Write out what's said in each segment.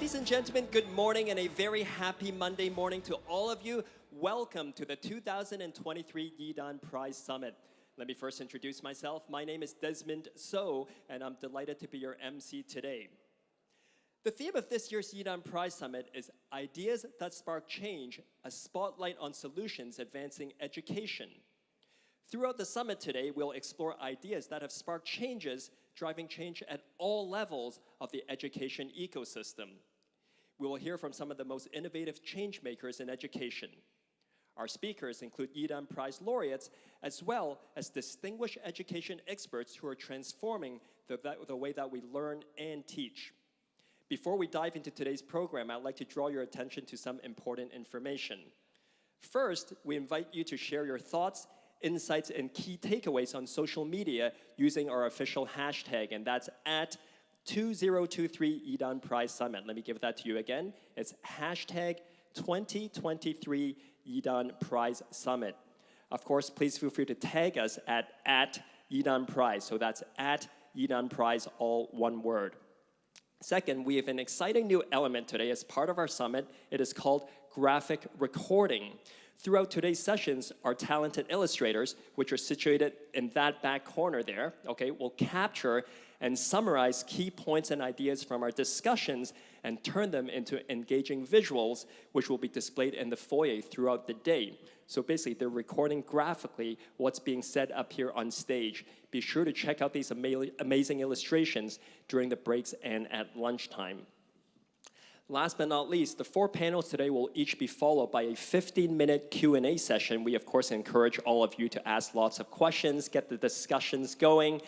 Ladies and gentlemen, good morning and a very happy Monday morning to all of you. Welcome to the 2023 Yidan Prize Summit. Let me first introduce myself. My name is Desmond So, and I'm delighted to be your MC today. The theme of this year's Yidan Prize Summit is Ideas That Spark Change, a spotlight on solutions advancing education. Throughout the summit today, we'll explore ideas that have sparked changes, driving change at all levels of the education ecosystem. We will hear from some of the most innovative change makers in education. Our speakers include Yidan Prize laureates, as well as distinguished education experts who are transforming the way that we learn and teach. Before we dive into today's program, I'd like to draw your attention to some important information. First, we invite you to share your thoughts, insights, and key takeaways on social media using our official hashtag, and that's at 2023 Yidan Prize Summit. Let me give that to you again. It's hashtag 2023 Yidan Prize Summit. Of course, please feel free to tag us at Yidan Prize. So that's at Yidan Prize, all one word. Second, we have an exciting new element today as part of our summit. It is called graphic recording. Throughout today's sessions, our talented illustrators, which are situated in that back corner there, okay, will capture and summarize key points and ideas from our discussions and turn them into engaging visuals, which will be displayed in the foyer throughout the day. So basically, they're recording graphically what's being said up here on stage. Be sure to check out these amazing illustrations during the breaks and at lunchtime. Last but not least, the four panels today will each be followed by a 15-minute Q&A session. We, of course, encourage all of you to ask lots of questions, get the discussions going.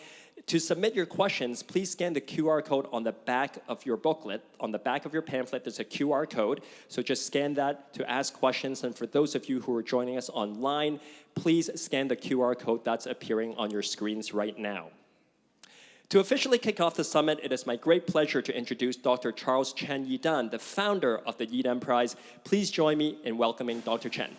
To submit your questions, please scan the QR code on the back of your booklet. On the back of your pamphlet, there's a QR code, so just scan that to ask questions. And for those of you who are joining us online, please scan the QR code that's appearing on your screens right now. To officially kick off the summit, it is my great pleasure to introduce Dr. Charles Chen Yidan, the founder of the Yidan Prize. Please join me in welcoming Dr. Chen.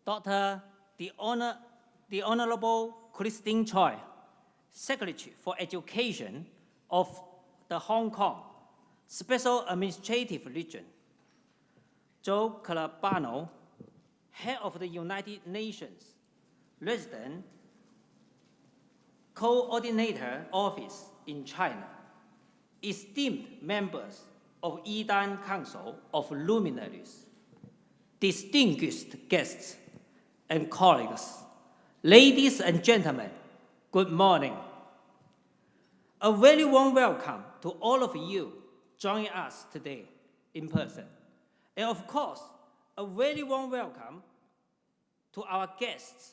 Dr. The Honorable Christine Choi, Secretary for Education of the Hong Kong Special Administrative Region. Joe Colombano, Head of the United Nations Resident Coordinator Office in China. Esteemed members of Yidan Council of Luminaries, distinguished guests and colleagues, ladies and gentlemen, good morning. A very warm welcome to all of you joining us today in person. And of course, a very warm welcome to our guests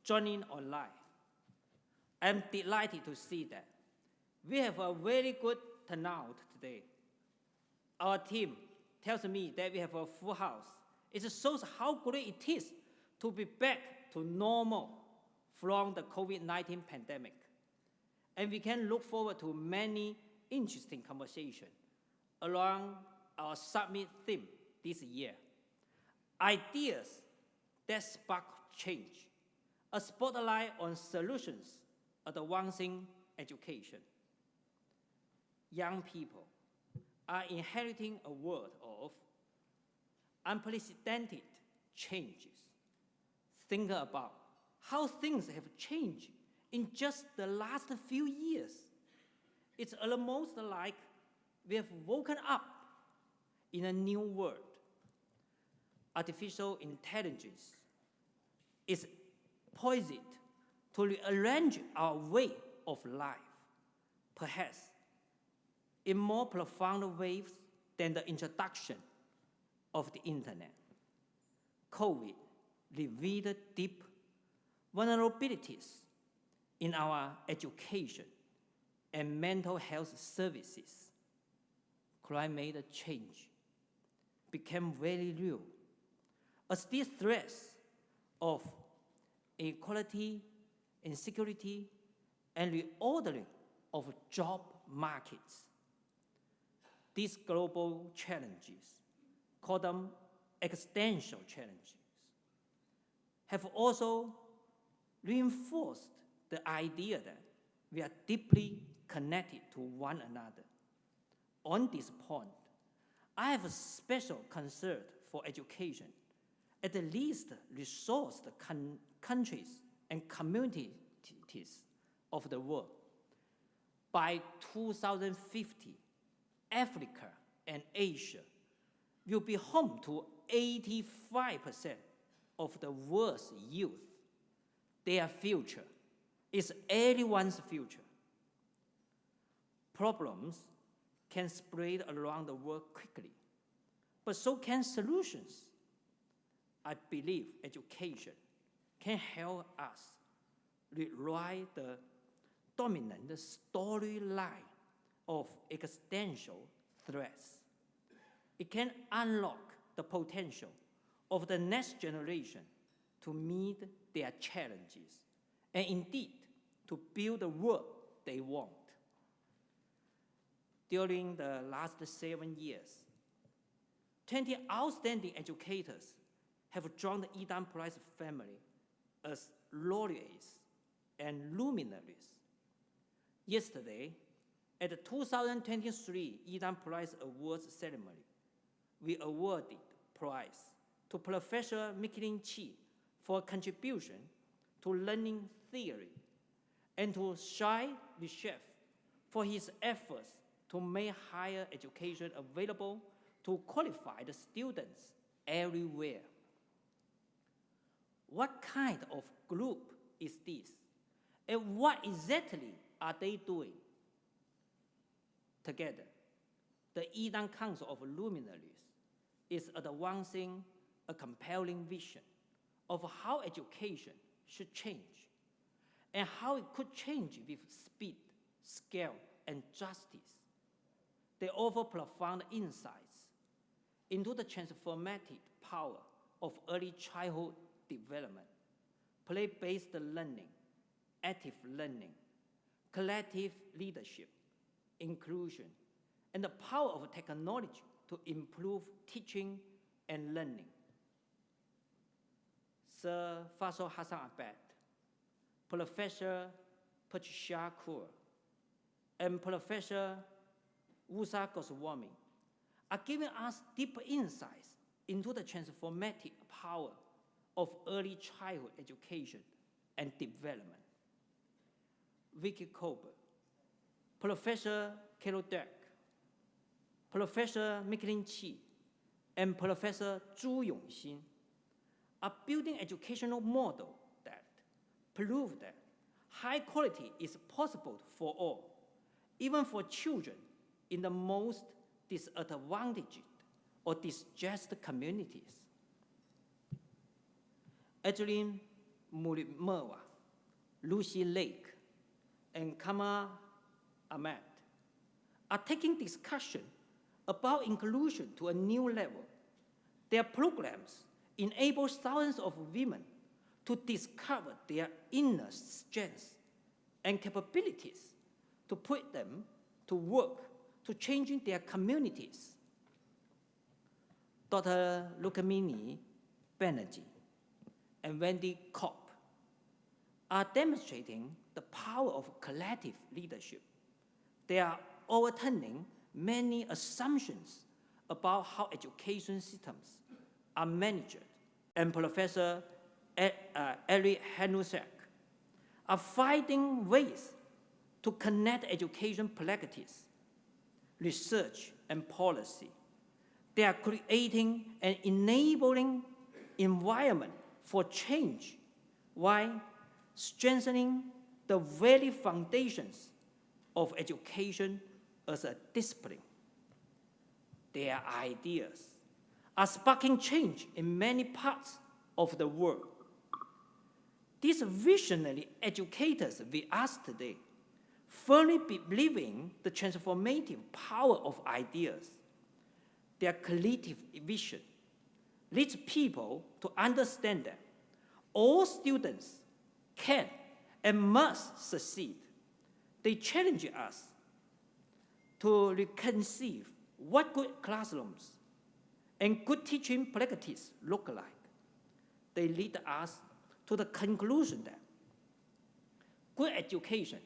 joining online. I'm delighted to see that we have a very good turnout today. Our team tells me that we have a full house. It shows how great it is to be back to normal from the COVID-19 pandemic. And we can look forward to many interesting conversations around our summit theme this year. Ideas that spark change, a spotlight on solutions advancing education. Young people are inheriting a world of unprecedented changes. Think about how things have changed in just the last few years. It's almost like we have woken up in a new world. Artificial intelligence is poised to rearrange our way of life, perhaps in more profound ways than the introduction of the internet. COVID revealed deep vulnerabilities in our education and mental health services. Climate change became very real as these threats of inequality, insecurity, and reordering of job markets. These global challenges, call them existential challenges, have also reinforced the idea that we are deeply connected to one another. On this point, I have a special concern for education, at least resourced countries and communities of the world. By 2050, Africa and Asia will be home to 85% of the world's youth. Their future is everyone's future. Problems can spread around the world quickly, but so can solutions. I believe education can help us rewrite the dominant storyline of existential threats. It can unlock the potential of the next generation to meet their challenges and indeed to build the world they want. During the last 7 years, 20 outstanding educators have joined the Yidan Prize family as laureates and luminaries. Yesterday, at the 2023 Yidan Prize Awards ceremony, we awarded prize to Professor Miklin Chi for contribution to learning theory and to Shai Reshef for his efforts to make higher education available to qualified students everywhere. What kind of group is this? And what exactly are they doing? Together, the Yidan Council of Luminaries is advancing a compelling vision of how education should change and how it could change with speed, scale, and justice. They offer profound insights into the transformative power of early childhood development, play-based learning, active learning, collective leadership, inclusion, and the power of technology to improve teaching and learning. Sir Faisal Hassan Abed, Professor Patricia Kaur, and Professor Usa Goswami are giving us deep insights into the transformative power of early childhood education and development. Vicky Colbert, Professor Carol Dirk, Professor Miklin Chi, and Professor Zhu Yongxin are building educational models that prove that high quality is possible for all, even for children in the most disadvantaged or distressed communities. Adeline Mulimerwa, Lucy Lake, and Kamal Ahmed are taking discussion about inclusion to a new level. Their programs enable thousands of women to discover their inner strengths and capabilities to put them to work to changing their communities. Dr. Rukmini Banerjee and Wendy Kopp are demonstrating the power of collective leadership. They are overturning many assumptions about how education systems are managed. And Professor Eric Hanusek are finding ways to connect education practice, research, and policy. They are creating an enabling environment for change while strengthening the very foundations of education as a discipline. Their ideas are sparking change in many parts of the world. These visionary educators we ask today firmly believe in the transformative power of ideas. Their collective vision leads people to understand that all students can and must succeed. They challenge us to reconceive what good classrooms and good teaching practice look like. They lead us to the conclusion that good education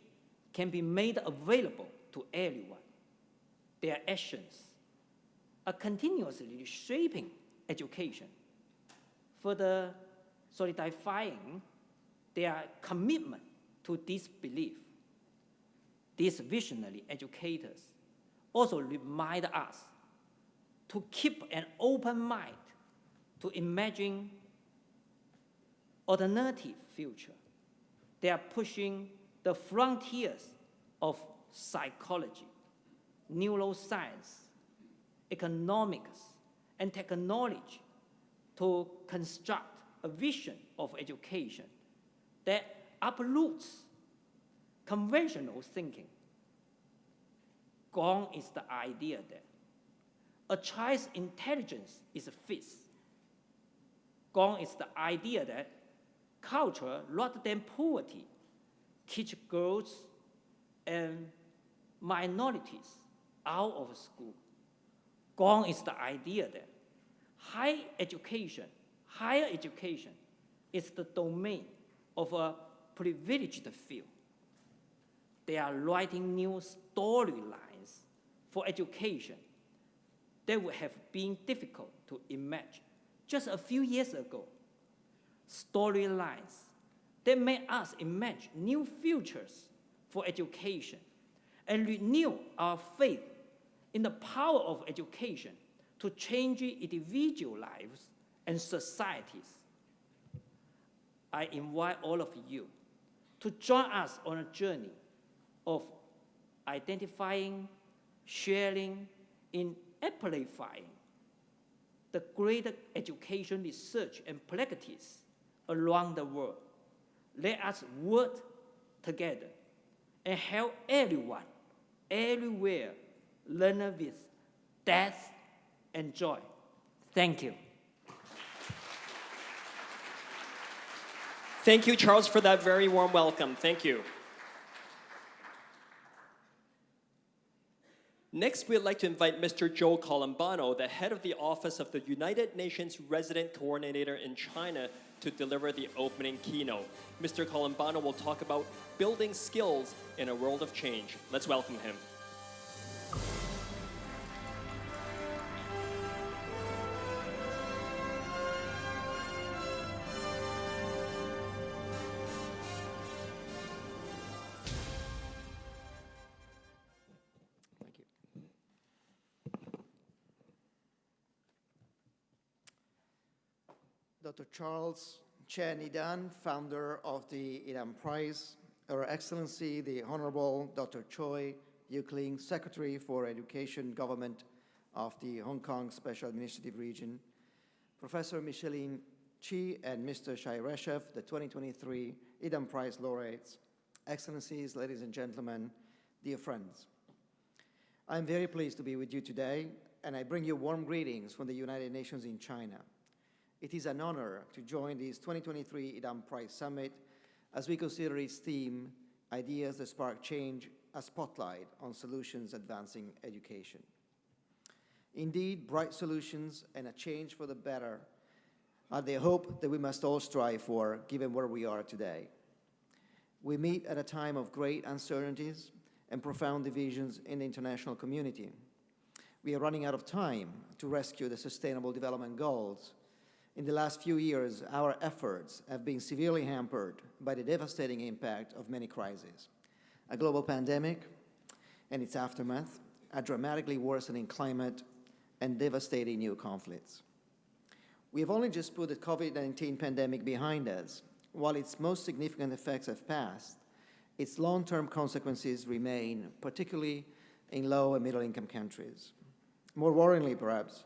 can be made available to everyone. Their actions are continuously shaping education, further solidifying their commitment to this belief. These visionary educators also remind us to keep an open mind to imagine alternative future. They are pushing the frontiers of psychology, neuroscience, economics, and technology to construct a vision of education that uproots conventional thinking. Gone is the idea that a child's intelligence is fixed. Gone is the idea that culture rather than poverty teach girls and minorities out of school. Gone is the idea that higher education is the domain of a privileged few. They are writing new storylines for education that would have been difficult to imagine just a few years ago. Storylines that make us imagine new futures for education and renew our faith in the power of education to change individual lives and societies. I invite all of you to join us on a journey of identifying, sharing, and amplifying the greater education research and practice around the world. Let us work together and help everyone, everywhere, learn with depth and joy. Thank you. Thank you, Charles, for that very warm welcome. Thank you. Next, we'd like to invite Mr. Joe Colombano, the head of the Office of the United Nations Resident Coordinator in China, to deliver the opening keynote. Mr. Colombano will talk about building skills in a world of change. Let's welcome him. Dr. Charles Chen Yidan, founder of the Yidan Prize, Her Excellency, the Honorable Dr. Choi Yu-Kling, Secretary for Education, Government of the Hong Kong Special Administrative Region, Professor Micheline Chi and Mr. Shai Reshev, the 2023 Yidan Prize laureates, Excellencies, ladies and gentlemen, dear friends. I'm very pleased to be with you today, and I bring you warm greetings from the United Nations in China. It is an honor to join this 2023 Yidan Prize Summit as we consider its theme, Ideas that Spark Change, a spotlight on solutions advancing education. Indeed, bright solutions and a change for the better are the hope that we must all strive for, given where we are today. We meet at a time of great uncertainties and profound divisions in the international community. We are running out of time to rescue the Sustainable Development Goals. In the last few years, our efforts have been severely hampered by the devastating impact of many crises. A global pandemic and its aftermath, a dramatically worsening climate, and devastating new conflicts. We have only just put the COVID-19 pandemic behind us. While its most significant effects have passed, its long-term consequences remain, particularly in low and middle-income countries. More worryingly, perhaps,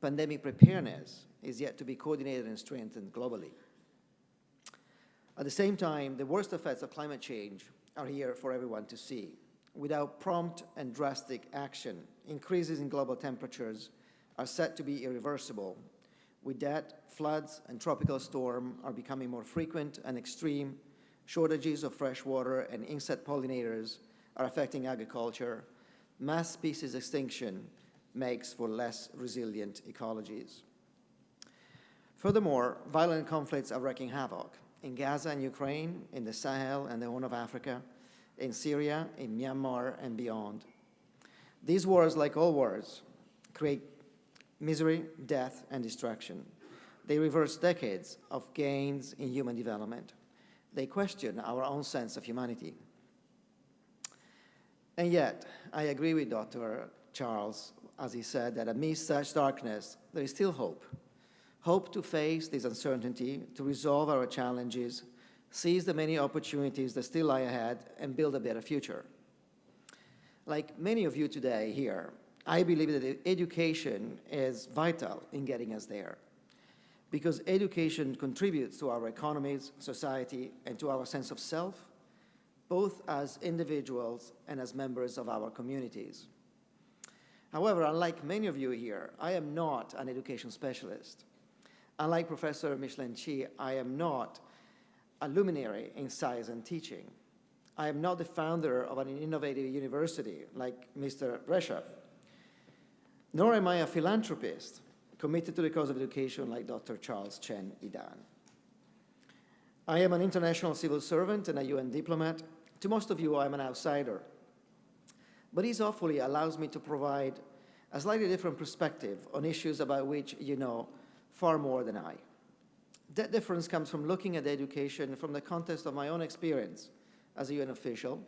pandemic preparedness is yet to be coordinated and strengthened globally. At the same time, the worst effects of climate change are here for everyone to see. Without prompt and drastic action, increases in global temperatures are set to be irreversible. With that, floods and tropical storms are becoming more frequent and extreme. Shortages of fresh water and insect pollinators are affecting agriculture. mass species extinction makes for less resilient ecologies. Furthermore, violent conflicts are wreaking havoc in Gaza and Ukraine, in the Sahel and the Horn of Africa, in Syria, in Myanmar, and beyond. These wars, like all wars, create misery, death, and destruction. They reverse decades of gains in human development. They question our own sense of humanity. And yet, I agree with Dr. Charles, as he said, that amidst such darkness, there is still hope. Hope to face this uncertainty, to resolve our challenges, seize the many opportunities that still lie ahead, and build a better future. Like many of you today here, I believe that education is vital in getting us there, because education contributes to our economies, society, and to our sense of self, both as individuals and as members of our communities. However, unlike many of you here, I am not an education specialist. Unlike Professor Micheline Chi, I am not a luminary in science and teaching. I am not the founder of an innovative university like Mr. Reshef, nor am I a philanthropist committed to the cause of education like Dr. Charles Chen Yidan. I am an international civil servant and a UN diplomat. To most of you, I'm an outsider. But this hopefully allows me to provide a slightly different perspective on issues about which you know far more than I. That difference comes from looking at education from the context of my own experience as a UN official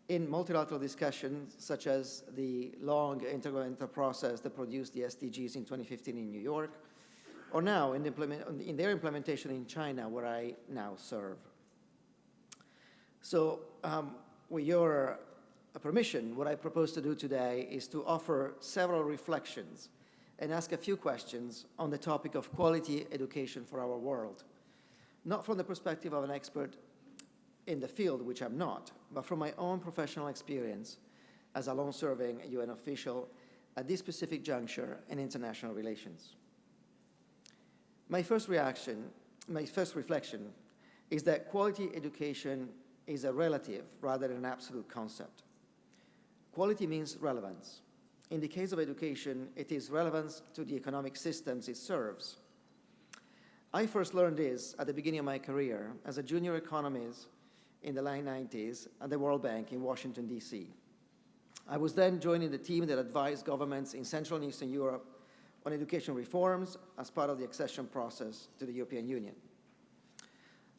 in multilateral discussions such as the long intergovernmental process that produced the SDGs in 2015 in New York, or now in their implementation in China, where I now serve. So with your permission, what I propose to do today is to offer several reflections and ask a few questions on the topic of quality education for our world, not from the perspective of an expert in the field, which I'm not, but from my own professional experience as a long-serving UN official at this specific juncture in international relations. My first reflection is that quality education is a relative rather than an absolute concept. Quality means relevance. In the case of education, it is relevance to the economic systems it serves. I first learned this at the beginning of my career as a junior economist in the late 90s at the World Bank in Washington, D.C. I was then joining the team that advised governments in Central and Eastern Europe on education reforms as part of the accession process to the European Union.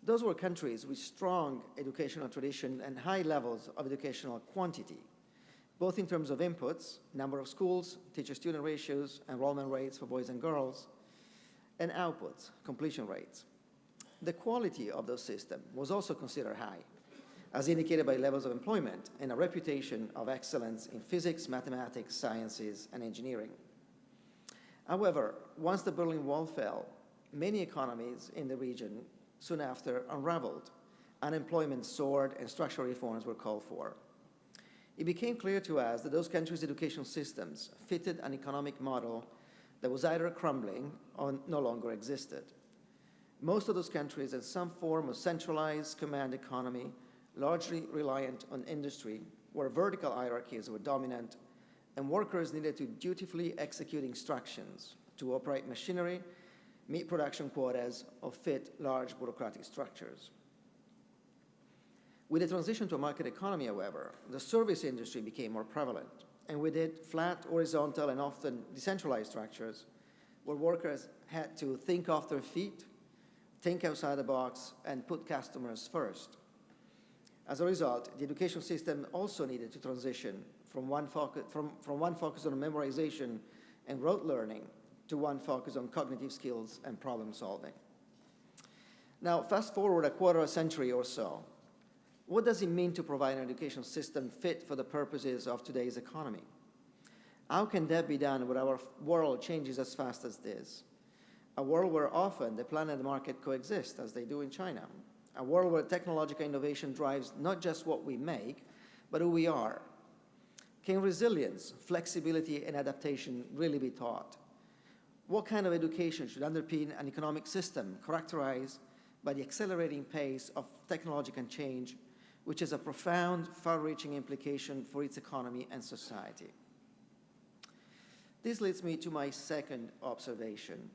Those were countries with strong educational tradition and high levels of educational quantity, both in terms of inputs, number of schools, teacher-student ratios, enrollment rates for boys and girls, and outputs, completion rates. The quality of those systems was also considered high, as indicated by levels of employment and a reputation of excellence in physics, mathematics, sciences, and engineering. However, once the Berlin Wall fell, many economies in the region soon after unraveled. Unemployment soared and structural reforms were called for. It became clear to us that those countries' education systems fitted an economic model that was either crumbling or no longer existed. Most of those countries had some form of centralized command economy, largely reliant on industry, where vertical hierarchies were dominant, and workers needed to dutifully execute instructions to operate machinery, meet production quotas, or fit large bureaucratic structures. With the transition to a market economy, however, the service industry became more prevalent, and with it, flat, horizontal, and often decentralized structures where workers had to think off their feet, think outside the box, and put customers first. As a result, the education system also needed to transition from one focus on memorization and rote learning to one focus on cognitive skills and problem solving. Now, fast forward a quarter of a century or so. What does it mean to provide an education system fit for the purposes of today's economy? How can that be done when our world changes as fast as this? A world where often the plan and the market coexist, as they do in China. A world where technological innovation drives not just what we make, but who we are. Can resilience, flexibility, and adaptation really be taught? What kind of education should underpin an economic system characterized by the accelerating pace of technological change, which has a profound, far-reaching implication for its economy and society. This leads me to my second observation.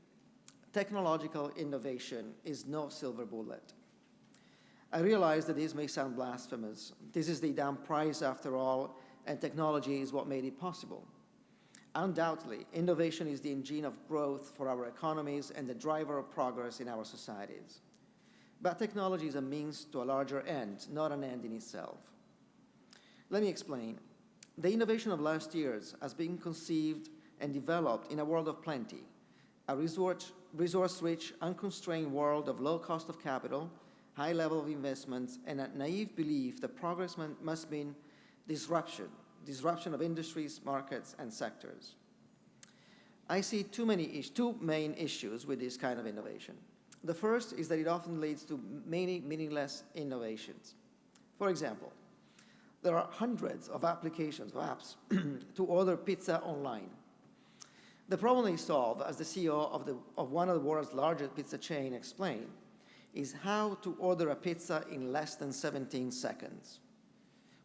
Technological innovation is no silver bullet. I realize that this may sound blasphemous. This is the Yidan Prize, after all, and technology is what made it possible. Undoubtedly, innovation is the engine of growth for our economies and the driver of progress in our societies. But technology is a means to a larger end, not an end in itself. Let me explain. The innovation of last years has been conceived and developed in a world of plenty, a resource-rich, unconstrained world of low cost of capital, high level of investments, and a naive belief that progress must mean disruption of industries, markets, and sectors. I see two main issues with this kind of innovation. The first is that it often leads to many meaningless innovations. For example, there are hundreds of applications, of apps, to order pizza online. The problem they solve, as the CEO of one of the world's largest pizza chain explained, is how to order a pizza in less than 17 seconds.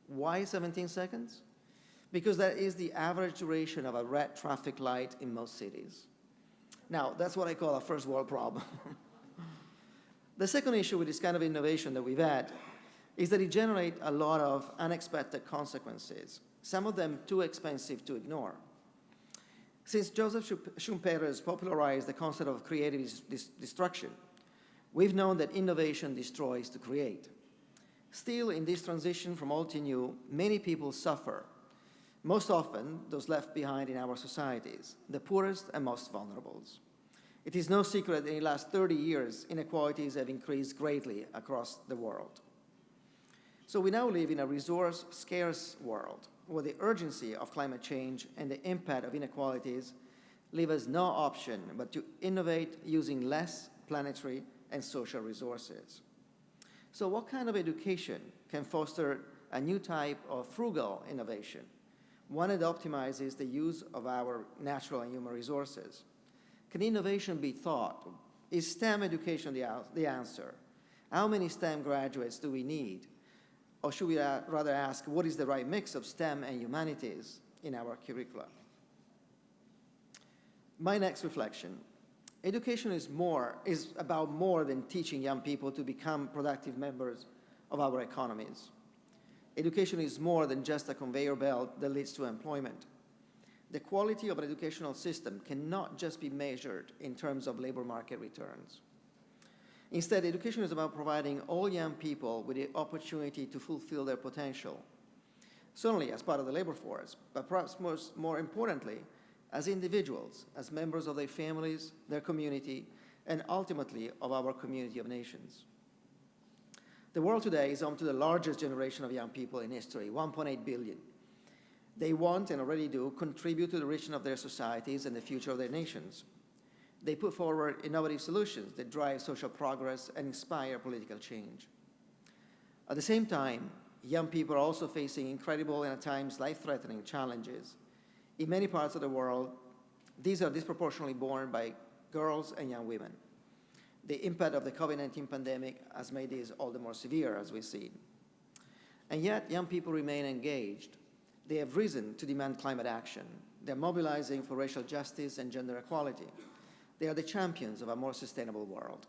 Why 17 seconds? Because that is the average duration of a red traffic light in most cities. Now, that's what I call a first world problem. The second issue with this kind of innovation that we've had is that it generates a lot of unexpected consequences, some of them too expensive to ignore. Since Joseph Schumpeter has popularized the concept of creative destruction, we've known that innovation destroys to create. Still, in this transition from old to new, many people suffer, most often those left behind in our societies, the poorest and most vulnerable. It is no secret that in the last 30 years, inequalities have increased greatly across the world. So we now live in a resource-scarce world where the urgency of climate change and the impact of inequalities leave us no option but to innovate using less planetary and social resources. So what kind of education can foster a new type of frugal innovation, one that optimizes the use of our natural and human resources? Can innovation be taught? Is STEM education the answer? How many STEM graduates do we need? Or should we rather ask, what is the right mix of STEM and humanities in our curricula? My next reflection. Education is about more than teaching young people to become productive members of our economies. Education is more than just a conveyor belt that leads to employment. The quality of an educational system cannot just be measured in terms of labor market returns. Instead, education is about providing all young people with the opportunity to fulfill their potential, certainly as part of the labor force, but perhaps more importantly, as individuals, as members of their families, their community, and ultimately of our community of nations. The world today is home to the largest generation of young people in history, 1.8 billion. They want, and already do, contribute to the richness of their societies and the future of their nations. They put forward innovative solutions that drive social progress and inspire political change. At the same time, young people are also facing incredible and at times life-threatening challenges. In many parts of the world, these are disproportionately borne by girls and young women. The impact of the COVID-19 pandemic has made this all the more severe, as we've seen. And yet, young people remain engaged. They have risen to demand climate action. They're mobilizing for racial justice and gender equality. They are the champions of a more sustainable world.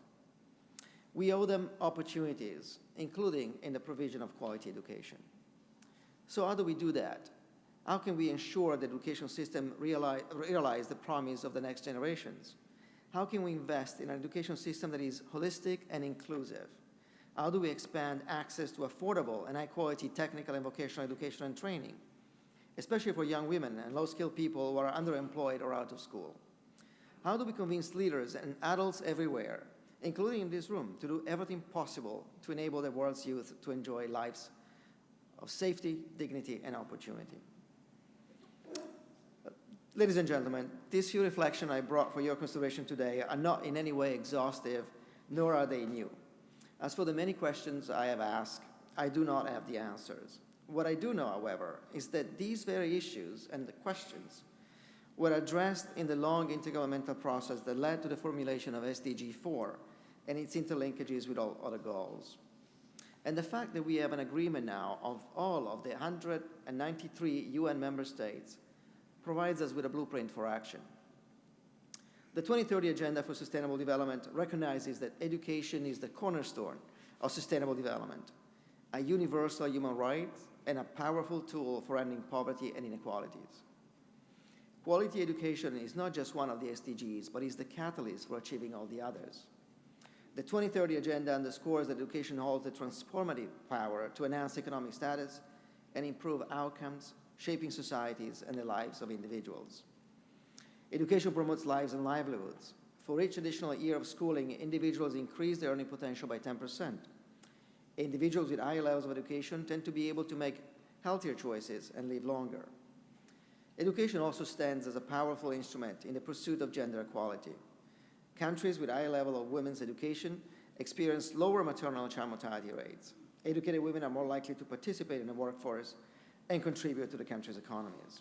We owe them opportunities, including in the provision of quality education. So how do we do that? How can we ensure the education system realize the promise of the next generations? How can we invest in an education system that is holistic and inclusive? How do we expand access to affordable and high-quality technical and vocational education and training, especially for young women and low-skilled people who are underemployed or out of school? How do we convince leaders and adults everywhere, including in this room, to do everything possible to enable the world's youth to enjoy lives of safety, dignity, and opportunity? Ladies and gentlemen, these few reflections I brought for your consideration today are not in any way exhaustive, nor are they new. As for the many questions I have asked, I do not have the answers. What I do know, however, is that these very issues and the questions were addressed in the long intergovernmental process that led to the formulation of SDG 4 and its interlinkages with all other goals. And the fact that we have an agreement now of all of the 193 UN member states provides us with a blueprint for action. The 2030 Agenda for Sustainable Development recognizes that education is the cornerstone of sustainable development, a universal human right, and a powerful tool for ending poverty and inequalities. Quality education is not just one of the SDGs, but is the catalyst for achieving all the others. The 2030 Agenda underscores that education holds the transformative power to enhance economic status and improve outcomes, shaping societies and the lives of individuals. Education promotes lives and livelihoods. For each additional year of schooling, individuals increase their earning potential by 10%. Individuals with higher levels of education tend to be able to make healthier choices and live longer. Education also stands as a powerful instrument in the pursuit of gender equality. Countries with higher level of women's education experience lower maternal and child mortality rates. Educated women are more likely to participate in the workforce and contribute to the country's economies.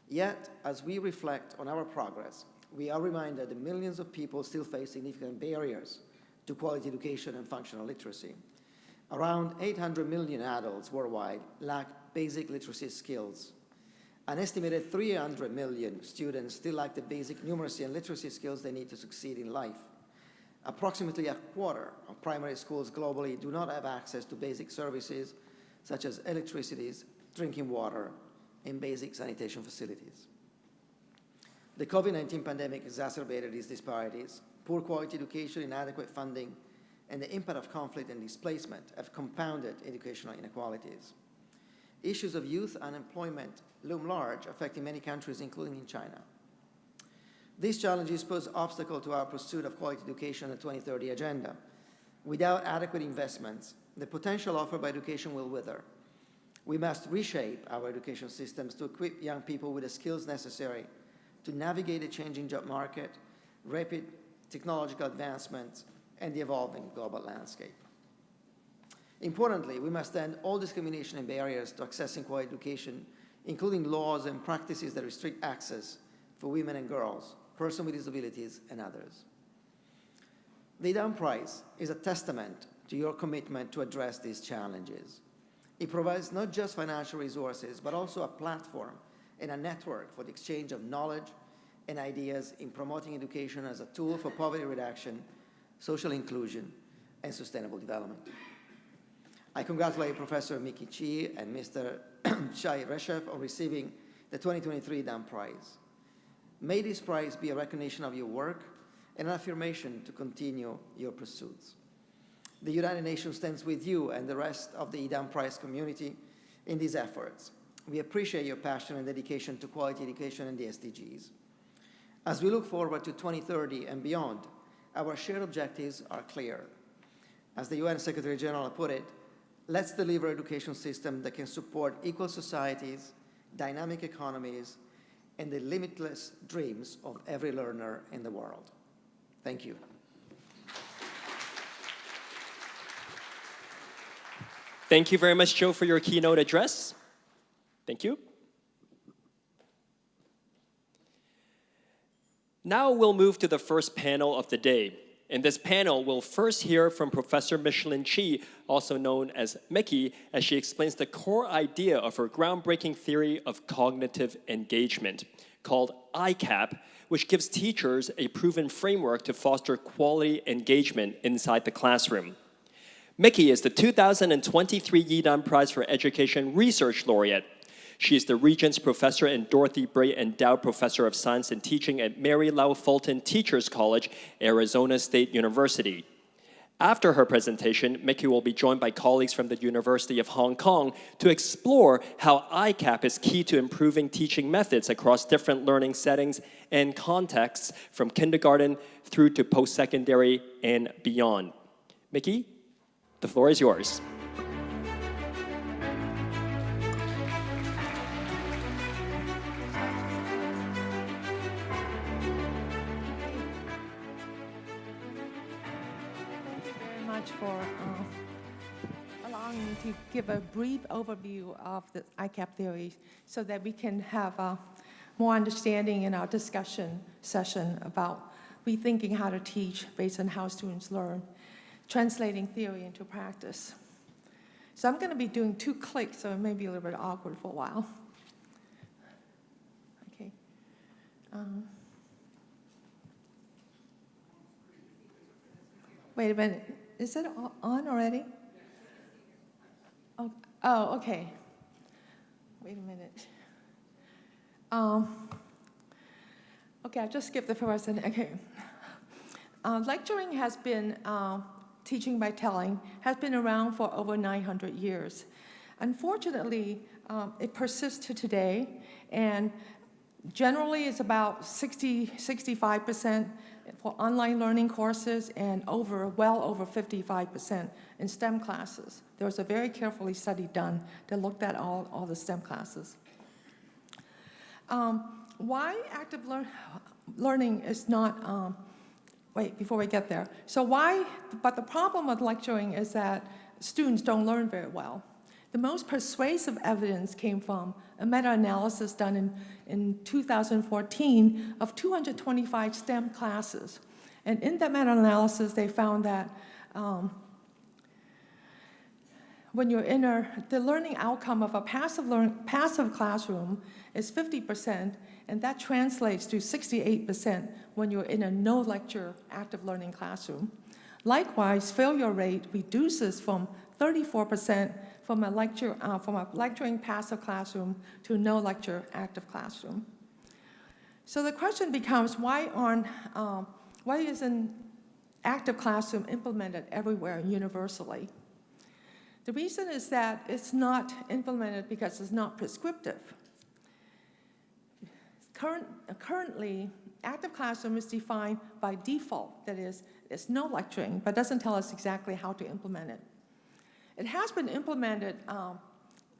Yet, as we reflect on our progress, we are reminded that millions of people still face significant barriers to quality education and functional literacy. Around 800 million adults worldwide lack basic literacy skills. An estimated 300 million students still lack the basic numeracy and literacy skills they need to succeed in life. Approximately a quarter of primary schools globally do not have access to basic services such as electricity, drinking water, and basic sanitation facilities. The COVID-19 pandemic exacerbated these disparities. Poor quality education, inadequate funding, and the impact of conflict and displacement have compounded educational inequalities. Issues of youth unemployment loom large, affecting many countries, including in China. These challenges pose obstacles to our pursuit of quality education in the 2030 Agenda. Without adequate investments, the potential offered by education will wither. We must reshape our education systems to equip young people with the skills necessary to navigate the changing job market, rapid technological advancements, and the evolving global landscape. Importantly, we must end all discrimination and barriers to accessing quality education, including laws and practices that restrict access for women and girls, persons with disabilities, and others. The Yidan Prize is a testament to your commitment to address these challenges. It provides not just financial resources, but also a platform and a network for the exchange of knowledge and ideas in promoting education as a tool for poverty reduction, social inclusion, and sustainable development. I congratulate Professor Miki Chi and Mr. Shai Reshev on receiving the 2023 Yidan Prize. May this prize be a recognition of your work and an affirmation to continue your pursuits. The United Nations stands with you and the rest of the Yidan Prize community in these efforts. We appreciate your passion and dedication to quality education and the SDGs. As we look forward to 2030 and beyond, our shared objectives are clear. As the UN Secretary General put it, let's deliver an education system that can support equal societies, dynamic economies, and the limitless dreams of every learner in the world. Thank you. Thank you very much, Joe, for your keynote address. Thank you. Now we'll move to the first panel of the day. In this panel, we'll first hear from Professor Michelin Chi, also known as Mickey, as she explains the core idea of her groundbreaking theory of cognitive engagement, called ICAP, which gives teachers a proven framework to foster quality engagement inside the classroom. Mickey is the 2023 Yidan Prize for Education Research Laureate. She is the Regents Professor and Dorothy Bray Endowed Professor of Science and Teaching at Mary Lau Fulton Teachers College, Arizona State University. After her presentation, Mickey will be joined by colleagues from the University of Hong Kong to explore how ICAP is key to improving teaching methods across different learning settings and contexts, from kindergarten through to post-secondary and beyond. Mickey, the floor is yours. For allowing me to give a brief overview of the ICAP theory so that we can have more understanding in our discussion session about rethinking how to teach based on how students learn. translating theory into practice. So I'm going to be doing 2 clicks, so it may be a little bit awkward for a while. Okay. Wait a minute. Is it on already? Oh, okay. Wait a minute. Okay, I'll just skip the first one. Okay. Lecturing has been, teaching by telling, has been around for over 900 years. Unfortunately, it persists to today, and generally it's about 65% for online learning courses and well over 55% in STEM classes. There was a very carefully study done that looked at all the STEM classes. Why active learning is not, wait, before we get there. But the problem with lecturing is that students don't learn very well. The most persuasive evidence came from a meta-analysis done in 2014 of 225 STEM classes. And in that meta-analysis, they found that when you're in the learning outcome of a passive classroom is 50%, and that translates to 68% when you're in a no-lecture active learning classroom. Likewise, failure rate reduces from 34% from a lecturing passive classroom to no lecture active classroom. So the question becomes, why isn't active classroom implemented everywhere universally? The reason is that it's not implemented because it's not prescriptive. Currently, active classroom is defined by default, that is, it's no lecturing, but doesn't tell us exactly how to implement it. It has been implemented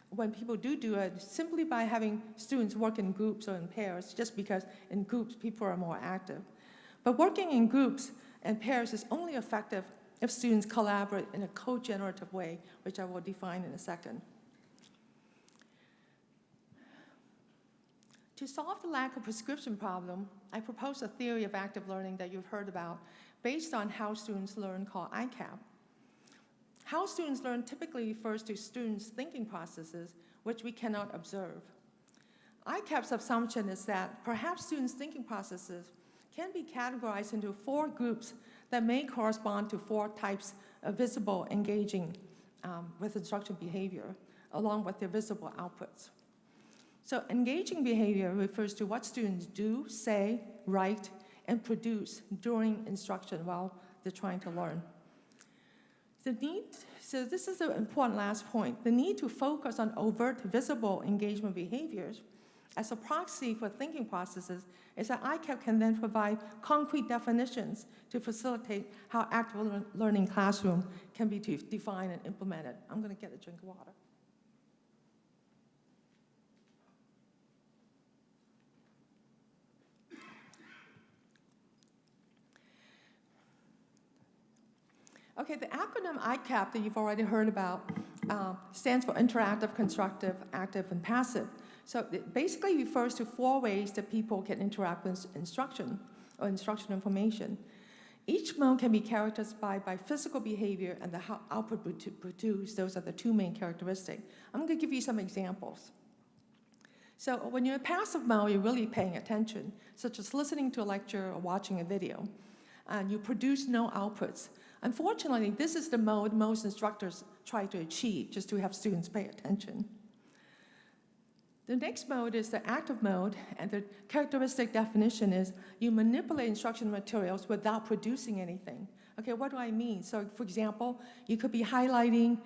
when people do it simply by having students work in groups or in pairs, just because in groups people are more active. But working in groups and pairs is only effective if students collaborate in a co-generative way, which I will define in a second. To solve the lack of prescription problem, I propose a theory of active learning that you've heard about based on how students learn called ICAP. How students learn typically refers to students' thinking processes, which we cannot observe. ICAP's assumption is that perhaps students' thinking processes can be categorized into 4 groups that may correspond to 4 types of visible engaging with instruction behavior, along with their visible outputs. So engaging behavior refers to what students do, say, write, and produce during instruction while they're trying to learn. So this is an important last point. The need to focus on overt visible engagement behaviors as a proxy for thinking processes is that ICAP can then provide concrete definitions to facilitate how active learning classroom can be defined and implemented. I'm going to get a drink of water. Okay, the acronym ICAP that you've already heard about stands for interactive, constructive, active, and passive. So it basically refers to 4 ways that people can interact with instruction or instruction information. Each mode can be characterized by physical behavior and the output produced. Those are the 2 main characteristics. I'm going to give you some examples. So when you're in passive mode, you're really paying attention, such as listening to a lecture or watching a video. And you produce no outputs. Unfortunately, this is the mode most instructors try to achieve, just to have students pay attention. The next mode is the active mode, and the characteristic definition is you manipulate instruction materials without producing anything. Okay, what do I mean? So, for example, you could be highlighting,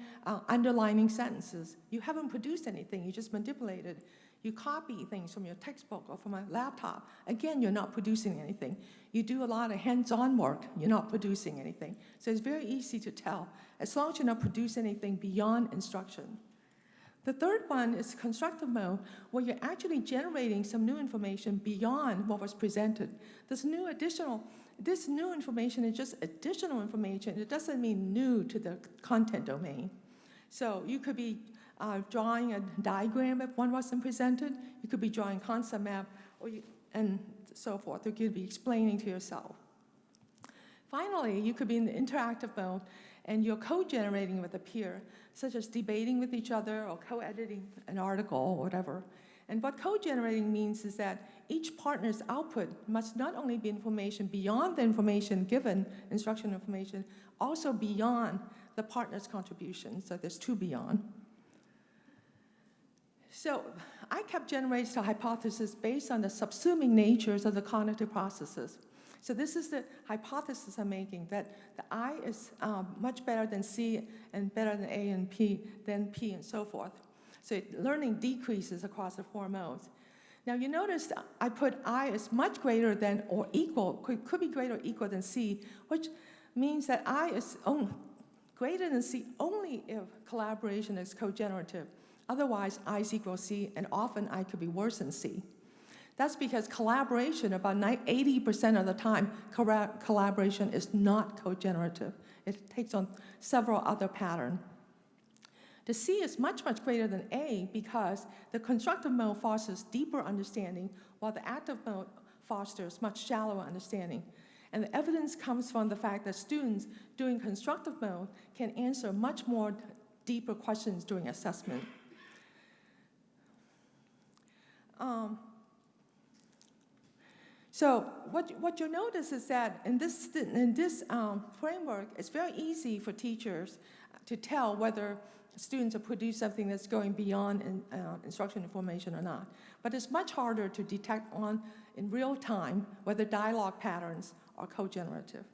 underlining sentences. You haven't produced anything, you just manipulated. You copy things from your textbook or from a laptop. Again, you're not producing anything. You do a lot of hands-on work, you're not producing anything. So it's very easy to tell, as long as you're not producing anything beyond instruction. The third one is constructive mode, where you're actually generating some new information beyond what was presented. This new information is just additional information. It doesn't mean new to the content domain. So you could be drawing a diagram if one wasn't presented. You could be drawing concept map, and so forth. You could be explaining to yourself. Finally, you could be in the interactive mode, and you're co-generating with a peer, such as debating with each other or co-editing an article or whatever. And what co-generating means is that each partner's output must not only be information beyond the information given, instructional information, also beyond the partner's contribution. So there's two beyond. So ICAP generates the hypothesis based on the subsuming natures of the cognitive processes. So this is the hypothesis I'm making, that the I is much better than C and better than A and P, then P and so forth. So learning decreases across the four modes. Now you notice I put I as much greater than or equal, could be greater or equal than C, which means that I is greater than C only if collaboration is co-generative. Otherwise, I is equal to C, and often I could be worse than C. That's because collaboration, about 80% of the time, collaboration is not co-generative. It takes on several other patterns. The C is much, much greater than A because the constructive mode fosters deeper understanding, while the active mode fosters much shallower understanding. And the evidence comes from the fact that students doing constructive mode can answer much more deeper questions during assessment. So what you'll notice is that in this framework, it's very easy for teachers to tell whether students are producing something that's going beyond instruction information or not. But it's much harder to detect in real time whether dialogue patterns are co-generative.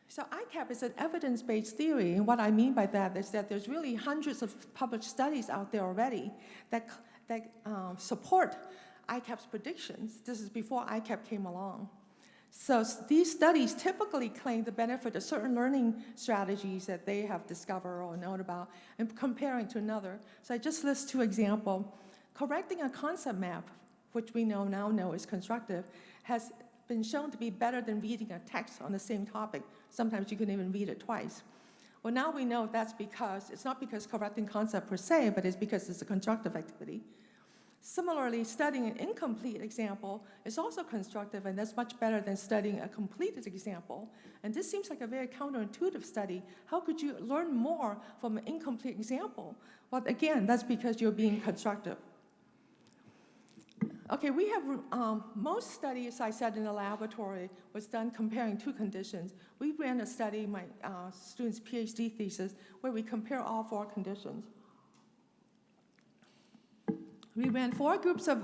So ICAP is an evidence-based theory, and what I mean by that is that there's really hundreds of published studies out there already that support ICAP's predictions. This is before ICAP came along. So these studies typically claim the benefit of certain learning strategies that they have discovered or known about and comparing to another. So I just list two examples. Correcting a concept map, which we now know is constructive, has been shown to be better than reading a text on the same topic. Sometimes you can even read it twice. Well, now we know that's because, it's not because correcting concept per se, but it's because it's a constructive activity. Similarly, studying an incomplete example is also constructive, and that's much better than studying a completed example. And this seems like a very counterintuitive study. How could you learn more from an incomplete example? Well, again, that's because you're being constructive. Okay, we have, most studies I said in the laboratory was done comparing two conditions. We ran a study, my student's PhD thesis, where we compare all four conditions. We ran 4 groups of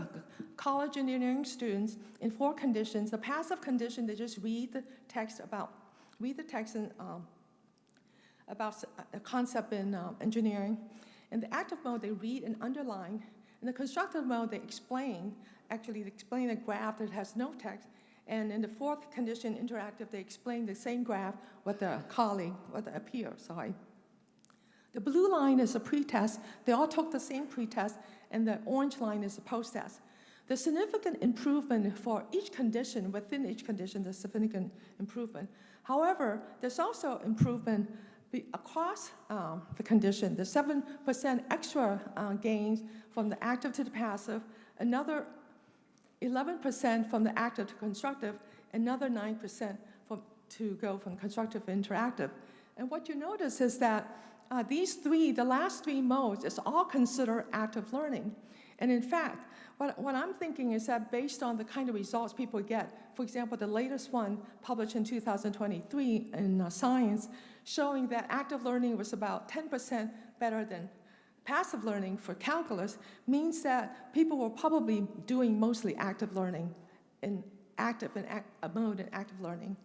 college engineering students in 4 conditions. The passive condition, they just read the text about a concept in engineering. In the active mode, they read and underline. In the constructive mode, they explain a graph that has no text. And in the 4th condition, interactive, they explain the same graph with a colleague, with a peer, sorry. The blue line is a pretest. They all took the same pretest, and the orange line is a post-test. The significant improvement for each condition, within each condition, there's significant improvement. However, there's also improvement across the condition. There's 7% extra gains from the active to the passive, another 11% from the active to constructive, another 9% to go from constructive to interactive. And what you notice is that the last 3 modes is all considered active learning. And in fact, what I'm thinking is that based on the kind of results people get, for example, the latest one published in 2023 in Science, showing that active learning was about 10% better than passive learning for calculus, means that people were probably doing mostly active learning in mode in active learning.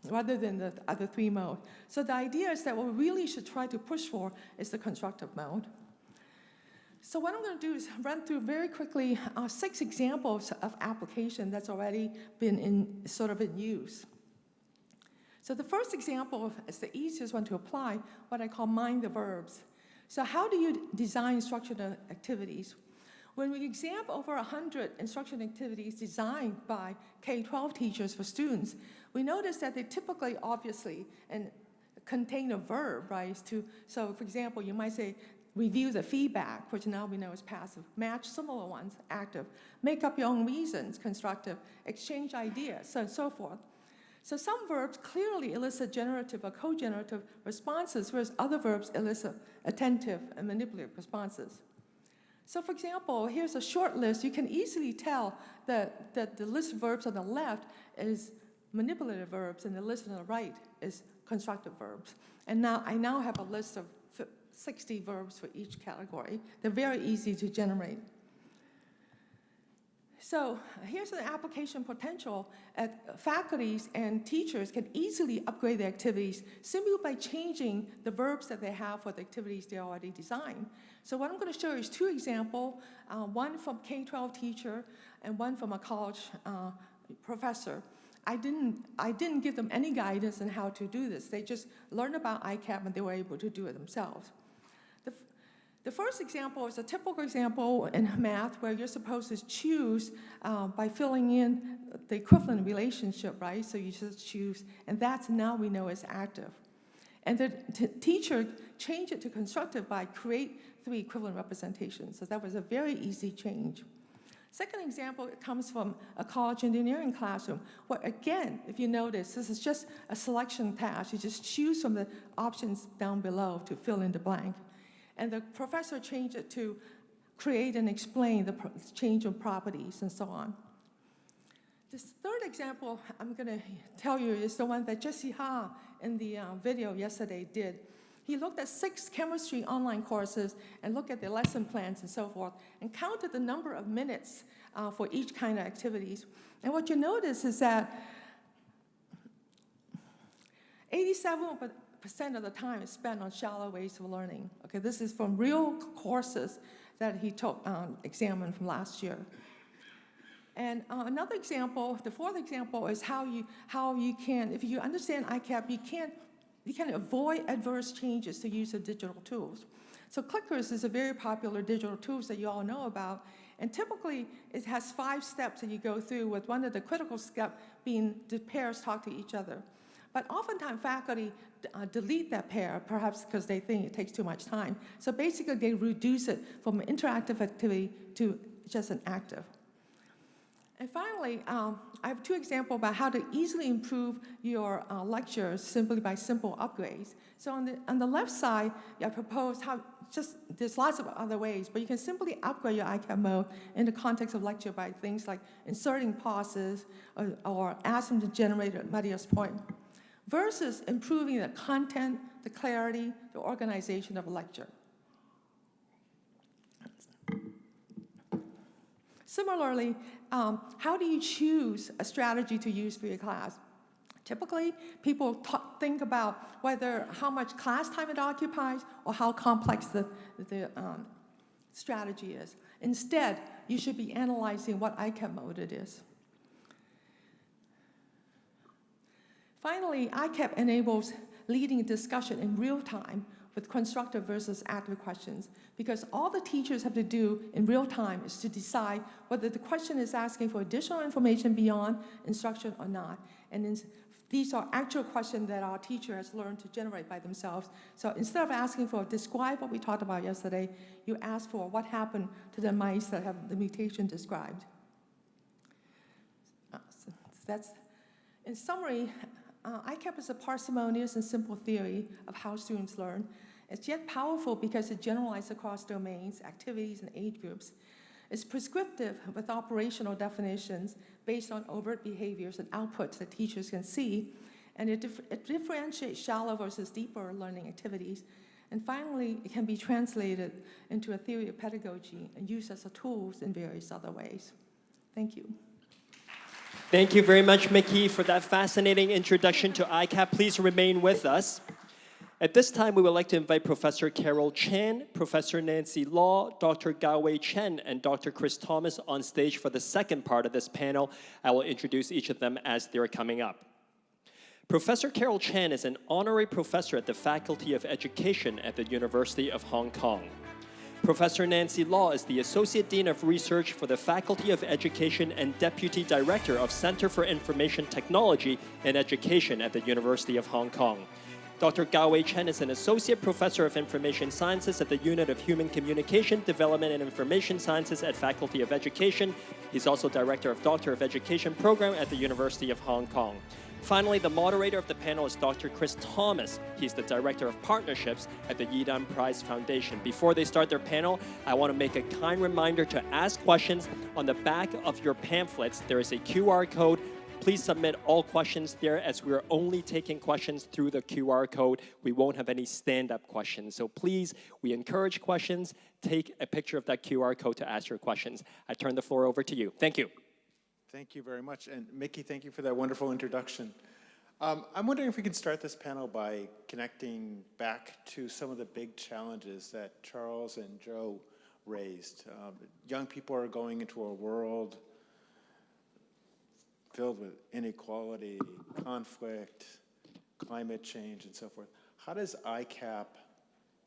Rather than the other 3 modes. So the idea is that what we really should try to push for is the constructive mode. So what I'm going to do is run through very quickly 6 examples of application that's already been in use. So the first example is the easiest one to apply, what I call mind the verbs. So how do you design instructional activities? When we examine over 100 instruction activities designed by K-12 teachers for students, we notice that they typically, obviously, contain a verb, right? So for example, you might say, review the feedback, which now we know is passive, match similar ones, active, make up your own reasons, constructive, exchange ideas, so and so forth. So some verbs clearly elicit generative or co-generative responses, whereas other verbs elicit attentive and manipulative responses. So for example, here's a short list. You can easily tell that the list of verbs on the left is manipulative verbs, and the list on the right is constructive verbs. And now I have a list of 60 verbs for each category. They're very easy to generate. So here's an application potential. Faculties and teachers can easily upgrade their activities simply by changing the verbs that they have for the activities they already designed. So what I'm going to show you is two examples, one from K-12 teacher and one from a college professor. I didn't give them any guidance on how to do this. They just learned about ICAP and they were able to do it themselves. The first example is a typical example in math where you're supposed to choose by filling in the equivalent relationship, right? So you just choose, and that's now we know is active. And the teacher changed it to constructive by create 3 equivalent representations. So that was a very easy change. Second example comes from a college engineering classroom, where again, if you notice, this is just a selection task. You just choose from the options down below to fill in the blank. And the professor changed it to create and explain the change of properties and so on. This third example I'm going to tell you is the one that Jesse Ha in the video yesterday did. He looked at 6 chemistry online courses and looked at their lesson plans and so forth and counted the number of minutes for each kind of activities. And what you notice is that 87% of the time is spent on shallow ways of learning. Okay, this is from real courses that he took, examined from last year. And another example, the fourth example, is how you can, if you understand ICAP, you can avoid adverse changes to use of digital tools. So clickers is a very popular digital tool that you all know about, and typically it has 5 steps that you go through, with one of the critical steps being the pairs talk to each other. But oftentimes faculty delete that pair, perhaps because they think it takes too much time. So basically they reduce it from an interactive activity to just an active. And finally, I have 2 examples about how to easily improve your lectures simply by simple upgrades. So on the left side, I propose there's lots of other ways, but you can simply upgrade your ICAP mode in the context of lecture by things like inserting pauses or ask them to generate a Maria's point, versus improving the content, the clarity, the organization of a lecture. Similarly, how do you choose a strategy to use for your class? Typically, people think about how much class time it occupies or how complex the strategy is. Instead, you should be analyzing what ICAP mode it is. Finally, ICAP enables leading a discussion in real time with constructive versus active questions, because all the teachers have to do in real time is to decide whether the question is asking for additional information beyond instruction or not. And these are actual questions that our teacher has learned to generate by themselves. So instead of asking for describe what we talked about yesterday, you ask for what happened to the mice that have the mutation described. So that's, in summary, ICAP is a parsimonious and simple theory of how students learn. It's yet powerful because it generalizes across domains, activities, and age groups. It's prescriptive with operational definitions based on overt behaviors and outputs that teachers can see. And it differentiates shallow versus deeper learning activities. And finally, it can be translated into a theory of pedagogy and used as a tool in various other ways. Thank you. Thank you very much, Mickey, for that fascinating introduction to ICAP. Please remain with us. At this time, we would like to invite Professor Carol Chan, Professor Nancy Law, Dr. Gao-Wei Chen, and Dr. Chris Thomas on stage for the second part of this panel. I will introduce each of them as they're coming up. Professor Carol Chan is an honorary professor at the Faculty of Education at the University of Hong Kong. Professor Nancy Law is the Associate Dean of Research for the Faculty of Education and Deputy Director of Center for Information Technology and Education at the University of Hong Kong. Dr. Gao Chen is an Associate Professor of Information Sciences at the Unit of Human Communication, Development and Information Sciences at Faculty of Education. He's also Director of Doctor of Education Program at the University of Hong Kong. Finally, the moderator of the panel is Dr. Chris Thomas. He's the Director of Partnerships at the Yidan Prize Foundation. Before they start their panel, I want to make a kind reminder to ask questions. On the back of your pamphlets, there is a QR code. Please submit all questions there, as we're only taking questions through the QR code. We won't have any stand-up questions. So please, we encourage questions. Take a picture of that QR code to ask your questions. I turn the floor over to you. Thank you. Thank you very much. And Mickey, thank you for that wonderful introduction. I'm wondering if we could start this panel by connecting back to some of the big challenges that Charles and Joe raised. Young people are going into a world filled with inequality, conflict, climate change, and so forth. How does ICAP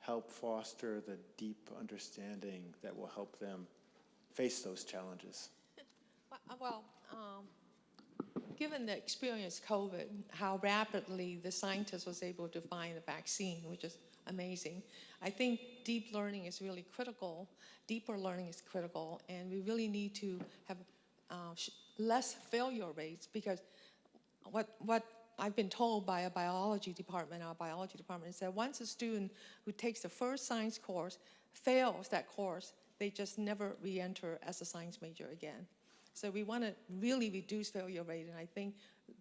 help foster the deep understanding that will help them face those challenges? Well, given the experience COVID, how rapidly the scientist was able to find a vaccine, which is amazing. I think deep learning is really critical. Deeper learning is critical, and we really need to have less failure rates, because what I've been told by a biology department, our biology department, is that once a student who takes the first science course fails that course, they just never re-enter as a science major again. So we want to really reduce failure rate, and I think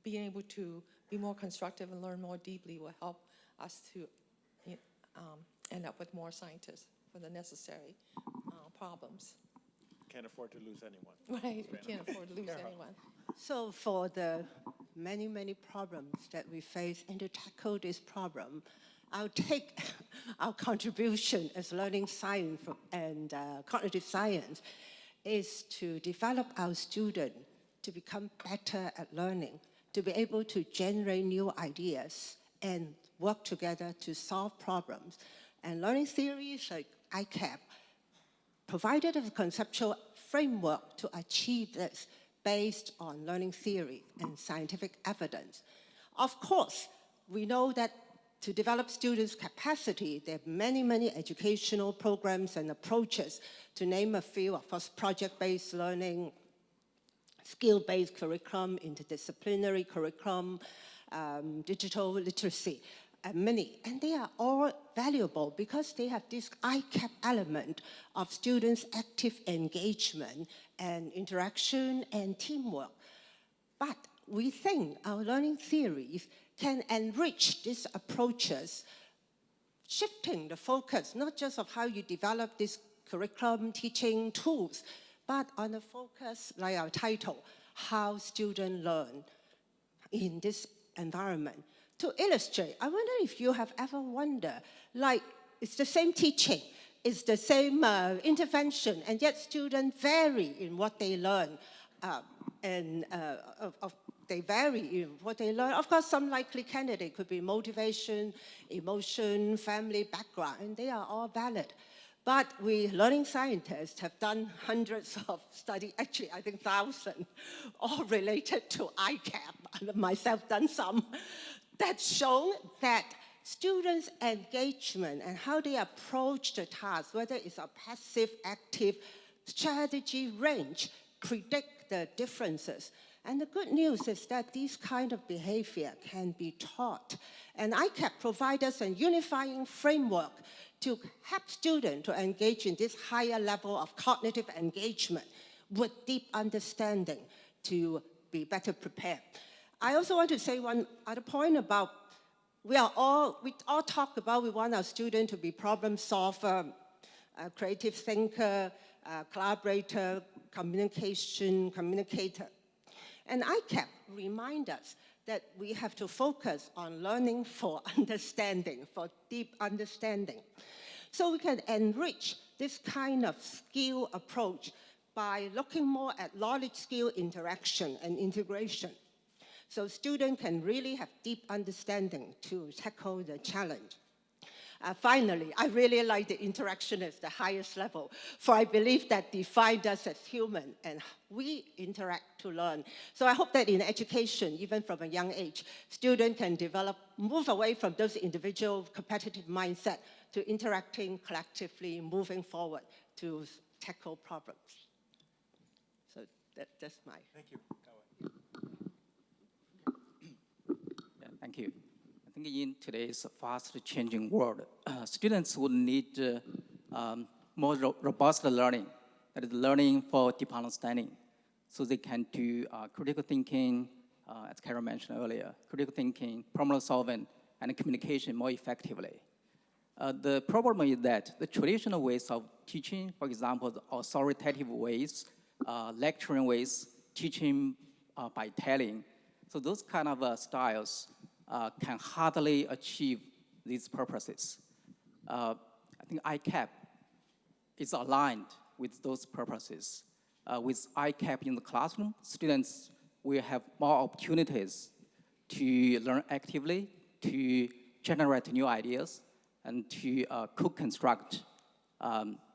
being able to be more constructive and learn more deeply will help us to end up with more scientists for the necessary problems. Can't afford to lose anyone. Right, we can't afford to lose anyone. So for the many, many problems that we face, and to tackle this problem, I'll take our contribution as learning science and cognitive science is to develop our students to become better at learning, to be able to generate new ideas and work together to solve problems. And learning theories like ICAP provided a conceptual framework to achieve this based on learning theory and scientific evidence. Of course, we know that to develop students' capacity, there are many, many educational programs and approaches. To name a few, of course, project-based learning, skill-based curriculum, interdisciplinary curriculum, digital literacy, and many. And they are all valuable because they have this ICAP element of students' active engagement and interaction and teamwork. But we think our learning theories can enrich these approaches, shifting the focus, not just of how you develop this curriculum, teaching tools, but on the focus, like our title, how students learn in this environment. To illustrate, I wonder if you have ever wondered, like, it's the same teaching, it's the same intervention, and yet students vary in what they learn, they vary in what they learn. Of course, some likely candidate could be motivation, emotion, family background, and they are all valid. But we learning scientists have done hundreds of studies, actually I think thousands, all related to ICAP, myself done some, that shown that students' engagement and how they approach the task, whether it's a passive, active strategy range, predict the differences. And the good news is that these kind of behavior can be taught. And ICAP provides us a unifying framework to help students to engage in this higher level of cognitive engagement with deep understanding to be better prepared. I also want to say one other point about, we all talk about we want our students to be problem solver, creative thinker, collaborator, communicator. And ICAP reminds us that we have to focus on learning for understanding, for deep understanding. So we can enrich this kind of skill approach by looking more at knowledge-skill interaction and integration. So students can really have deep understanding to tackle the challenge. Finally, I really like the interaction at the highest level, for I believe that defines us as human, and we interact to learn. So I hope that in education, even from a young age, students can move away from those individual competitive mindset to interacting collectively, moving forward to tackle problems. So that's my... Thank you. Yeah, thank you. I think in today's fast-changing world, students would need more robust learning, that is learning for deep understanding, so they can do critical thinking, as Carol mentioned earlier, critical thinking, problem solving, and communication more effectively. The problem is that the traditional ways of teaching, for example, the authoritative ways, lecturing ways, teaching by telling, so those kind of styles can hardly achieve these purposes. I think ICAP is aligned with those purposes. With ICAP in the classroom, students will have more opportunities to learn actively, to generate new ideas, and to co-construct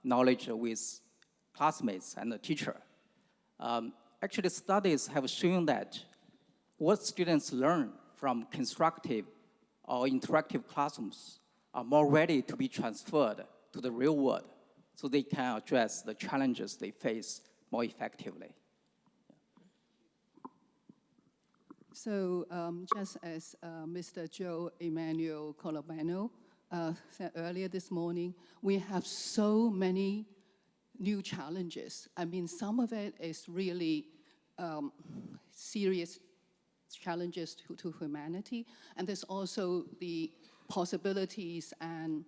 knowledge with classmates and the teacher. Actually, studies have shown that what students learn from constructive or interactive classrooms are more ready to be transferred to the real world, so they can address the challenges they face more effectively. So just as Mr. Joe Emmanuel Colombano said earlier this morning, we have so many new challenges. I mean, some of it is really serious challenges to humanity, and there's also the possibilities and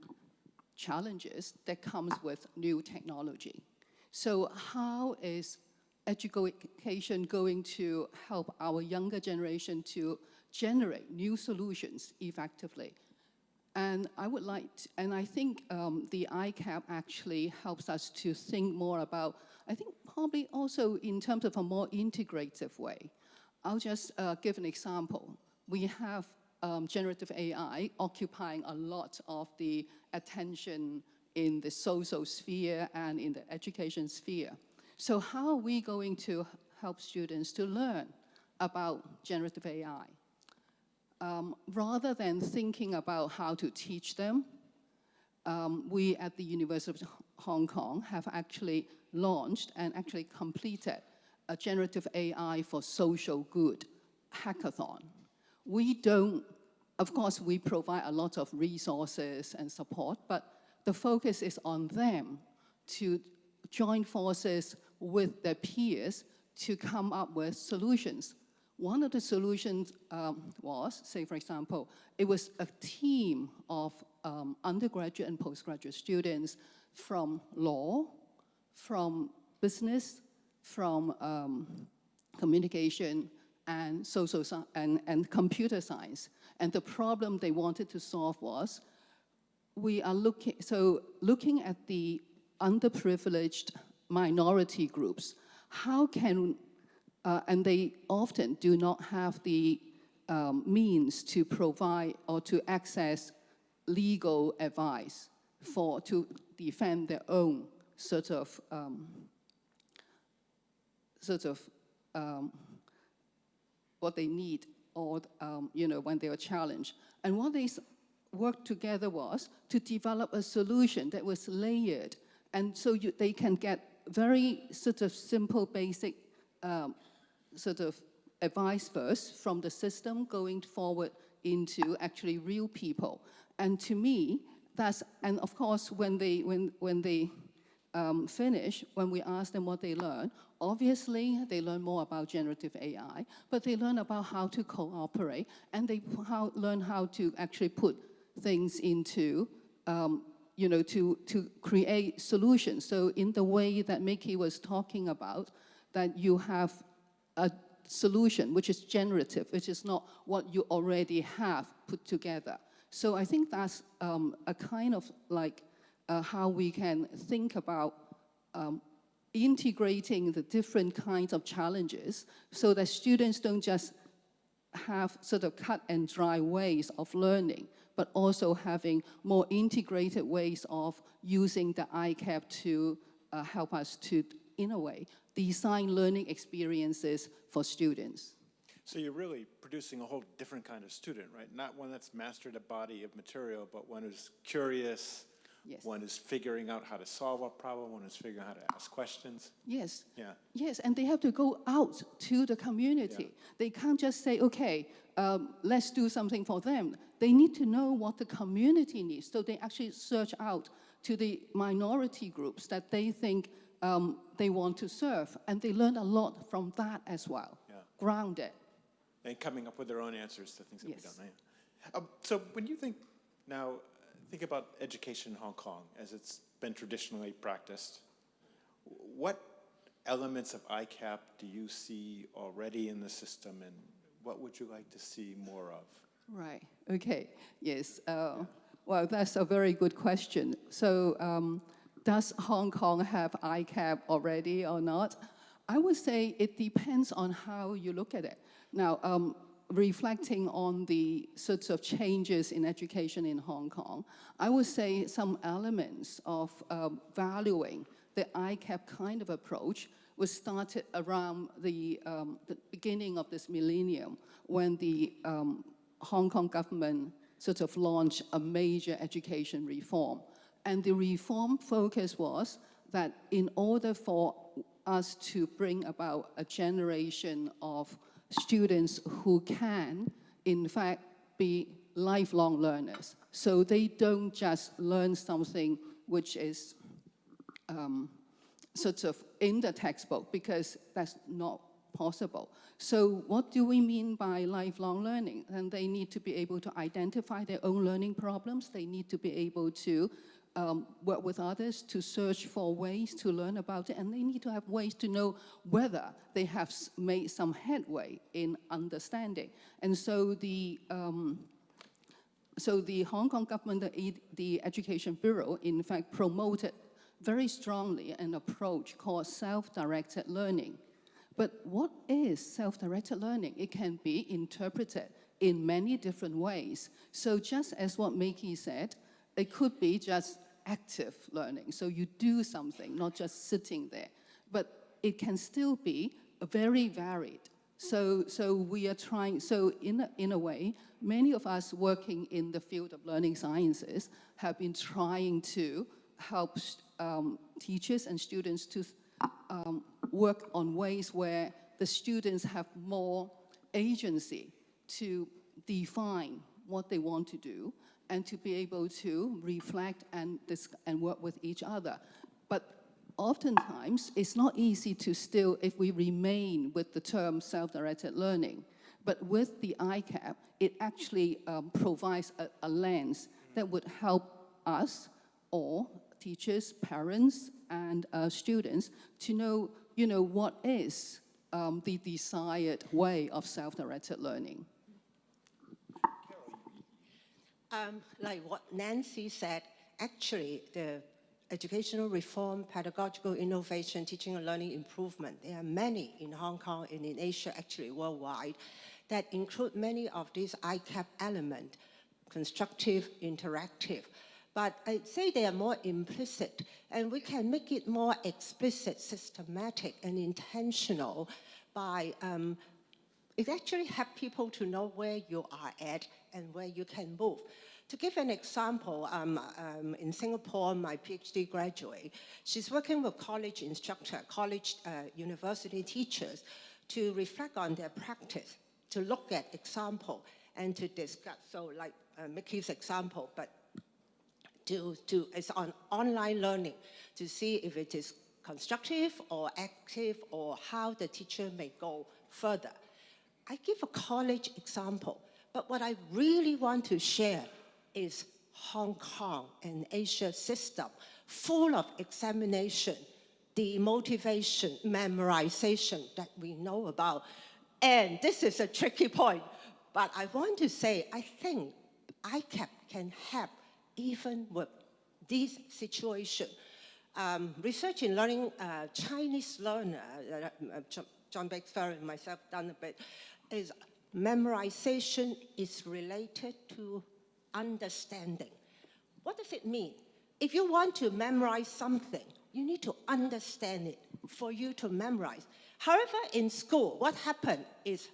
challenges that comes with new technology. So how is education going to help our younger generation to generate new solutions effectively? And I would like to, and I think the ICAP actually helps us to think more about, I think probably also in terms of a more integrative way. I'll just give an example. We have generative AI occupying a lot of the attention in the social sphere and in the education sphere. So how are we going to help students to learn about generative AI? Rather than thinking about how to teach them, we at the University of Hong Kong have actually launched and actually completed a generative AI for social good hackathon. We don't, of course, we provide a lot of resources and support, but the focus is on them to join forces with their peers to come up with solutions. One of the solutions was, say for example, it was a team of undergraduate and postgraduate students from law, from business, from communication, and social and computer science. And the problem they wanted to solve was, we are looking at the underprivileged minority groups. How can, and they often do not have the means to provide or to access legal advice to defend their own sort of what they need, or when they are challenged. And what they worked together was to develop a solution that was layered, and so they can get very sort of simple, basic sort of advice first from the system, going forward into actually real people. And to me, that's, and of course, when they finish, when we ask them what they learn, obviously they learn more about generative AI, but they learn about how to cooperate, and they learn how to actually put things into, to create solutions. So in the way that Mickey was talking about, that you have a solution which is generative, which is not what you already have put together. So I think that's a kind of like how we can think about integrating the different kinds of challenges so that students don't just have sort of cut and dry ways of learning, but also having more integrated ways of using the ICAP to help us to, in a way, design learning experiences for students. So you're really producing a whole different kind of student, right? Not one that's mastered a body of material, but one who's curious, Yes. one is figuring out how to solve a problem, one is figuring out how to ask questions. Yes. Yeah. Yes, and they have to go out to the community. Yeah. They can't just say, okay, let's do something for them. They need to know what the community needs. So they actually search out to the minority groups that they think they want to serve. And they learn a lot from that as well, Yeah. grounded. And coming up with their own answers to things that we Yes. don't know. So when you think about education in Hong Kong as it's been traditionally practiced, what elements of ICAP do you see already in the system, and what would you like to see more of? Right, okay, yes. Well, that's a very good question. So does Hong Kong have ICAP already or not? I would say it depends on how you look at it. Now, reflecting on the sorts of changes in education in Hong Kong, I would say some elements of valuing the ICAP kind of approach was started around the beginning of this millennium when the Hong Kong government sort of launched a major education reform. And the reform focus was that in order for us to bring about a generation of students who can, in fact, be lifelong learners. So they don't just learn something which is sort of in the textbook, because that's not possible. So what do we mean by lifelong learning? And they need to be able to identify their own learning problems. They need to be able to work with others to search for ways to learn about it, and they need to have ways to know whether they have made some headway in understanding. And so the Hong Kong government, the Education Bureau, in fact, promoted very strongly an approach called self-directed learning. But what is self-directed learning? It can be interpreted in many different ways. So just as what Mickey said, it could be just active learning. So you do something, not just sitting there. But it can still be very varied. So we are trying, so in a way, many of us working in the field of learning sciences have been trying to help teachers and students to work on ways where the students have more agency to define what they want to do, and to be able to reflect and work with each other. But oftentimes, it's not easy to still, if we remain with the term self-directed learning. But with the ICAP, it actually provides a lens that would help us, or teachers, parents, and students, to know, what is the desired way of self-directed learning. Like what Nancy said, actually the educational reform, pedagogical innovation, teaching and learning improvement, there are many in Hong Kong and in Asia, actually worldwide, that include many of these ICAP elements, constructive, interactive. But I'd say they are more implicit, and we can make it more explicit, systematic, and intentional by it actually helps people to know where you are at and where you can move. To give an example, in Singapore, my PhD graduate, she's working with college instructor, university teachers to reflect on their practice, to look at example and to discuss. So like Mickey's example, but it's on online learning to see if it is constructive or active or how the teacher may go further. I give a college example, but what I really want to share is Hong Kong and Asia system, full of examination, the motivation, memorization that we know about. And this is a tricky point, but I want to say, I think ICAP can help even with this situation. Research in learning, Chinese learner, John Baxter and myself done a bit, is memorization is related to understanding. What does it mean? If you want to memorize something, you need to understand it for you to memorize. However, in school, what happened is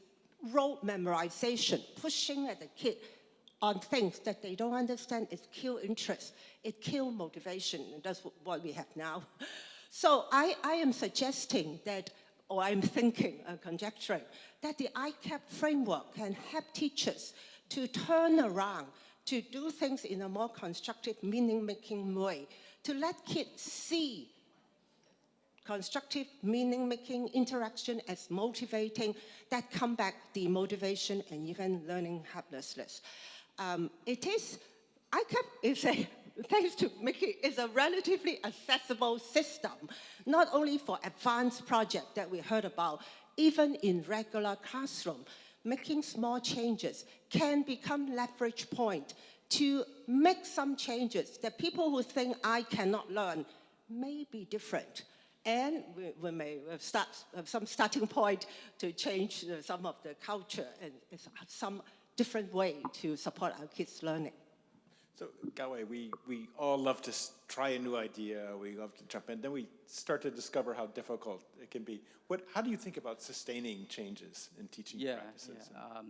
rote memorization, pushing at the kid on things that they don't understand. It kills interest, it kills motivation, and that's what we have now. So I am suggesting that, or I'm thinking, conjecturing, that the ICAP framework can help teachers to turn around, to do things in a more constructive, meaning-making way, to let kids see constructive, meaning-making interaction as motivating, that come back the motivation and even learning helplessness. ICAP is thanks to Mickey, is a relatively accessible system, not only for advanced projects that we heard about, even in regular classroom. Making small changes can become leverage point to make some changes that people who think I cannot learn may be different. And we may start some starting point to change some of the culture and some different way to support our kids' learning. So, Gawei, we all love to try a new idea, we love to jump in, then we start to discover how difficult it can be. How do you think about sustaining changes in teaching practices? Yeah.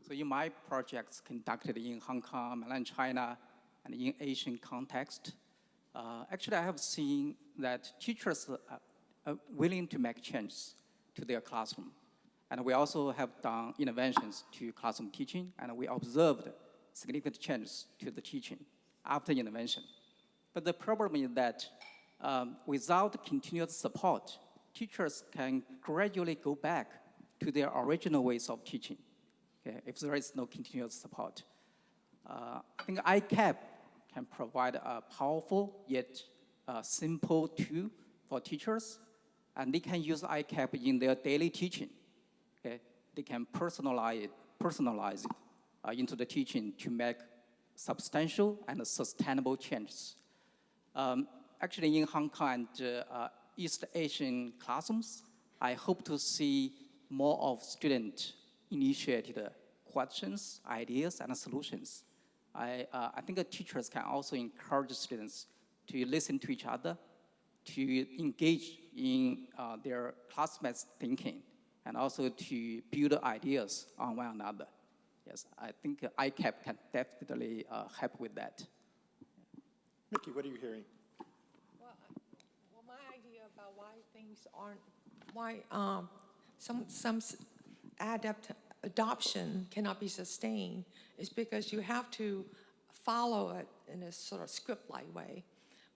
So in my projects conducted in Hong Kong, mainland China, and in Asian context, actually I have seen that teachers are willing to make changes to their classroom. And we also have done interventions to classroom teaching, and we observed significant changes to the teaching after intervention. But the problem is that without continuous support, teachers can gradually go back to their original ways of teaching, okay, if there is no continuous support. I think ICAP can provide a powerful yet simple tool for teachers, and they can use ICAP in their daily teaching. Okay? They can personalize it into the teaching to make substantial and sustainable changes. Actually, in Hong Kong and East Asian classrooms, I hope to see more of student-initiated questions, ideas, and solutions. I think that teachers can also encourage students to listen to each other, to engage in their classmates' thinking, and also to build ideas on one another. Yes, I think ICAP can definitely help with that. Mickey, what are you hearing? Well, my idea about why things aren't, why some adoption cannot be sustained is because you have to follow it in a sort of script-like way.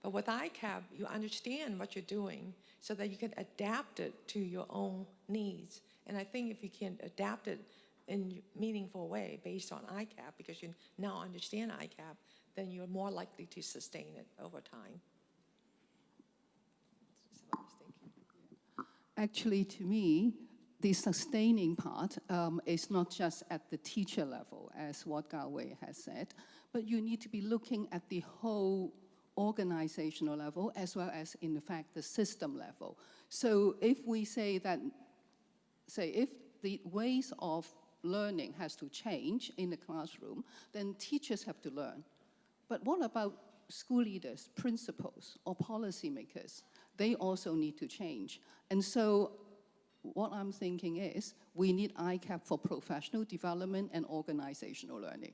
But with ICAP, you understand what you're doing so that you can adapt it to your own needs. And I think if you can adapt it in a meaningful way based on ICAP, because you now understand ICAP, then you're more likely to sustain it over time. That's what I was thinking. Actually, to me, the sustaining part is not just at the teacher level, as what Gawei has said, but you need to be looking at the whole organizational level, as well as, in fact, the system level. So if we say that, if the ways of learning has to change in the classroom, then teachers have to learn. But what about school leaders, principals, or policymakers? They also need to change. And so what I'm thinking is we need ICAP for professional development and organizational learning.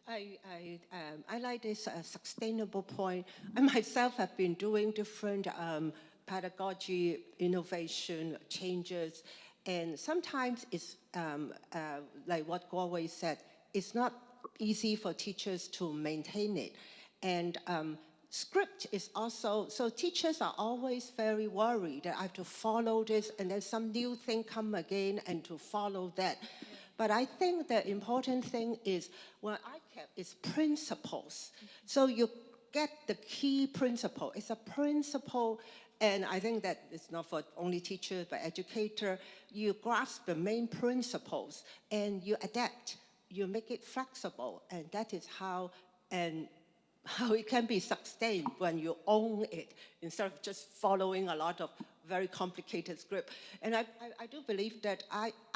I like this sustainable point. I myself have been doing different pedagogy, innovation, changes, and sometimes it's like what Gawei said, it's not easy for teachers to maintain it. And script is also, so teachers are always very worried that I have to follow this and then some new thing come again and to follow that. Yeah. But I think the important thing is, well, ICAP is principles. So you get the key principle. It's a principle, and I think that it's not for only teachers, but educator. You grasp the main principles and you adapt. You make it flexible, and that is how it can be sustained when you own it, instead of just following a lot of very complicated script. And I do believe that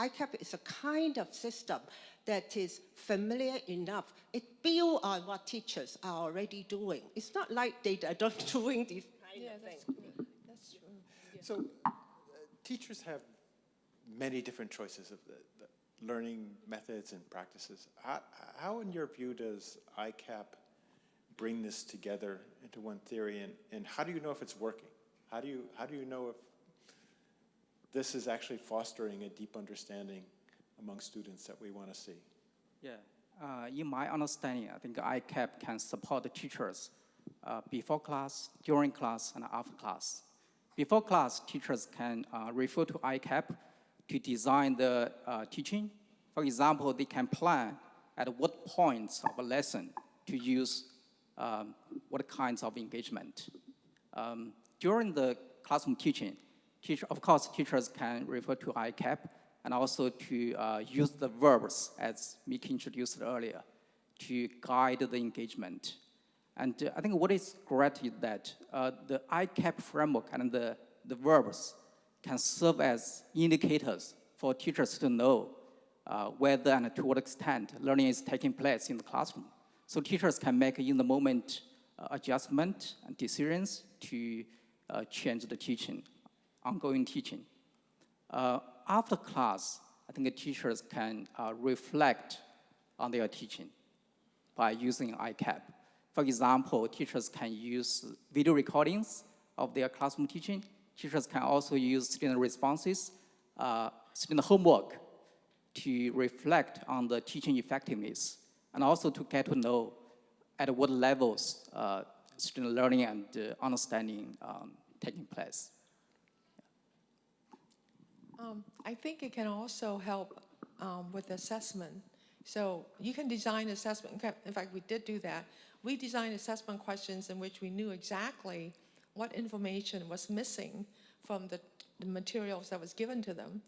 ICAP is a kind of system that is familiar enough. It builds on what teachers are already doing. It's not like they are not doing these kind of things. That's true. So teachers have many different choices of the learning methods and practices. How, in your view, does ICAP bring this together into one theory, and how do you know if it's working? How do you know if this is actually fostering a deep understanding among students that we want to see? Yeah, in my understanding, I think ICAP can support the teachers before class, during class, and after class. Before class, teachers can refer to ICAP to design the teaching. For example, they can plan at what points of a lesson to use what kinds of engagement. During the classroom teaching, of course, teachers can refer to ICAP and also to use the verbs, as Mickey introduced earlier, to guide the engagement. And I think what is great is that the ICAP framework and the verbs can serve as indicators for teachers to know whether and to what extent learning is taking place in the classroom. So teachers can make in-the-moment adjustment and decisions to change the teaching, ongoing teaching. After class, I think the teachers can reflect on their teaching by using ICAP. For example, teachers can use video recordings of their classroom teaching. Teachers can also use student responses, student homework to reflect on the teaching effectiveness, and also to get to know at what levels student learning and understanding taking place. I think it can also help with assessment. So you can design assessment. In fact, we did do that. We designed assessment questions in which we knew exactly what information was missing from the materials that was given to them,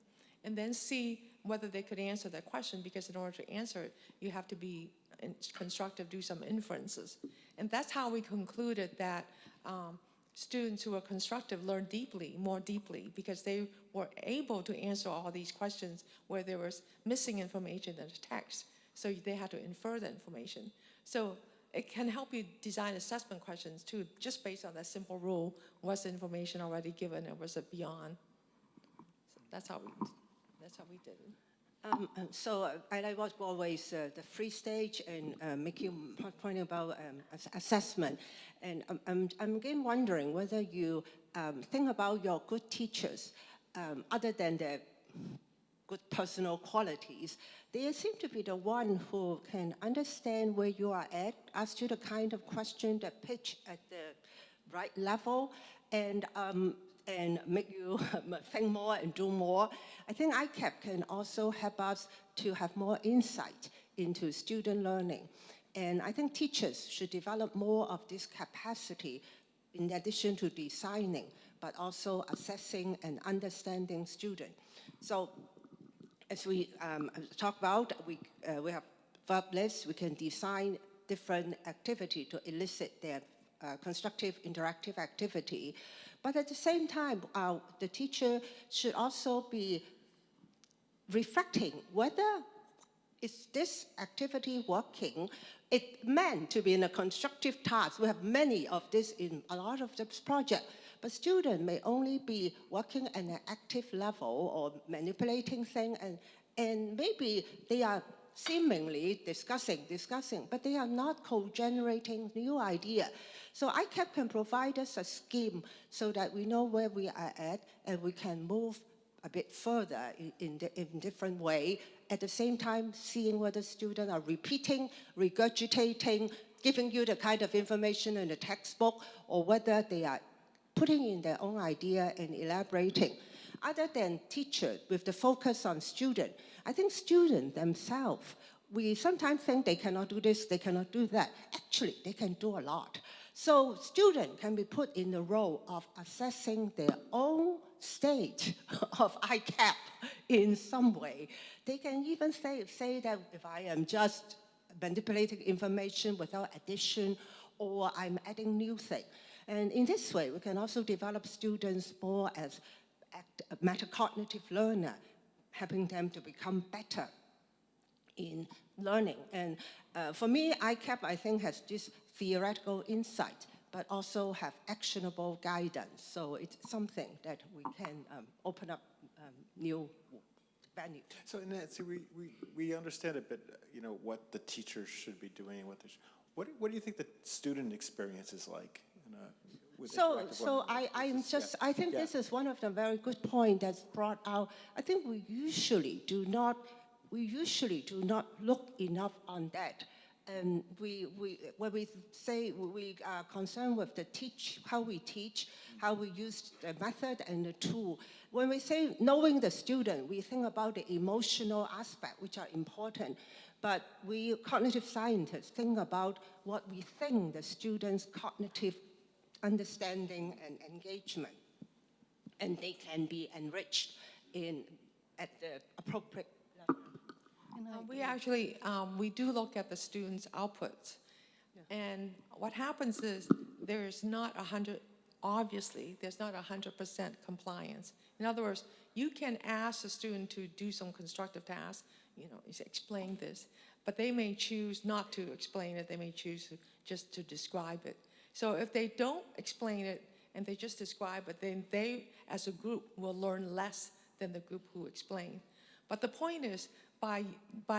and then see whether they could answer that question, because in order to answer it, you have to be constructive, do some inferences. And that's how we concluded that students who are constructive learn more deeply, because they were able to answer all these questions where there was missing information in the text. So they had to infer the information. So it can help you design assessment questions too, just based on that simple rule: was the information already given, or was it beyond? So that's how we did it. I like what always the free stage and making point about assessment. And I'm again wondering whether you think about your good teachers, other than their good personal qualities. They seem to be the one who can understand where you are at, ask you the kind of question that pitch at the right level, and make you think more and do more. I think ICAP can also help us to have more insight into student learning. And I think teachers should develop more of this capacity in addition to designing, but also assessing and understanding students. So as we talk about, we have verb lists. We can design different activity to elicit their constructive, interactive activity. But at the same time, the teacher should also be reflecting whether is this activity working. It's meant to be in a constructive task. We have many of this in a lot of this project, but students may only be working at an active level or manipulating things, and maybe they are seemingly discussing, but they are not co-generating new idea. So ICAP can provide us a scheme so that we know where we are at, and we can move a bit further in different way. At the same time, seeing whether students are repeating, regurgitating, giving you the kind of information in the textbook, or whether they are putting in their own idea and elaborating. Other than teachers with the focus on student, I think students themselves, we sometimes think they cannot do this, they cannot do that. Actually, they can do a lot. So students can be put in the role of assessing their own state of ICAP in some way. They can even say that if I am just manipulating information without addition, or I'm adding new things. And in this way, we can also develop students more as metacognitive learner, helping them to become better in learning. And for me, ICAP, I think, has this theoretical insight, but also have actionable guidance. So it's something that we can open up new venues. So Nancy, we understand a bit, what the teachers should be doing. What do you think the student experience is like? With I think this is one of the very good points that's brought out. I think we usually do not look enough on that. And when we say we are concerned with how we teach, how we use the method and the tool. When we say knowing the student, we think about the emotional aspect, which are important. But we cognitive scientists think about what we think the student's cognitive understanding and engagement, and they can be enriched at the appropriate level. We actually, we do look at the students' outputs. Yeah. And what happens is there's not 100% compliance. In other words, you can ask the student to do some constructive tasks, explain this, but they may choose not to explain it, they may choose just to describe it. So if they don't explain it and they just describe it, then they, as a group, will learn less than the group who explain. But the point is, by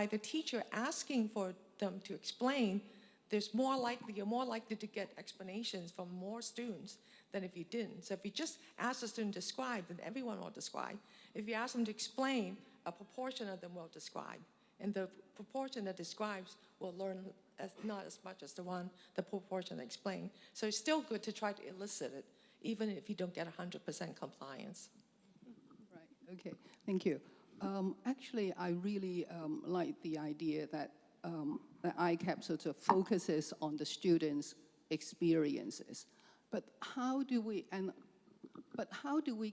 the teacher asking for them to explain, you're more likely to get explanations from more students than if you didn't. So if you just ask the student to describe, then everyone will describe. If you ask them to explain, a proportion of them will describe. And the proportion that describes will learn not as much as the proportion that explains. So it's still good to try to elicit it, even if you don't get 100% compliance. Right, okay, thank you. Actually, I really like the idea that ICAP sort of focuses on the students' experiences. But how do we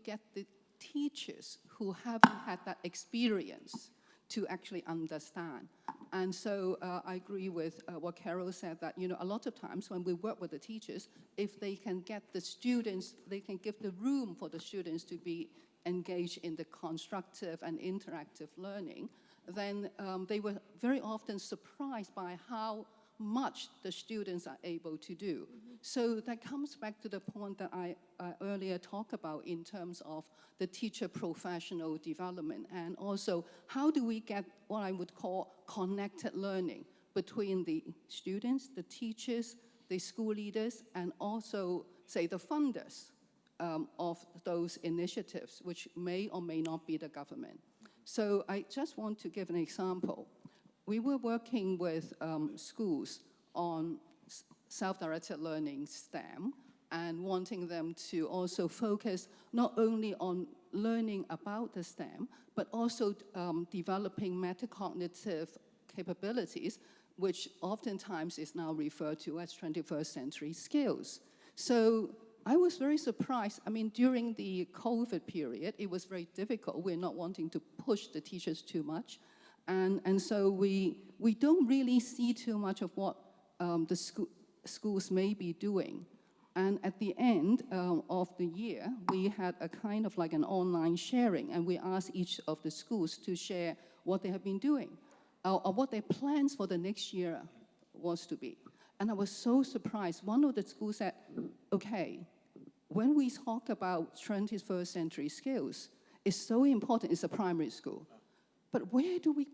get the teachers who haven't had that experience to actually understand? And so I agree with what Carol said, that a lot of times when we work with the teachers, if they can get the students, they can give the room for the students to be engaged in the constructive and interactive learning, then they were very often surprised by how much the students are able to do. Mm-hmm. So that comes back to the point that I earlier talked about in terms of the teacher professional development, and also how do we get what I would call connected learning between the students, the teachers, the school leaders, and also, say, the funders of those initiatives, which may or may not be the government. So I just want to give an example. We were working with schools on self-directed learning STEM, and wanting them to also focus not only on learning about the STEM, but also developing metacognitive capabilities, which oftentimes is now referred to as 21st century skills. So I was very surprised. I mean, during the COVID period, it was very difficult. We're not wanting to push the teachers too much. And so we don't really see too much of what the schools may be doing. And at the end of the year, we had a kind of like an online sharing, and we asked each of the schools to share what they have been doing, or what their plans for the next year was to be. And I was so surprised. One of the schools said, okay, when we talk about 21st century skills, it's so important. It's a primary school. But where do we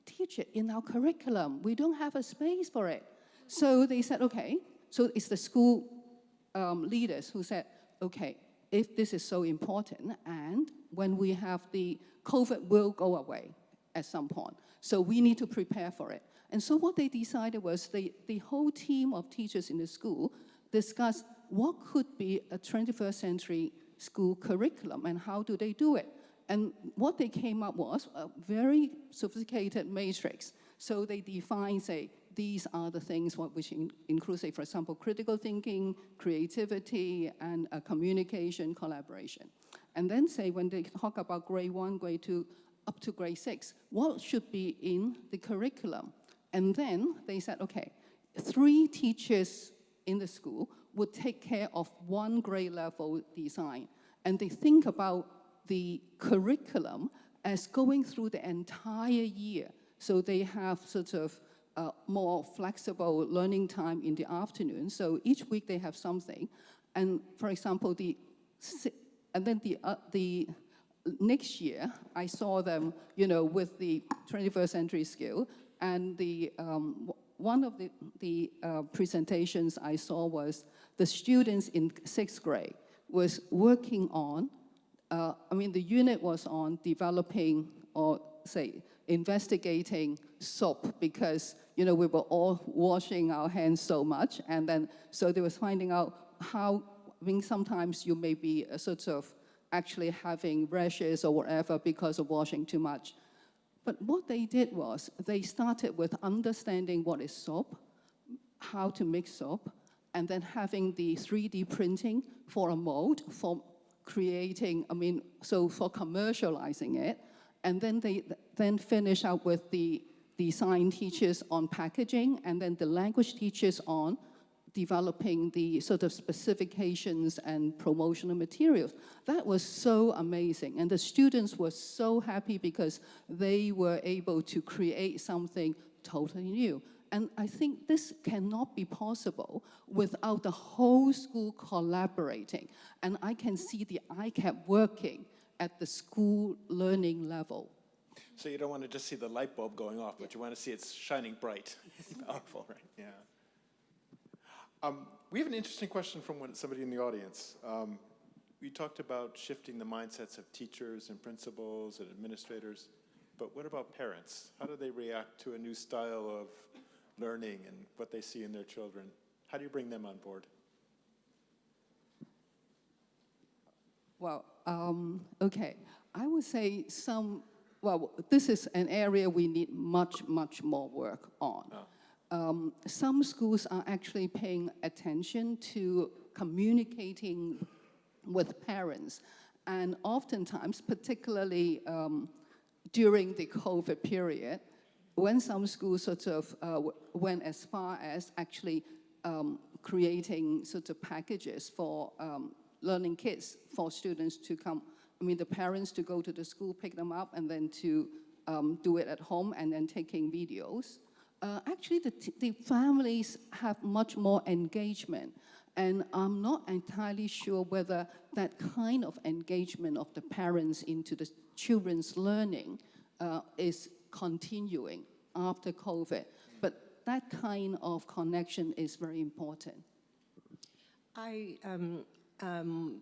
teach it in our curriculum? We don't have a space for it. So they said, okay. So it's the school leaders who said, okay, if this is so important, and when we have the COVID will go away at some point, so we need to prepare for it. And so what they decided was the whole team of teachers in the school discussed what could be a 21st century school curriculum and how do they do it. And what they came up was a very sophisticated matrix. So they defined, say, these are the things which include, say, for example, critical thinking, creativity, and communication, collaboration. And then, say, when they talk about grade 1, grade 2, up to grade 6, what should be in the curriculum? And then they said, okay, 3 teachers in the school would take care of one grade level design. And they think about the curriculum as going through the entire year. So they have sort of more flexible learning time in the afternoon. So each week they have something. And for example, the next year, I saw them, with the 21st century skill. And one of the presentations I saw was the students in 6th grade was working on, the unit was on developing or say investigating soap because, we were all washing our hands so much. And then, so they was finding out how, sometimes you may be sort of actually having rashes or whatever because of washing too much. But what they did was they started with understanding what is soap, how to make soap, and then having the 3D printing for a mold, for creating, for commercializing it. And then they finish out with the design teachers on packaging, and then the language teachers on developing the sort of specifications and promotional materials. That was so amazing. And the students were so happy because they were able to create something totally new. And I think this cannot be possible without the whole school collaborating. And I can see the ICAP working at the school learning level. So you don't want to just see the light bulb going off, but you want to see it shining bright. Powerful, right? Yeah. We have an interesting question from somebody in the audience. We talked about shifting the mindsets of teachers and principals and administrators, but what about parents? How do they react to a new style of learning and what they see in their children? How do you bring them on board? Well, okay. I would say this is an area we need much, much more work on. Oh. Some schools are actually paying attention to communicating with parents. And oftentimes, particularly during the COVID period, when some schools sort of went as far as actually creating sort of packages for learning kits for students to come, the parents to go to the school, pick them up, and then to do it at home, and then taking videos. Actually, the families have much more engagement. And I'm not entirely sure whether that kind of engagement of the parents into the children's learning is continuing after COVID. But that kind of connection is very important.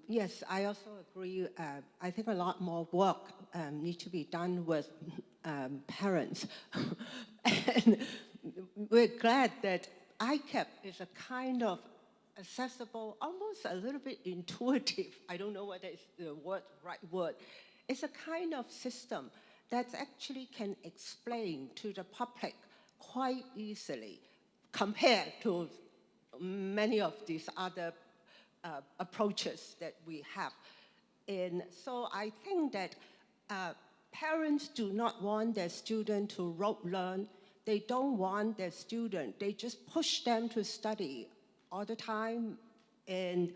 Yes, I also agree. I think a lot more work needs to be done with parents. And we're glad that ICAP is a kind of accessible, almost a little bit intuitive. I don't know whether it's the right word. It's a kind of system that actually can explain to the public quite easily compared to many of these other approaches that we have. And so I think that parents do not want their student to rote learn. They don't want their student. They just push them to study all the time, and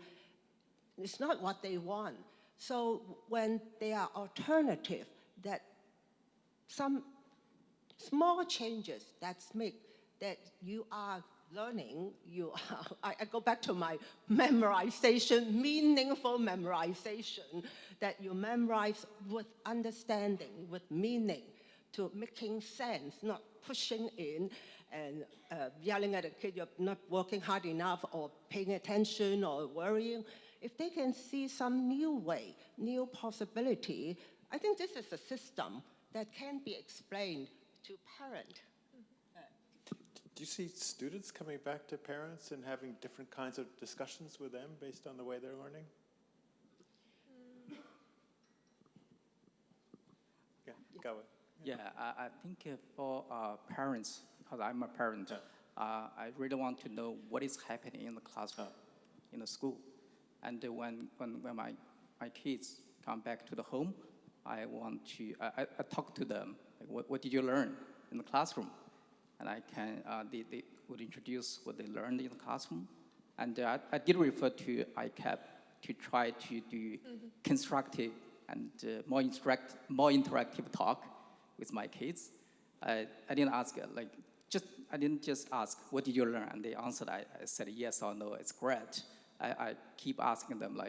it's not what they want. So when there are alternatives, that some small changes that you are learning, I go back to my memorization, meaningful memorization, that you memorize with understanding, with meaning, to making sense, not pushing in and yelling at a kid, you're not working hard enough, or paying attention, or worrying. If they can see some new way, new possibility, I think this is a system that can be explained to parents. Do you see students coming back to parents and having different kinds of discussions with them based on the way they're learning? Yeah, go ahead. Yeah, I think for parents, because I'm a parent, I really want to know what is happening in the classroom, in the school. And when my kids come back to the home, I talk to them. Like, what did you learn in the classroom? And they would introduce what they learned in the classroom. And I did refer to ICAP to try to do constructive and more interactive talk with my kids. I didn't ask, I didn't just ask, what did you learn? And they answered, I said yes or no, it's great. I keep asking them,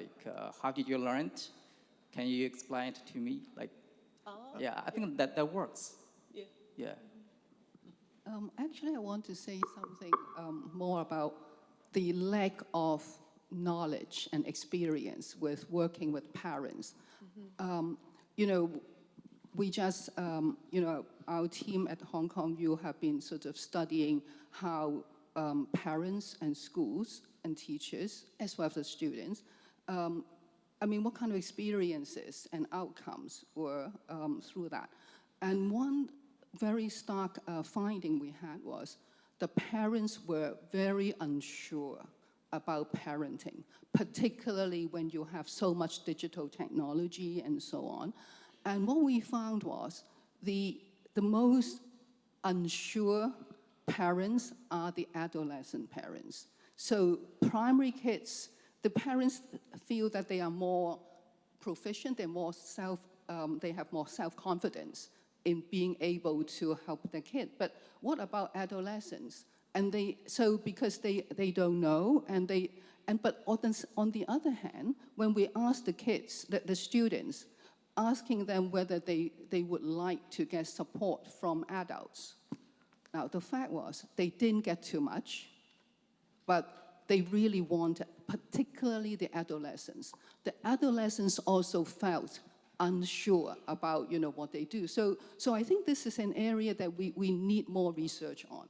how did you learn it? Can you explain it to me? Yeah, I think that works. Yeah. Actually, I want to say something more about the lack of knowledge and experience with working with parents. We just, our team at Hong Kong U have been sort of studying how parents and schools and teachers, as well as the students, what kind of experiences and outcomes were through that. And one very stark finding we had was the parents were very unsure about parenting, particularly when you have so much digital technology and so on. And what we found was the most unsure parents are the adolescent parents. So primary kids, the parents feel that they are more proficient, they have more self-confidence in being able to help their kid. But what about adolescents? And because they don't know, but on the other hand, when we ask the kids, the students, asking them whether they would like to get support from adults. Now, the fact was, they didn't get too much, but they really wanted, particularly the adolescents. The adolescents also felt unsure about what they do. So I think this is an area that we need more research on.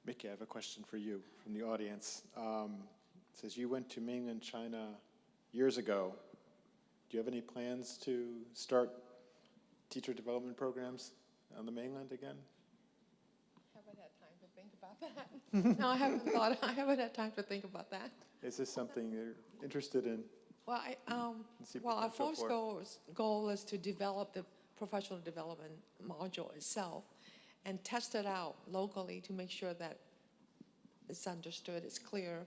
Mickey, I have a question for you from the audience. It says you went to mainland China years ago. Do you have any plans to start teacher development programs on the mainland again? I haven't had time to think about that. No, I haven't had time to think about that. Is this something you're interested in? Well, our first goal is to develop the professional development module itself and test it out locally to make sure that it's understood, it's clear,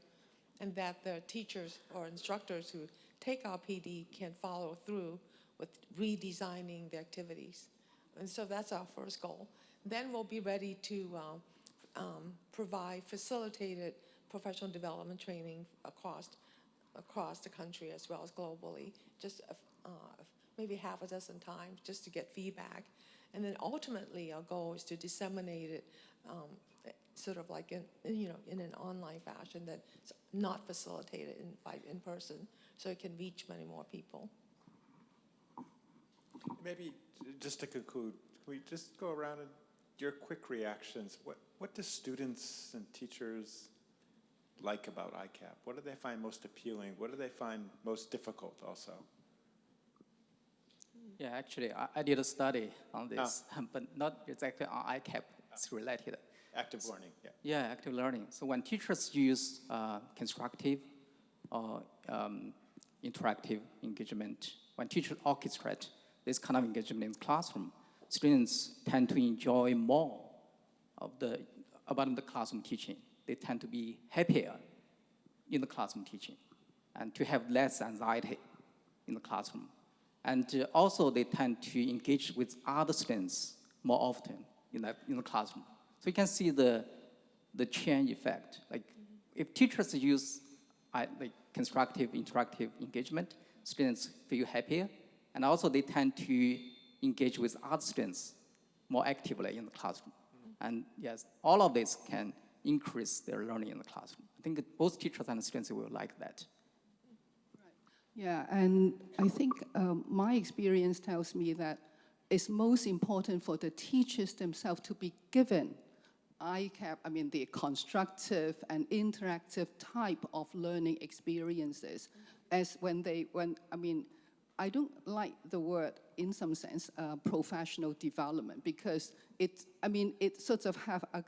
and that the teachers or instructors who take our PD can follow through with redesigning the activities. And so that's our first goal. Then we'll be ready to provide facilitated professional development training across the country as well as globally, just maybe half a dozen times just to get feedback. And then ultimately our goal is to disseminate it sort of like in an online fashion that's not facilitated in person, so it can reach many more people. Maybe just to conclude, can we just go around and your quick reactions? What do students and teachers like about ICAP? What do they find most appealing? What do they find most difficult also? Yeah, actually, I did a study on this, but not exactly on ICAP. It's related. Active learning, yeah. Yeah, active learning. So when teachers use constructive or interactive engagement, when teachers orchestrate this kind of engagement in the classroom, students tend to enjoy more about the classroom teaching. They tend to be happier in the classroom teaching and to have less anxiety in the classroom. And also they tend to engage with other students more often in the classroom. So you can see the CHEN effect. Like if teachers use constructive, interactive engagement, students feel happier, and also they tend to engage with other students more actively in the classroom. And yes, all of this can increase their learning in the classroom. I think both teachers and students will like that. Yeah, and I think my experience tells me that it's most important for the teachers themselves to be given the constructive and interactive type of learning experiences, as I don't like the word, in some sense, professional development, because it sort of have a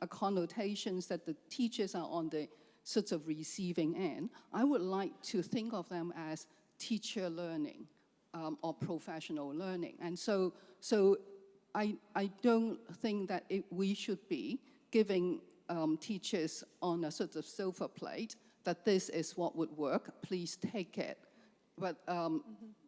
connotations that the teachers are on the sort of receiving end. I would like to think of them as teacher learning or professional learning. And so I don't think that we should be giving teachers on a sort of silver plate that this is what would work, please take it. But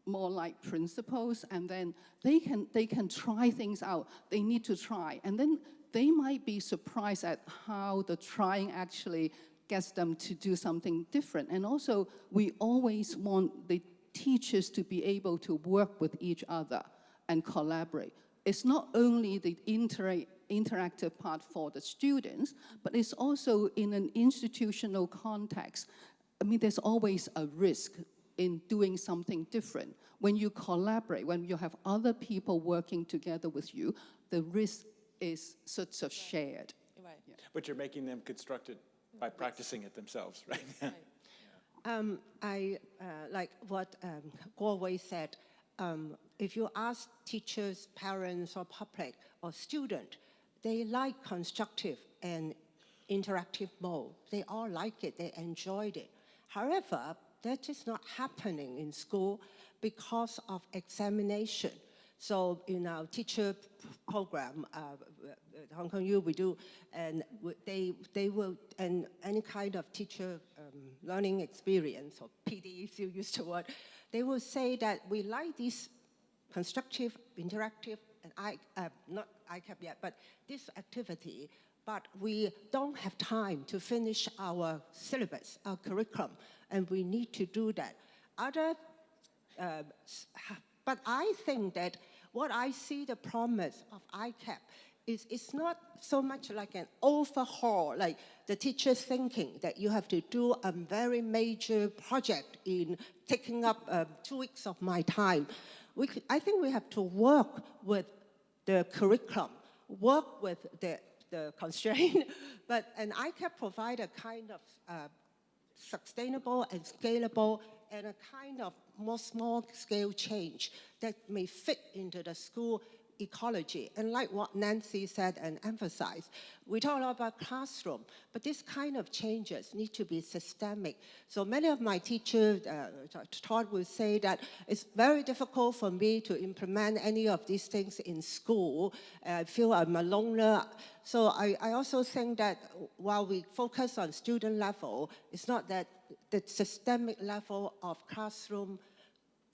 more like principles, and then they can try things out. They need to try, and then they might be surprised at how the trying actually gets them to do something different. And also, we always want the teachers to be able to work with each other and collaborate. It's not only the interactive part for the students, but it's also in an institutional context. I mean, there's always a risk in doing something different. When you collaborate, when you have other people working together with you, the risk is sort of shared. Right. Yeah. But you're making them construct it by practicing it themselves, right? I like what Guowei said. If you ask teachers, parents, or public, or student, they like constructive and interactive mode. They all like it, they enjoyed it. However, that is not happening in school because of examination. So in our teacher program, Hong Kong U, we do, and they will, and any kind of teacher learning experience, or PD if you use the word, they will say that we like these constructive, interactive, and not ICAP yet, but this activity, but we don't have time to finish our syllabus, our curriculum, and we need to do that. But I think that what I see the promise of ICAP is it's not so much like an overhaul, like the teacher thinking that you have to do a very major project in taking up 2 weeks of my time. I think we have to work with the curriculum, work with the constraint, and ICAP provide a kind of sustainable and scalable and a kind of more small-scale change that may fit into the school ecology. And like what Nancy said and emphasized, we talk a lot about classroom, but this kind of changes need to be systemic. So many of my teachers taught will say that it's very difficult for me to implement any of these things in school. I feel I'm a loner. So I also think that while we focus on student level, it's not that the systemic level of classroom,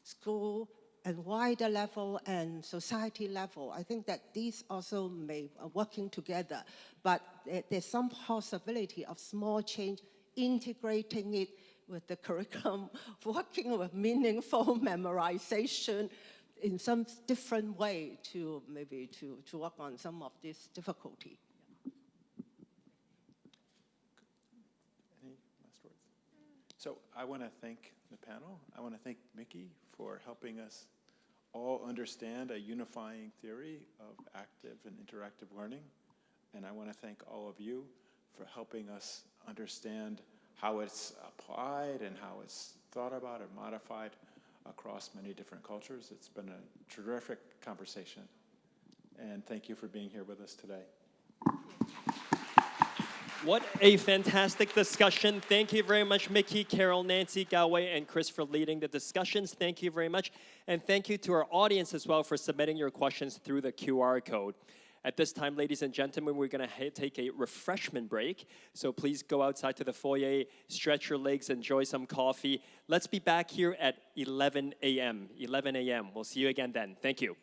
school, and wider level and society level. I think that these also may working together, but there's some possibility of small change, integrating it with the curriculum, working with meaningful memorization in some different way to maybe to work on some of this difficulty. Any last words? So I want to thank the panel. I want to thank Mickey for helping us all understand a unifying theory of active and interactive learning. And I want to thank all of you for helping us understand how it's applied and how it's thought about and modified across many different cultures. It's been a terrific conversation. And thank you for being here with us today. What a fantastic discussion. Thank you very much, Mickey, Carol, Nancy, Gaowei, and Chris for leading the discussions. Thank you very much. And thank you to our audience as well for submitting your questions through the QR code. At this time, ladies and gentlemen, we're going to take a refreshment break. So please go outside to the foyer, stretch your legs, enjoy some coffee. Let's be back here at 11 a.m. 11 a.m. We'll see you again then. Thank you.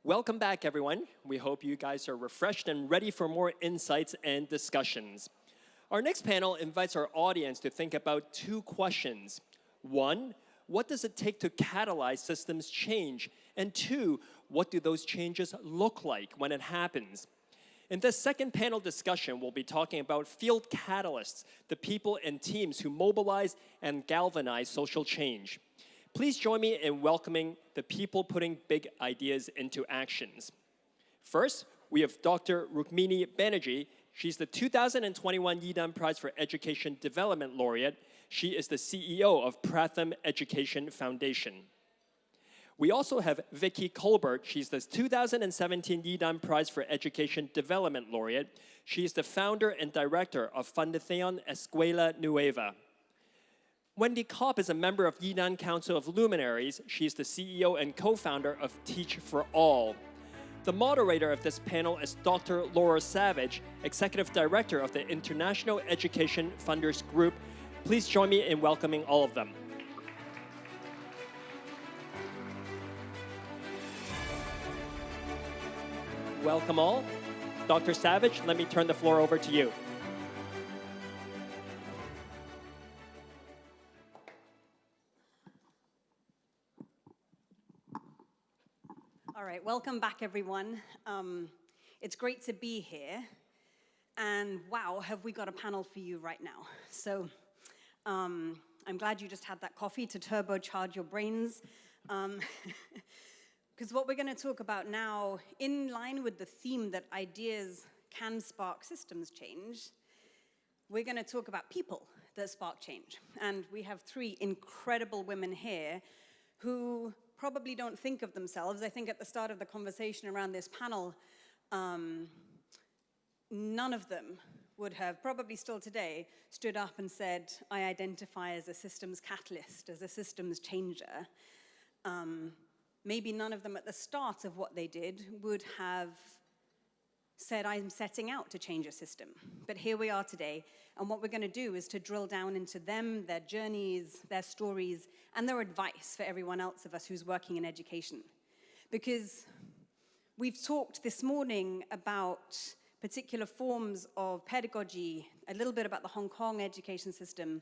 Welcome back, everyone. We hope you guys are refreshed and ready for more insights and discussions. Our next panel invites our audience to think about two questions. One, what does it take to catalyze systems change? And two, what do those changes look like when it happens? In this second panel discussion, we'll be talking about field catalysts, the people and teams who mobilize and galvanize social change. Please join me in welcoming the people putting big ideas into actions. First, we have Dr. Rukmini Banerjee. She's the 2021 Yidan Prize for Education Development Laureate. She is the CEO of Pratham Education Foundation. We also have Vicky Colbert. She's the 2017 Yidan Prize for Education Development Laureate. She is the founder and director of Fundación Escuela Nueva. Wendy Kopp is a member of Yidan Council of Luminaries. She's the CEO and co-founder of Teach for All. The moderator of this panel is Dr. Laura Savage, Executive Director of the International Education Funders Group. Please join me in welcoming all of them. Welcome all. Dr. Savage, let me turn the floor over to you. All right, welcome back, everyone. It's great to be here. And wow, have we got a panel for you right now. So I'm glad you just had that coffee to turbocharge your brains. Because what we're going to talk about now, in line with the theme that ideas can spark systems change, we're going to talk about people that spark change. And we have three incredible women here who probably don't think of themselves. I think at the start of the conversation around this panel, none of them would have, probably still today, stood up and said, I identify as a systems catalyst, as a systems changer. Maybe none of them at the start of what they did would have said, I'm setting out to change a system. But here we are today, and what we're going to do is to drill down into them, their journeys, their stories, and their advice for everyone else of us who's working in education. Because we've talked this morning about particular forms of pedagogy, a little bit about the Hong Kong education system.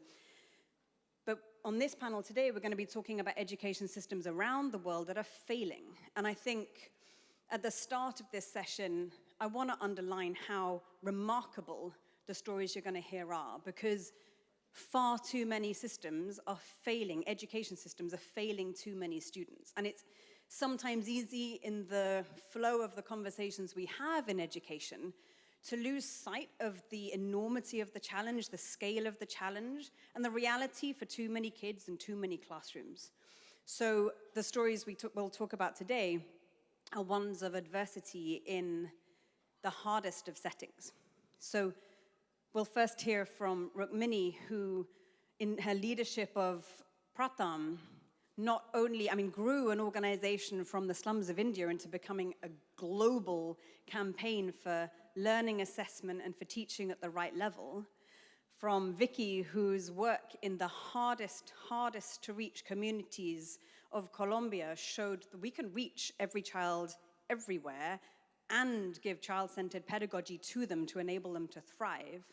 But on this panel today, we're going to be talking about education systems around the world that are failing. And I think at the start of this session, I want to underline how remarkable the stories you're going to hear are, because far too many systems are failing, education systems are failing too many students. And it's sometimes easy in the flow of the conversations we have in education to lose sight of the enormity of the challenge, the scale of the challenge, and the reality for too many kids in too many classrooms. So the stories we'll talk about today are ones of adversity in the hardest of settings. So we'll first hear from Rukmini, who in her leadership of Pratham, not only, grew an organization from the slums of India into becoming a global campaign for learning assessment and for teaching at the right level. From Vicky, whose work in the hardest to reach communities of Colombia showed that we can reach every child everywhere and give child-centered pedagogy to them to enable them to thrive.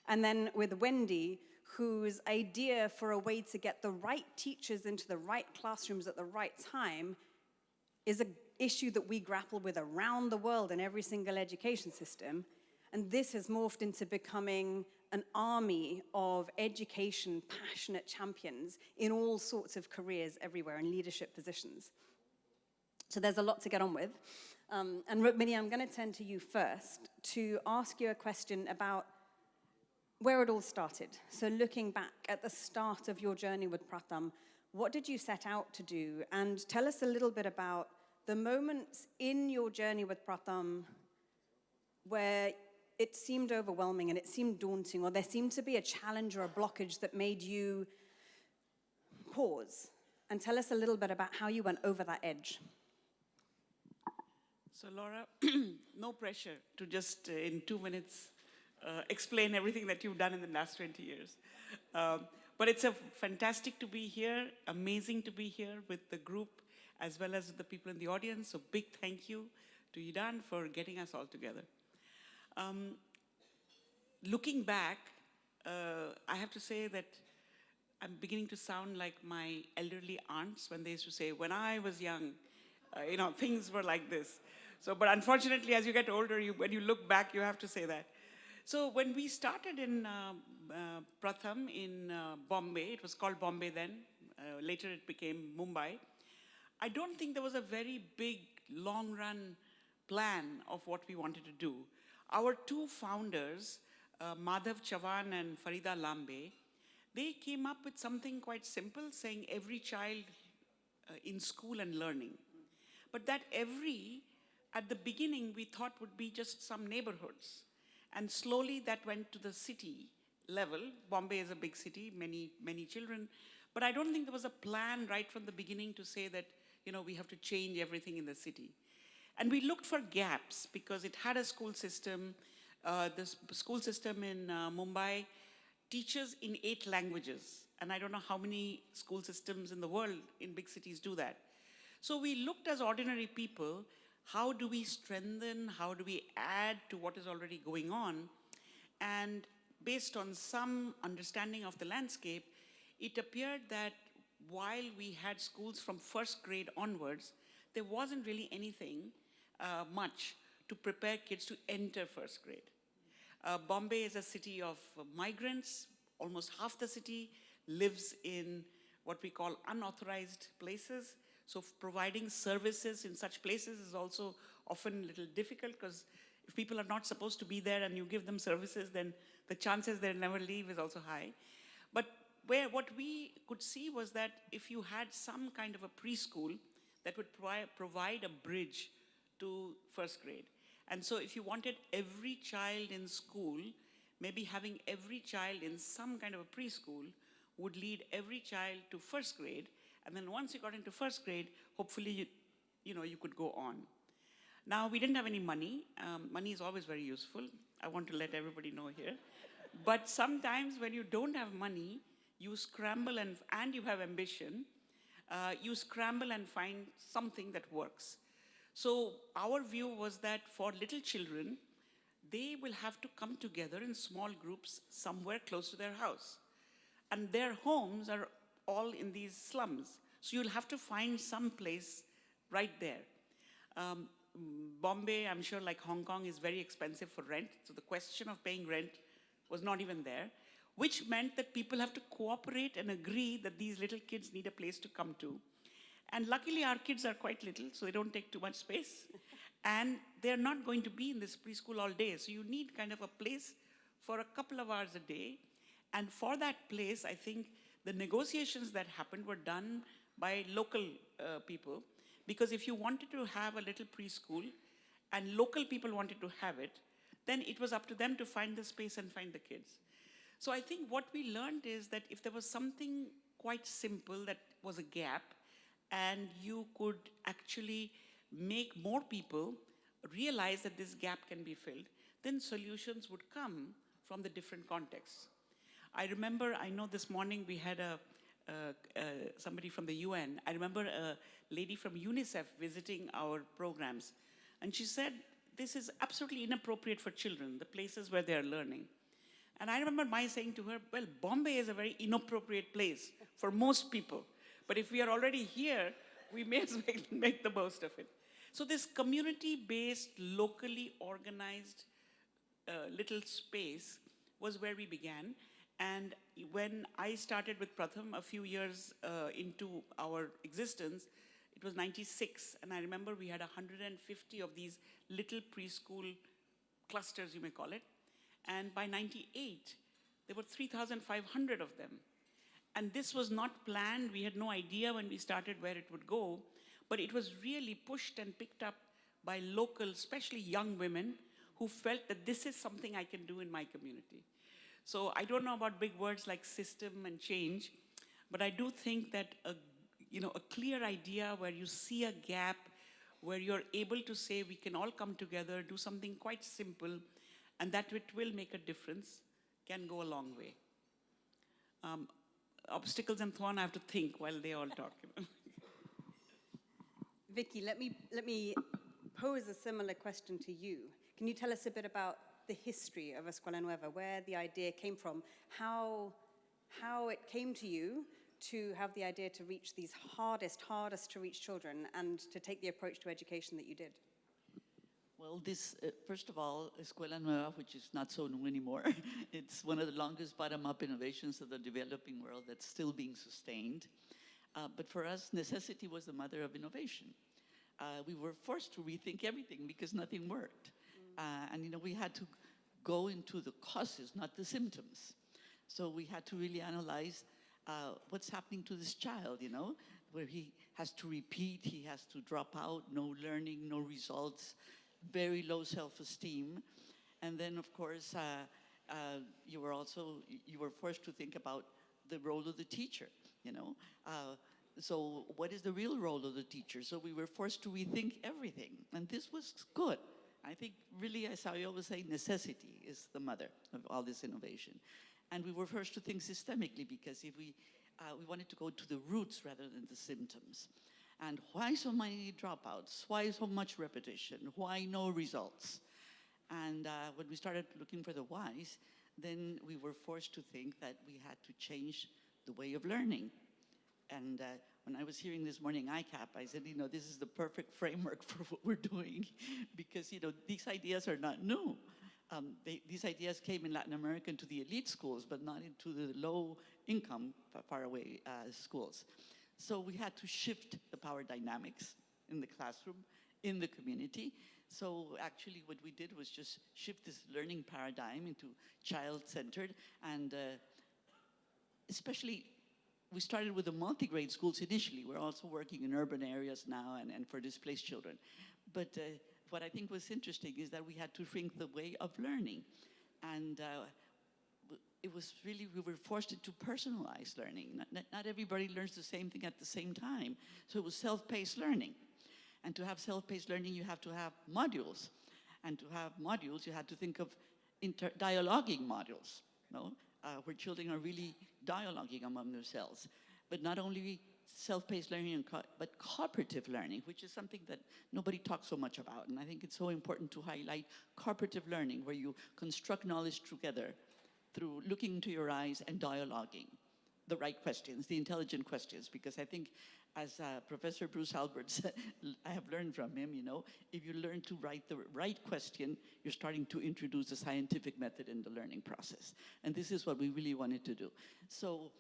And then with Wendy, whose idea for a way to get the right teachers into the right classrooms at the right time is an issue that we grapple with around the world in every single education system. And this has morphed into becoming an army of education passionate champions in all sorts of careers everywhere in leadership positions. So there's a lot to get on with. And Rukmini, I'm going to turn to you first to ask you a question about where it all started. So looking back at the start of your journey with Pratham, what did you set out to do? And tell us a little bit about the moments in your journey with Pratham where it seemed overwhelming and it seemed daunting, or there seemed to be a challenge or a blockage that made you pause. And tell us a little bit about how you went over that edge. So Laura, no pressure to just in 2 minutes explain everything that you've done in the last 20 years. But it's fantastic to be here, amazing to be here with the group, as well as the people in the audience. So big thank you to Yidan for getting us all together. Looking back, I have to say that I'm beginning to sound like my elderly aunts when they used to say, when I was young, things were like this. So, but unfortunately, as you get older, when you look back, you have to say that. So when we started in Pratham in Bombay, it was called Bombay then, later it became Mumbai, I don't think there was a very big long-run plan of what we wanted to do. Our two founders, Madhav Chavan and Farida Lambe, they came up with something quite simple, saying every child in school and learning. But that every, at the beginning, we thought would be just some neighborhoods. And slowly that went to the city level. Bombay is a big city, many children. But I don't think there was a plan right from the beginning to say that, we have to change everything in the city. And we looked for gaps because it had a school system. The school system in Mumbai teaches in 8 languages. And I don't know how many school systems in the world in big cities do that. So we looked as ordinary people, how do we strengthen, how do we add to what is already going on? And based on some understanding of the landscape, it appeared that while we had schools from 1st grade onwards, there wasn't really anything much to prepare kids to enter 1st grade. Bombay is a city of migrants. Almost half the city lives in what we call unauthorized places. So providing services in such places is also often a little difficult because if people are not supposed to be there and you give them services, then the chances they'll never leave is also high. But what we could see was that if you had some kind of a preschool that would provide a bridge to 1st grade. And so if you wanted every child in school, maybe having every child in some kind of a preschool would lead every child to 1st grade. And then once you got into 1st grade, hopefully you could go on. Now, we didn't have any money. Money is always very useful. I want to let everybody know here. But sometimes when you don't have money, you scramble and you have ambition, you scramble and find something that works. So our view was that for little children, they will have to come together in small groups somewhere close to their house. And their homes are all in these slums. So you'll have to find some place right there. Bombay, I'm sure like Hong Kong, is very expensive for rent. So the question of paying rent was not even there, which meant that people have to cooperate and agree that these little kids need a place to come to. And luckily our kids are quite little, so they don't take too much space. And they're not going to be in this preschool all day. So you need kind of a place for a couple of hours a day. And for that place, I think the negotiations that happened were done by local people. Because if you wanted to have a little preschool and local people wanted to have it, then it was up to them to find the space and find the kids. So I think what we learned is that if there was something quite simple that was a gap, and you could actually make more people realize that this gap can be filled, then solutions would come from the different contexts. I know this morning we had somebody from the UN. I remember a lady from UNICEF visiting our programs. And she said, this is absolutely inappropriate for children, the places where they're learning. And I remember saying to her, well, Bombay is a very inappropriate place for most people. But if we are already here, we may as well make the most of it. So this community-based, locally organized little space was where we began. And when I started with Pratham a few years into our existence, it was 96. And I remember we had 150 of these little preschool clusters, you may call it. And by 98, there were 3,500 of them. And this was not planned. We had no idea when we started where it would go. But it was really pushed and picked up by local, especially young women, who felt that this is something I can do in my community. So I don't know about big words like system and change, but I do think that a clear idea where you see a gap, where you're able to say we can all come together, do something quite simple, and that it will make a difference, can go a long way. Obstacles and so on, I have to think while they all talk. Vicky, let me pose a similar question to you. Can you tell us a bit about the history of Escuela Nueva, where the idea came from, how it came to you to have the idea to reach these hardest to reach children and to take the approach to education that you did? Well, this, first of all, Escuela Nueva, which is not so new anymore, it's one of the longest bottom-up innovations of the developing world that's still being sustained. But for us, necessity was the mother of innovation. We were forced to rethink everything because nothing worked. And you know, we had to go into the causes, not the symptoms. So we had to really analyze what's happening to this child, you know, where he has to repeat, he has to drop out, no learning, no results, very low self-esteem. And then, of course, you were forced to think about the role of the teacher, you know. So what is the real role of the teacher? So we were forced to rethink everything, and this was good. I think really, as I always say, necessity is the mother of all this innovation. And we were forced to think systemically, because if we wanted to go to the roots rather than the symptoms. And why so many dropouts? Why so much repetition? Why no results? And when we started looking for the whys, then we were forced to think that we had to change the way of learning. And when I was hearing this morning ICAP, I said, you know, this is the perfect framework for what we're doing, because, you know, these ideas are not new. These ideas came in Latin America into the elite schools, but not into the low-income, far-away schools. So we had to shift the power dynamics in the classroom, in the community. So actually what we did was just shift this learning paradigm into child-centered, and especially we started with the multi-grade schools initially. We're also working in urban areas now and for displaced children. But what I think was interesting is that we had to shrink the way of learning. And it was really, we were forced to personalize learning. Not everybody learns the same thing at the same time. So it was self-paced learning. And to have self-paced learning, you have to have modules. And to have modules, you had to think of dialoguing modules, no? Where children are really dialoguing among themselves. But not only self-paced learning, but cooperative learning, which is something that nobody talks so much about. And I think it's so important to highlight cooperative learning, where you construct knowledge together through looking into your eyes and dialoguing the right questions, the intelligent questions. Because I think, as Professor Bruce Albert said, I have learned from him, you know, if you learn to write the right question, you're starting to introduce a scientific method in the learning process. And this is what we really wanted to do. So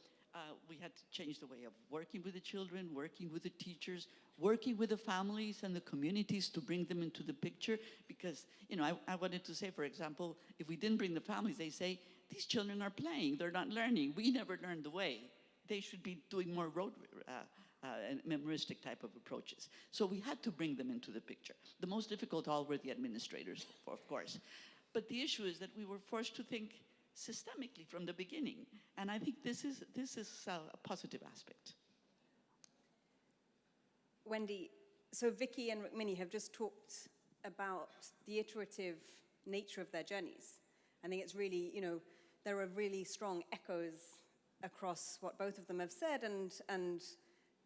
we had to change the way of working with the children, working with the teachers, working with the families and the communities to bring them into the picture. Because, you know, I wanted to say, for example, if we didn't bring the families, they say, these children are playing, they're not learning. We never learned the way. They should be doing more and memoristic type of approaches. So we had to bring them into the picture. The most difficult all were the administrators, of course. But the issue is that we were forced to think systemically from the beginning. And I think this is a positive aspect. Wendy, so Vicky and Rukmini have just talked about the iterative nature of their journeys. I think it's really, you know, there are really strong echoes across what both of them have said, and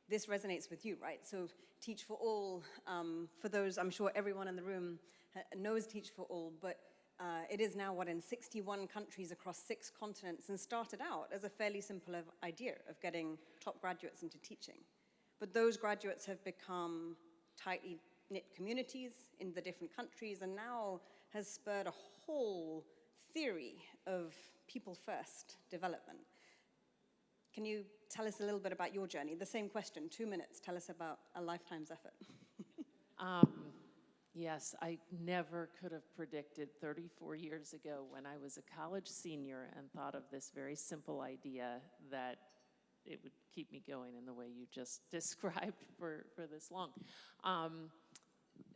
this resonates with you, right? So Teach for All, for those, I'm sure everyone in the room knows Teach for All, but it is now, in 61 countries across 6 continents, and started out as a fairly simple idea of getting top graduates into teaching. But those graduates have become tightly knit communities in the different countries, and now has spurred a whole theory of people-first development. Can you tell us a little bit about your journey? The same question, 2 minutes. Tell us about a lifetime's effort. Yes, I never could have predicted 34 years ago when I was a college senior and thought of this very simple idea that it would keep me going in the way you just described for this long.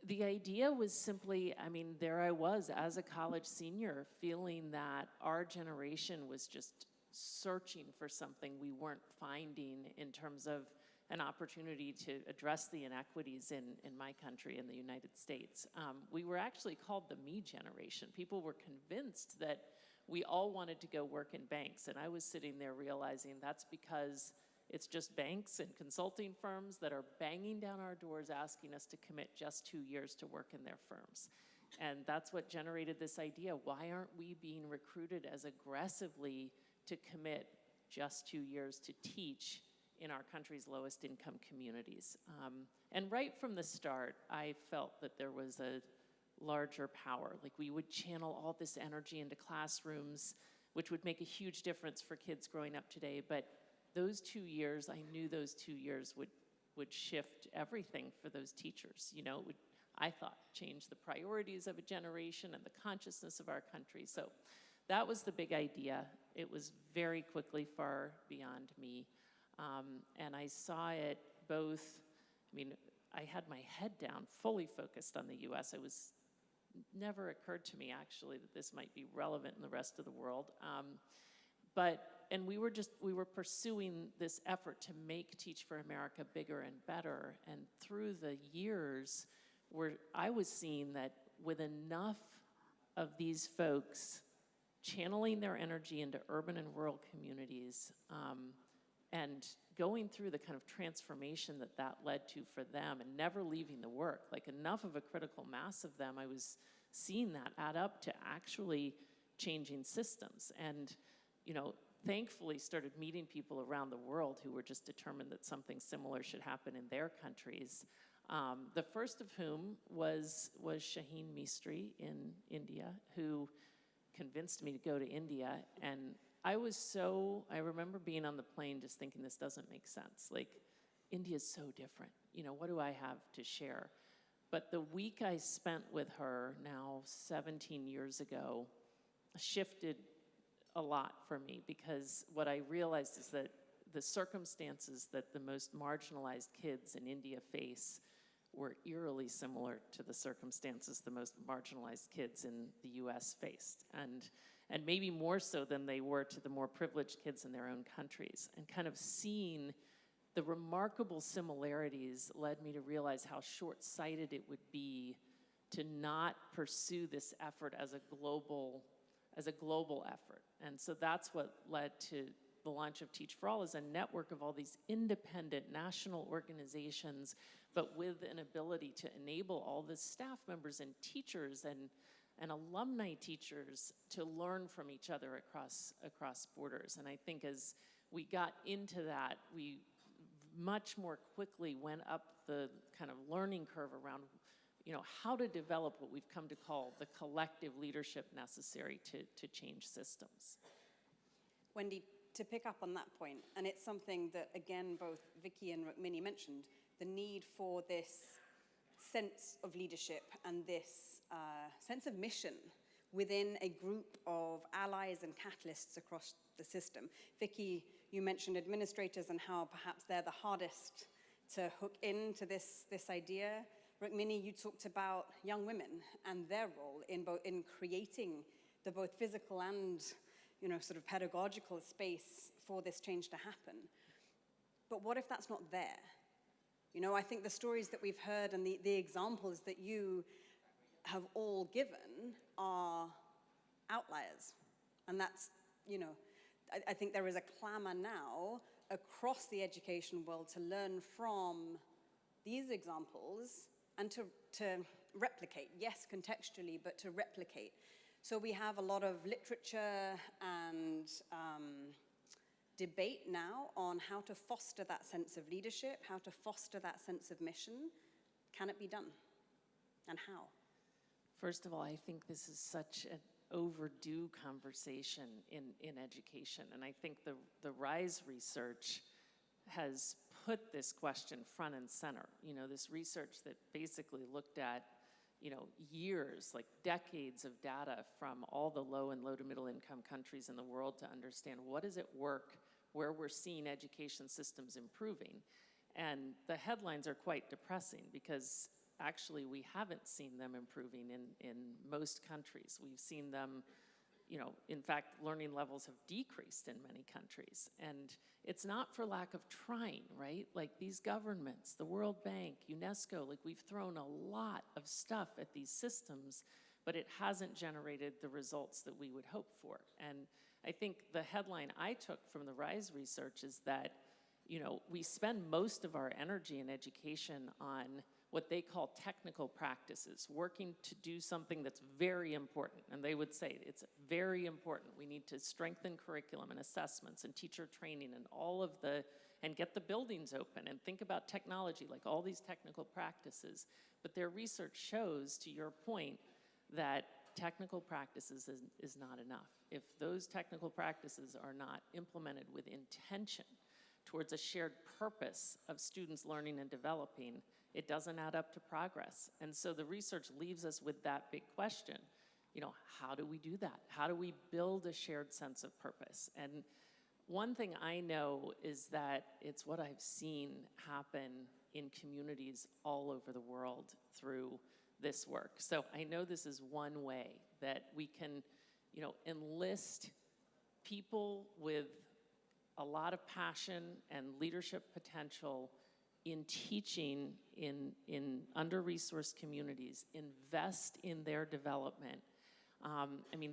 The idea was simply, I mean, there I was as a college senior feeling that our generation was just searching for something we weren't finding in terms of an opportunity to address the inequities in my country, in the United States. We were actually called the me generation. People were convinced that we all wanted to go work in banks, and I was sitting there realizing that's because It's just banks and consulting firms that are banging down our doors asking us to commit just 2 years to work in their firms. And that's what generated this idea. Why aren't we being recruited as aggressively to commit just 2 years to teach in our country's lowest income communities? And right from the start, I felt that there was a larger power. Like we would channel all this energy into classrooms, which would make a huge difference for kids growing up today. But those 2 years, I knew those 2 years would shift everything for those teachers. You know, it would, I thought, change the priorities of a generation and the consciousness of our country. So that was the big idea. It was very quickly far beyond me. And I saw it both, I mean, I had my head down, fully focused on the US. It was never occurred to me actually that this might be relevant in the rest of the world. And we were pursuing this effort to make Teach for America bigger and better. And through the years, I was seeing that with enough of these folks channeling their energy into urban and rural communities, and going through the kind of transformation that led to for them and never leaving the work, like enough of a critical mass of them, I was seeing that add up to actually changing systems. And, you know, thankfully started meeting people around the world who were just determined that something similar should happen in their countries. The first of whom was Shaheen Mistry in India, who convinced me to go to India. And I remember being on the plane just thinking, this doesn't make sense. Like, India's so different. You know, what do I have to share? But the week I spent with her, now 17 years ago, shifted a lot for me, because what I realized is that the circumstances that the most marginalized kids in India face were eerily similar to the circumstances the most marginalized kids in the US faced, and maybe more so than they were to the more privileged kids in their own countries. And kind of seeing the remarkable similarities led me to realize how short-sighted it would be to not pursue this effort as a global effort. And so that's what led to the launch of Teach for All, as a network of all these independent national organizations, but with an ability to enable all the staff members and teachers and alumni teachers to learn from each other across borders. And I think as we got into that, we much more quickly went up the kind of learning curve around, you know, how to develop what we've come to call the collective leadership necessary to change systems. Wendy, to pick up on that point, and it's something that, again, both Vicky and Rukmini mentioned, the need for this sense of leadership and this sense of mission within a group of allies and catalysts across the system. Vicky, you mentioned administrators and how perhaps they're the hardest to hook into this idea. Rukmini, you talked about young women and their role in creating the both physical and, you know, sort of pedagogical space for this change to happen. But what if that's not there? You know, I think the stories that we've heard and the examples that you have all given are outliers. And that's, you know, I think there is a clamor now across the education world to learn from these examples and to replicate, yes, contextually, but to replicate. So we have a lot of literature and debate now on how to foster that sense of leadership, how to foster that sense of mission. Can it be done? And how? First of all, I think this is such an overdue conversation in education. And I think the RISE research has put this question front and center. You know, this research that basically looked at, you know, years, like decades of data from all the low and low to middle income countries in the world to understand what is at work, where we're seeing education systems improving. And the headlines are quite depressing, because actually we haven't seen them improving in most countries. We've seen them, you know, in fact, learning levels have decreased in many countries. And it's not for lack of trying, right? Like, these governments, the World Bank, UNESCO, like, we've thrown a lot of stuff at these systems, but it hasn't generated the results that we would hope for. And I think the headline I took from the RISE research is that, we spend most of our energy in education on what they call technical practices, working to do something that's very important. And they would say it's very important. We need to strengthen curriculum and assessments and teacher training and and get the buildings open and think about technology, like all these technical practices. But their research shows, to your point, that technical practices is not enough. If those technical practices are not implemented with intention towards a shared purpose of students learning and developing, it doesn't add up to progress. And so the research leaves us with that big question. How do we do that? How do we build a shared sense of purpose? And one thing I know is that it's what I've seen happen in communities all over the world through this work. So I know this is one way that we can, enlist people with a lot of passion and leadership potential in teaching in under-resourced communities, invest in their development.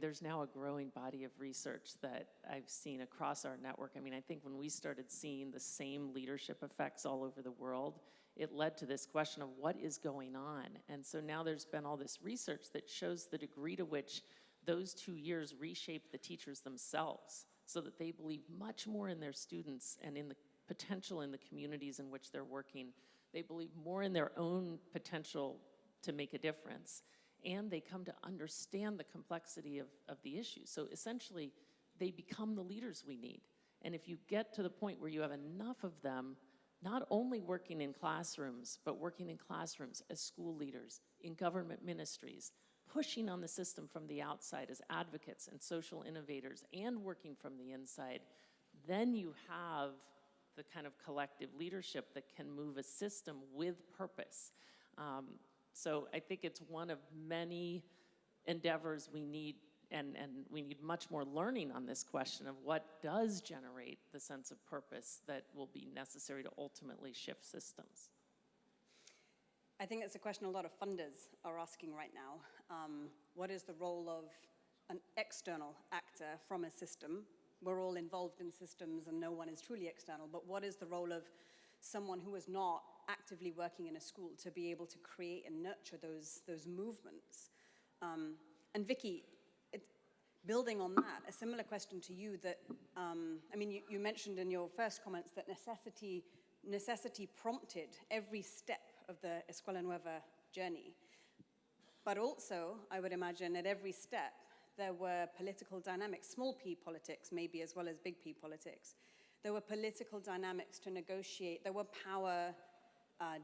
There's now a growing body of research that I've seen across our network. I think when we started seeing the same leadership effects all over the world, it led to this question of what is going on. And so now there's been all this research that shows the degree to which those 2 years reshape the teachers themselves so that they believe much more in their students and in the potential in the communities in which they're working. They believe more in their own potential to make a difference. And they come to understand the complexity of the issues. So essentially, they become the leaders we need. And if you get to the point where you have enough of them, not only working in classrooms, but working in classrooms as school leaders, in government ministries, pushing on the system from the outside as advocates and social innovators, and working from the inside, then you have the kind of collective leadership that can move a system with purpose. So I think it's one of many endeavors we need, and we need much more learning on this question of what does generate the sense of purpose that will be necessary to ultimately shift systems. I think it's a question a lot of funders are asking right now. What is the role of an external actor from a system? We're all involved in systems and no one is truly external, but what is the role of someone who is not actively working in a school to be able to create and nurture those movements? And Vicky, building on that, a similar question to you that, you mentioned in your first comments that necessity prompted every step of the Escuela Nueva journey. But also, I would imagine at every step, there were political dynamics, small p politics maybe as well as big P politics. There were political dynamics to negotiate. There were power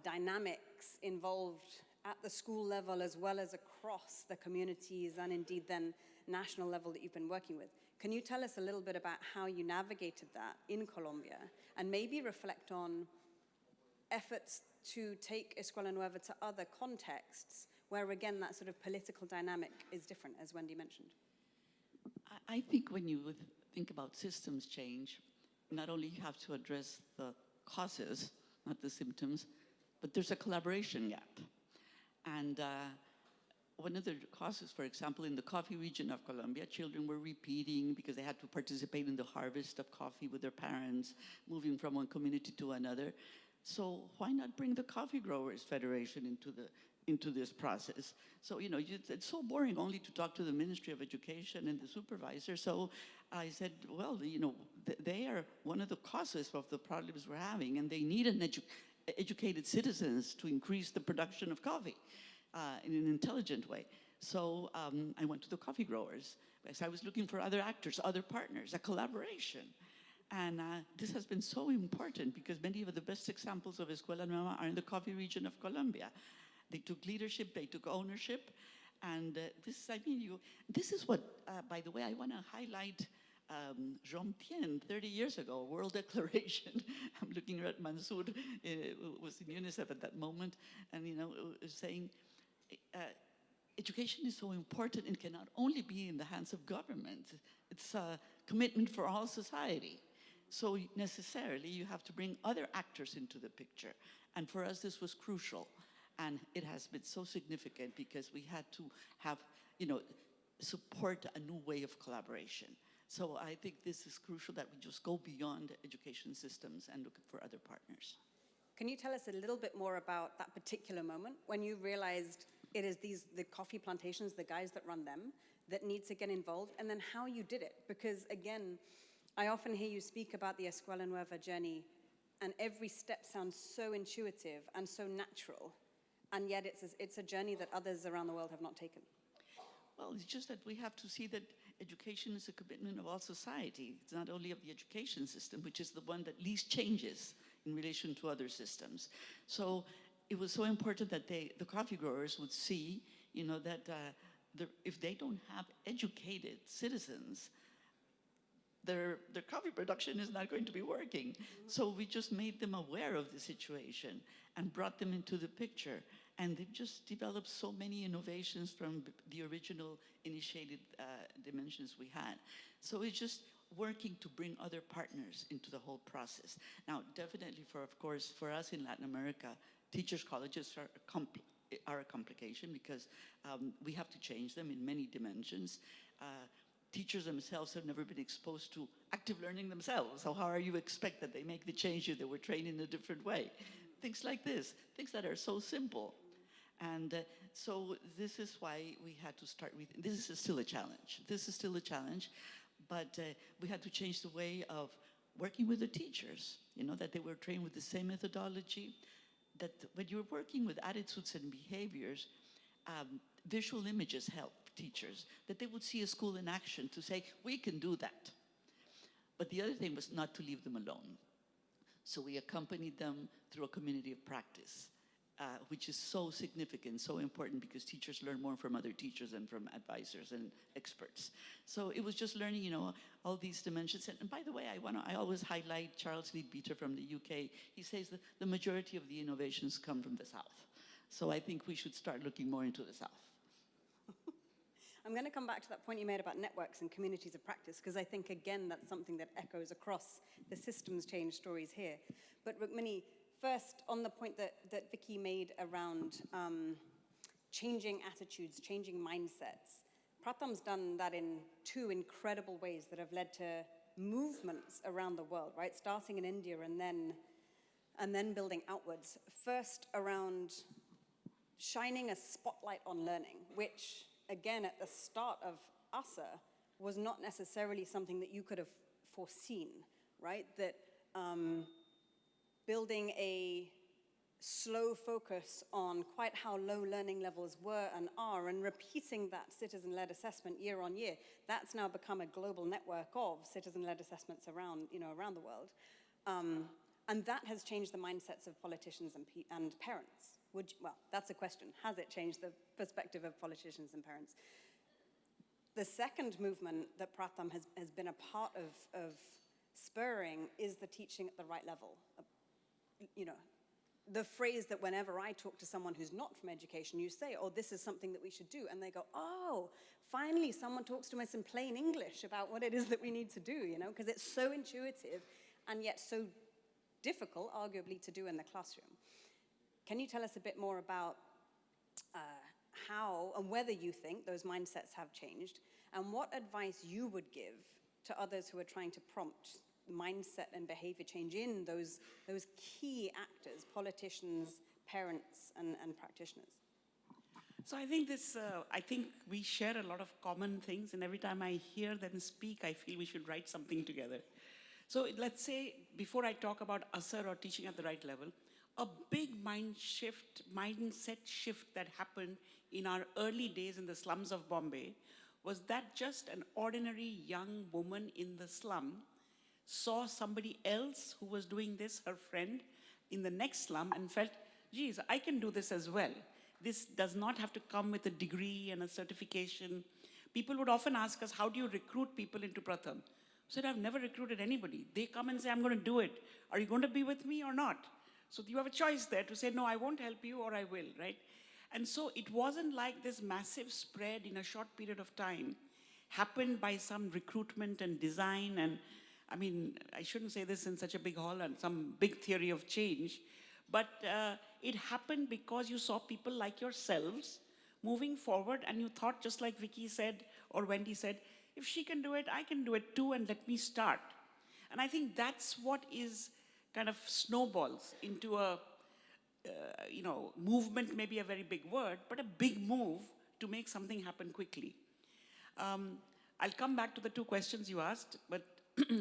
dynamics involved at the school level as well as across the communities and indeed then national level that you've been working with. Can you tell us a little bit about how you navigated that in Colombia and maybe reflect on efforts to take Escuela Nueva to other contexts where again that sort of political dynamic is different, as Wendy mentioned? I think when you think about systems change, not only you have to address the causes, not the symptoms, but there's a collaboration gap. And one of the causes, for example, in the coffee region of Colombia, children were repeating because they had to participate in the harvest of coffee with their parents, moving from one community to another. So why not bring the Coffee Growers Federation into this process? So, it's so boring only to talk to the Ministry of Education and the supervisor. So I said, well, they are one of the causes of the problems we're having, and they need educated citizens to increase the production of coffee in an intelligent way. So I went to the coffee growers because I was looking for other actors, other partners, a collaboration. And this has been so important because many of the best examples of Escuela Nueva are in the coffee region of Colombia. They took leadership, they took ownership, and this is what, by the way, I want to highlight Jean-Tien 30 years ago, World Declaration. I'm looking at Mansour, who was in UNICEF at that moment, and saying education is so important and cannot only be in the hands of government. It's a commitment for all society. So necessarily you have to bring other actors into the picture. And for us this was crucial. And it has been so significant because we had to have, support a new way of collaboration. So I think this is crucial that we just go beyond education systems and look for other partners. Can you tell us a little bit more about that particular moment when you realized it is the coffee plantations, the guys that run them, that need to get involved, and then how you did it? Because again, I often hear you speak about the Escuela Nueva journey, and every step sounds so intuitive and so natural, and yet it's a journey that others around the world have not taken. Well, it's just that we have to see that education is a commitment of all society. It's not only of the education system, which is the one that least changes in relation to other systems. So it was so important that the coffee growers would see, that if they don't have educated citizens, their coffee production is not going to be working. So we just made them aware of the situation and brought them into the picture. And they've just developed so many innovations from the original initiated dimensions we had. So it's just working to bring other partners into the whole process. Now, definitely for us in Latin America, teachers' colleges are a complication because we have to change them in many dimensions. Teachers themselves have never been exposed to active learning themselves. So how are you expect that they make the change if they were trained in a different way? Things like this, things that are so simple. And so this is why we had to start with, this is still a challenge. This is still a challenge, but we had to change the way of working with the teachers, that they were trained with the same methodology, that when you're working with attitudes and behaviors, visual images help teachers, that they would see a school in action to say, we can do that. But the other thing was not to leave them alone. So we accompanied them through a community of practice, which is so significant, so important, because teachers learn more from other teachers than from advisors and experts. So it was just learning, all these dimensions. And by the way, I always highlight Charles Leadbeater from the UK. He says that the majority of the innovations come from the South. So I think we should start looking more into the South. I'm going to come back to that point you made about networks and communities of practice, because I think, again, that's something that echoes across the systems change stories here. But Rukmini, first, on the point that Vicky made around changing attitudes, changing mindsets, Pratham's done that in two incredible ways that have led to movements around the world, right? Starting in India and then building outwards. First, around shining a spotlight on learning, which, again, at the start of ASA, was not necessarily something that you could have foreseen, right? That building a slow focus on quite how low learning levels were and are, and repeating that citizen-led assessment year on year, that's now become a global network of citizen-led assessments around the world. And that has changed the mindsets of politicians and parents. Well, that's a question. Has it changed the perspective of politicians and parents? The second movement that Pratham has been a part of spurring is the teaching at the right level. The phrase that whenever I talk to someone who's not from education, you say, oh, this is something that we should do. And they go, oh, finally someone talks to us in plain English about what it is that we need to do, because it's so intuitive and yet so difficult, arguably, to do in the classroom. Can you tell us a bit more about how and whether you think those mindsets have changed, and what advice you would give to others who are trying to prompt mindset and behavior change in those key actors, politicians, parents, and practitioners? So I think we share a lot of common things, and every time I hear them speak, I feel we should write something together. So let's say, before I talk about ASR or teaching at the right level, a big mindset shift that happened in our early days in the slums of Bombay was that just an ordinary young woman in the slum saw somebody else who was doing this, her friend, in the next slum, and felt, geez, I can do this as well. This does not have to come with a degree and a certification. People would often ask us, how do you recruit people into Pratham? I said, I've never recruited anybody. They come and say, I'm going to do it. Are you going to be with me or not? So you have a choice there to say, no, I won't help you, or I will, right? And so it wasn't like this massive spread in a short period of time happened by some recruitment and design. And I mean, I shouldn't say this in such a big hall and some big theory of change, but it happened because you saw people like yourselves moving forward, and you thought, just like Vicky said or Wendy said, if she can do it, I can do it too, and let me start. And I think that's what is kind of snowballs into a, movement may be a very big word, but a big move to make something happen quickly. I'll come back to the two questions you asked, but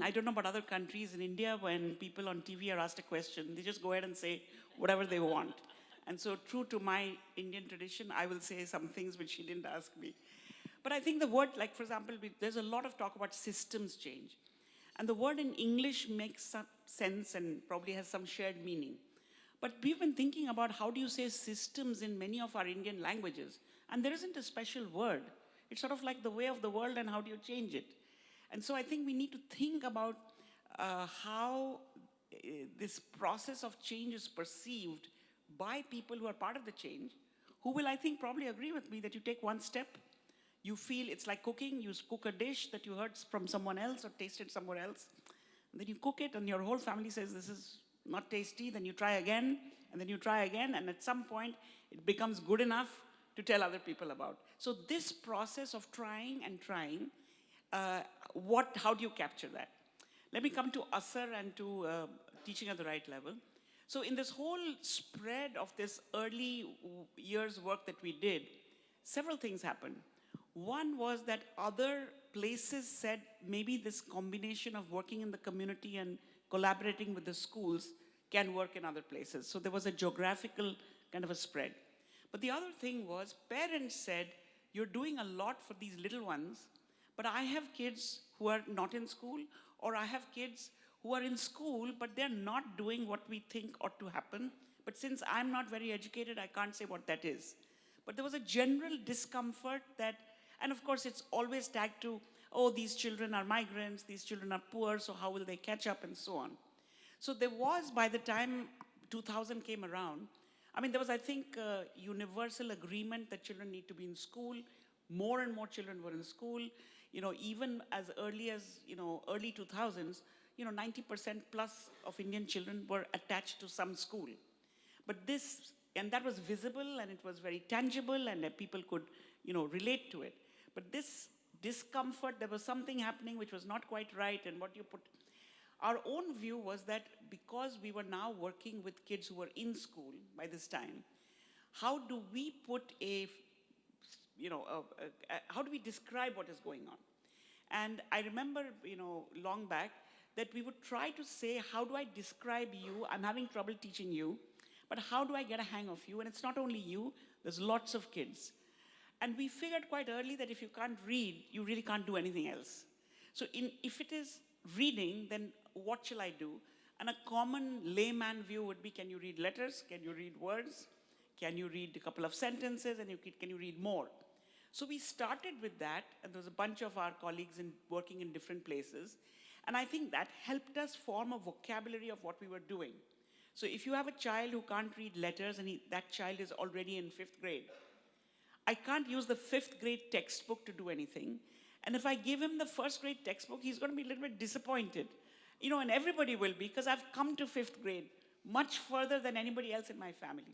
I don't know about other countries. In India, when people on TV are asked a question, they just go ahead and say whatever they want. And so true to my Indian tradition, I will say some things which she didn't ask me. But I think the word, like for example, there's a lot of talk about systems change. And the word in English makes some sense and probably has some shared meaning. But we've been thinking about how do you say systems in many of our Indian languages, and there isn't a special word. It's sort of like the way of the world, and how do you change it? And so I think we need to think about how this process of change is perceived by people who are part of the change, who will, I think, probably agree with me that you take one step, you feel it's like cooking, you cook a dish that you heard from someone else or tasted somewhere else, and then you cook it and your whole family says this is not tasty, then you try again, and then you try again, and at some point it becomes good enough to tell other people about. So this process of trying and trying, how do you capture that? Let me come to Asar and to teaching at the right level. So in this whole spread of this early years work that we did, several things happened. One was that other places said maybe this combination of working in the community and collaborating with the schools can work in other places. So there was a geographical kind of a spread. But the other thing was parents said, you're doing a lot for these little ones, but I have kids who are not in school, or I have kids who are in school, but they're not doing what we think ought to happen. But since I'm not very educated, I can't say what that is. But there was a general discomfort that, and of course it's always tagged to, oh, these children are migrants, these children are poor, so how will they catch up, and so on. So there was, by the time 2000 came around, I mean, there was, I think, universal agreement that children need to be in school. More and more children were in school. Even as early as, early 2000s, 90% plus of Indian children were attached to some school. But and that was visible, and it was very tangible, and people could, relate to it. But this discomfort, there was something happening which was not quite right, and what you put. Our own view was that because we were now working with kids who were in school by this time, how do we put how do we describe what is going on? And I remember, long back, that we would try to say, how do I describe you? I'm having trouble teaching you, but how do I get a hang of you? And it's not only you, there's lots of kids. And we figured quite early that if you can't read, you really can't do anything else. So if it is reading, then what shall I do? And a common layman view would be, can you read letters? Can you read words? Can you read a couple of sentences? And can you read more? So we started with that, and there was a bunch of our colleagues working in different places. And I think that helped us form a vocabulary of what we were doing. So if you have a child who can't read letters, and that child is already in 5th grade, I can't use the 5th grade textbook to do anything. And if I give him the 1st grade textbook, he's going to be a little bit disappointed. And everybody will be, because I've come to 5th grade much further than anybody else in my family.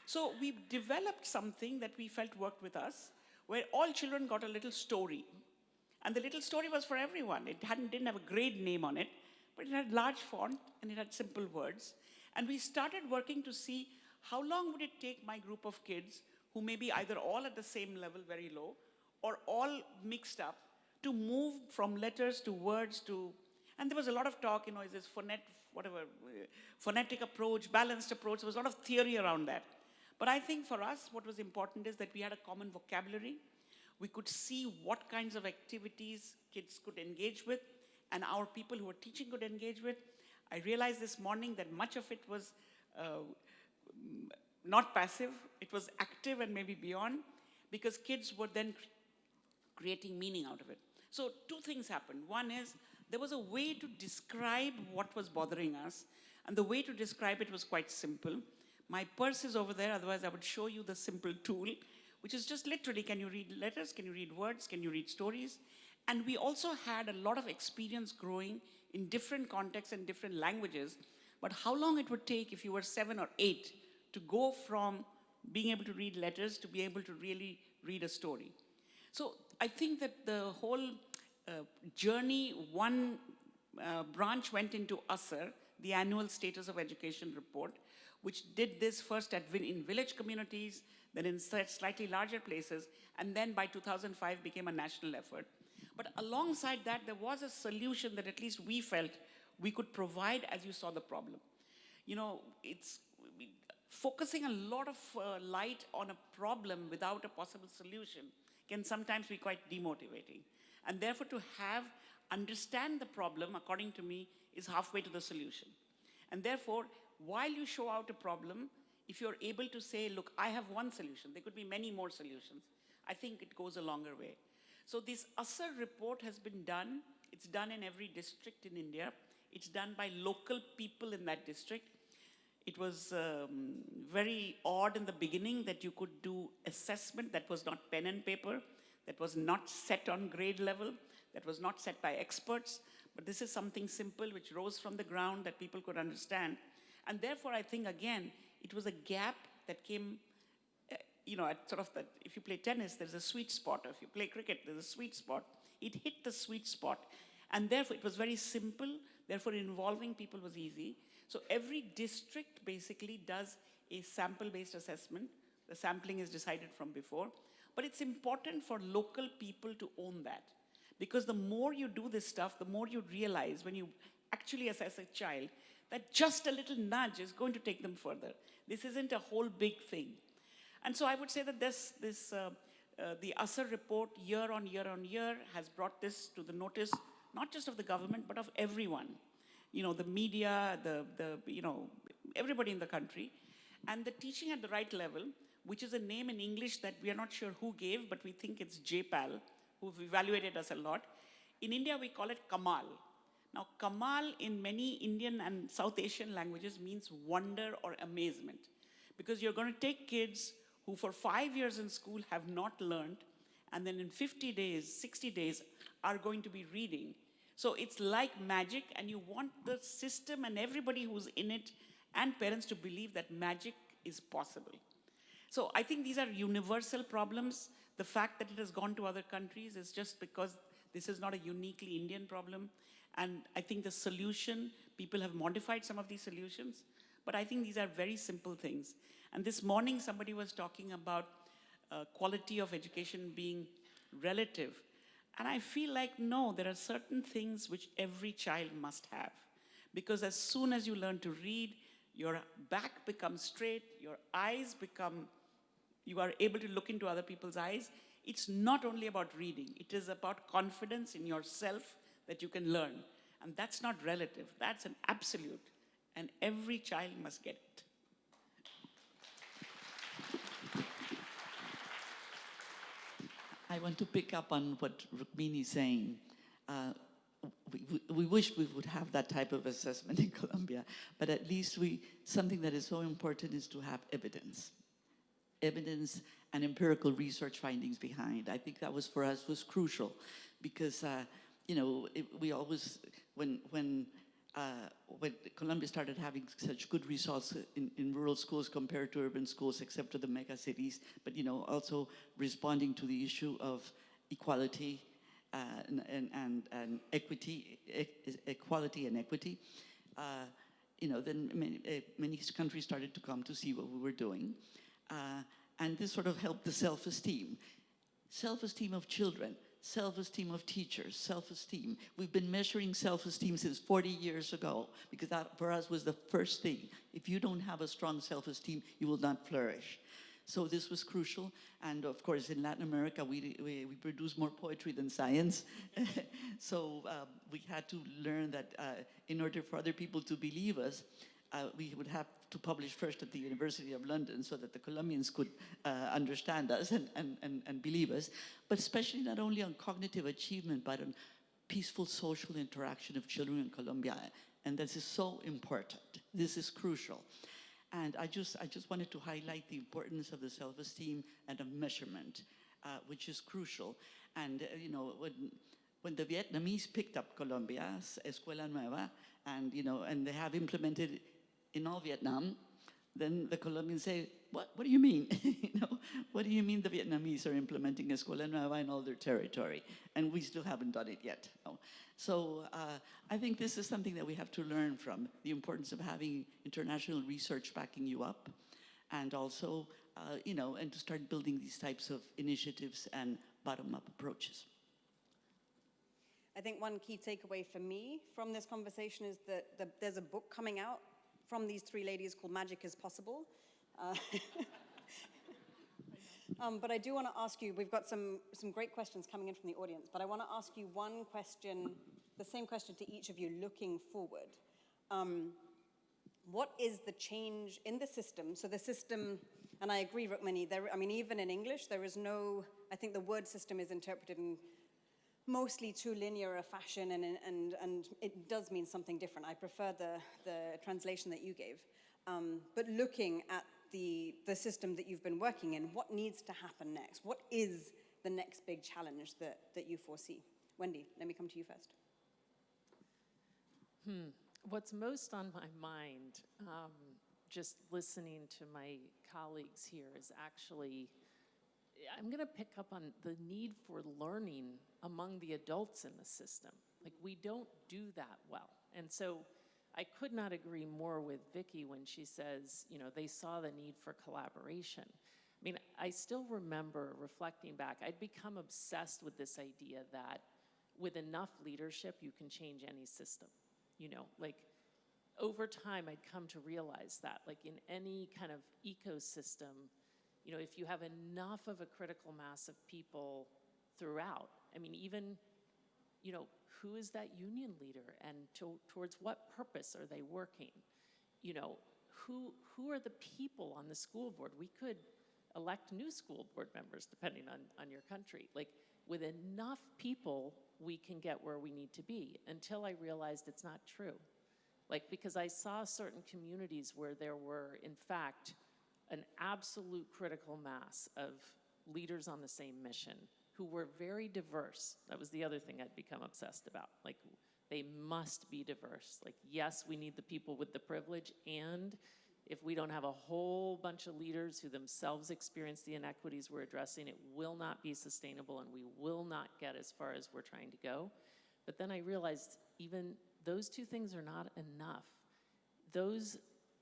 So we developed something that we felt worked with us, where all children got a little story. And the little story was for everyone. It didn't have a grade name on it, but it had large font and it had simple words. And we started working to see how long would it take my group of kids, who may be either all at the same level, very low, or all mixed up, to move from letters to words to, and there was a lot of talk, is this phonetic approach, balanced approach. There was a lot of theory around that. But I think for us, what was important is that we had a common vocabulary. We could see what kinds of activities kids could engage with, and our people who were teaching could engage with. I realized this morning that much of it was not passive. It was active and maybe beyond, because kids were then creating meaning out of it. So 2 things happened. One is, there was a way to describe what was bothering us, and the way to describe it was quite simple. My purse is over there, otherwise I would show you the simple tool, which is just literally, can you read letters, can you read words, can you read stories? And we also had a lot of experience growing in different contexts and different languages, but how long it would take if you were 7 or 8 to go from being able to read letters to be able to really read a story. So I think that the whole journey, one branch went into ASER, the Annual Status of Education Report, which did this first in village communities, then in slightly larger places, and then by 2005 became a national effort. But alongside that, there was a solution that at least we felt we could provide as you saw the problem. You know, it's focusing a lot of light on a problem without a possible solution can sometimes be quite demotivating. And therefore, to understand the problem, according to me, is halfway to the solution. And therefore, while you show out a problem, if you're able to say, look, I have one solution, there could be many more solutions, I think it goes a longer way. So this ASER report has been done. It's done in every district in India. It's done by local people in that district. It was very odd in the beginning that you could do assessment that was not pen and paper, that was not set on grade level, that was not set by experts. But this is something simple which rose from the ground that people could understand. And therefore, I think, again, it was a gap that came, you know, at sort of that, if you play tennis, there's a sweet spot. Or if you play cricket, there's a sweet spot. It hit the sweet spot. And therefore, it was very simple. Therefore, involving people was easy. So every district basically does a sample-based assessment. The sampling is decided from before. But it's important for local people to own that. Because the more you do this stuff, the more you realize when you actually assess a child that just a little nudge is going to take them further. This isn't a whole big thing. And so I would say that the ASER report year on year has brought this to the notice, not just of the government, but of everyone. You know, the media, you know, everybody in the country. And the teaching at the right level, which is a name in English that we are not sure who gave, but we think it's JPAL, who've evaluated us a lot. In India, we call it Kamal. Now, Kamal in many Indian and South Asian languages means wonder or amazement. Because you're going to take kids who for 5 years in school have not learned, and then in 50 days, 60 days, are going to be reading. So it's like magic, and you want the system and everybody who's in it and parents to believe that magic is possible. So I think these are universal problems. The fact that it has gone to other countries is just because this is not a uniquely Indian problem. And I think the solution, people have modified some of these solutions, but I think these are very simple things. And this morning, somebody was talking about quality of education being relative. And I feel like, no, there are certain things which every child must have. Because as soon as you learn to read, your back becomes straight, your eyes become, you are able to look into other people's eyes. It's not only about reading, it is about confidence in yourself that you can learn. And that's not relative, that's an absolute. And every child must get it. I want to pick up on what Rukmini is saying. We wish we would have that type of assessment in Colombia, but at least something that is so important is to have evidence. Evidence and empirical research findings behind. I think that was, for us, was crucial because, you know, we always, when Colombia started having such good results in rural schools compared to urban schools, except to the mega cities, but, you know, also responding to the issue of equality and equity, equality and equity, you know, then many countries started to come to see what we were doing. And this sort of helped the self-esteem. Self-esteem of children, self-esteem of teachers, self-esteem. We've been measuring self-esteem since 40 years ago, because that for us was the first thing. If you don't have a strong self-esteem, you will not flourish. So this was crucial. And of course, in Latin America, we produce more poetry than science. So we had to learn that in order for other people to believe us, we would have to publish first at the University of London so that the Colombians could understand us and believe us, but especially not only on cognitive achievement, but on peaceful social interaction of children in Colombia. And this is so important. This is crucial. And I just wanted to highlight the importance of the self-esteem and of measurement, which is crucial. And you know, when the Vietnamese picked up Colombia's Escuela Nueva, and you know, and they have implemented in all Vietnam, then the Colombians say, what do you mean? You know, what do you mean the Vietnamese are implementing Escuela Nueva in all their territory? And we still haven't done it yet. No. So I think this is something that we have to learn from, the importance of having international research backing you up, and also, you know, and to start building these types of initiatives and bottom-up approaches. I think one key takeaway for me from this conversation is that there's a book coming out from these three ladies called Magic is Possible. But I do want to ask you, we've got some great questions coming in from the audience, but I want to ask you one question, the same question to each of you looking forward. What is the change in the system? So the system, and I agree, Rukmini, I mean, even in English, there is no, I think the word system is interpreted in mostly too linear a fashion, and it does mean something different. I prefer the translation that you gave. But looking at the system that you've been working in, what needs to happen next? What is the next big challenge that you foresee? Wendy, let me come to you first. What's most on my mind, just listening to my colleagues here, is actually, I'm going to pick up on the need for learning among the adults in the system. Like, we don't do that well. And so I could not agree more with Vicki when she says, you know, they saw the need for collaboration. I mean, I still remember reflecting back, I'd become obsessed with this idea that with enough leadership, you can change any system. You know, like, over time, I'd come to realize that, like, in any kind of ecosystem, you know, if you have enough of a critical mass of people throughout, I mean, even, you know, who is that union leader, and towards what purpose are they working? You know, who are the people on the school board? We could elect new school board members depending on your country. Like, with enough people, we can get where we need to be, until I realized it's not true. Like, because I saw certain communities where there were, in fact, an absolute critical mass of leaders on the same mission who were very diverse. That was the other thing I'd become obsessed about. Like, they must be diverse. Like, yes, we need the people with the privilege, and if we don't have a whole bunch of leaders who themselves experience the inequities we're addressing, it will not be sustainable, and we will not get as far as we're trying to go. But then I realized even those two things are not enough.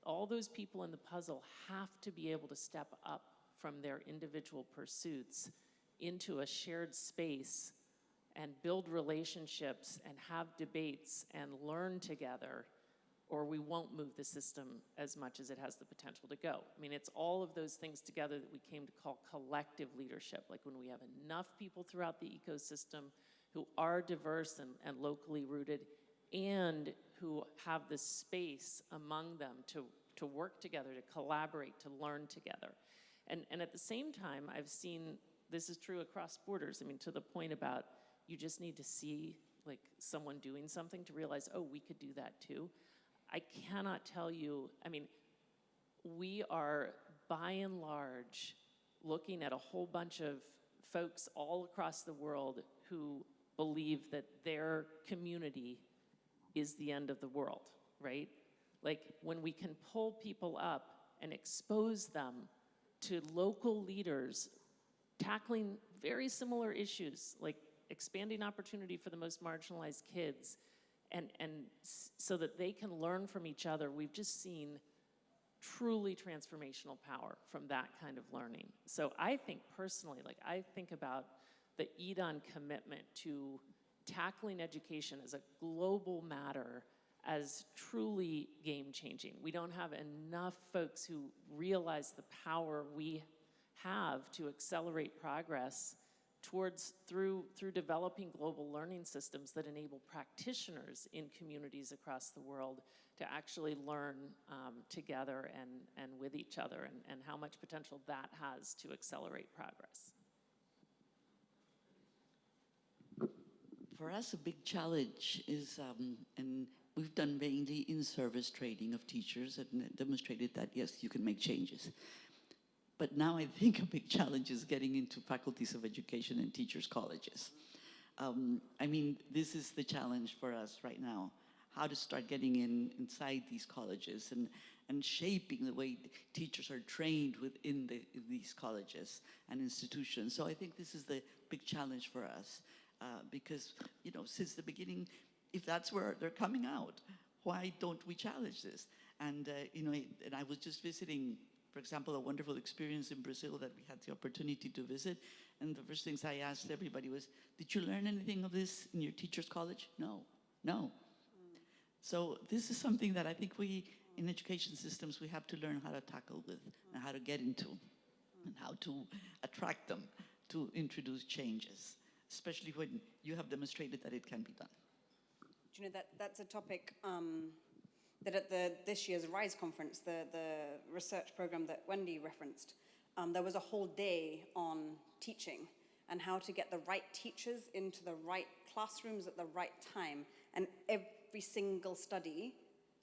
All those people in the puzzle have to be able to step up from their individual pursuits into a shared space and build relationships and have debates and learn together, or we won't move the system as much as it has the potential to go. I mean, it's all of those things together that we came to call collective leadership, like when we have enough people throughout the ecosystem who are diverse and locally rooted, and who have the space among them to work together, to collaborate, to learn together. And at the same time, I've seen, this is true across borders, I mean, to the point about you just need to see, like, someone doing something to realize, oh, we could do that too. I cannot tell you, I mean, we are by and large looking at a whole bunch of folks all across the world who believe that their community is the end of the world, right? Like, when we can pull people up and expose them to local leaders tackling very similar issues, like expanding opportunity for the most marginalized kids, and so that they can learn from each other, we've just seen truly transformational power from that kind of learning. So I think personally, like, I think about the Yidan commitment to tackling education as a global matter as truly game-changing. We don't have enough folks who realize the power we have to accelerate progress through developing global learning systems that enable practitioners in communities across the world to actually learn together and with each other, and how much potential that has to accelerate progress. For us, a big challenge is, and we've done mainly in-service training of teachers and demonstrated that, yes, you can make changes. But now I think a big challenge is getting into faculties of education and teachers' colleges. I mean, this is the challenge for us right now. how to start getting inside these colleges and shaping the way teachers are trained within these colleges and institutions. So I think this is the big challenge for us because, you know, since the beginning, if that's where they're coming out, why don't we challenge this? And, you know, and I was just visiting, for example, a wonderful experience in Brazil that we had the opportunity to visit. And the first things I asked everybody was, did you learn anything of this in your teacher's college? No, no. So this is something that I think we, in education systems, we have to learn how to tackle with and how to get into and how to attract them to introduce changes, especially when you have demonstrated that it can be done. Do you know, that's a topic that at this year's RISE conference, the research program that Wendy referenced, there was a whole day on teaching and how to get the right teachers into the right classrooms at the right time. And every single study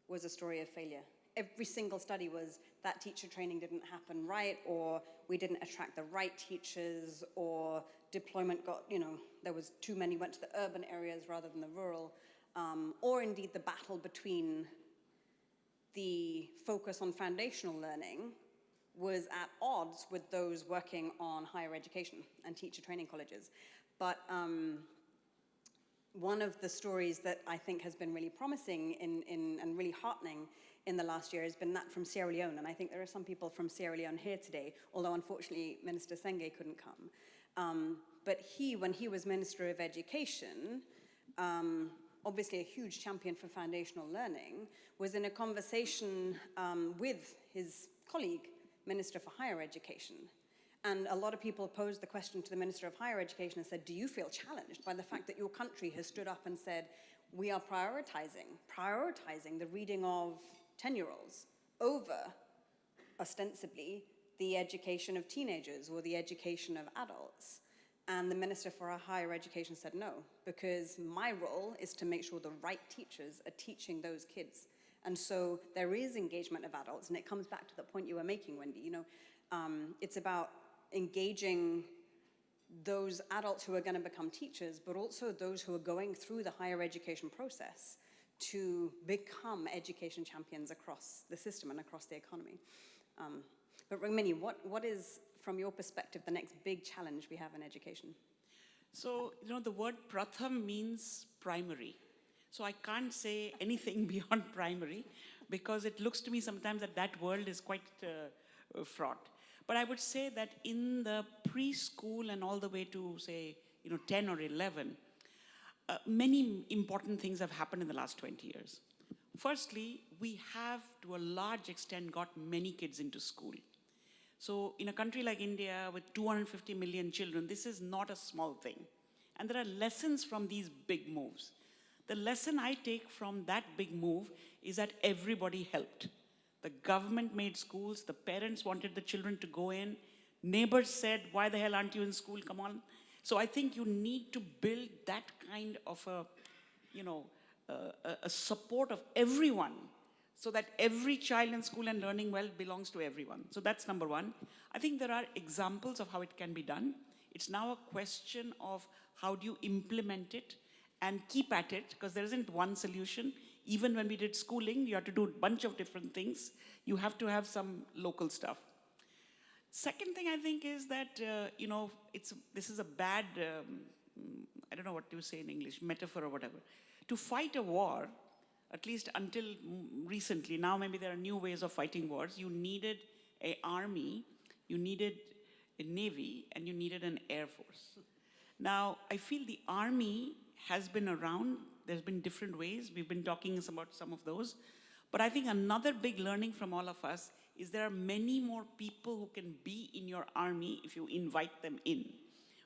was a story of failure. Every single study was that teacher training didn't happen right, or we didn't attract the right teachers, or deployment got, you know, there was too many went to the urban areas rather than the rural, or indeed the battle between the focus on foundational learning was at odds with those working on higher education and teacher training colleges. But one of the stories that I think has been really promising and really heartening in the last year has been that from Sierra Leone. And I think there are some people from Sierra Leone here today, although unfortunately Minister Senge couldn't come. But he, when he was Minister of Education, obviously a huge champion for foundational learning, was in a conversation with his colleague, Minister for Higher Education. And a lot of people posed the question to the Minister of Higher Education and said, do you feel challenged by the fact that your country has stood up and said, we are prioritizing the reading of 10-year-olds over, ostensibly, the education of teenagers or the education of adults? And the Minister for Higher Education said no, because my role is to make sure the right teachers are teaching those kids. And so there is engagement of adults, and it comes back to the point you were making, Wendy. You know, it's about engaging those adults who are going to become teachers, but also those who are going through the higher education process to become education champions across the system and across the economy. But Rangmini, what is, from your perspective, the next big challenge we have in education? So, you know, the word pratham means primary. So I can't say anything beyond primary because it looks to me sometimes that that world is quite fraught. But I would say that in the preschool and all the way to, say, you know, 10 or 11, many important things have happened in the last 20 years. Firstly, we have, to a large extent, got many kids into school. So in a country like India with 250 million children, this is not a small thing. And there are lessons from these big moves. The lesson I take from that big move is that everybody helped. The government made schools, the parents wanted the children to go in, neighbors said, why the hell aren't you in school, come on. So I think you need to build that kind of a, you know, a support of everyone so that every child in school and learning well belongs to everyone. So that's number one. I think there are examples of how it can be done. It's now a question of how do you implement it and keep at it, because there isn't one solution. Even when we did schooling, you have to do a bunch of different things. You have to have some local stuff. Second thing I think is that, you know, this is a bad, I don't know what to say in English, metaphor or whatever. To fight a war, at least until recently, now maybe there are new ways of fighting wars, you needed an army, you needed a navy, and you needed an air force. Now, I feel the army has been around. There's been different ways. We've been talking about some of those. But I think another big learning from all of us is there are many more people who can be in your army if you invite them in.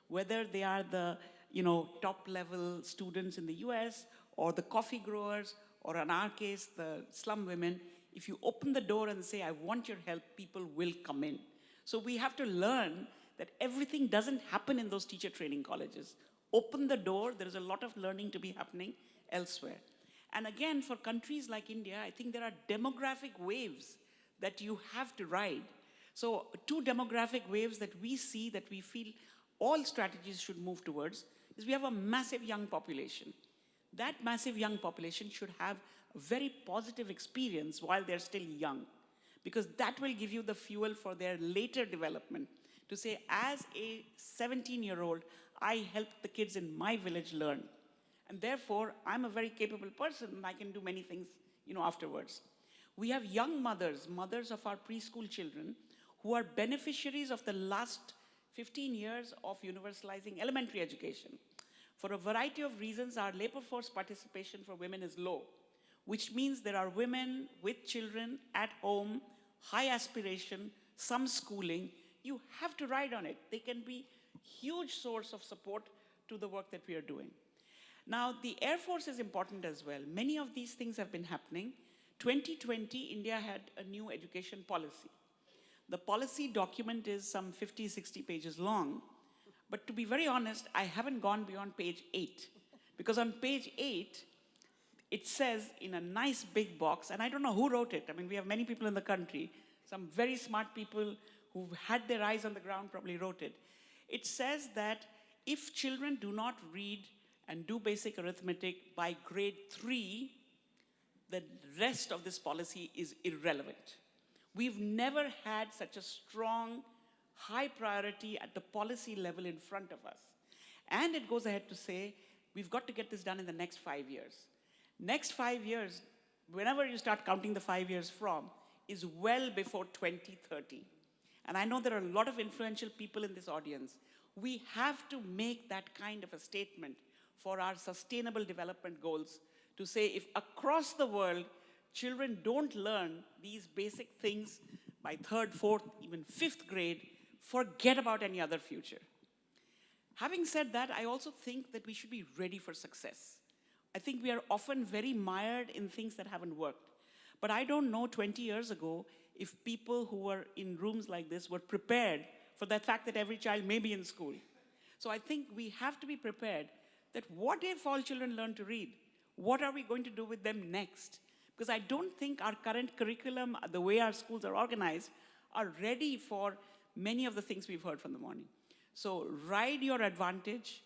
Whether they are the, you know, top level students in the US, or the coffee growers, or in our case, the slum women, if you open the door and say, I want your help, people will come in. So we have to learn that everything doesn't happen in those teacher training colleges. Open the door, there is a lot of learning to be happening elsewhere. And again, for countries like India, I think there are demographic waves that you have to ride. So 2 demographic waves that we see, that we feel all strategies should move towards, is we have a massive young population. that massive young population should have a very positive experience while they're still young, because that will give you the fuel for their later development to say, as a 17-year-old, I helped the kids in my village learn. And therefore, I'm a very capable person and I can do many things, afterwards. We have young mothers, mothers of our preschool children, who are beneficiaries of the last 15 years of universalizing elementary education. For a variety of reasons, our labor force participation for women is low, which means there are women with children at home, high aspiration, some schooling. You have to ride on it. They can be a huge source of support to the work that we are doing. Now, the Air Force is important as well. Many of these things have been happening. 2020, India had a new education policy. The policy document is some 50, 60 pages long. But to be very honest, I haven't gone beyond page 8. Because on page 8, it says in a nice big box, and I don't know who wrote it. I mean, we have many people in the country, some very smart people who've had their eyes on the ground probably wrote it. It says that if children do not read and do basic arithmetic by grade 3, the rest of this policy is irrelevant. We've never had such a strong, high priority at the policy level in front of us. And it goes ahead to say, we've got to get this done in the next 5 years. Next 5 years, whenever you start counting the 5 years from, is well before 2030. And I know there are a lot of influential people in this audience. We have to make that kind of a statement for our sustainable development goals to say if across the world, children don't learn these basic things by 3rd, 4th, even 5th grade, forget about any other future. Having said that, I also think that we should be ready for success. I think we are often very mired in things that haven't worked. But I don't know 20 years ago if people who were in rooms like this were prepared for the fact that every child may be in school. So I think we have to be prepared that what if all children learn to read? What are we going to do with them next? Because I don't think our current curriculum, the way our schools are organized, are ready for many of the things we've heard from the morning. So ride your advantage.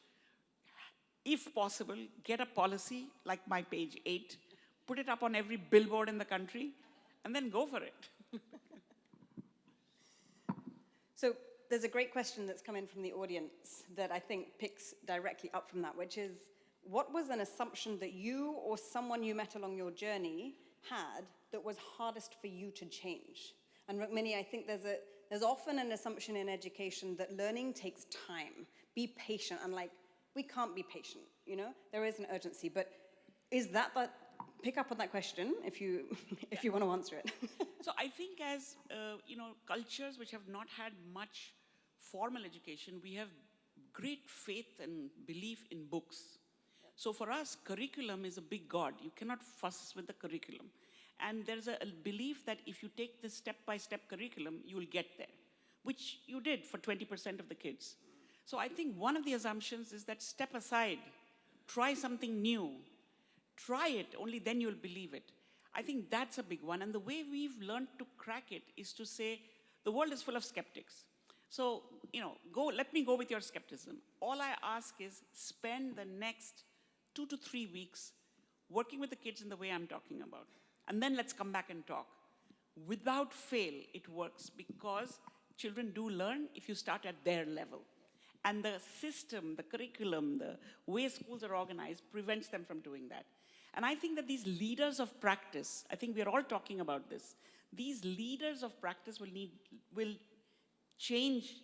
If possible, get a policy like my page 8, put it up on every billboard in the country, and then go for it. So there's a great question that's come in from the audience that I think picks directly up from that, which is, what was an assumption that you or someone you met along your journey had that was hardest for you to change? And Rukmini, I think there's often an assumption in education that learning takes time. Be patient, and we can't be patient, There is an urgency, but is that pick up on that question if you want to answer it. So I think as, cultures which have not had much formal education, we have great faith and belief in books. So for us, curriculum is a big god. You cannot fuss with the curriculum. And there's a belief that if you take this step-by-step curriculum, you will get there, which you did for 20% of the kids. So I think one of the assumptions is that step aside, try something new, try it, only then you'll believe it. I think that's a big one. And the way we've learned to crack it is to say, the world is full of skeptics. So, let me go with your skepticism. All I ask is spend the next 2 to 3 weeks working with the kids in the way I'm talking about. And then let's come back and talk. Without fail, it works because children do learn if you start at their level. And the system, the curriculum, the way schools are organized prevents them from doing that. And I think that these leaders of practice, I think we're all talking about this, these leaders of practice will change,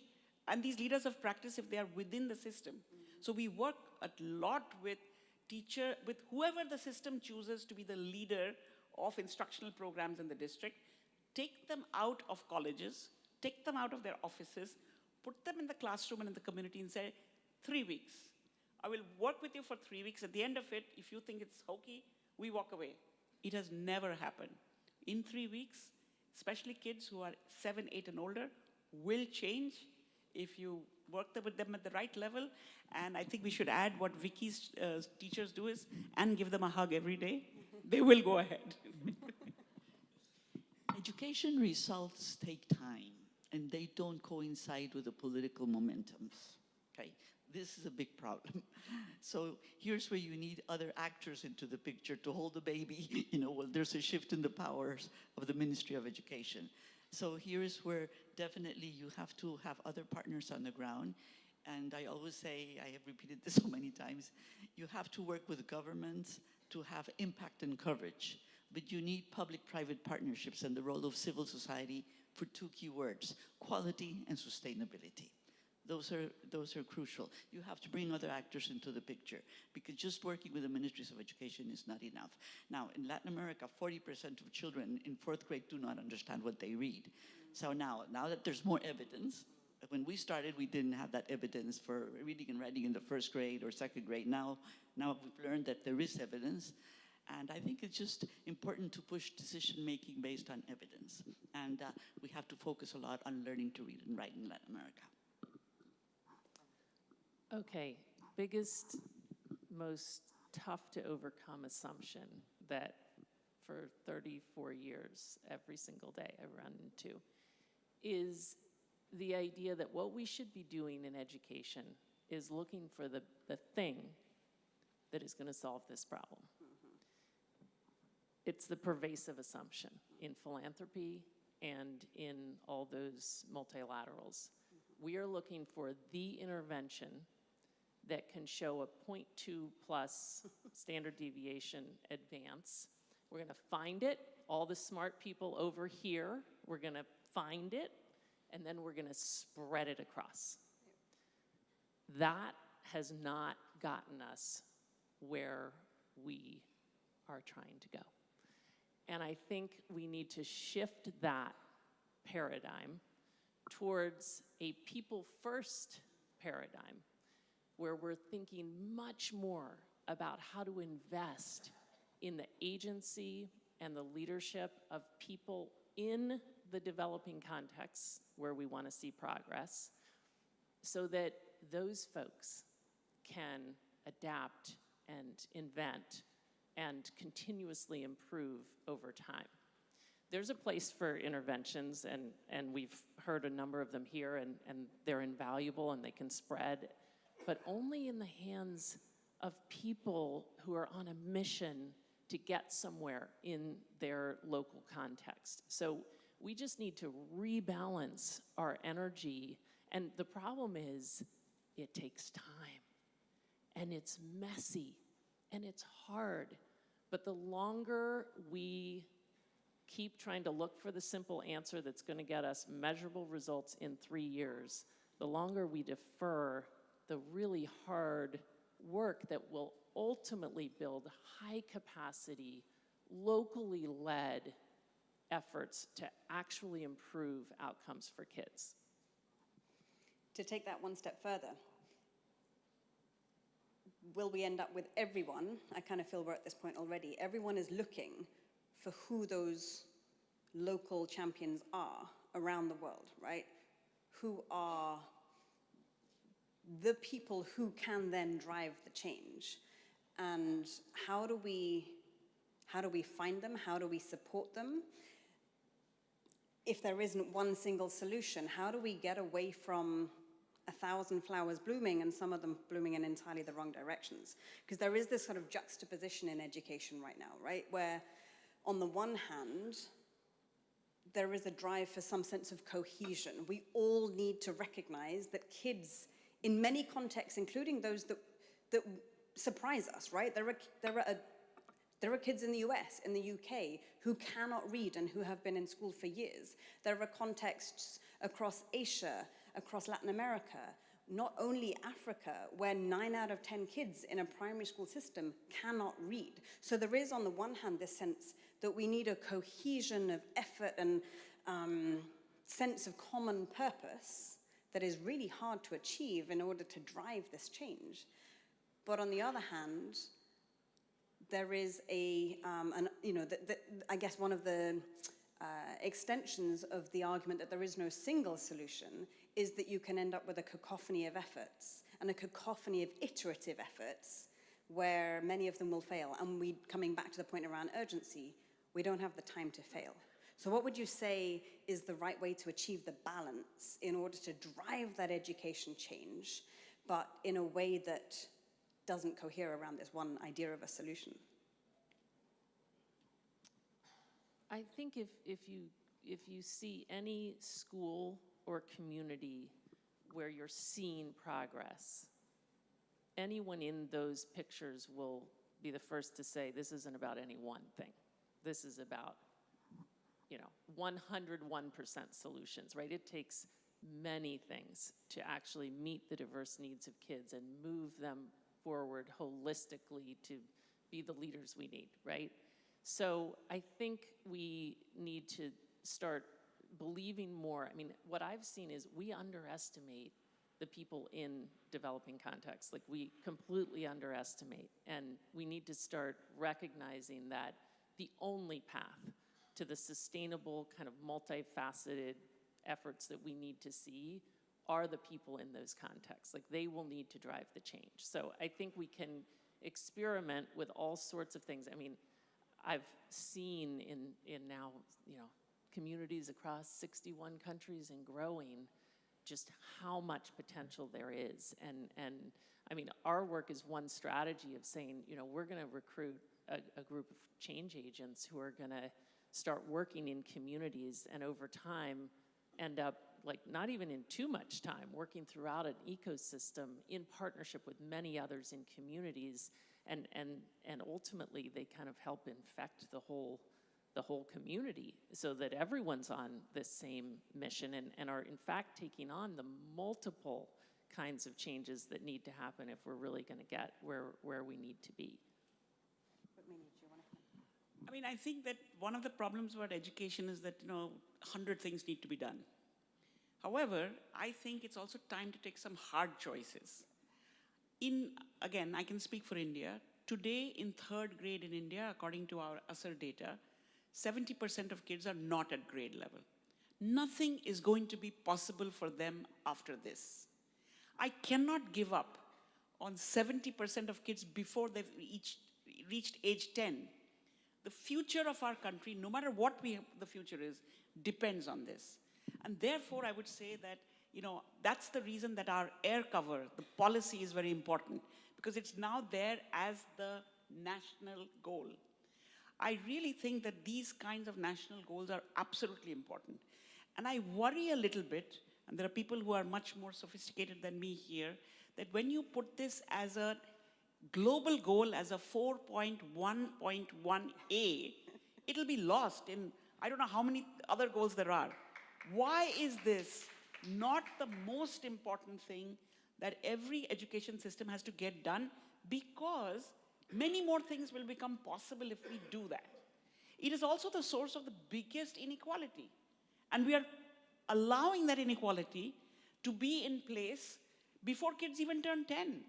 and these leaders of practice, if they are within the system. So we work a lot with with whoever the system chooses to be the leader of instructional programs in the district, take them out of colleges, take them out of their offices, put them in the classroom and in the community and say, 3 weeks. I will work with you for 3 weeks. At the end of it, if you think it's hokey, we walk away. It has never happened. In 3 weeks, especially kids who are 7, 8 and older, will change if you work with them at the right level. And I think we should add what Vicky's teachers do is, and give them a hug every day. They will go ahead. Education results take time, and they don't coincide with the political momentums. Okay, This is a big problem. So here's where you need other actors into the picture to hold the baby. Well, there's a shift in the powers of the Ministry of Education. So here's where definitely you have to have other partners on the ground. And I always say, I have repeated this so many times, you have to work with governments to have impact and coverage. But you need public-private partnerships and the role of civil society for two key words: quality and sustainability. Those are crucial. You have to bring other actors into the picture, because just working with the ministries of education is not enough. Now, in Latin America, 40% of children in 4th grade do not understand what they read. So now that there's more evidence, when we started, we didn't have that evidence for reading and writing in the 1st grade or 2nd grade. Now we've learned that there is evidence. And I think it's just important to push decision-making based on evidence. And we have to focus a lot on learning to read and write in Latin America. Okay, biggest, most tough to overcome assumption that for 34 years, every single day I run into, is the idea that what we should be doing in education is looking for the thing that is going to solve this problem. It's the pervasive assumption in philanthropy and in all those multilaterals. We are looking for the intervention that can show a 0.2 plus standard deviation advance. We're going to find it. All the smart people over here, we're going to find it, and then we're going to spread it across. That has not gotten us where we are trying to go. And I think we need to shift that paradigm towards a people-first paradigm, where we're thinking much more about how to invest in the agency and the leadership of people in the developing contexts where we want to see progress, so that those folks can adapt and invent and continuously improve over time. There's a place for interventions, and we've heard a number of them here, and they're invaluable and they can spread, but only in the hands of people who are on a mission to get somewhere in their local context. So we just need to rebalance our energy, and the problem is it takes time, and it's messy, and it's hard. But the longer we keep trying to look for the simple answer that's going to get us measurable results in 3 years, the longer we defer the really hard work that will ultimately build high capacity, locally led efforts to actually improve outcomes for kids. To take that one step further, will we end up with everyone? I kind of feel we're at this point already. Everyone is looking for who those local champions are around the world, right? Who are the people who can then drive the change. And how do we find them? How do we support them? If there isn't one single solution, how do we get away from 1,000 flowers blooming and some of them blooming in entirely the wrong directions? Because there is this sort of juxtaposition in education right now, right? Where on the one hand, there is a drive for some sense of cohesion. We all need to recognize that kids, in many contexts, including those that surprise us, right? There are kids in the US, in the UK, who cannot read and who have been in school for years. There are contexts across Asia, across Latin America, not only Africa, where 9 out of 10 kids in a primary school system cannot read. So there is, on the one hand, this sense that we need a cohesion of effort and sense of common purpose that is really hard to achieve in order to drive this change. But on the other hand, there is I guess one of the extensions of the argument that there is no single solution is that you can end up with a cacophony of efforts and a cacophony of iterative efforts where many of them will fail. And coming back to the point around urgency, we don't have the time to fail. So what would you say is the right way to achieve the balance in order to drive that education change, but in a way that doesn't cohere around this one idea of a solution? I think if you see any school or community where you're seeing progress, anyone in those pictures will be the first to say, this isn't about any one thing. This is about, 101% solutions, right? It takes many things to actually meet the diverse needs of kids and move them forward holistically to be the leaders we need, right? So I think we need to start believing more. I mean, what I've seen is we underestimate the people in developing contexts. Like, we completely underestimate, and we need to start recognizing that the only path to the sustainable kind of multifaceted efforts that we need to see are the people in those contexts. Like, they will need to drive the change. So I think we can experiment with all sorts of things. I mean, I've seen in now, communities across 61 countries and growing, just how much potential there is. And I mean, our work is one strategy of saying, we're gonna recruit a group of change agents who are gonna start working in communities, and over time end up, like, not even in too much time, working throughout an ecosystem in partnership with many others in communities, and ultimately they kind of help infect the whole community so that everyone's on this same mission and are in fact taking on the multiple kinds of changes that need to happen if we're really going to get where we need to be. I mean, I think that one of the problems about education is that, 100 things need to be done. However, I think it's also time to take some hard choices. Again, I can speak for India. Today, in 3rd grade in India, according to our USER data, 70% of kids are not at grade level. Nothing is going to be possible for them after this. I cannot give up on 70% of kids before they've reached age 10. The future of our country, no matter what the future is, depends on this. And therefore, I would say that, that's the reason that our air cover, the policy, is very important, because it's now there as the national goal. I really think that these kinds of national goals are absolutely important. And I worry a little bit, and there are people who are much more sophisticated than me here, that when you put this as a global goal, as a 4.1.1a, it'll be lost in, I don't know how many other goals there are. Why is this not the most important thing that every education system has to get done? Because many more things will become possible if we do that. It is also the source of the biggest inequality. And we are allowing that inequality to be in place before kids even turn 10.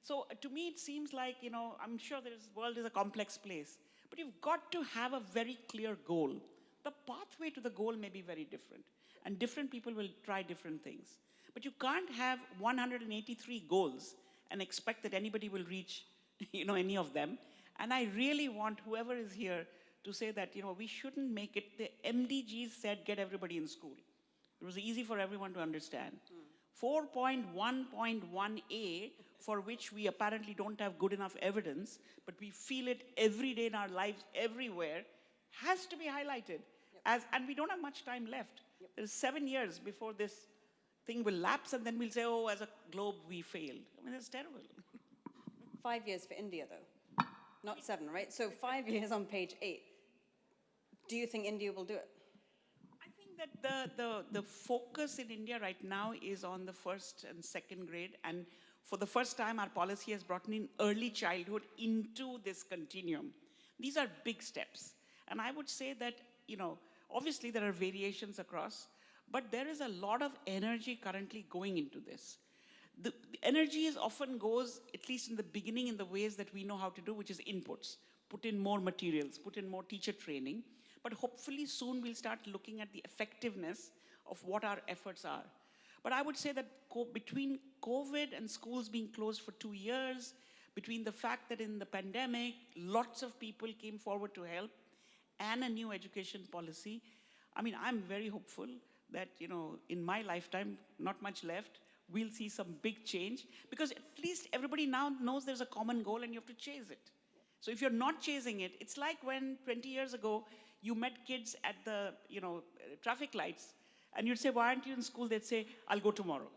So to me, it seems like, I'm sure the world is a complex place, but you've got to have a very clear goal. The pathway to the goal may be very different, and different people will try different things. But you can't have 183 goals and expect that anybody will reach, any of them. And I really want whoever is here to say that, we shouldn't make it, the MDGs said, get everybody in school. It was easy for everyone to understand. 4.1.1a, for which we apparently don't have good enough evidence, but we feel it every day in our lives, everywhere, has to be highlighted. And we don't have much time left. There's 7 years before this thing will lapse, and then we'll say, oh, as a globe, we failed. I mean, that's terrible. 5 years for India, though. Not 7, right? So 5 years on page 8. Do you think India will do it? I think that the focus in India right now is on the 1st and 2nd grade. And for the first time, our policy has brought in early childhood into this continuum. These are big steps. And I would say that, obviously there are variations across, but there is a lot of energy currently going into this. The energy often goes, at least in the beginning, in the ways that we know how to do, which is inputs. Put in more materials, put in more teacher training. But hopefully soon we'll start looking at the effectiveness of what our efforts are. But I would say that between COVID and schools being closed for 2 years, between the fact that in the pandemic, lots of people came forward to help, and a new education policy, I mean, I'm very hopeful that, in my lifetime, not much left, we'll see some big change, because at least everybody now knows there's a common goal and you have to chase it. So if you're not chasing it, it's like when 20 years ago you met kids at the traffic lights and you'd say, why aren't you in school? They'd say, I'll go tomorrow.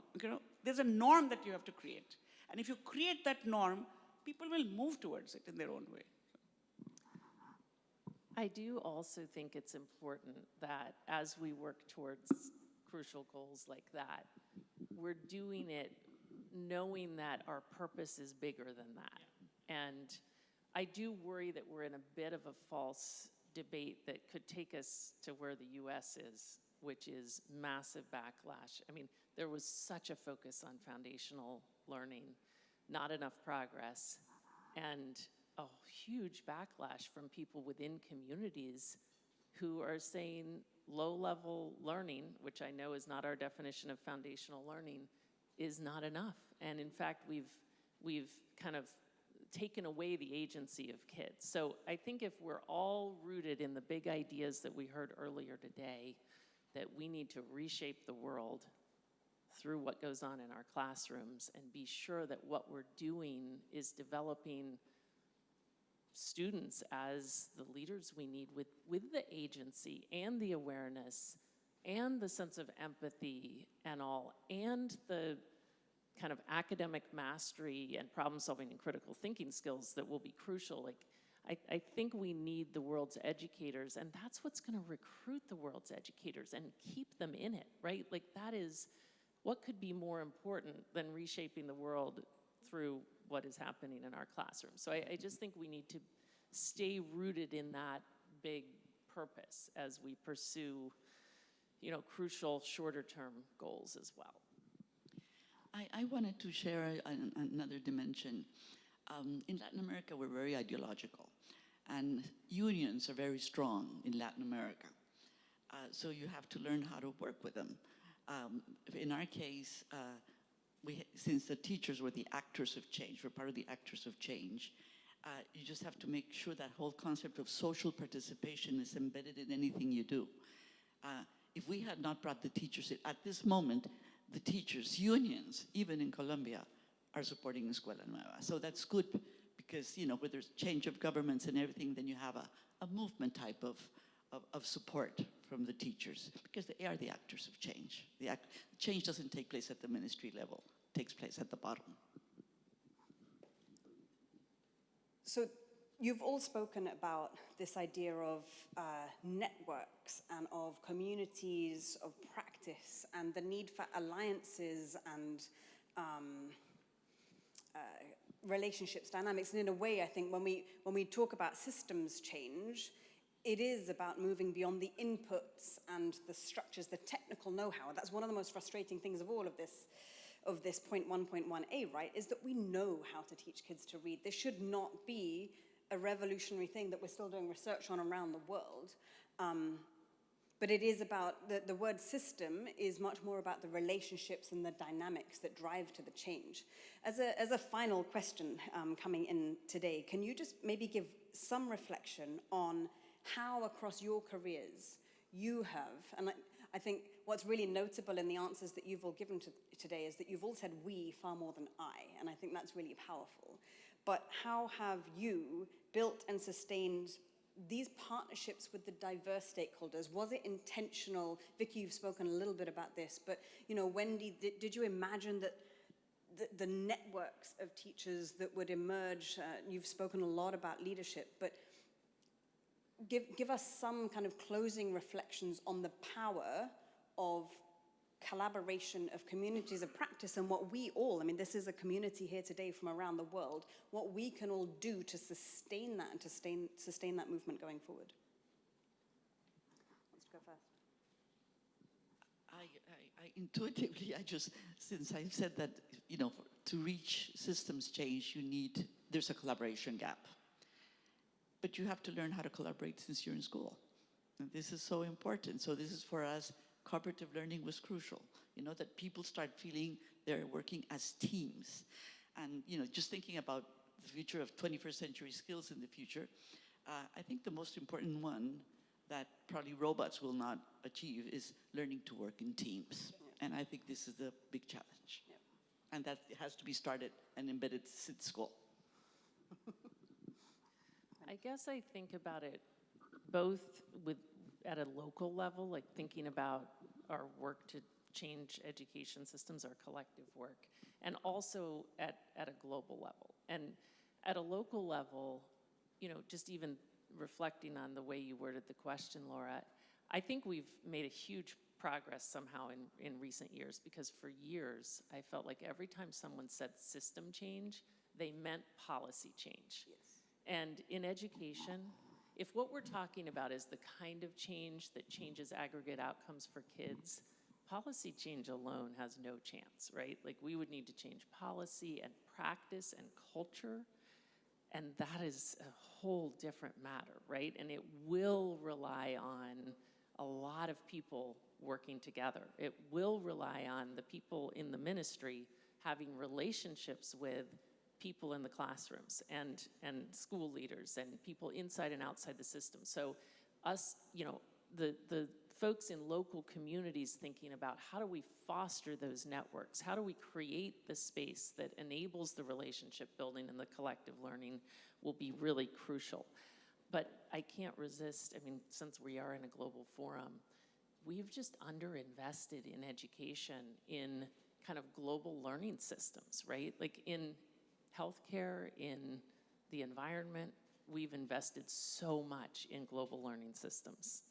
There's a norm that you have to create. And if you create that norm, people will move towards it in their own way. I do also think it's important that as we work towards crucial goals like that, we're doing it knowing that our purpose is bigger than that. And I do worry that we're in a bit of a false debate that could take us to where the US is, which is massive backlash. I mean, there was such a focus on foundational learning, not enough progress, and a huge backlash from people within communities who are saying low-level learning, which I know is not our definition of foundational learning, is not enough. And in fact, we've kind of taken away the agency of kids. So I think if we're all rooted in the big ideas that we heard earlier today, that we need to reshape the world through what goes on in our classrooms and be sure that what we're doing is developing students as the leaders we need with the agency and the awareness and the sense of empathy and all, and the kind of academic mastery and problem solving and critical thinking skills that will be crucial. Like, I think we need the world's educators, and that's what's gonna recruit the world's educators and keep them in it, right? Like, that is, what could be more important than reshaping the world through what is happening in our classrooms? So I just think we need to stay rooted in that big purpose as we pursue, crucial shorter-term goals as well. I wanted to share another dimension. In Latin America, we're very ideological, and unions are very strong in Latin America. So you have to learn how to work with them. In our case, since the teachers were the actors of change, we're part of the actors of change, you just have to make sure that whole concept of social participation is embedded in anything you do. If we had not brought the teachers in, at this moment, the teachers' unions, even in Colombia, are supporting Escuela Nueva. So that's good because, where there's change of governments and everything, then you have a movement type of support from the teachers because they are the actors of change. Change doesn't take place at the ministry level, it takes place at the bottom. So you've all spoken about this idea of networks and of communities of practice and the need for alliances and relationships, dynamics. And in a way, I think when we talk about systems change, it is about moving beyond the inputs and the structures, the technical know-how. That's one of the most frustrating things of all of this point 1.1a, right, is that we know how to teach kids to read. This should not be a revolutionary thing that we're still doing research on around the world. But it is about, the word system is much more about the relationships and the dynamics that drive to the change. As a final question coming in today, can you just maybe give some reflection on how across your careers you have, and I think what's really notable in the answers that you've all given today is that you've all said we far more than I, and I think that's really powerful. But how have you built and sustained these partnerships with the diverse stakeholders? Was it intentional? Vicky, you've spoken a little bit about this, but Wendy, did you imagine that the networks of teachers that would emerge, you've spoken a lot about leadership, but give us some kind of closing reflections on the power of collaboration of communities of practice and what we all, I mean, this is a community here today from around the world, what we can all do to sustain that and to sustain that movement going forward. Let's go first. Intuitively, since I've said that, to reach systems change, there's a collaboration gap. But you have to learn how to collaborate since you're in school. And this is so important. So this is for us, cooperative learning was crucial. That people start feeling they're working as teams. And, just thinking about the future of 21st century skills in the future, I think the most important one that probably robots will not achieve is learning to work in teams. Yeah. And I think this is the big challenge. Yeah. And that has to be started and embedded at school. I guess I think about it both at a local level, like thinking about our work to change education systems, our collective work, and also at a global level. And at a local level, you know, just even reflecting on the way you worded the question, Laura, I think we've made a huge progress somehow in recent years, because for years I felt like every time someone said system change, they meant policy change. Yes. And in education, if what we're talking about is the kind of change that changes aggregate outcomes for kids, policy change alone has no chance, right? Like, we would need to change policy and practice and culture, and that is a whole different matter, right? And it will rely on a lot of people working together. It will rely on the people in the ministry having relationships with people in the classrooms and school leaders and people inside and outside the system. So us, you know, the folks in local communities thinking about how do we foster those networks? How do we create the space that enables the relationship building and the collective learning will be really crucial. But I can't resist, I mean, since we are in a global forum, we've just underinvested in education in kind of global learning systems, right? Like in healthcare, in the environment, we've invested so much in global learning systems.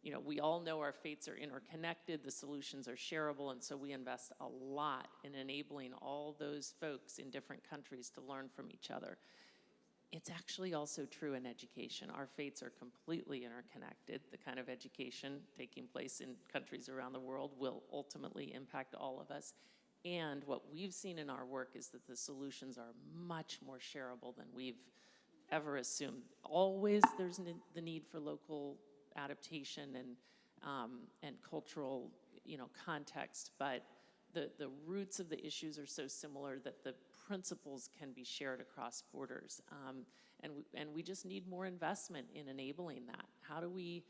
You know, we all know our fates are interconnected, the solutions are shareable, and so we invest a lot in enabling all those folks in different countries to learn from each other. It's actually also true in education. Our fates are completely interconnected. The kind of education taking place in countries around the world will ultimately impact all of us. And what we've seen in our work is that the solutions are much more shareable than we've ever assumed. Always there's the need for local adaptation and cultural, you know, context, but the roots of the issues are so similar that the principles can be shared across borders. And we just need more investment in enabling that. How do we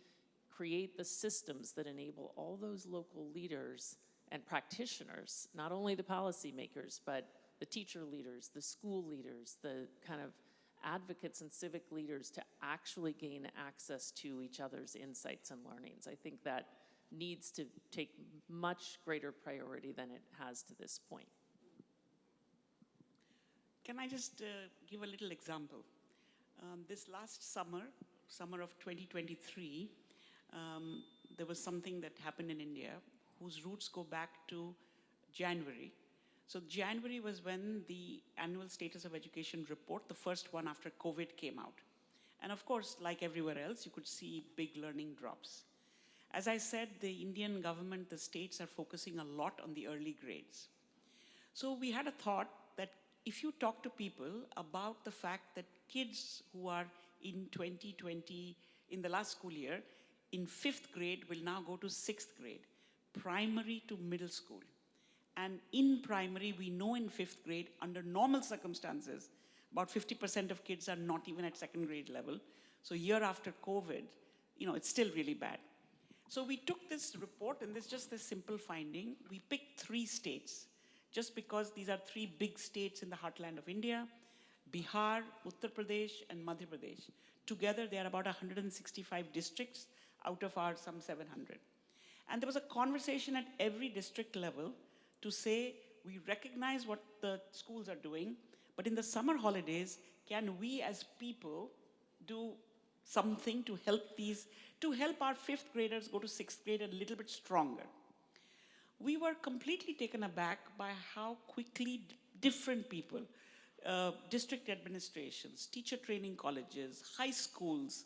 create the systems that enable all those local leaders and practitioners, not only the policymakers, but the teacher leaders, the school leaders, the kind of advocates and civic leaders to actually gain access to each other's insights and learnings? I think that needs to take much greater priority than it has to this point. Can I just give a little example? This last summer of 2023, there was something that happened in India whose roots go back to January. So January was when the annual status of education report, the first one after COVID, came out. And of course, like everywhere else, you could see big learning drops. As I said, the Indian government, the states are focusing a lot on the early grades. So we had a thought that if you talk to people about the fact that kids who are in 2020, in the last school year, in 5th grade will now go to 6th grade, primary to middle school. And in primary, we know in 5th grade, under normal circumstances, about 50% of kids are not even at 2nd grade level. So year after COVID, you know, it's still really bad. So we took this report, and this just this simple finding. We picked 3 states, just because these are 3 big states in the heartland of India: Bihar, Uttar Pradesh, and Madhya Pradesh. Together, they are about 165 districts out of our some 700. And there was a conversation at every district level to say, we recognize what the schools are doing, but in the summer holidays, can we as people do something to help our 5th graders go to 6th grade a little bit stronger? We were completely taken aback by how quickly different people, district administrations, teacher training colleges, high schools,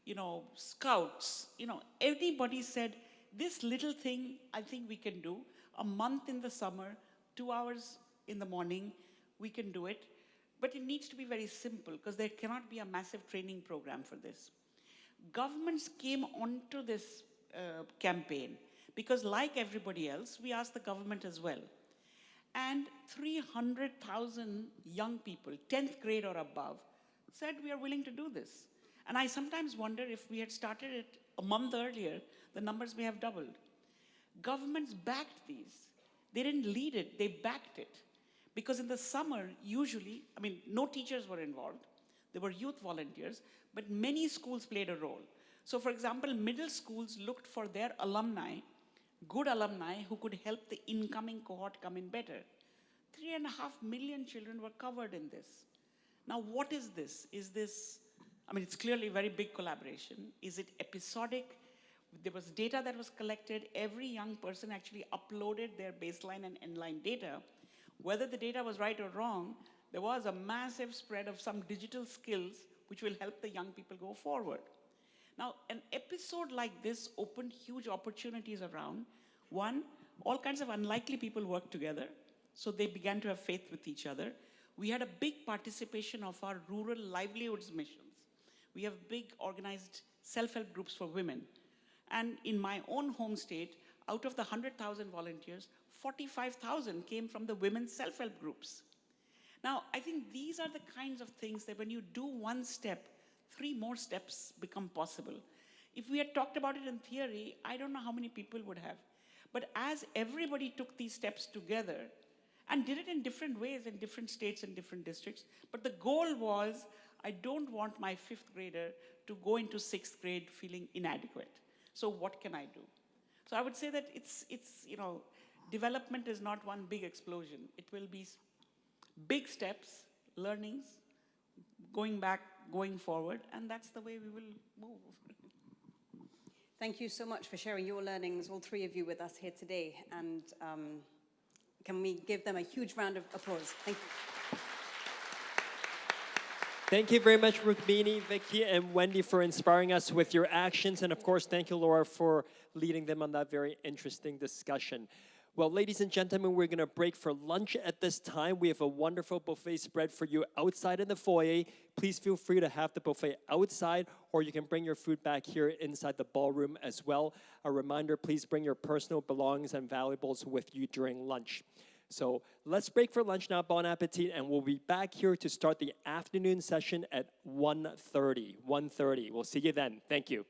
you know, scouts, you know, everybody said, this little thing I think we can do. A month in the summer, 2 hours in the morning, we can do it. But it needs to be very simple, because there cannot be a massive training program for this. Governments came onto this campaign, because like everybody else, we asked the government as well. And 300,000 young people, 10th grade or above, said we are willing to do this. And I sometimes wonder if we had started it a month earlier, the numbers may have doubled. Governments backed these. They didn't lead it, they backed it. Because in the summer, usually, I mean, no teachers were involved. There were youth volunteers, but many schools played a role. So for example, middle schools looked for their alumni, good alumni who could help the incoming cohort come in better. 3.5 million children were covered in this. Now, what is this? Is this, I mean, it's clearly a very big collaboration. Is it episodic? There was data that was collected. Every young person actually uploaded their baseline and endline data. Whether the data was right or wrong, there was a massive spread of some digital skills which will help the young people go forward. Now, an episode like this opened huge opportunities around. One, all kinds of unlikely people worked together, so they began to have faith with each other. We had a big participation of our rural livelihoods missions. We have big organized self-help groups for women. And in my own home state, out of the 100,000 volunteers, 45,000 came from the women's self-help groups. Now, I think these are the kinds of things that when you do one step, 3 more steps become possible. If we had talked about it in theory, I don't know how many people would have. But as everybody took these steps together and did it in different ways in different states and different districts, but the goal was, I don't want my 5th grader to go into 6th grade feeling inadequate. So what can I do? So I would say that it's you know, development is not one big explosion. It will be big steps, learnings, going back, going forward, and that's the way we will move. Thank you so much for sharing your learnings, all 3 of you, with us here today. And can we give them a huge round of applause? Thank you. Thank you very much, Rukmini, Vicky, and Wendy for inspiring us with your actions. And of course, thank you, Laura, for leading them on that very interesting discussion. Well, ladies and gentlemen, we're going to break for lunch at this time. We have a wonderful buffet spread for you outside in the foyer. Please feel free to have the buffet outside, or you can bring your food back here inside the ballroom as well. A reminder, please bring your personal belongings and valuables with you during lunch. So let's break for lunch now. Bon appetit, and we'll be back here to start the afternoon session at 1:30. 1:30. We'll see you then. Thank you.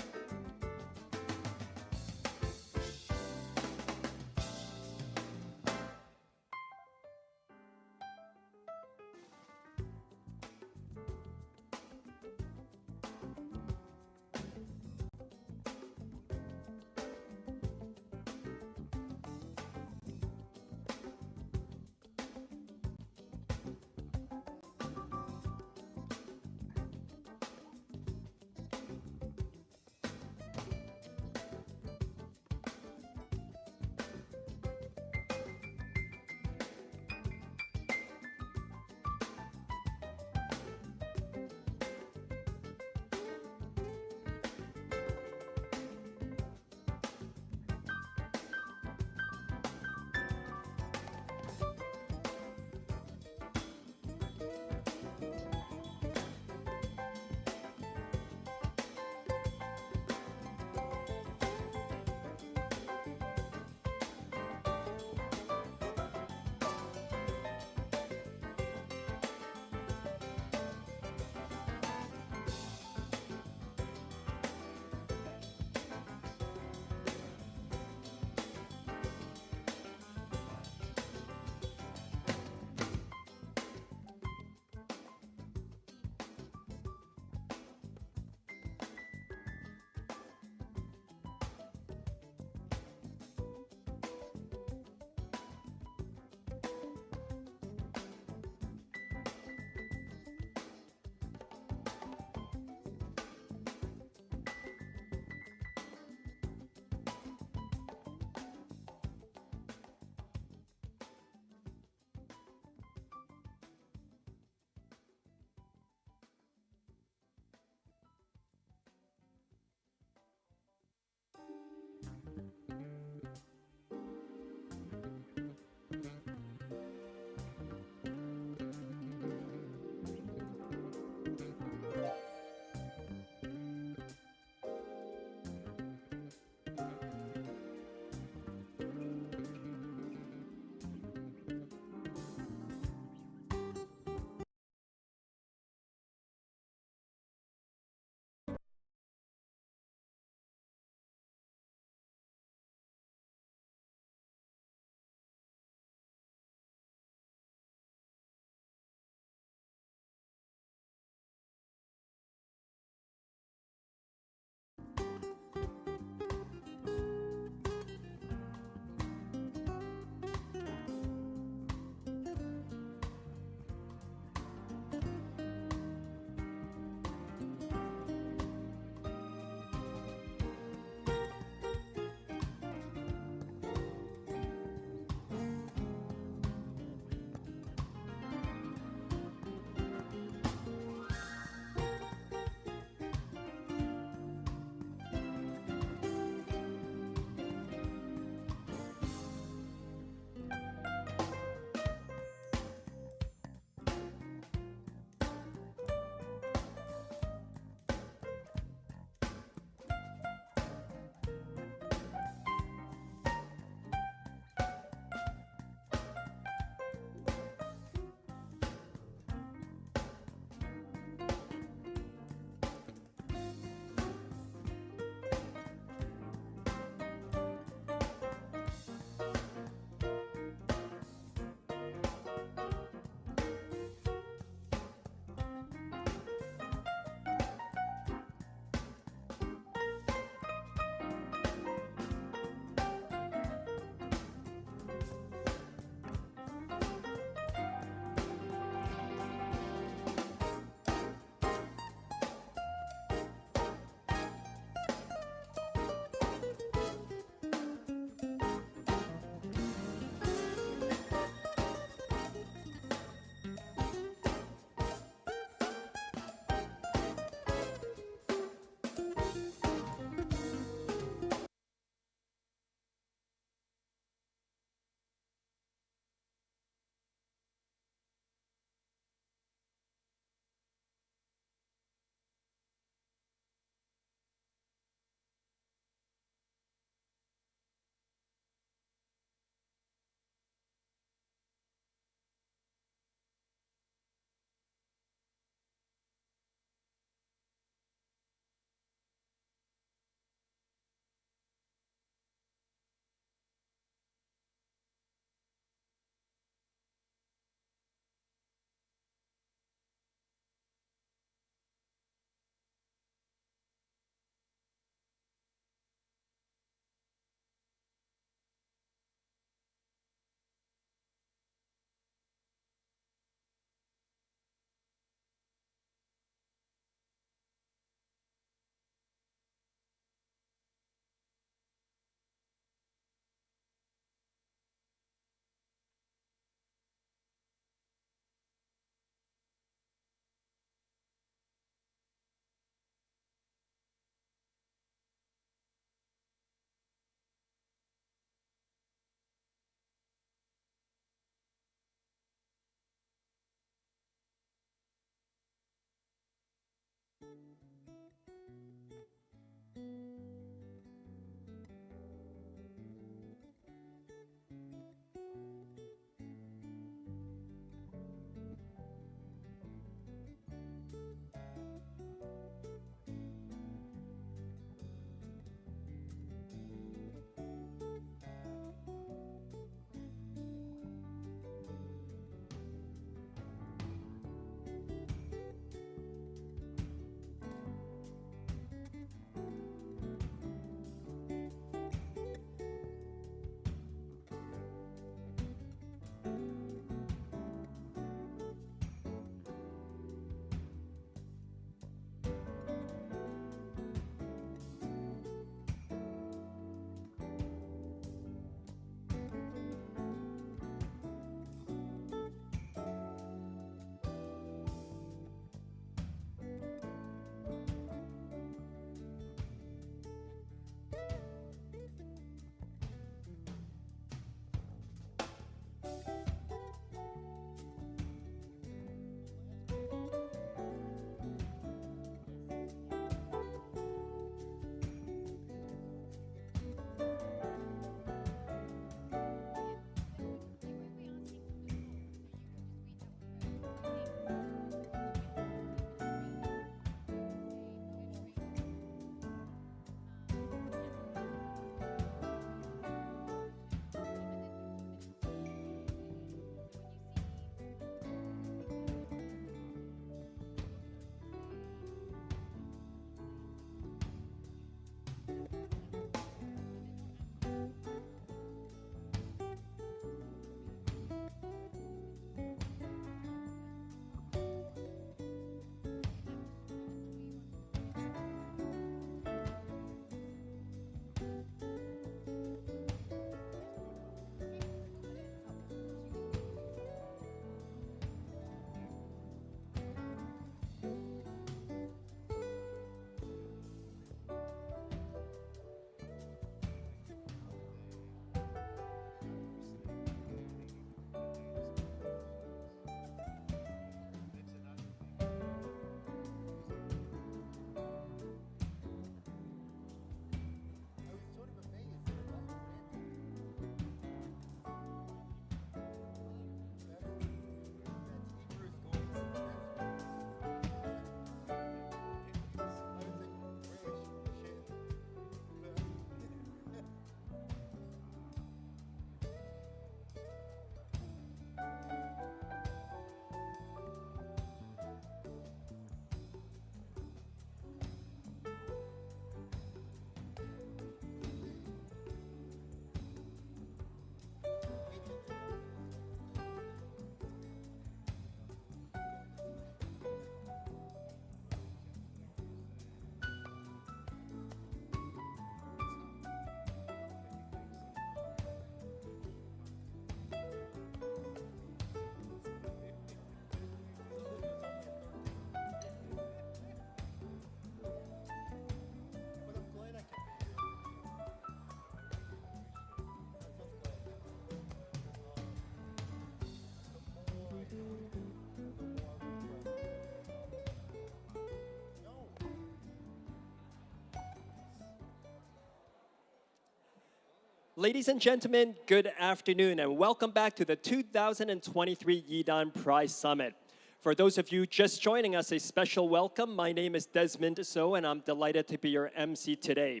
Ladies and gentlemen, good afternoon and welcome back to the 2023 Yidan Prize Summit. For those of you just joining us, a special welcome. My name is Desmond So and I'm delighted to be your MC today.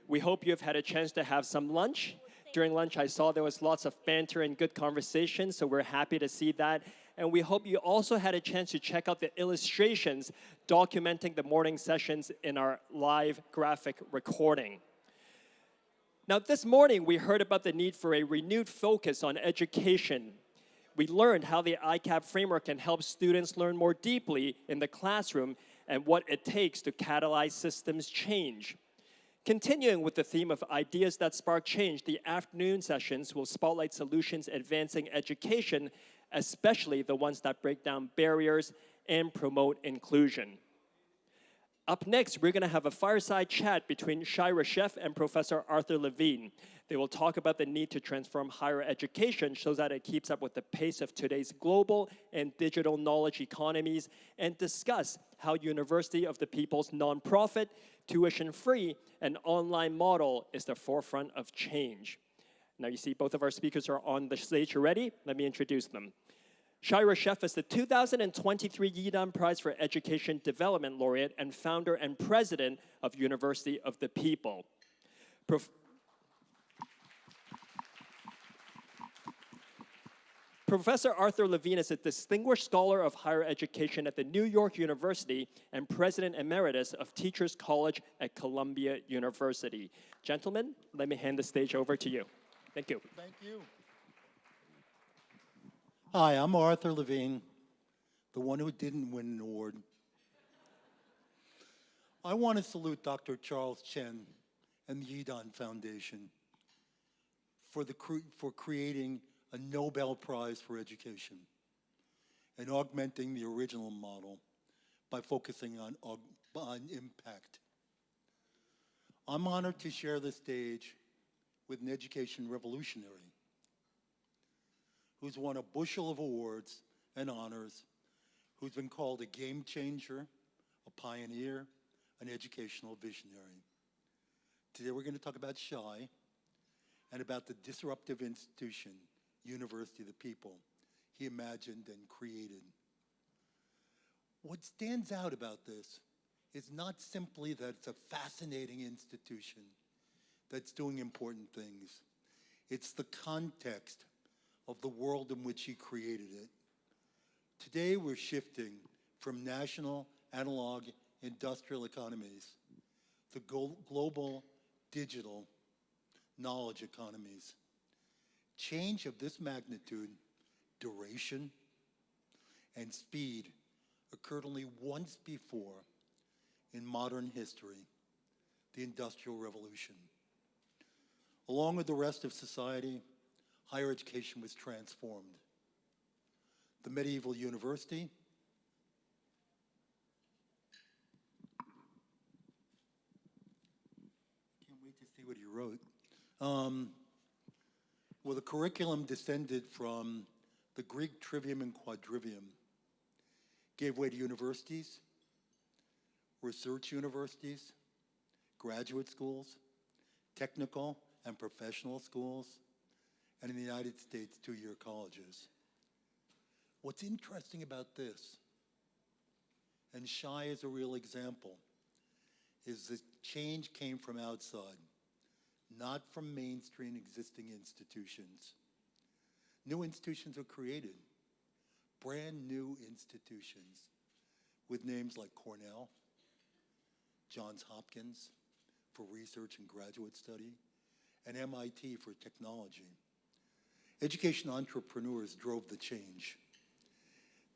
We hope you've had a chance to have some lunch. During lunch, I saw there was lots of banter and good conversation, so we're happy to see that. And we hope you also had a chance to check out the illustrations documenting the morning sessions in our live graphic recording. Now, this morning, we heard about the need for a renewed focus on education. We learned how the ICAP framework can help students learn more deeply in the classroom and what it takes to catalyze systems change. Continuing with the theme of ideas that spark change, the afternoon sessions will spotlight solutions advancing education, especially the ones that break down barriers and promote inclusion. Up next, we're going to have a fireside chat between Shira Sheff and Professor Arthur Levine. They will talk about the need to transform higher education so that it keeps up with the pace of today's global and digital knowledge economies and discuss how University of the People's nonprofit, tuition-free, and online model is the forefront of change. Now you see both of our speakers are on the stage already. Let me introduce them. Shira Sheff is the 2023 Yidan Prize for Education Development Laureate and founder and president of University of the People. Professor Arthur Levine is a distinguished scholar of higher education at the New York University and president emeritus of Teachers College at Columbia University. Gentlemen, let me hand the stage over to you. Thank you. Thank you. Hi, I'm Arthur Levine, the one who didn't win an award. I want to salute Dr. Charles CHEN and the Yidan Foundation for creating a Nobel Prize for Education and augmenting the original model by focusing on impact. I'm honored to share the stage with an education revolutionary who's won a bushel of awards and honors, who's been called a game changer, a pioneer, an educational visionary. Today we're going to talk about CHI and about the disruptive institution, University of the People, he imagined and created. What stands out about this is not simply that it's a fascinating institution that's doing important things. It's the context of the world in which he created it. Today we're shifting from national analog industrial economies to global digital knowledge economies. Change of this magnitude, duration, and speed occurred only once before in modern history, the Industrial Revolution. Along with the rest of society, higher education was transformed. The medieval university can't wait to see what he wrote. Well, the curriculum descended from the Greek trivium and quadrivium, gave way to universities, research universities, graduate schools, technical and professional schools, and in the United States, two-year colleges. What's interesting about this, and CHI is a real example, is that change came from outside, not from mainstream existing institutions. New institutions were created, brand new institutions, with names like Cornell, Johns Hopkins for research and graduate study, and MIT for technology. Education entrepreneurs drove the change.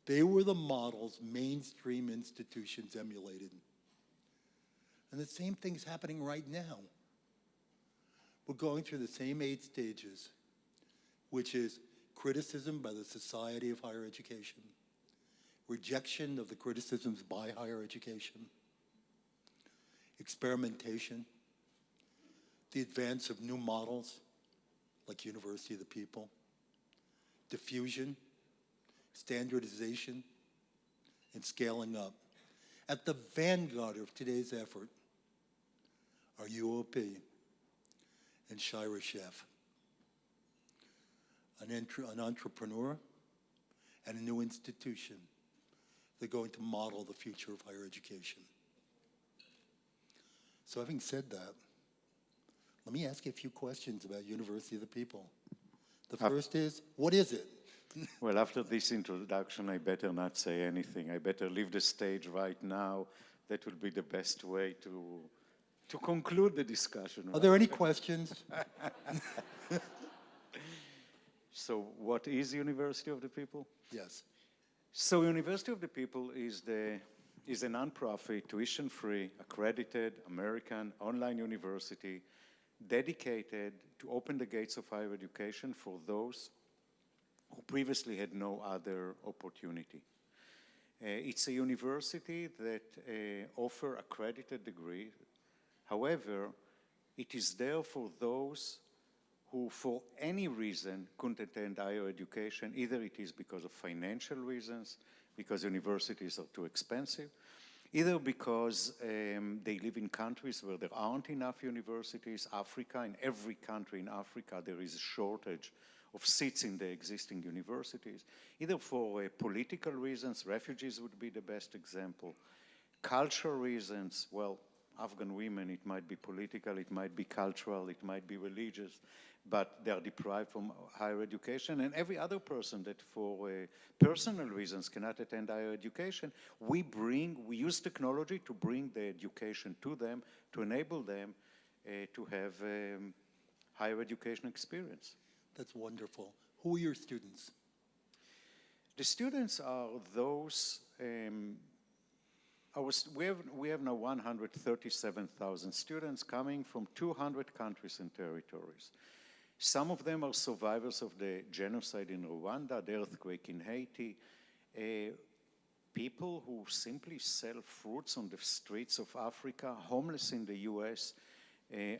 They were the models mainstream institutions emulated. And the same thing's happening right now. We're going through the same 8 stages, which is criticism by the Society of Higher Education, rejection of the criticisms by higher education, experimentation, the advance of new models like University of the People, diffusion, standardization, and scaling up. At the vanguard of today's effort are UOP and Shira Sheff. an entrepreneur, and a new institution. They're going to model the future of higher education. So having said that, let me ask you a few questions about University of the People. The first is, what is it? Well, after this introduction, I better not say anything. I better leave the stage right now. That will be the best way to conclude the discussion. Are there any questions? So what is University of the People? Yes. So University of the People is a non-profit, tuition-free, accredited American online university dedicated to open the gates of higher education for those who previously had no other opportunity. It's a university that offers accredited degree. However, it is there for those who, for any reason, couldn't attend higher education. Either it is because of financial reasons, because universities are too expensive, either because they live in countries where there aren't enough universities. Africa, in every country in Africa, there is a shortage of seats in the existing universities, either for political reasons, refugees would be the best example, cultural reasons, well, Afghan women, it might be political, it might be cultural, it might be religious, but they are deprived from higher education, and every other person that for personal reasons cannot attend higher education, we use technology to bring the education to them, to enable them to have higher education experience. That's wonderful. Who are your students? The students are those, we have now 137,000 students coming from 200 countries and territories. Some of them are survivors of the genocide in Rwanda, the earthquake in Haiti, people who simply sell fruits on the streets of Africa, homeless in the US,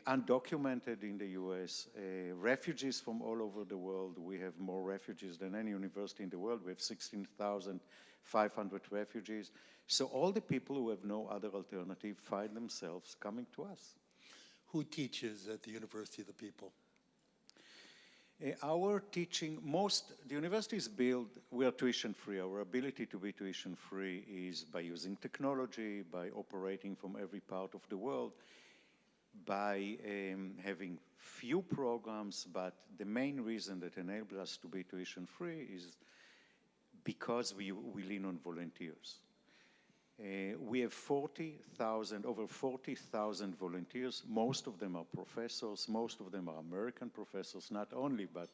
undocumented in the US, refugees from all over the world. We have more refugees than any university in the world. We have 16,500 refugees. So all the people who have no other alternative find themselves coming to us. Who teaches at the University of the People? Our teaching, the university is built, we are tuition free. Our ability to be tuition free is by using technology, by operating from every part of the world, by having few programs, but the main reason that enables us to be tuition free is because we lean on volunteers. We have over 40,000 volunteers. Most of them are professors. Most of them are American professors, not only, but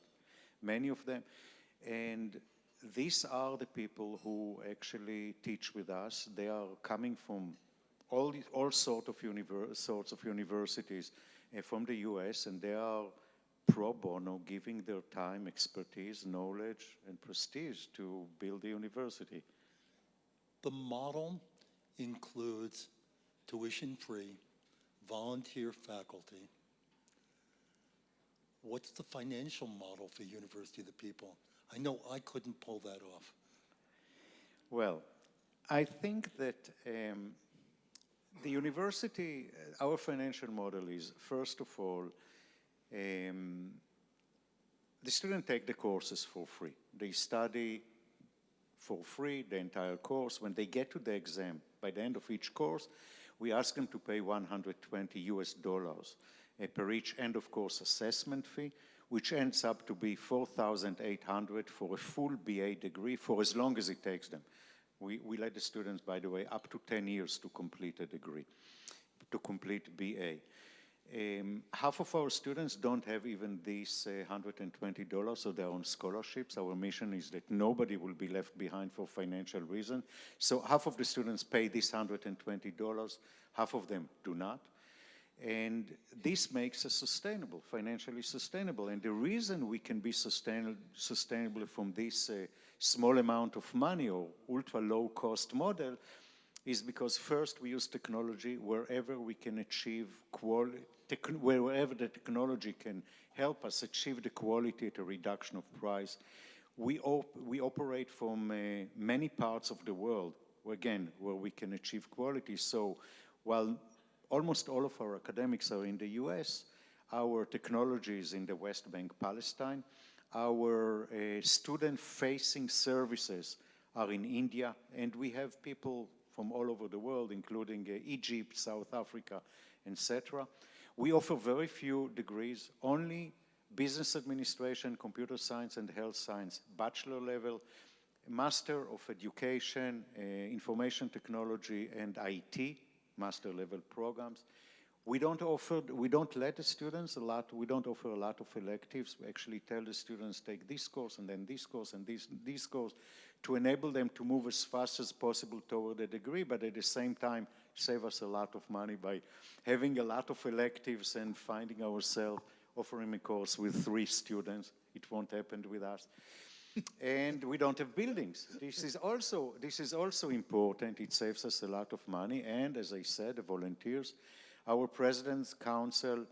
many of them. And these are the people who actually teach with us. They are coming from all sorts of universities from the US, and they are pro bono, giving their time, expertise, knowledge, and prestige to build the university. The model includes tuition-free, volunteer faculty. What's the financial model for University of the People? I know I couldn't pull that off. Well, I think that the university, our financial model is, first of all, the students take the courses for free. They study for free the entire course. When they get to the exam, by the end of each course, we ask them to pay $120 per each end of course assessment fee, which ends up to be $4,800 for a full BA degree for as long as it takes them. We let the students, by the way, up to 10 years to complete a degree, to complete BA. Half of our students don't have even these $120, so they're on scholarships. Our mission is that nobody will be left behind for financial reasons. So half of the students pay this $120, half of them do not. And this makes us sustainable, financially sustainable. And the reason we can be sustainable from this small amount of money or ultra low cost model is because first we use technology wherever we can achieve quality, wherever the technology can help us achieve the quality at a reduction of price. We operate from many parts of the world, again, where we can achieve quality. So while almost all of our academics are in the US, our technology is in the West Bank, Palestine. Our student-facing services are in India, and we have people from all over the world, including Egypt, South Africa, etc. We offer very few degrees, only business administration, computer science, and health science, bachelor level, master of education, information technology, and IT, master level programs. We don't let the students we don't offer a lot of electives. We actually tell the students take this course and then this course and this course to enable them to move as fast as possible toward a degree, but at the same time save us a lot of money by having a lot of electives and finding ourselves offering a course with 3 students. It won't happen with us. And we don't have buildings. This is also important. It saves us a lot of money. And as I said, the volunteers, our President's Council,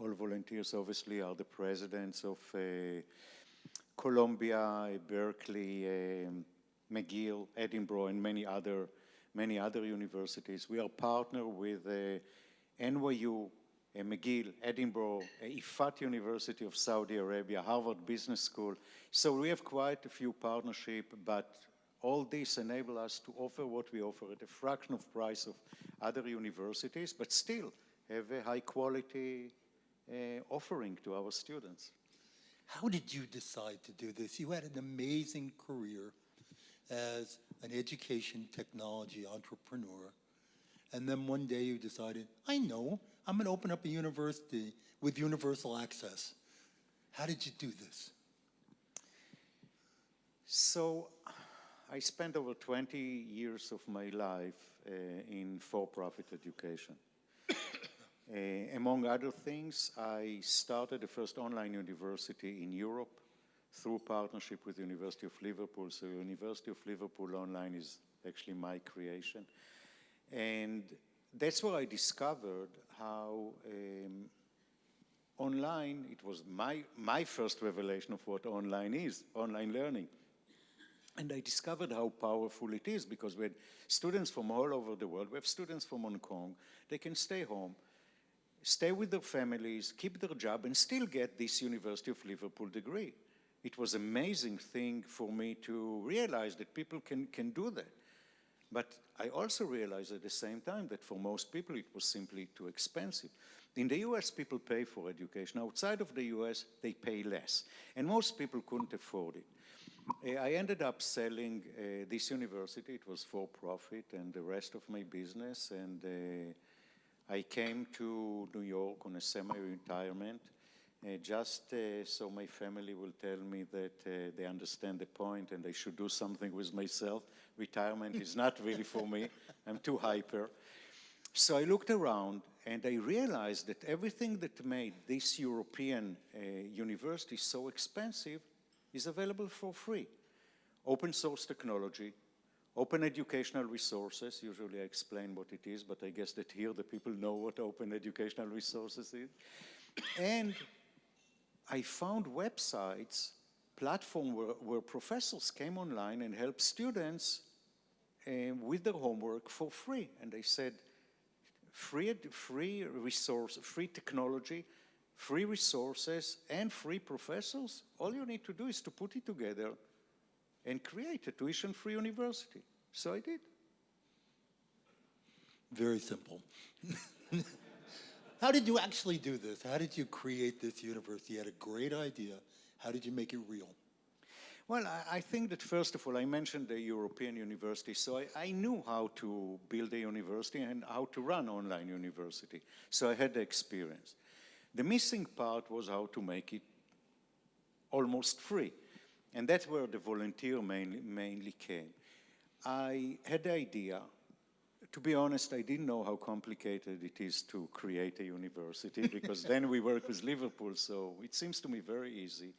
all volunteers obviously are the presidents of Columbia, Berkeley, McGill, Edinburgh, and many other universities. We are partnered with NYU, McGill, Edinburgh, Ifat University of Saudi Arabia, Harvard Business School. So we have quite a few partnerships, but all this enables us to offer what we offer at a fraction of price of other universities, but still have a high quality offering to our students. How did you decide to do this? You had an amazing career as an education technology entrepreneur, and then one day you decided, I know, I'm going to open up a university with universal access. How did you do this? So I spent over 20 years of my life in for-profit education. Among other things, I started the first online university in Europe through partnership with the University of Liverpool. So University of Liverpool Online is actually my creation. And that's where I discovered how online, it was my first revelation of what online is, online learning. And I discovered how powerful it is because we had students from all over the world. We have students from Hong Kong. They can stay home, stay with their families, keep their job, and still get this University of Liverpool degree. It was an amazing thing for me to realize that people can do that. But I also realized at the same time that for most people it was simply too expensive. In the US, people pay for education. Outside of the US, they pay less. And most people couldn't afford it. I ended up selling this university. It was for profit and the rest of my business. And I came to New York on a semi-retirement just so my family will tell me that they understand the point and I should do something with myself. Retirement is not really for me. I'm too hyper. So I looked around and I realized that everything that made this European university so expensive is available for free. Open source technology, open educational resources. Usually I explain what it is, but I guess that here the people know what open educational resources is. And I found websites, platform where professors came online and helped students with their homework for free. And they said, free resource, free technology, free resources, and free professors. All you need to do is to put it together and create a tuition-free university. So I did. Very simple. How did you actually do this? How did you create this university? You had a great idea. How did you make it real? Well, I think that first of all, I mentioned the European university, so I knew how to build a university and how to run online university. So I had the experience. The missing part was how to make it almost free. And that's where the volunteer mainly came. I had the idea. To be honest, I didn't know how complicated it is to create a university because then we work with Liverpool, so it seems to me very easy.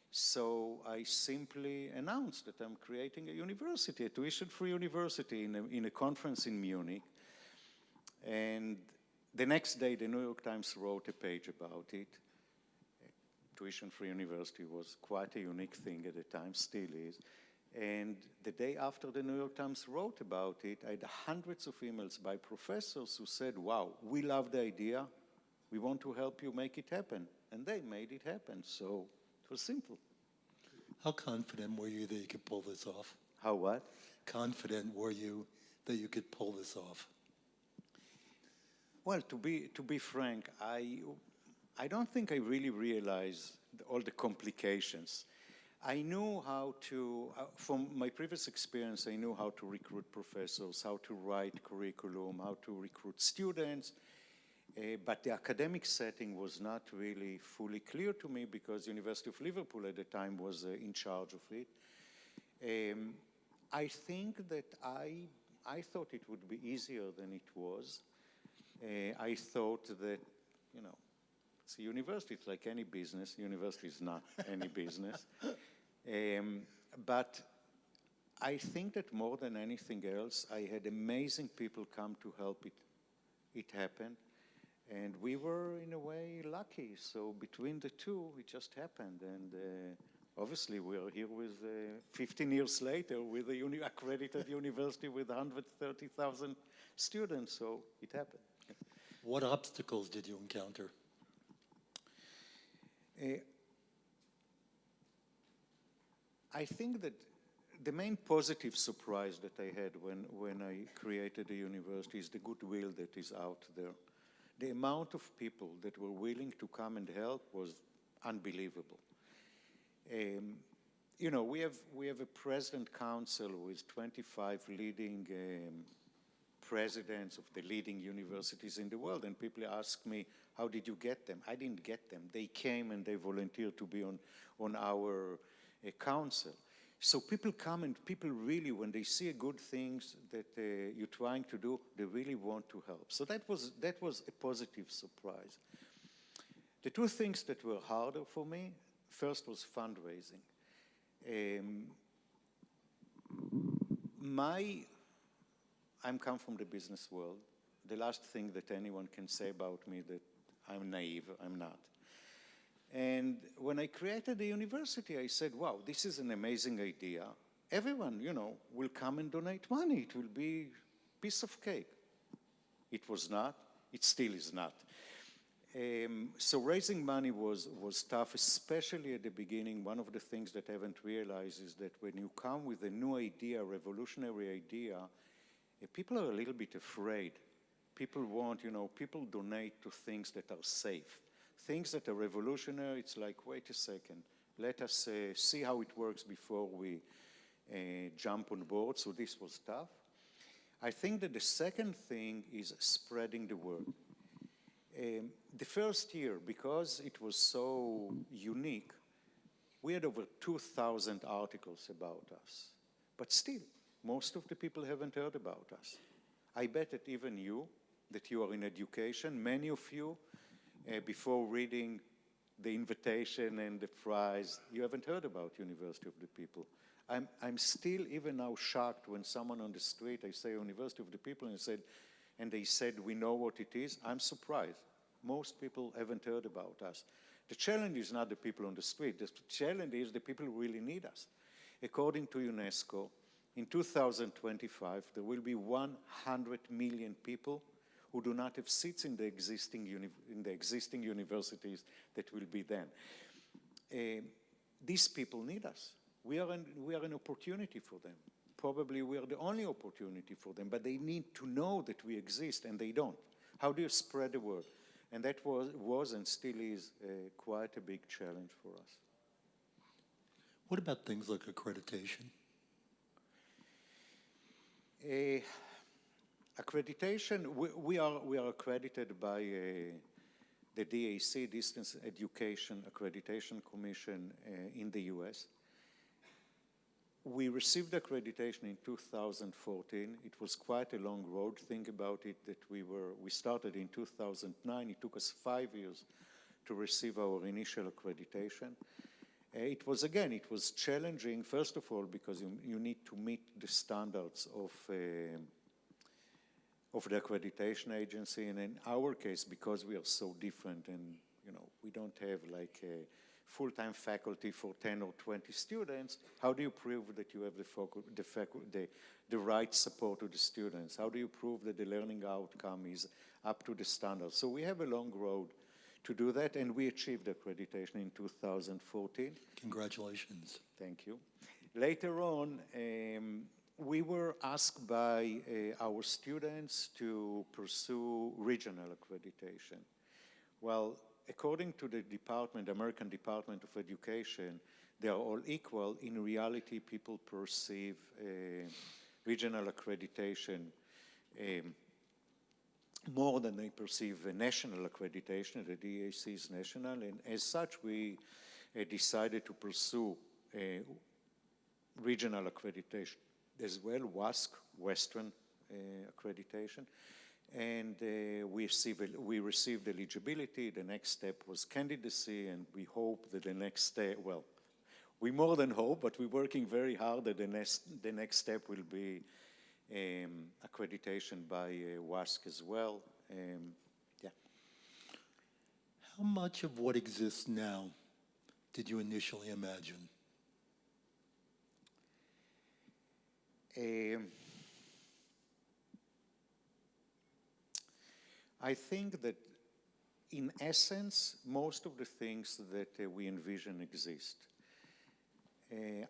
So I simply announced that I'm creating a university, a tuition-free university in a conference in Munich. And the next day, the New York Times wrote a page about it. Tuition-free university was quite a unique thing at the time, still is. And the day after the New York Times wrote about it, I had hundreds of emails by professors who said, wow, we love the idea. We want to help you make it happen. And they made it happen. So It was simple. How confident were you that you could pull this off? How what? Confident were you that you could pull this off? Well, to be frank, I don't think I really realized all the complications. I knew how to, from my previous experience, I knew how to recruit professors, how to write curriculum, how to recruit students, but the academic setting was not really fully clear to me because University of Liverpool at the time was in charge of it. I think that I thought it would be easier than it was. I thought that, you know, it's a university, it's like any business. University is not any business. But I think that more than anything else, I had amazing people come to help it happen. And we were, in a way, lucky. So between the two, it just happened. And obviously, we're here with 15 years later with a accredited university with 130,000 students. So it happened. What obstacles did you encounter? I think that the main positive surprise that I had when I created the university is the goodwill that is out there. The amount of people that were willing to come and help was unbelievable. You know, we have a president council with 25 leading presidents of the leading universities in the world, and people ask me, how did you get them? I didn't get them. They came and they volunteered to be on our council. So people come and people really, when they see good things that you're trying to do, they really want to help. So that was a positive surprise. The two things that were harder for me, first was fundraising. I come from the business world. The last thing that anyone can say about me that I'm naive, I'm not. And when I created the university, I said, wow, this is an amazing idea. Everyone, you know, will come and donate money. It will be a piece of cake. It was not. It still is not. So raising money was tough, especially at the beginning. One of the things that I haven't realized is that when you come with a new idea, a revolutionary idea, people are a little bit afraid. People want, you know, people donate to things that are safe. Things that are revolutionary, it's like, wait a second, let us see how it works before we jump on board. So this was tough. I think that the second thing is spreading the word. The first year, because it was so unique, we had over 2,000 articles about us. But still, most of the people haven't heard about us. I bet that even you, that you are in education, many of you, before reading the invitation and the prize, you haven't heard about University of the People. I'm still even now shocked when someone on the street, I say University of the People, and they said, we know what it is. I'm surprised. Most people haven't heard about us. The challenge is not the people on the street. The challenge is the people who really need us. According to UNESCO, in 2025, there will be 100 million people who do not have seats in the existing universities that will be then. These people need us. We are an opportunity for them. Probably we are the only opportunity for them, but they need to know that we exist, and they don't. How do you spread the word? And that was and still is quite a big challenge for us. What about things like accreditation? Accreditation, we are accredited by the DAC, Distance Education Accreditation Commission in the US. We received accreditation in 2014. It was quite a long road. Think about it that we started in 2009. It took us 5 years to receive our initial accreditation. It was challenging, first of all, because you need to meet the standards of the accreditation agency, and in our case, because we are so different, and we don't have like a full-time faculty for 10 or 20 students, how do you prove that you have the right support to the students? How do you prove that the learning outcome is up to the standards? So we have a long road to do that, and we achieved accreditation in 2014. Congratulations. Thank you. Later on, we were asked by our students to pursue regional accreditation. Well, according to the American Department of Education, they are all equal. In reality, people perceive regional accreditation more than they perceive national accreditation. The DAC is national, and as such, we decided to pursue regional accreditation as well, WASC, Western accreditation, and we received eligibility. The next step was candidacy, and we hope that the next step, well, we more than hope, but we're working very hard that the next step will be accreditation by WASC as well. Yeah. How much of what exists now did you initially imagine? I think that in essence, most of the things that we envision exist.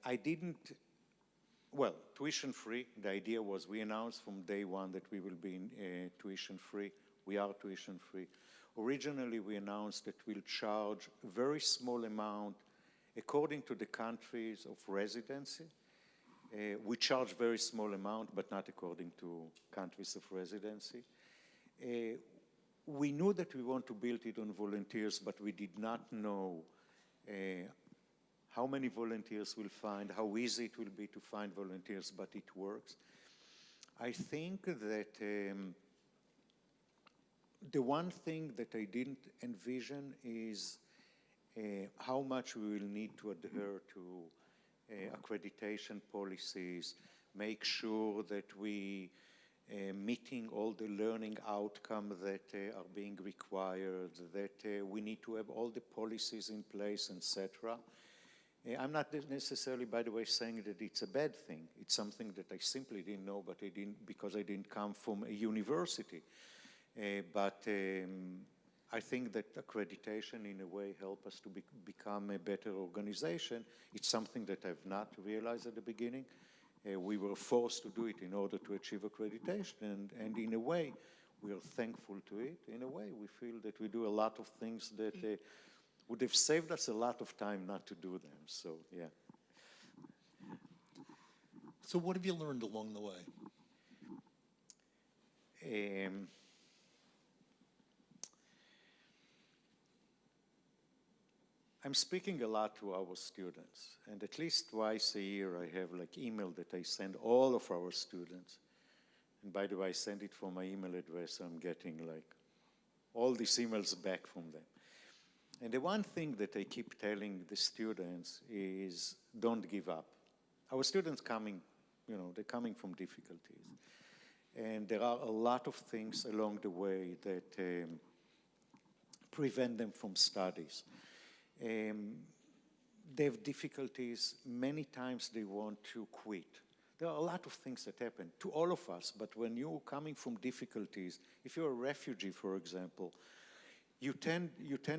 I didn't, well, tuition-free, the idea was we announced from day one that we will be tuition-free. We are tuition-free. Originally, we announced that we'll charge a very small amount according to the countries of residency. We charge very small amount, but not according to countries of residency. We knew that we want to build it on volunteers, but we did not know how many volunteers we'll find, how easy it will be to find volunteers, but it works. I think that the one thing that I didn't envision is how much we will need to adhere to accreditation policies, make sure that we meeting all the learning outcomes that are being required, that we need to have all the policies in place, etc. I'm not necessarily, by the way, saying that it's a bad thing. It's something that I simply didn't know, but because I didn't come from a university. But I think that accreditation, in a way, help us to become a better organization. It's something that I've not realized at the beginning. We were forced to do it in order to achieve accreditation, and in a way, we are thankful to it. In a way, we feel that we do a lot of things that would have saved us a lot of time not to do them, so yeah. So what have you learned along the way? I'm speaking a lot to our students, and at least twice a year I have like email that I send all of our students. And by the way, I send it from my email address, so I'm getting like all these emails back from them. And the one thing that I keep telling the students is don't give up. Our students coming, you know, they're coming from difficulties. And there are a lot of things along the way that prevent them from studies. They have difficulties. Many times they want to quit. There are a lot of things that happen to all of us, but when you're coming from difficulties, if you're a refugee, for example, you tend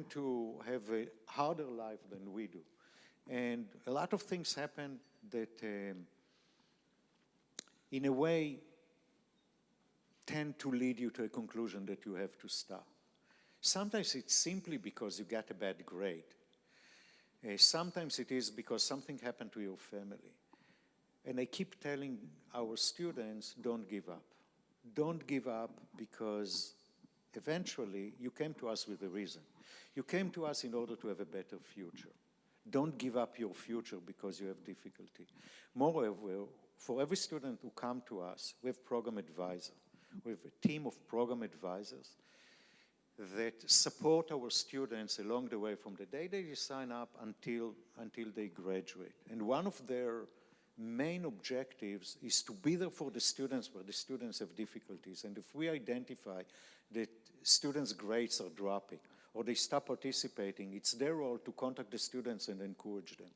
to have a harder life than we do. And a lot of things happen that, in a way, tend to lead you to a conclusion that you have to stop. Sometimes it's simply because you got a bad grade. Sometimes it is because something happened to your family. And I keep telling our students, don't give up. Don't give up because eventually you came to us with a reason. You came to us in order to have a better future. Don't give up your future because you have difficulty. Moreover, for every student who come to us, we have program advisors. We have a team of program advisors that support our students along the way from the day they sign up until they graduate. And one of their main objectives is to be there for the students where the students have difficulties. And if we identify that students' grades are dropping or they stop participating, it's their role to contact the students and encourage them.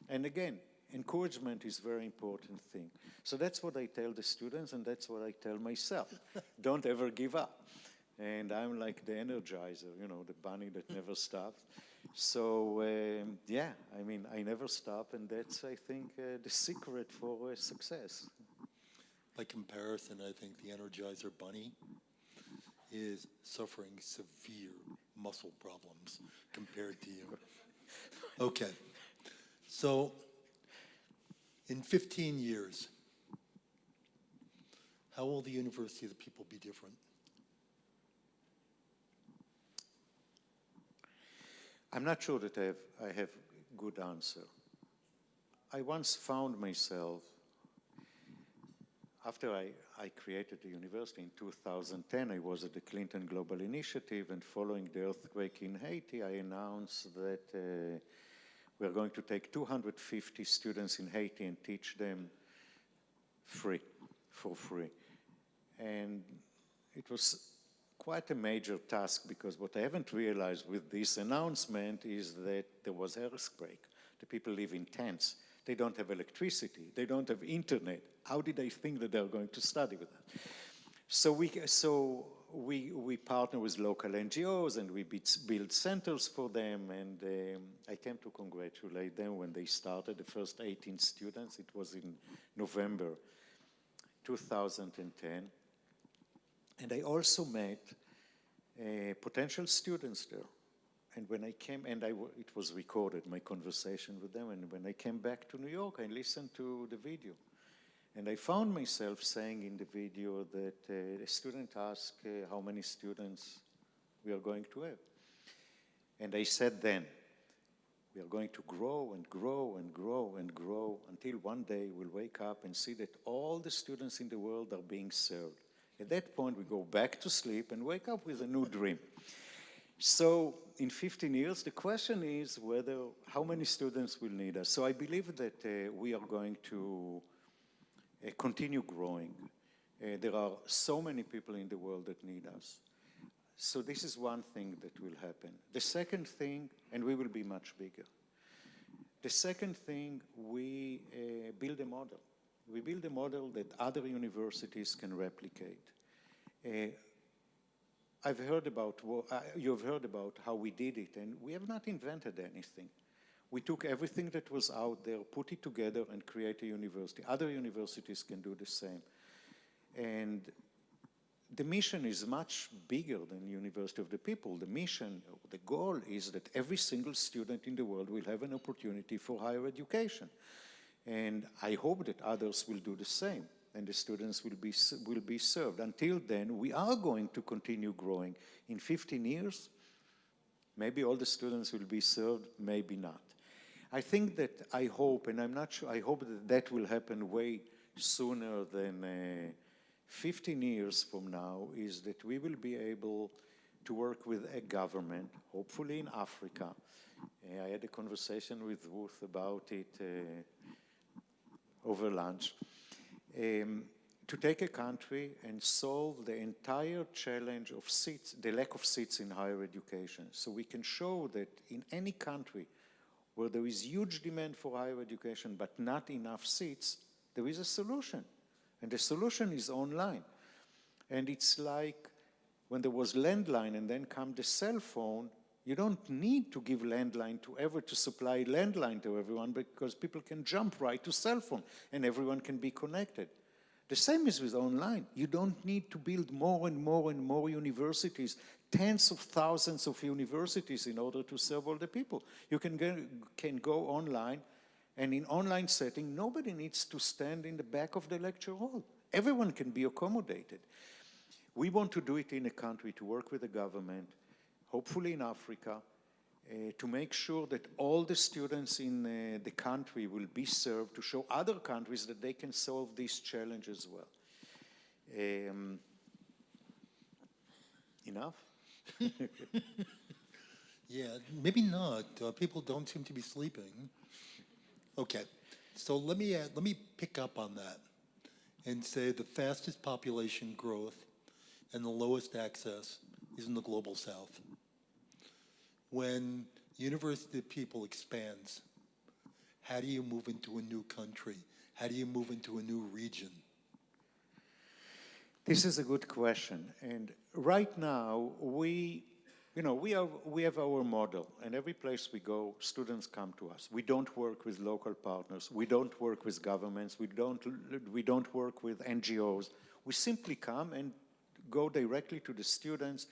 And again, encouragement is a very important thing. So that's what I tell the students, and that's what I tell myself. Don't ever give up. And I'm like the energizer, you know, the bunny that never stops. So, yeah, I mean, I never stop, and that's, I think, the secret for success. By comparison, I think the Energizer Bunny is suffering severe muscle problems compared to you. Okay, so in 15 years, how will the University of the People be different? I'm not sure that I have good answer. I once found myself, after I created the university in 2010, I was at the Clinton Global Initiative, and following the earthquake in Haiti, I announced that we're going to take 250 students in Haiti and teach them for free. And it was quite a major task, because what I haven't realized with this announcement is that there was an earthquake. The people live in tents. They don't have electricity. They don't have internet. How did they think that they're going to study with that? So we partner with local NGOs, and we build centers for them, and I came to congratulate them when they started, the first 18 students. It was in November 2010. And I also met potential students there. And when I came, and it was recorded, my conversation with them, and when I came back to New York, I listened to the video. And I found myself saying in the video that a student asked how many students we are going to have. And I said then, we are going to grow and grow and grow and grow until one day we'll wake up and see that all the students in the world are being served. At that point, we go back to sleep and wake up with a new dream. So in 15 years, the question is how many students will need us. So I believe that we are going to continue growing. There are so many people in the world that need us. So this is one thing that will happen. The second thing, and we will be much bigger. The second thing, we build a model. We build a model that other universities can replicate. You've heard about how we did it, and we have not invented anything. We took everything that was out there, put it together, and create a university. Other universities can do the same. And the mission is much bigger than University of the People. The mission, the goal is that every single student in the world will have an opportunity for higher education. And I hope that others will do the same, and the students will be served. Until then, we are going to continue growing. In 15 years, maybe all the students will be served, maybe not. I think that I hope, and I'm not sure, I hope that that will happen way sooner than 15 years from now, is that we will be able to work with a government, hopefully in Africa. I had a conversation with Ruth about it over lunch, to take a country and solve the entire challenge of seats, the lack of seats in higher education. So we can show that in any country where there is huge demand for higher education but not enough seats, there is a solution. And the solution is online. And it's like when there was landline and then come the cell phone, you don't need to give landline to supply landline to everyone, because people can jump right to cell phone and everyone can be connected. The same is with online. You don't need to build more and more and more universities, tens of thousands of universities in order to serve all the people. You can go online, and in online setting, nobody needs to stand in the back of the lecture hall. Everyone can be accommodated. We want to do it in a country, to work with the government, hopefully in Africa, to make sure that all the students in the country will be served, to show other countries that they can solve these challenges as well. Enough? Yeah, maybe not. People don't seem to be sleeping. Okay, so let me pick up on that and say the fastest population growth and the lowest access is in the global south. When University of the People expands, how do you move into a new country? How do you move into a new region? This is a good question. And right now, we have our model, and every place we go, students come to us. We don't work with local partners. We don't work with governments. We don't work with NGOs. We simply come and go directly to the students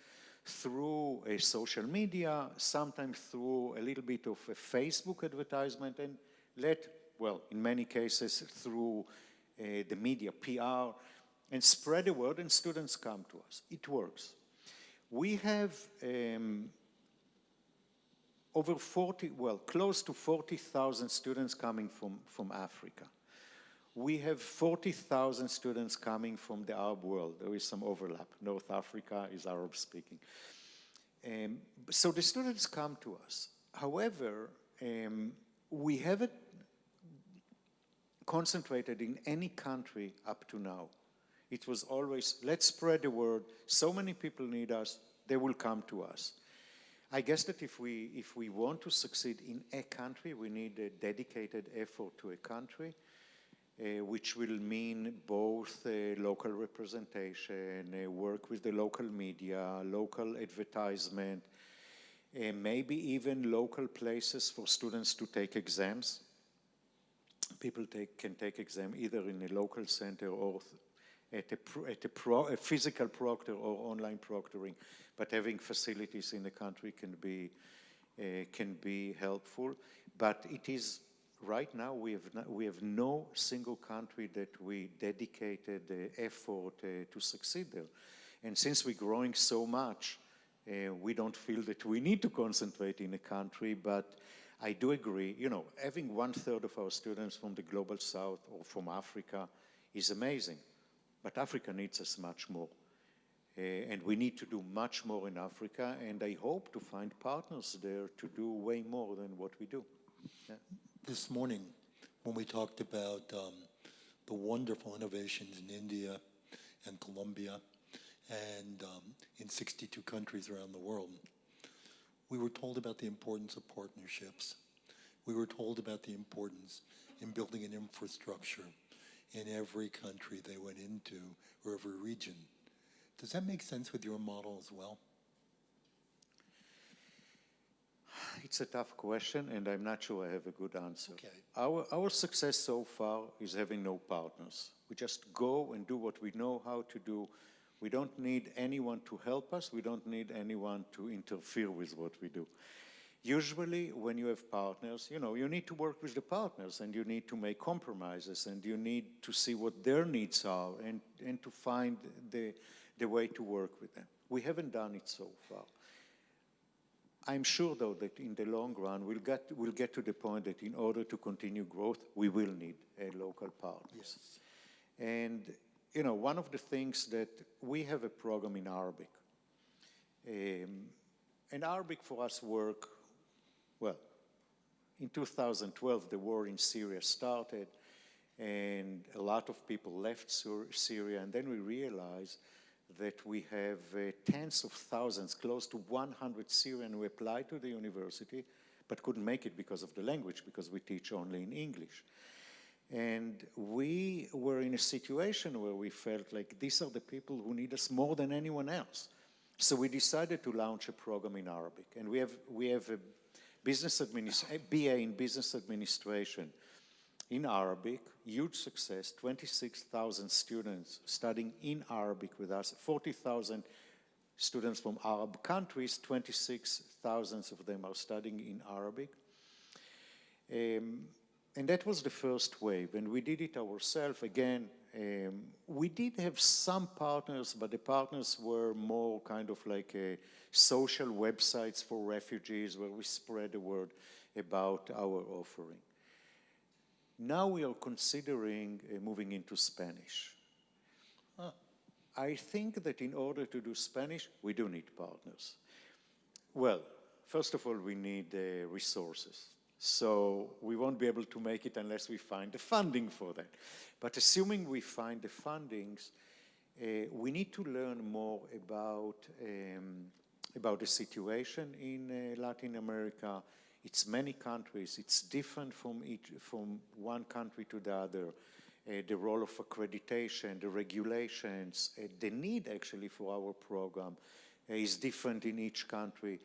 through a social media, sometimes through a little bit of a Facebook advertisement, and in many cases, through the media, PR, and spread the word, and students come to us. It works. We have close to 40,000 students coming from Africa. We have 40,000 students coming from the Arab world. There is some overlap. North Africa is Arab speaking. So the students come to us. However, we haven't concentrated in any country up to now. It was always, let's spread the word. So many people need us, they will come to us. I guess that if we want to succeed in a country, we need a dedicated effort to a country, which will mean both local representation, work with the local media, local advertisement, maybe even local places for students to take exams. People can take exam either in a local center or at a physical proctor or online proctoring, but having facilities in the country can be helpful. But it is right now we have no single country that we dedicated effort to succeed there, and since we're growing so much, we don't feel that we need to concentrate in a country. But I do agree, having 1/3 of our students from the global south or from Africa is amazing. But Africa needs us much more. And we need to do much more in Africa, and I hope to find partners there to do way more than what we do. Yeah. This morning, when we talked about the wonderful innovations in India and Colombia and in 62 countries around the world, we were told about the importance of partnerships. We were told about the importance in building an infrastructure in every country they went into, or every region. Does that make sense with your model as well? It's a tough question, and I'm not sure I have a good answer. Okay. Our success so far is having no partners. We just go and do what we know how to do. We don't need anyone to help us. We don't need anyone to interfere with what we do. Usually, when you have partners, you need to work with the partners, and you need to make compromises, and you need to see what their needs are, and to find the way to work with them. We haven't done it so far. I'm sure, though, that in the long run, we'll get to the point that in order to continue growth, we will need local partners. Yes. And, one of the things that we have a program in Arabic. And Arabic for us work, well, in 2012, the war in Syria started, and a lot of people left Syria, and then we realized that we have tens of thousands, close to 100 Syrians who applied to the university, but couldn't make it because of the language, because we teach only in English. And we were in a situation where we felt like these are the people who need us more than anyone else. So we decided to launch a program in Arabic. And we have a BA in Business Administration in Arabic, huge success, 26,000 students studying in Arabic with us, 40,000 students from Arab countries, 26,000 of them are studying in Arabic. And that was the first wave, and we did it ourselves. Again, we did have some partners, but the partners were more kind of like social websites for refugees where we spread the word about our offering. Now we are considering moving into Spanish. I think that in order to do Spanish, we do need partners. Well, first of all, we need resources. So we won't be able to make it unless we find the funding for that. But assuming we find the fundings, we need to learn more about the situation in Latin America. It's many countries. It's different from one country to the other. the role of accreditation, the regulations, the need actually for our program is different in each country.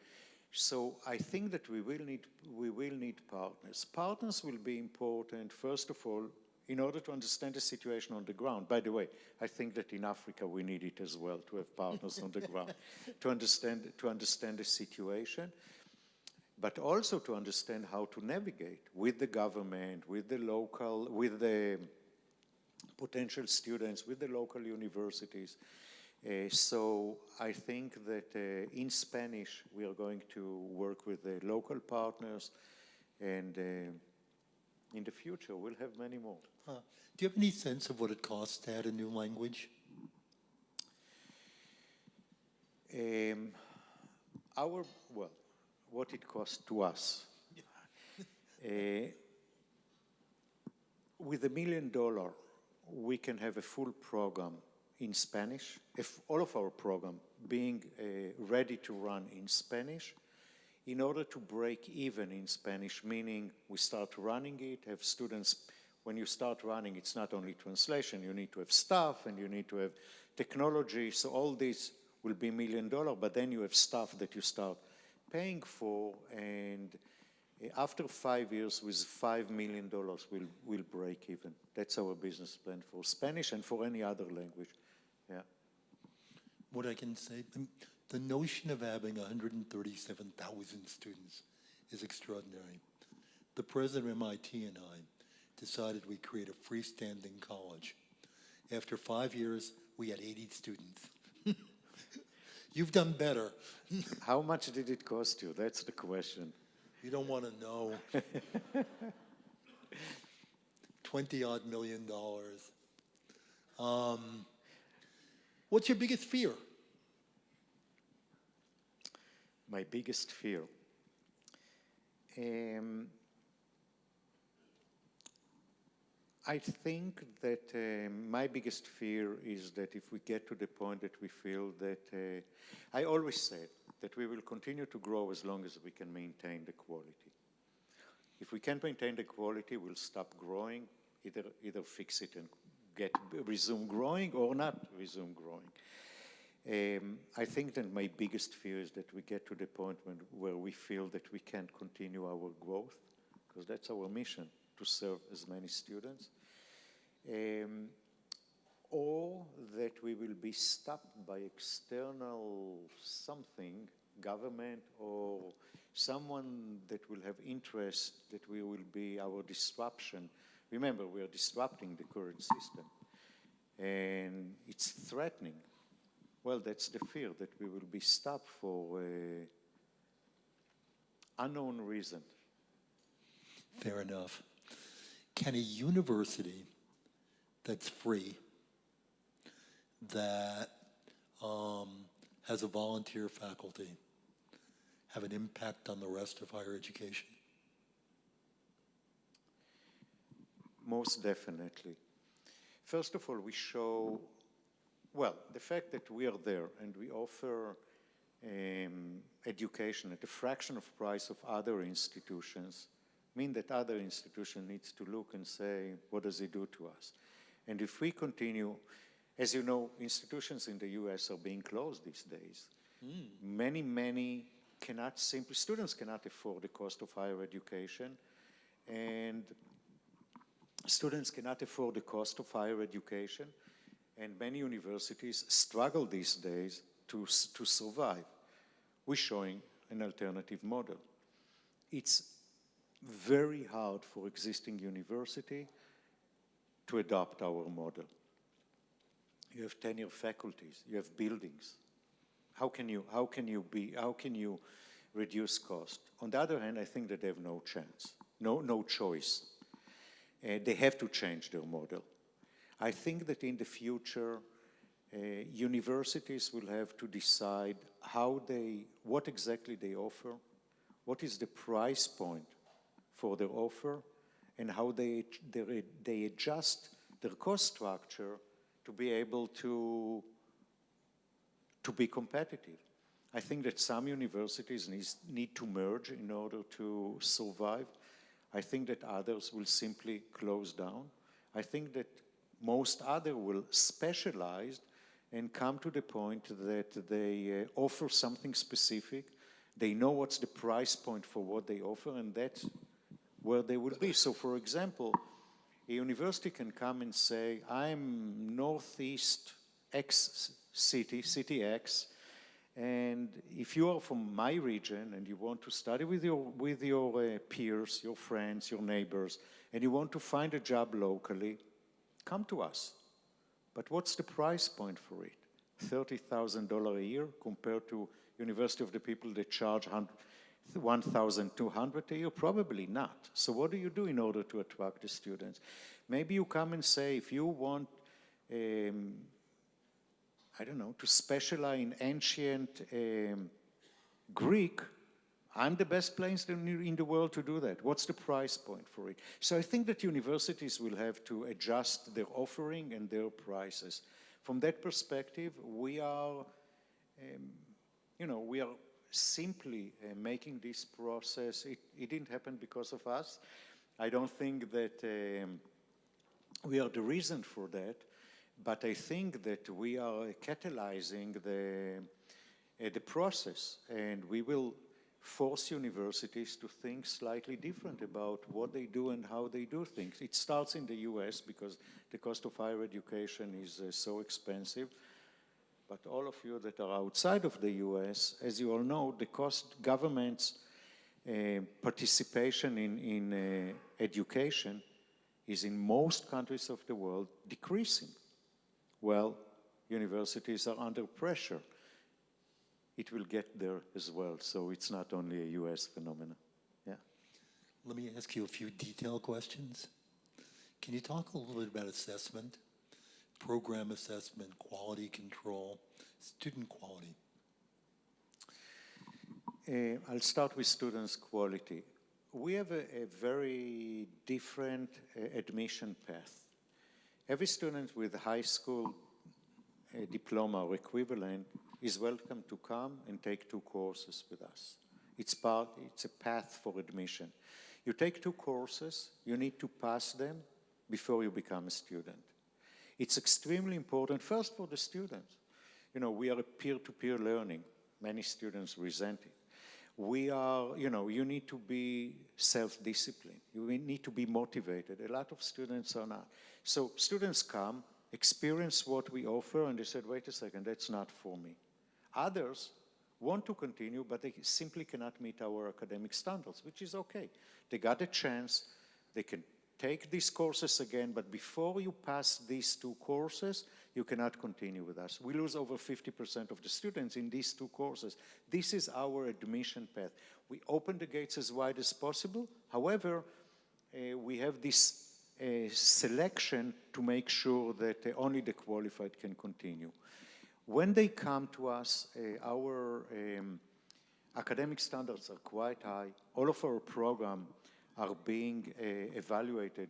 So I think that we will need partners. Partners will be important, first of all, in order to understand the situation on the ground. By the way, I think that in Africa we need it as well, to have partners on the ground, to understand the situation, but also to understand how to navigate with the government, with the local, with the potential students, with the local universities. So I think that in Spanish we are going to work with the local partners, and in the future we'll have many more. Do you have any sense of what it costs to add a new language? What it costs to us. With $1 million, we can have a full program in Spanish, if all of our program being ready to run in Spanish, in order to break even in Spanish, meaning we start running it, have students. When you start running, it's not only translation, you need to have staff and you need to have technology, so all this will be $1 million, but then you have stuff that you start paying for, and after 5 years with $5 million, we'll break even. That's our business plan for Spanish and for any other language. Yeah. What I can say, the notion of having 137,000 students is extraordinary. The president of MIT and I decided we'd create a freestanding college. After 5 years, we had 80 students. You've done better. How much did it cost you? That's the question. You don't want to know. $20-odd million. What's your biggest fear? My biggest fear. I think that my biggest fear is that if we get to the point that we feel that, I always said that we will continue to grow as long as we can maintain the quality. If we can't maintain the quality, we'll stop growing, either fix it and resume growing or not resume growing. I think that my biggest fear is that we get to the point where we feel that we can't continue our growth, because that's our mission, to serve as many students, or that we will be stopped by external something, government or someone that will have interest that we will be our disruption. Remember, we are disrupting the current system, and it's threatening. Well, that's the fear, that we will be stopped for unknown reason. Fair enough. Can a university that's free, that has a volunteer faculty, have an impact on the rest of higher education? Most definitely. First of all, we show, well, the fact that we are there and we offer education at a fraction of price of other institutions mean that other institution needs to look and say, what does it do to us? And if we continue, as you know, institutions in the US are being closed these days. Many cannot simply, students cannot afford the cost of higher education, and students cannot afford the cost of higher education, and many universities struggle these days to survive. We're showing an alternative model. It's very hard for existing university to adopt our model. You have tenure faculties, you have buildings. How can you reduce cost? On the other hand, I think that they have no chance, no choice. They have to change their model. I think that in the future, universities will have to decide what exactly they offer, what is the price point for their offer, and how they adjust their cost structure to be able to be competitive. I think that some universities need to merge in order to survive. I think that others will simply close down. I think that Most other will specialize and come to the point that they offer something specific. They know what's the price point for what they offer, and that's where they will be. So for example, a university can come and say, I'm Northeast X city, city X, and if you are from my region and you want to study with your peers, your friends, your neighbors, and you want to find a job locally, come to us. But what's the price point for it? $30,000 a year compared to University of the People that charge $1,200 a year? Probably not. So what do you do in order to attract the students? Maybe you come and say, if you want, I don't know, to specialize in ancient Greek, I'm the best place in the world to do that. What's the price point for it? So I think that universities will have to adjust their offering and their prices. From that perspective, we are, we are simply making this process. It didn't happen because of us. I don't think that we are the reason for that, but I think that we are catalyzing the process, and we will force universities to think slightly different about what they do and how they do things. It starts in the US because the cost of higher education is so expensive. But all of you that are outside of the US, as you all know, the government's participation in education is in most countries of the world decreasing. Well, universities are under pressure. It will get there as well, so it's not only a US phenomenon. Yeah. Let me ask you a few detailed questions. Can you talk a little bit about assessment, program assessment, quality control, student quality? I'll start with students' quality. We have a very different admission path. Every student with a high school diploma or equivalent is welcome to come and take 2 courses with us. It's a path for admission. You take 2 courses, you need to pass them before you become a student. It's extremely important, first for the students. You know, we are a peer-to-peer learning. Many students resent it. We are, you need to be self-disciplined. You need to be motivated. A lot of students are not. So students come, experience what we offer, and they said, wait a second, that's not for me. Others want to continue, but they simply cannot meet our academic standards, which is okay. They got a chance, they can take these courses again, but before you pass these 2 courses, you cannot continue with us. We lose over 50% of the students in these 2 courses. This is our admission path. We open the gates as wide as possible. However, we have this selection to make sure that only the qualified can continue. When they come to us, our academic standards are quite high. All of our programs are being evaluated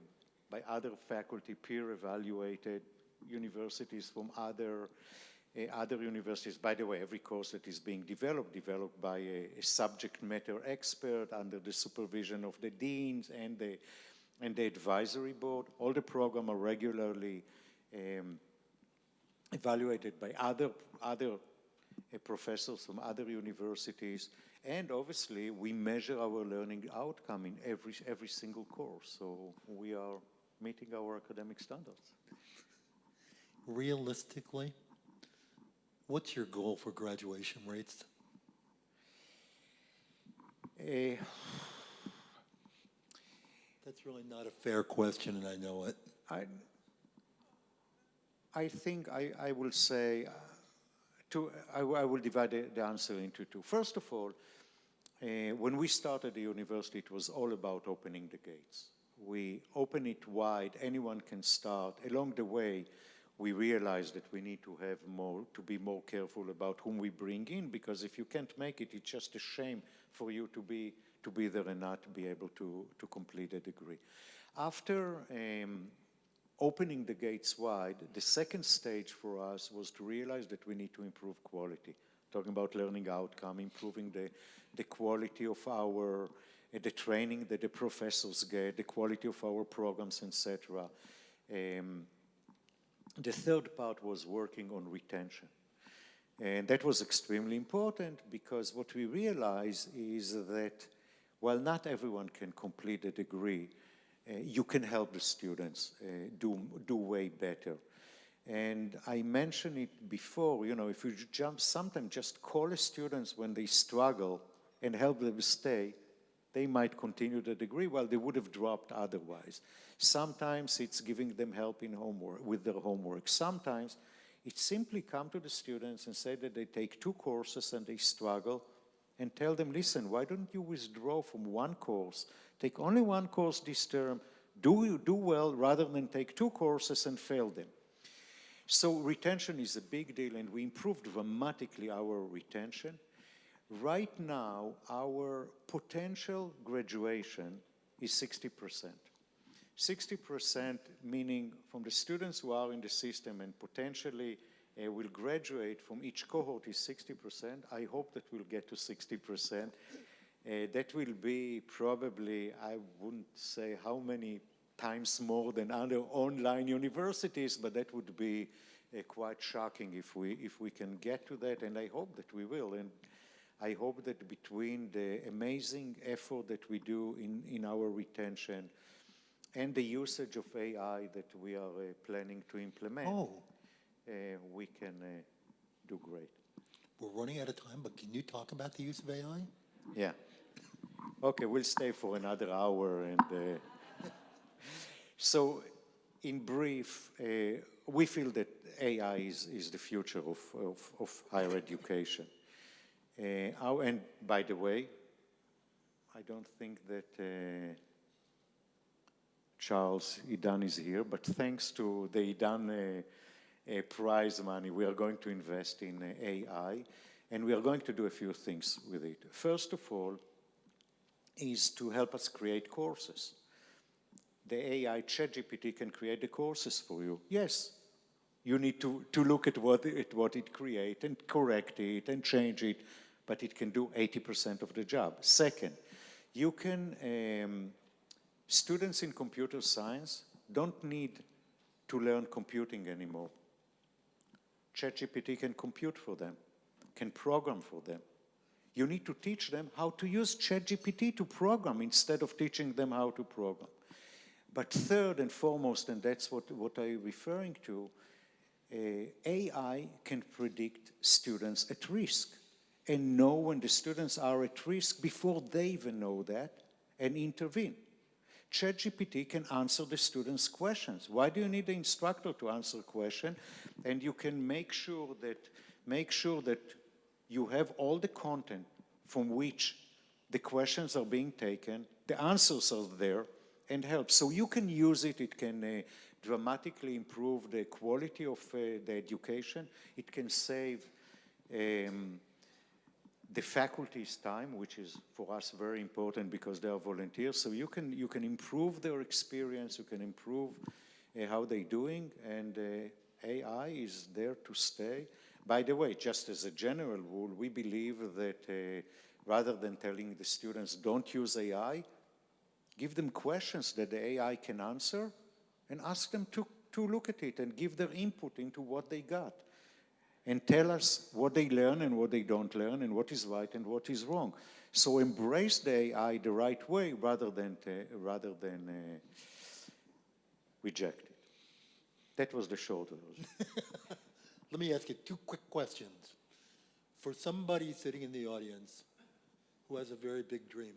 by other faculty, peer-evaluated universities from other universities. By the way, every course that is being developed by a subject matter expert under the supervision of the deans and the advisory board. All the programs are regularly evaluated by other professors from other universities, and obviously we measure our learning outcome in every single course, so we are meeting our academic standards. Realistically, what's your goal for graduation rates? That's really not a fair question, and I know it. I think I will say, I will divide the answer into 2. First of all, when we started the university, it was all about opening the gates. We open it wide, anyone can start. Along the way, we realized that we need to be more careful about whom we bring in, because if you can't make it, it's just a shame for you to be there and not be able to complete a degree. After opening the gates wide, the second stage for us was to realize that we need to improve quality. Talking about learning outcome, improving the quality of the training that the professors get, the quality of our programs, etc. The third part was working on retention. And that was extremely important because what we realized is that while not everyone can complete a degree, you can help the students do way better. And I mentioned it before, you know, if you sometimes just call the students when they struggle and help them stay, they might continue the degree while they would have dropped otherwise. Sometimes it's giving them help in homework, with their homework. Sometimes it's simply come to the students and say that they take 2 courses and they struggle, and tell them, listen, why don't you withdraw from 1 course, take only 1 course this term, do well rather than take 2 courses and fail them. So retention is a big deal, and we improved dramatically our retention. Right now, our potential graduation is 60%. 60% meaning from the students who are in the system and potentially will graduate from each cohort is 60%. I hope that we'll get to 60%. That will be probably, I wouldn't say how many times more than other online universities, but that would be quite shocking if we can get to that, and I hope that we will. And I hope that between the amazing effort that we do in our retention and the usage of AI that we are planning to implement, we can do great. We're running out of time, but can you talk about the use of AI? Yeah. Okay, we'll stay for another hour. And so, in brief, we feel that AI is the future of higher education. And by the way, I don't think that Charles Yidan is here, but thanks to the Yidan Prize money, we are going to invest in AI, and we are going to do a few things with it. First of all, is to help us create courses. The AI ChatGPT can create the courses for you. Yes, you need to look at what it creates and correct it and change it, but it can do 80% of the job. Second, you can, students in computer science don't need to learn computing anymore. ChatGPT can compute for them, can program for them. You need to teach them how to use ChatGPT to program instead of teaching them how to program. But third and foremost, and that's what I'm referring to, AI can predict students at risk and know when the students are at risk before they even know that and intervene. ChatGPT can answer the students' questions. Why do you need the instructor to answer a question? And you can make sure that you have all the content from which the questions are being taken, the answers are there, and help. So you can use it. It can dramatically improve the quality of the education. It can save the faculty's time, which is for us very important because they are volunteers. So you can improve their experience, you can improve how they're doing, and AI is there to stay. By the way, just as a general rule, we believe that rather than telling the students don't use AI, give them questions that the AI can answer and ask them to look at it and give their input into what they got. And tell us what they learn and what they don't learn and what is right and what is wrong. So embrace the AI the right way rather than reject it. That was the short version. Let me ask you 2 quick questions. For somebody sitting in the audience who has a very big dream,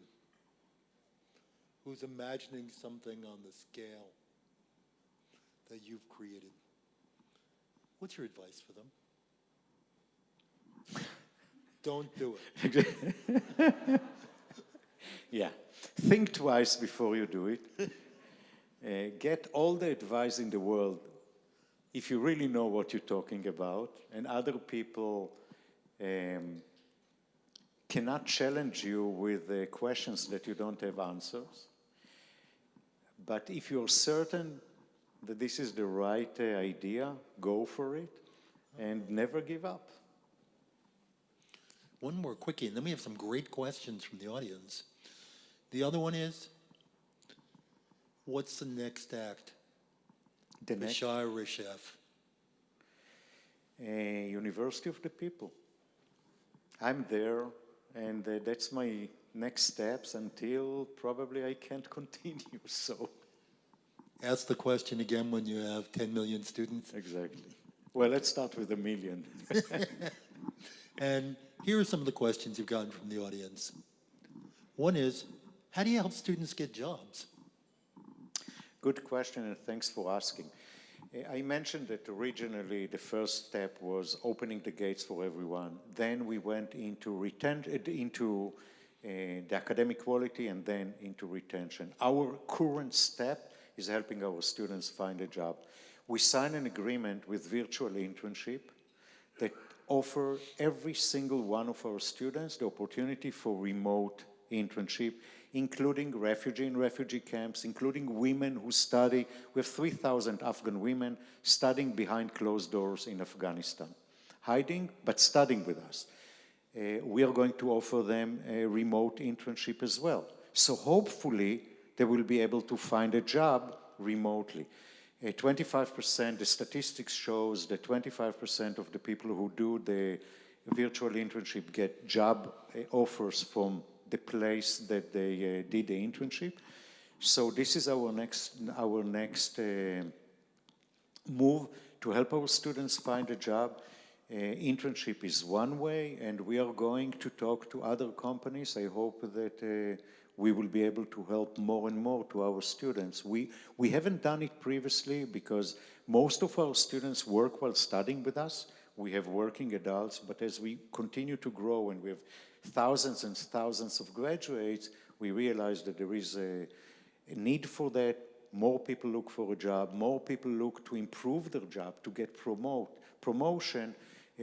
who's imagining something on the scale that you've created, what's your advice for them? Don't do it. Yeah. Think twice before you do it. Get all the advice in the world if you really know what you're talking about, and other people cannot challenge you with questions that you don't have answers. But if you're certain that this is the right idea, go for it and never give up. One more quickie, and then we have some great questions from the audience. The other one is, what's the next act? The next? Bashar Reshef. a university of the people. I'm there, and that's my next steps until probably I can't continue, so. Ask the question again when you have 10 million students. Exactly. Well, let's start with 1 million. And here are some of the questions you've gotten from the audience. One is, how do you help students get jobs? Good question, and thanks for asking. I mentioned that originally the first step was opening the gates for everyone. Then we went into the academic quality and then into retention. Our current step is helping our students find a job. We signed an agreement with virtual internship that offer every single one of our students the opportunity for remote internship, including refugee in refugee camps, including women who study. We have 3,000 Afghan women studying behind closed doors in Afghanistan, hiding but studying with us. We are going to offer them a remote internship as well. So hopefully they will be able to find a job remotely. 25%, the statistics shows that 25% of the people who do the virtual internship get job offers from the place that they did the internship. So this is our next move to help our students find a job. Internship is one way, and we are going to talk to other companies. I hope that we will be able to help more and more to our students. We haven't done it previously because most of our students work while studying with us. We have working adults, but as we continue to grow and we have thousands and thousands of graduates, we realize that there is a need for that. More people look for a job, more people look to improve their job, to get promotion,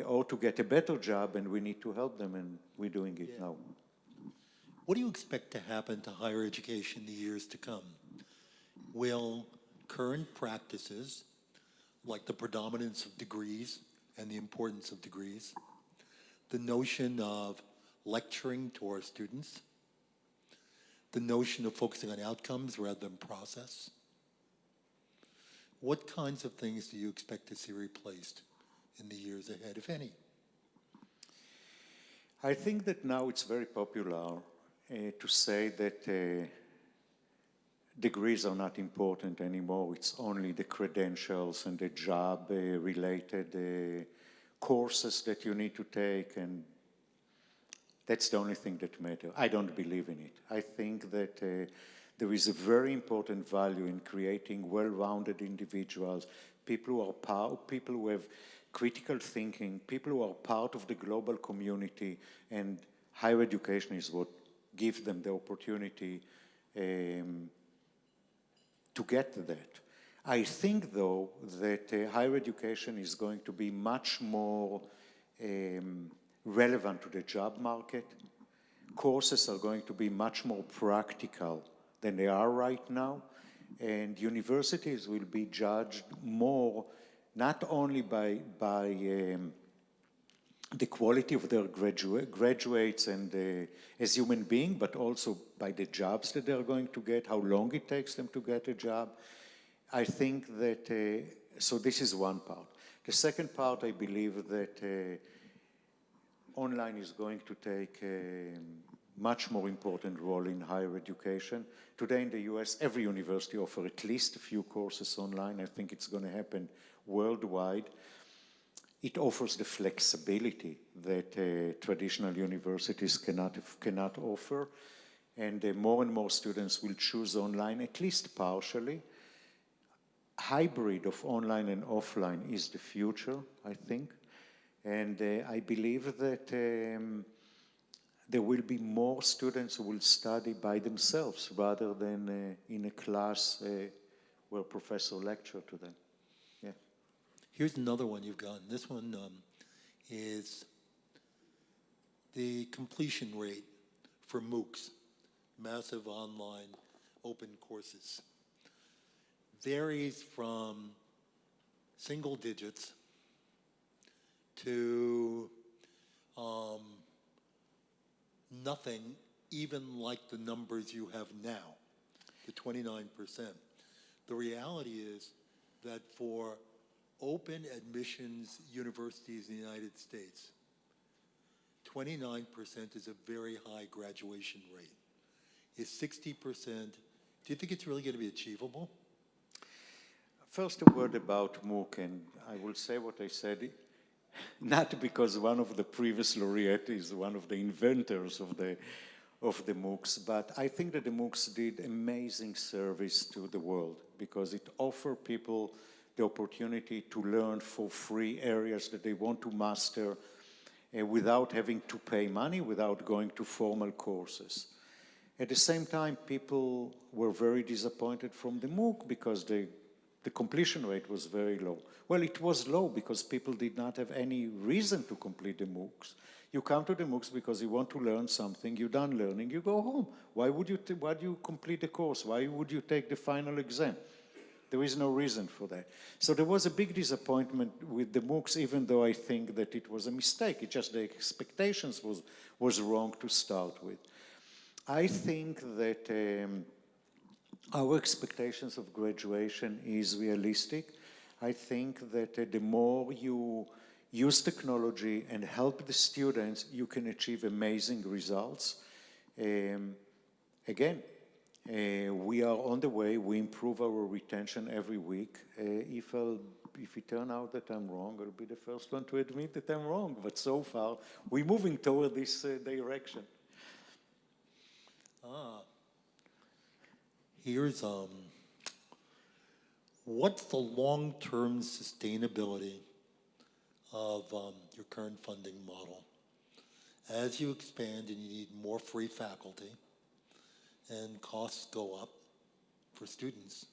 or to get a better job, and we need to help them, and we're doing it now. What do you expect to happen to higher education in the years to come? Will current practices, like the predominance of degrees and the importance of degrees, the notion of lecturing to our students, the notion of focusing on outcomes rather than process, what kinds of things do you expect to see replaced in the years ahead, if any? I think that now it's very popular to say that degrees are not important anymore. It's only the credentials and the job-related courses that you need to take, and that's the only thing that matters. I don't believe in it. I think that there is a very important value in creating well-rounded individuals, people who have critical thinking, people who are part of the global community, and higher education is what gives them the opportunity to get that. I think, though, that higher education is going to be much more relevant to the job market. Courses are going to be much more practical than they are right now, and universities will be judged more not only by the quality of their graduates and as human beings, but also by the jobs that they're going to get, how long it takes them to get a job. I think that, so this is one part. The second part, I believe that online is going to take a much more important role in higher education. Today in the US, every university offers at least a few courses online. I think it's going to happen worldwide. It offers the flexibility that traditional universities cannot offer, and more and more students will choose online, at least partially. Hybrid of online and offline is the future, I think, and I believe that there will be more students who will study by themselves rather than in a class where a professor lectures to them. Yeah. Here's another one you've gotten. This one is the completion rate for MOOCs, massive online open courses. Varies from single digits to nothing, even like the numbers you have now, the 29%. The reality is that for open admissions universities in the United States, 29% is a very high graduation rate. Is 60%, do you think it's really going to be achievable? First, a word about MOOC, and I will say what I said, not because one of the previous laureates is one of the inventors of the MOOCs, but I think that the MOOCs did amazing service to the world because it offered people the opportunity to learn for free areas that they want to master without having to pay money, without going to formal courses. At the same time, people were very disappointed from the MOOC because the completion rate was very low. Well, it was low because people did not have any reason to complete the MOOCs. You come to the MOOCs because you want to learn something, you're done learning, you go home. Why do you complete the course? Why would you take the final exam? There is no reason for that. So there was a big disappointment with the MOOCs, even though I think that it was a mistake. It's just the expectations was wrong to start with. I think that our expectations of graduation is realistic. I think that the more you use technology and help the students, you can achieve amazing results. Again, we are on the way. We improve our retention every week. If it turns out that I'm wrong, I'll be the first one to admit that I'm wrong. But so far, we're moving toward this direction. Here's, what's the long-term sustainability of your current funding model? As you expand and you need more free faculty and costs go up for students,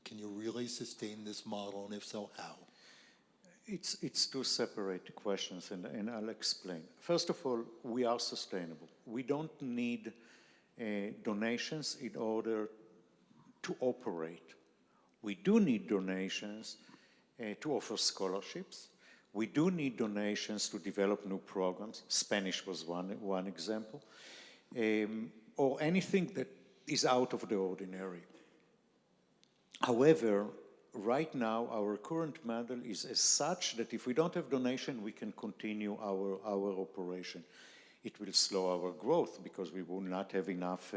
can you really sustain this model, and if so, how? It's two separate questions, and I'll explain. First of all, we are sustainable. We don't need donations in order to operate. We do need donations to offer scholarships. We do need donations to develop new programs. Spanish was one example. Or anything that is out of the ordinary. However, right now, our current model is as such that if we don't have donation, we can continue our operation. It will slow our growth because we will not have enough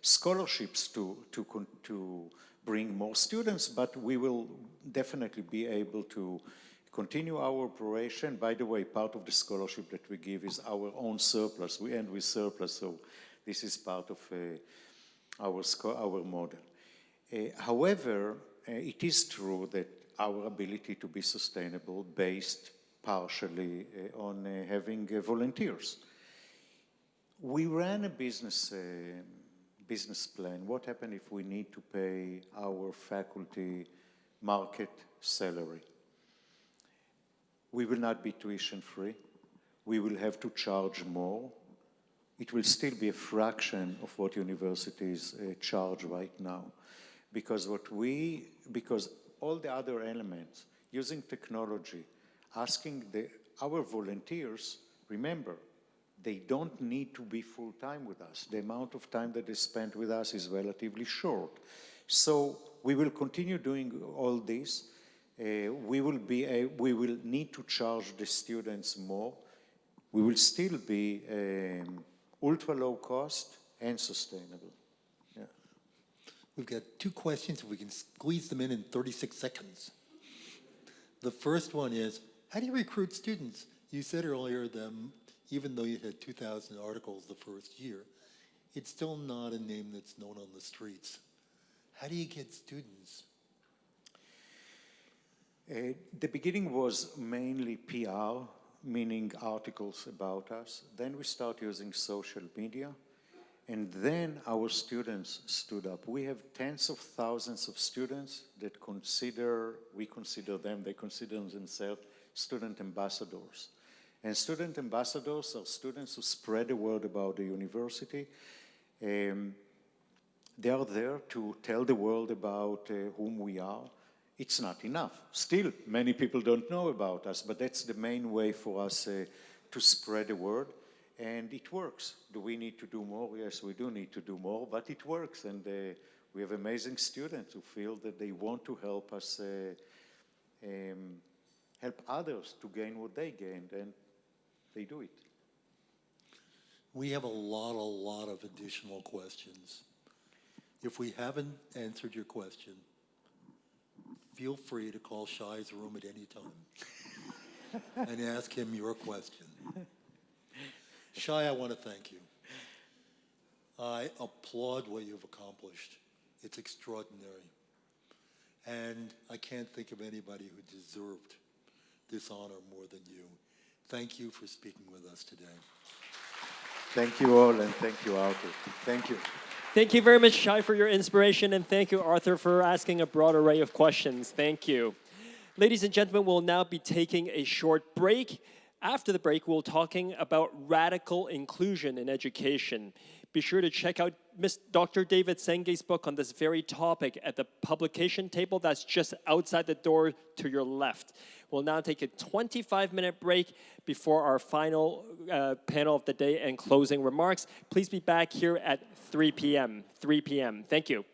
scholarships to bring more students, but we will definitely be able to continue our operation. By the way, part of the scholarship that we give is our own surplus. We end with surplus, so this is part of our model. However, it is true that our ability to be sustainable based partially on having volunteers. We ran a business plan. What happens if we need to pay our faculty market salary? We will not be tuition free. We will have to charge more. It will still be a fraction of what universities charge right now. Because all the other elements, using technology, asking our volunteers, remember, they don't need to be full-time with us. The amount of time that they spend with us is relatively short. So we will continue doing all this. We will need to charge the students more. We will still be ultra low cost and sustainable. Yeah. We've got two questions. We can squeeze them in 36 seconds. The first one is, how do you recruit students? You said earlier that even though you had 2,000 articles the first year, it's still not a name that's known on the streets. How do you get students? The beginning was mainly PR, meaning articles about us. Then we start using social media. And then our students stood up. We have tens of thousands of students that we consider them, they consider themselves student ambassadors. And student ambassadors are students who spread the word about the university. They are there to tell the world about whom we are. It's not enough. Still, many people don't know about us, but that's the main way for us to spread the word. And it works. Do we need to do more? Yes, we do need to do more, but it works. And we have amazing students who feel that they want to help us help others to gain what they gained, and they do it. We have a lot of additional questions. If we haven't answered your question, feel free to call Shai's room at any time and ask him your question. Shai, I want to thank you. I applaud what you've accomplished. It's extraordinary. And I can't think of anybody who deserved this honor more than you. Thank you for speaking with us today. Thank you all, and thank you, Arthur. Thank you. Thank you very much, Shai, for your inspiration, and thank you, Arthur, for asking a broad array of questions. Thank you. Ladies and gentlemen, we'll now be taking a short break. After the break, we'll be talking about radical inclusion in education. Be sure to check out Dr. David Senge's book on this very topic at the publication table that's just outside the door to your left. We'll now take a 25-minute break before our final panel of the day and closing remarks. Please be back here at 3 p.m. 3 p.m. Thank you.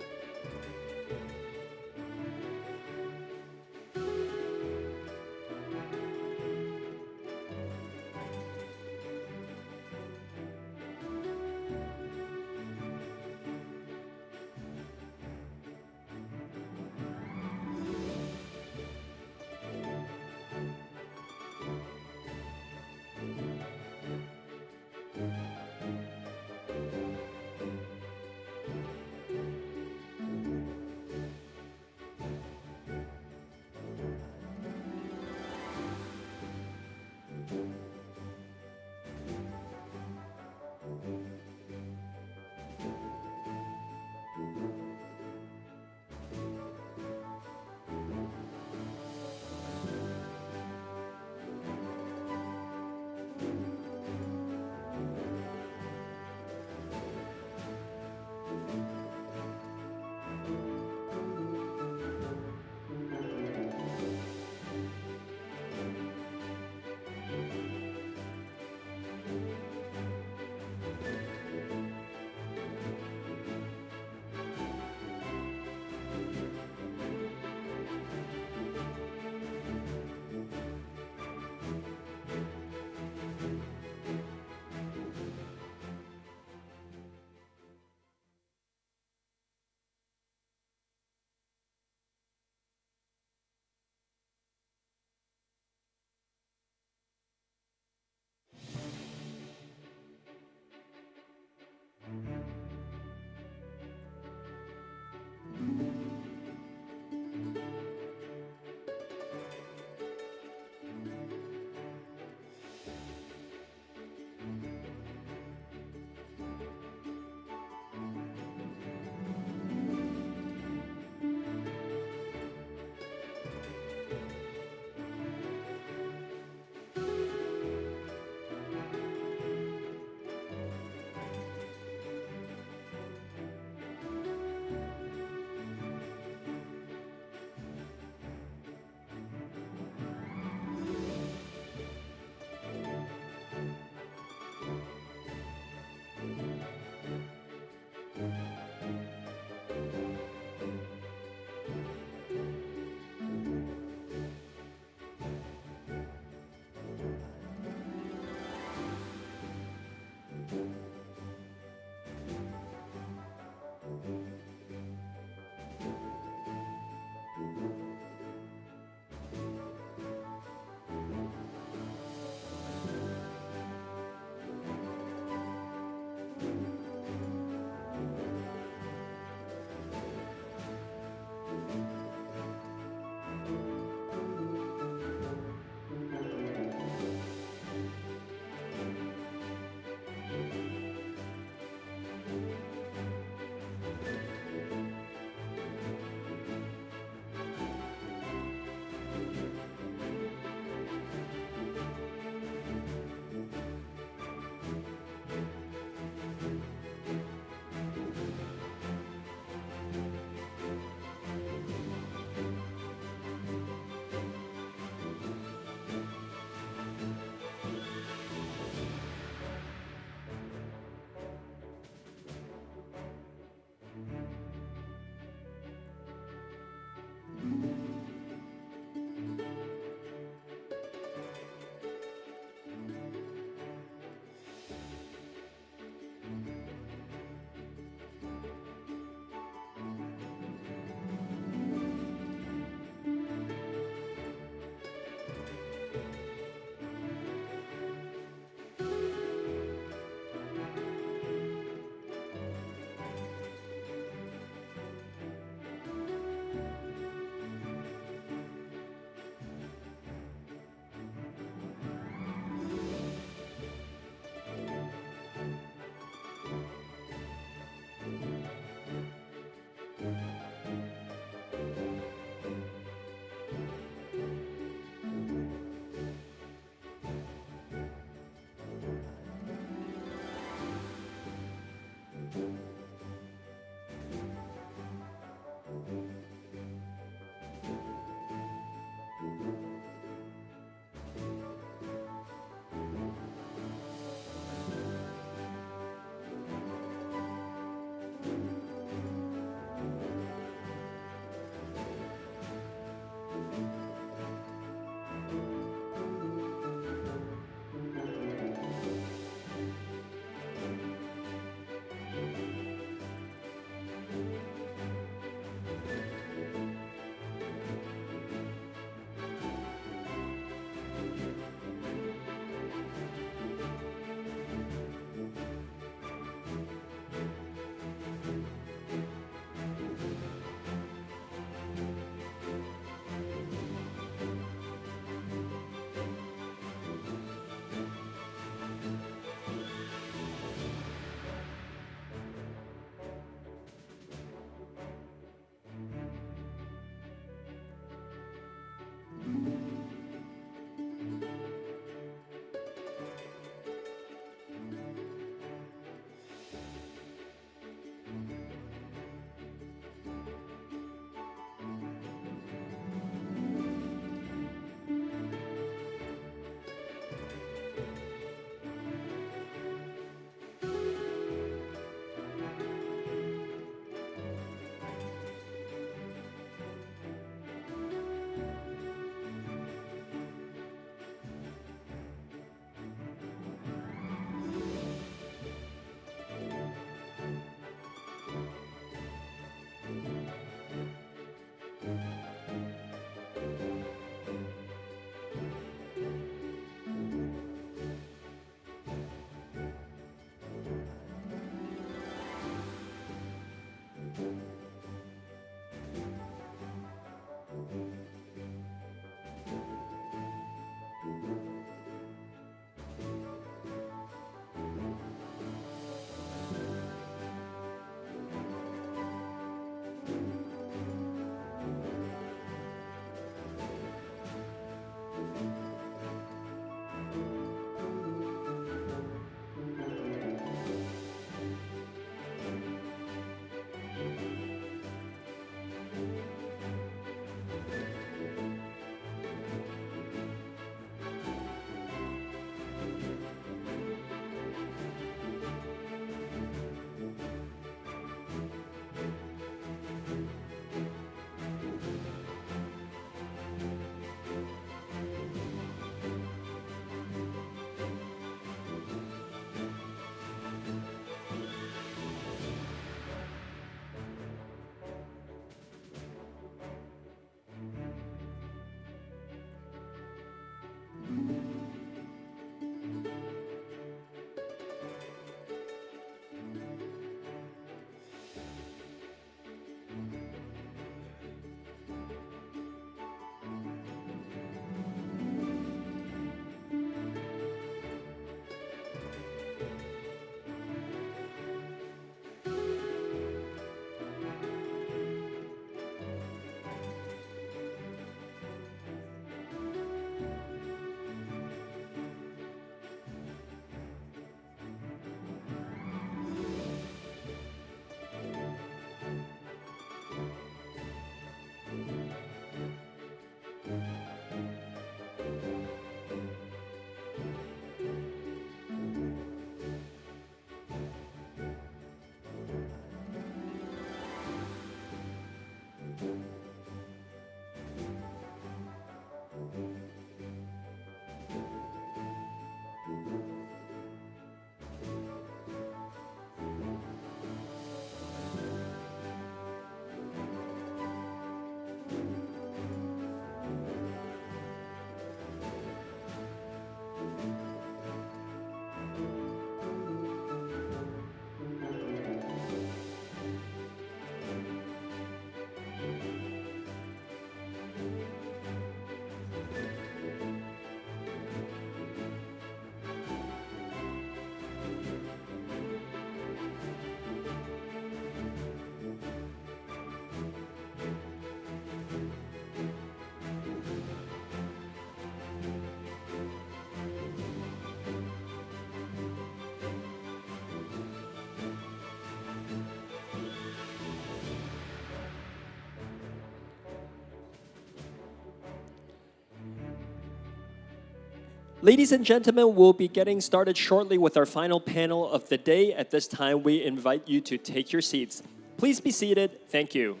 Ladies and gentlemen, we'll be getting started shortly with our final panel of the day. At this time, we invite you to take your seats. Please be seated. Thank you.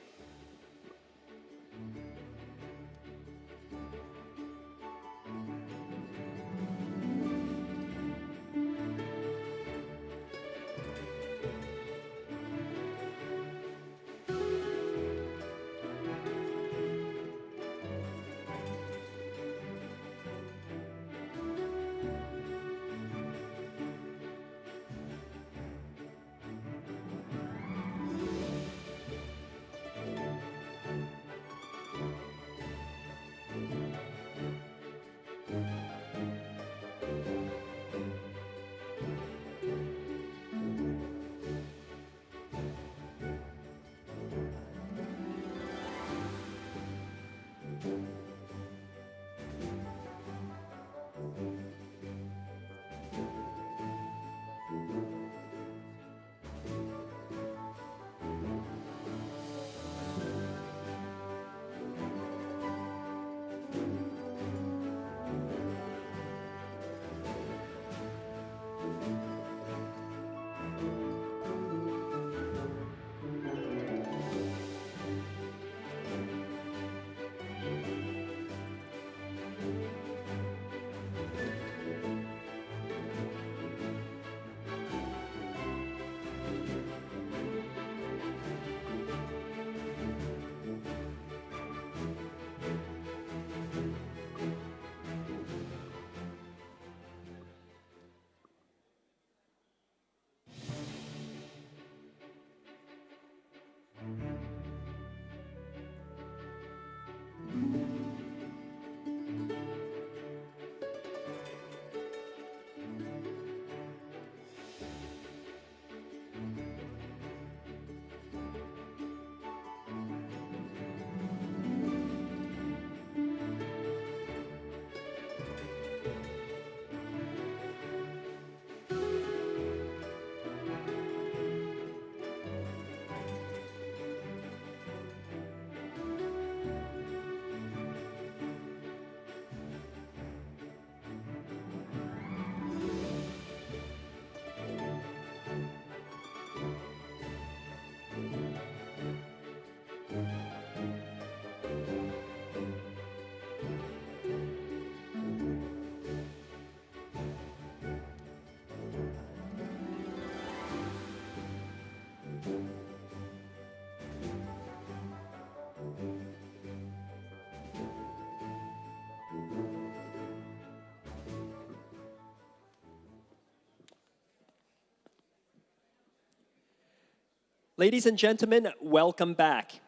Ladies and gentlemen, welcome back.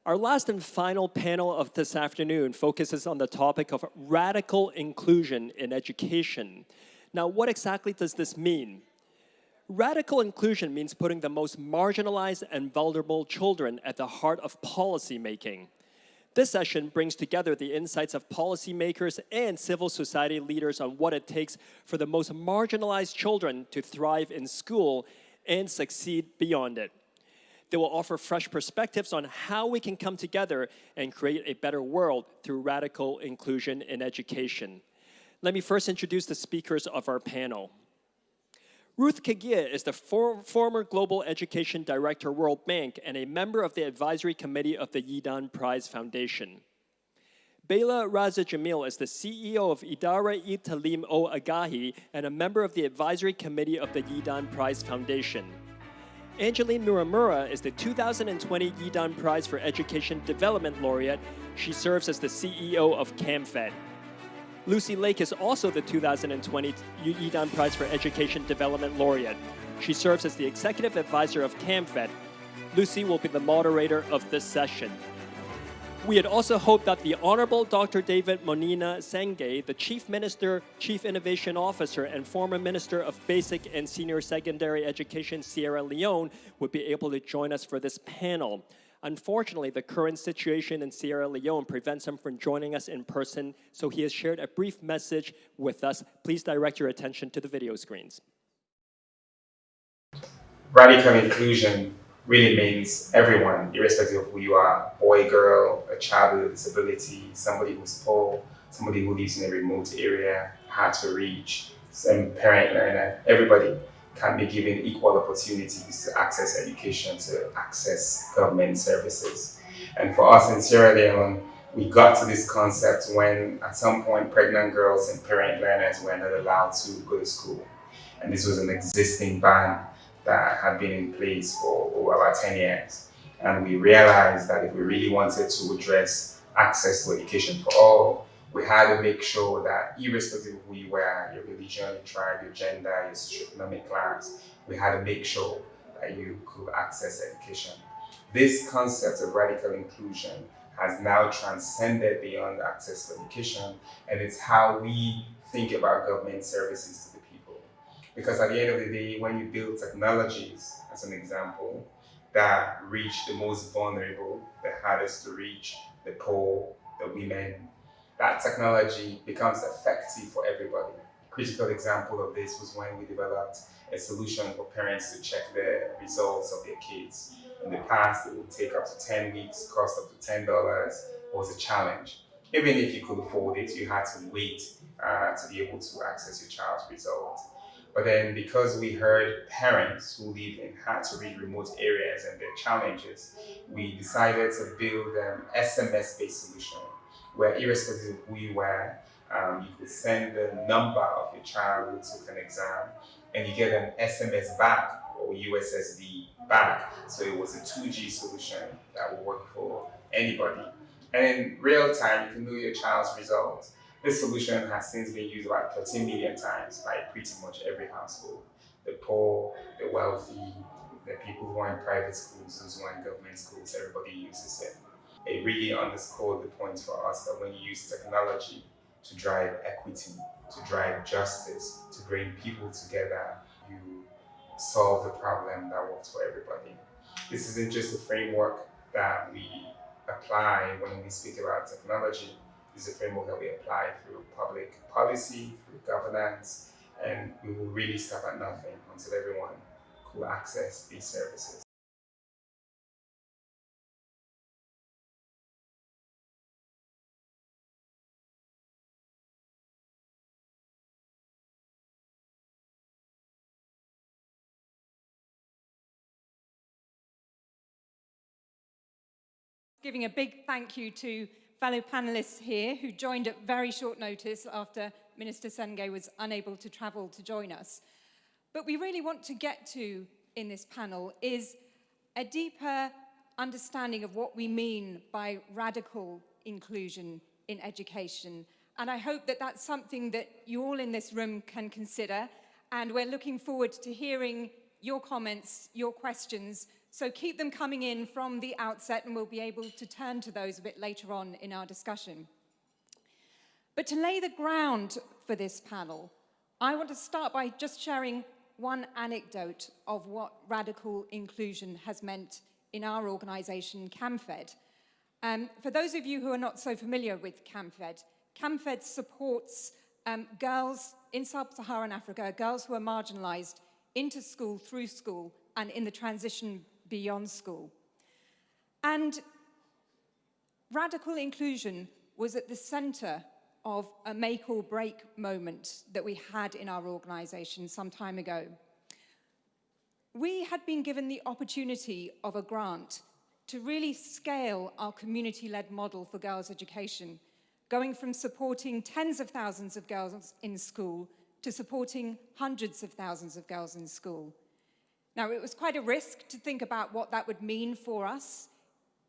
Our last and final panel of this afternoon focuses on the topic of radical inclusion in education. Now, what exactly does this mean? Radical inclusion means putting the most marginalized and vulnerable children at the heart of policymaking. This session brings together the insights of policymakers and civil society leaders on what it takes for the most marginalized children to thrive in school and succeed beyond it. They will offer fresh perspectives on how we can come together and create a better world through radical inclusion in education. Let me first introduce the speakers of our panel. Ruth Kagia is the former Global Education Director, World Bank, and a member of the Advisory Committee of the Yidan Prize Foundation. Bela Raza Jamil is the CEO of Idara Talim O Agahi and a member of the Advisory Committee of the Yidan Prize Foundation. Angeline Muramura is the 2020 Yidan Prize for Education Development Laureate. She serves as the CEO of CAMFED. Lucy Lake is also the 2020 Yidan Prize for Education Development Laureate. She serves as the Executive Advisor of CAMFED. Lucy will be the moderator of this session. We had also hoped that the Honorable Dr. David Monina Sengay, the Chief Minister, Chief Innovation Officer, and former Minister of Basic and Senior Secondary Education, Sierra Leone, would be able to join us for this panel. Unfortunately, the current situation in Sierra Leone prevents him from joining us in person, so he has shared a brief message with us. Please direct your attention to the video screens. Radical inclusion really means everyone, irrespective of who you are, boy, girl, a child with a disability, somebody who's poor, somebody who lives in a remote area, hard to reach, some parent learner, everybody can be given equal opportunities to access education, to access government services. And for us in Sierra Leone, we got to this concept when at some point pregnant girls and parent learners were not allowed to go to school. And this was an existing ban that had been in place for over about 10 years. And we realized that if we really wanted to address access to education for all, we had to make sure that irrespective of who you were, your religion, your tribe, your gender, your socioeconomic class, we had to make sure that you could access education. This concept of radical inclusion has now transcended beyond access to education, and it's how we think about government services to the people. Because at the end of the day, when you build technologies, as an example, that reach the most vulnerable, the hardest to reach, the poor, the women, that technology becomes effective for everybody. A critical example of this was when we developed a solution for parents to check the results of their kids. In the past, it would take up to 10 weeks, cost up to $10, was a challenge. Even if you could afford it, you had to wait to be able to access your child's results. But then because we heard parents who live in hard-to-reach remote areas and their challenges, we decided to build an SMS-based solution where irrespective of who you were, you could send the number of your child who took an exam and you get an SMS back or USSD back. So it was a 2G solution that would work for anybody. And in real time, you can know your child's results. This solution has since been used about 13 million times by pretty much every household. The poor, the wealthy, the people who are in private schools, those who are in government schools, everybody uses it. It really underscored the point for us that when you use technology to drive equity, to drive justice, to bring people together, you solve the problem that works for everybody. This isn't just a framework that we apply when we speak about technology. This is a framework that we apply through public policy, through governance, and we will really stop at nothing until everyone could access these services. Giving a big thank you to fellow panelists here who joined at very short notice after Minister Sengay was unable to travel to join us. But we really want to get to in this panel is a deeper understanding of what we mean by radical inclusion in education. And I hope that that's something that you all in this room can consider. And we're looking forward to hearing your comments, your questions. So keep them coming in from the outset, and we'll be able to turn to those a bit later on in our discussion. But to lay the ground for this panel, I want to start by just sharing one anecdote of what radical inclusion has meant in our organization, CAMFED. For those of you who are not so familiar with CAMFED, CAMFED supports girls in sub-Saharan Africa, girls who are marginalized, into school, through school, and in the transition beyond school. And radical inclusion was at the center of a make or break moment that we had in our organization some time ago. We had been given the opportunity of a grant to really scale our community-led model for girls' education, going from supporting tens of thousands of girls in school to supporting hundreds of thousands of girls in school. Now, it was quite a risk to think about what that would mean for us,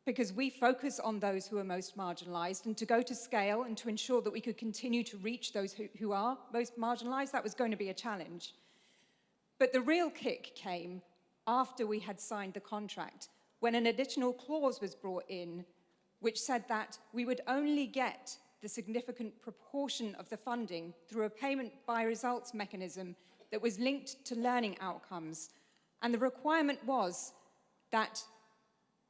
because we focus on those who are most marginalized, and to go to scale and to ensure that we could continue to reach those who are most marginalized, that was going to be a challenge. But the real kick came after we had signed the contract, when an additional clause was brought in, which said that we would only get the significant proportion of the funding through a payment by results mechanism that was linked to learning outcomes. And the requirement was that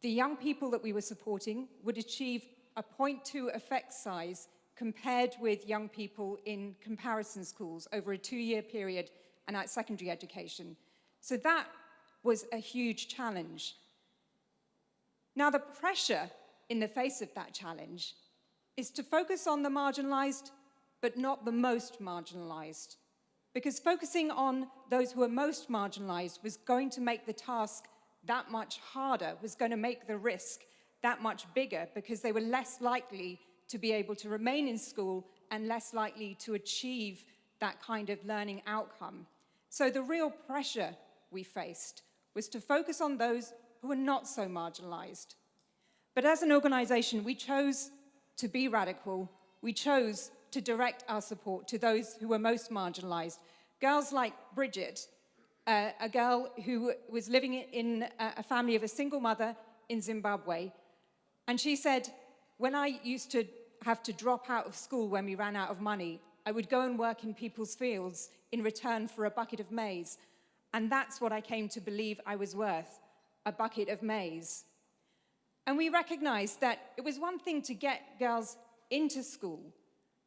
the young people that we were supporting would achieve a 0.2 effect size compared with young people in comparison schools over a 2-year period and at secondary education. So that was a huge challenge. Now, the pressure in the face of that challenge is to focus on the marginalized, but not the most marginalized. Because focusing on those who are most marginalized was going to make the task that much harder, was going to make the risk that much bigger, because they were less likely to be able to remain in school and less likely to achieve that kind of learning outcome. So the real pressure we faced was to focus on those who were not so marginalized. But as an organization, we chose to be radical. We chose to direct our support to those who were most marginalized. Girls like Bridget, a girl who was living in a family of a single mother in Zimbabwe. And she said, when I used to have to drop out of school when we ran out of money, I would go and work in people's fields in return for a bucket of maize. And that's what I came to believe I was worth, a bucket of maize. And we recognized that it was one thing to get girls into school,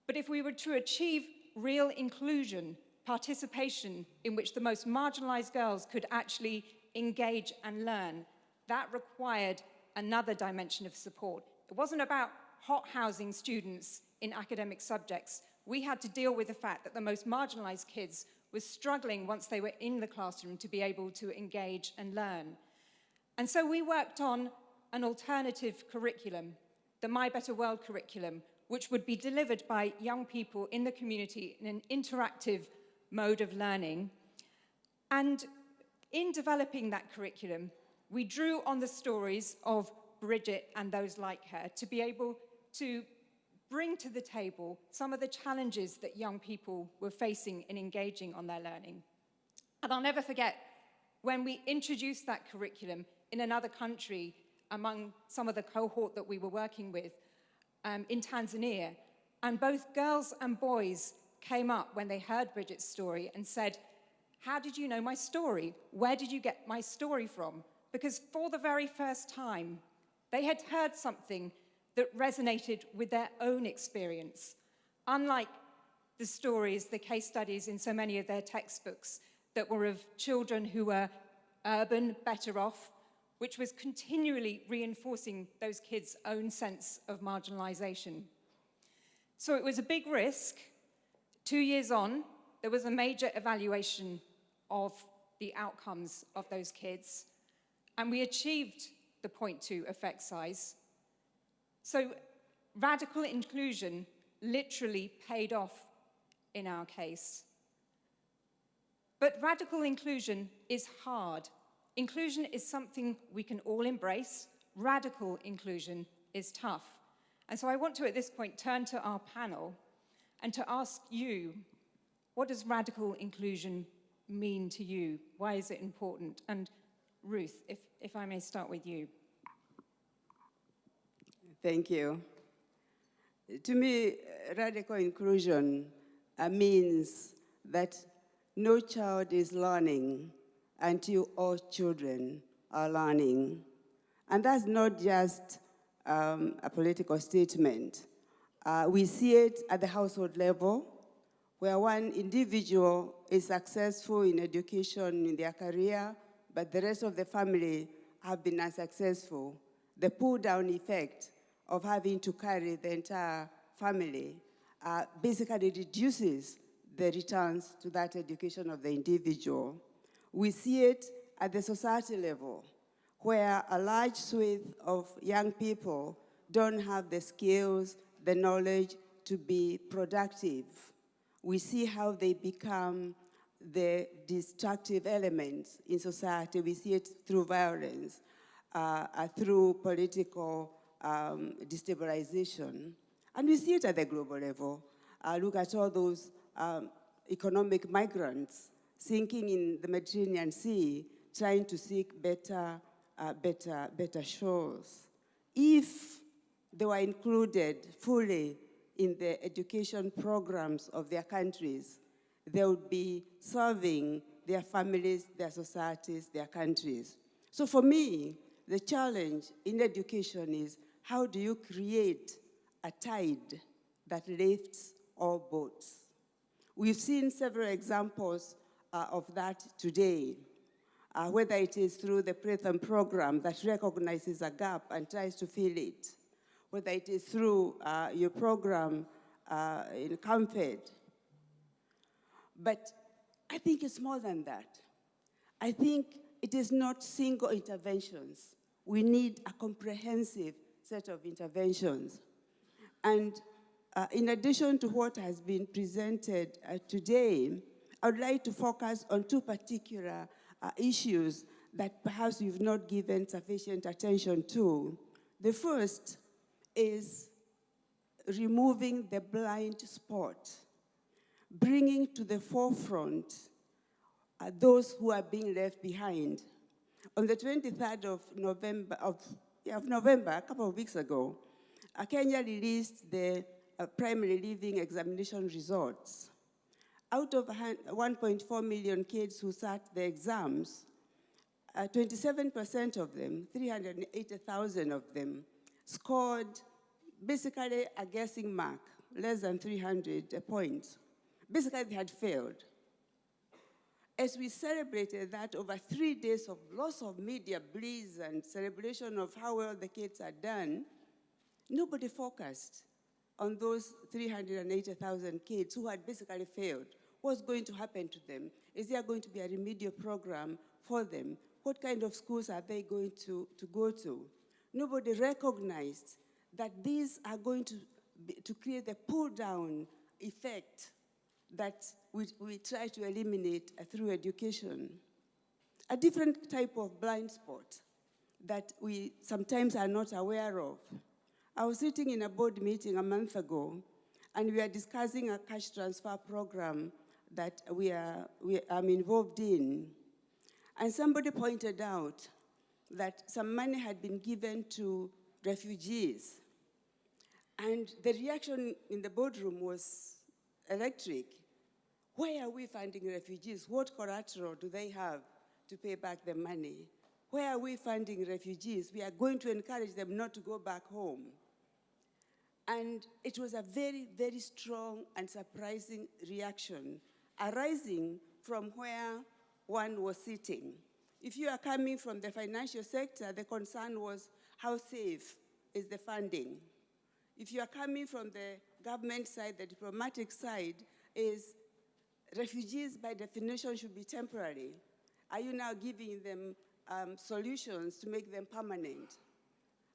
but if we were to achieve real inclusion, participation in which the most marginalized girls could actually engage and learn, that required another dimension of support. It wasn't about hot housing students in academic subjects. We had to deal with the fact that the most marginalized kids were struggling once they were in the classroom to be able to engage and learn. And so we worked on an alternative curriculum, the My Better World curriculum, which would be delivered by young people in the community in an interactive mode of learning. And in developing that curriculum, we drew on the stories of Bridget and those like her to be able to bring to the table some of the challenges that young people were facing in engaging on their learning. And I'll never forget when we introduced that curriculum in another country among some of the cohort that we were working with in Tanzania, and both girls and boys came up when they heard Bridget's story and said, "How did you know my story? Where did you get my story from?" Because for the very first time, they had heard something that resonated with their own experience, unlike the stories, the case studies in so many of their textbooks that were of children who were urban, better off, which was continually reinforcing those kids' own sense of marginalization. So it was a big risk. 2 years on, there was a major evaluation of the outcomes of those kids, and we achieved the 0.2 effect size. So radical inclusion literally paid off in our case. But radical inclusion is hard. Inclusion is something we can all embrace. Radical inclusion is tough. And so I want to, at this point, turn to our panel and to ask you, what does radical inclusion mean to you? Why is it important? And Ruth, if I may start with you. Thank you. To me, radical inclusion means that no child is learning until all children are learning. And that's not just a political statement. We see it at the household level, where one individual is successful in education, in their career, but the rest of the family have been unsuccessful. The pull-down effect of having to carry the entire family basically reduces the returns to that education of the individual. We see it at the society level, where a large swath of young people don't have the skills, the knowledge to be productive. We see how they become the destructive elements in society. We see it through violence, through political destabilization. And we see it at the global level. Look at all those economic migrants sinking in the Mediterranean Sea, trying to seek better shores. If they were included fully in the education programs of their countries, they would be serving their families, their societies, their countries. So for me, the challenge in education is, how do you create a tide that lifts all boats? We've seen several examples of that today, whether it is through the Rethinking program that recognizes a gap and tries to fill it, whether it is through your program in Comfort. But I think it's more than that. I think it is not single interventions. We need a comprehensive set of interventions. And in addition to what has been presented today, I would like to focus on two particular issues that perhaps we've not given sufficient attention to. The first is removing the blind spot, bringing to the forefront those who are being left behind. On the 23rd of November, a couple of weeks ago, Kenya released the primary living examination results. Out of 1.4 million kids who sat the exams, 27% of them, 380,000 of them, scored basically a guessing mark, less than 300 points. Basically, they had failed. As we celebrated that over 3 days of lots of media bliss and celebration of how well the kids had done, nobody focused on those 380,000 kids who had basically failed. What's going to happen to them? Is there going to be a remedial program for them? What kind of schools are they going to go to? Nobody recognized that these are going to create the pull-down effect that we try to eliminate through education. A different type of blind spot that we sometimes are not aware of. I was sitting in a board meeting a month ago, and we are discussing a cash transfer program that I'm involved in. And somebody pointed out that some money had been given to refugees. And the reaction in the boardroom was electric. Where are we funding refugees? What collateral do they have to pay back the money? Where are we funding refugees? We are going to encourage them not to go back home. And it was a very, very strong and surprising reaction arising from where one was sitting. If you are coming from the financial sector, the concern was how safe is the funding. If you are coming from the government side, the diplomatic side, is refugees by definition should be temporary. Are you now giving them solutions to make them permanent?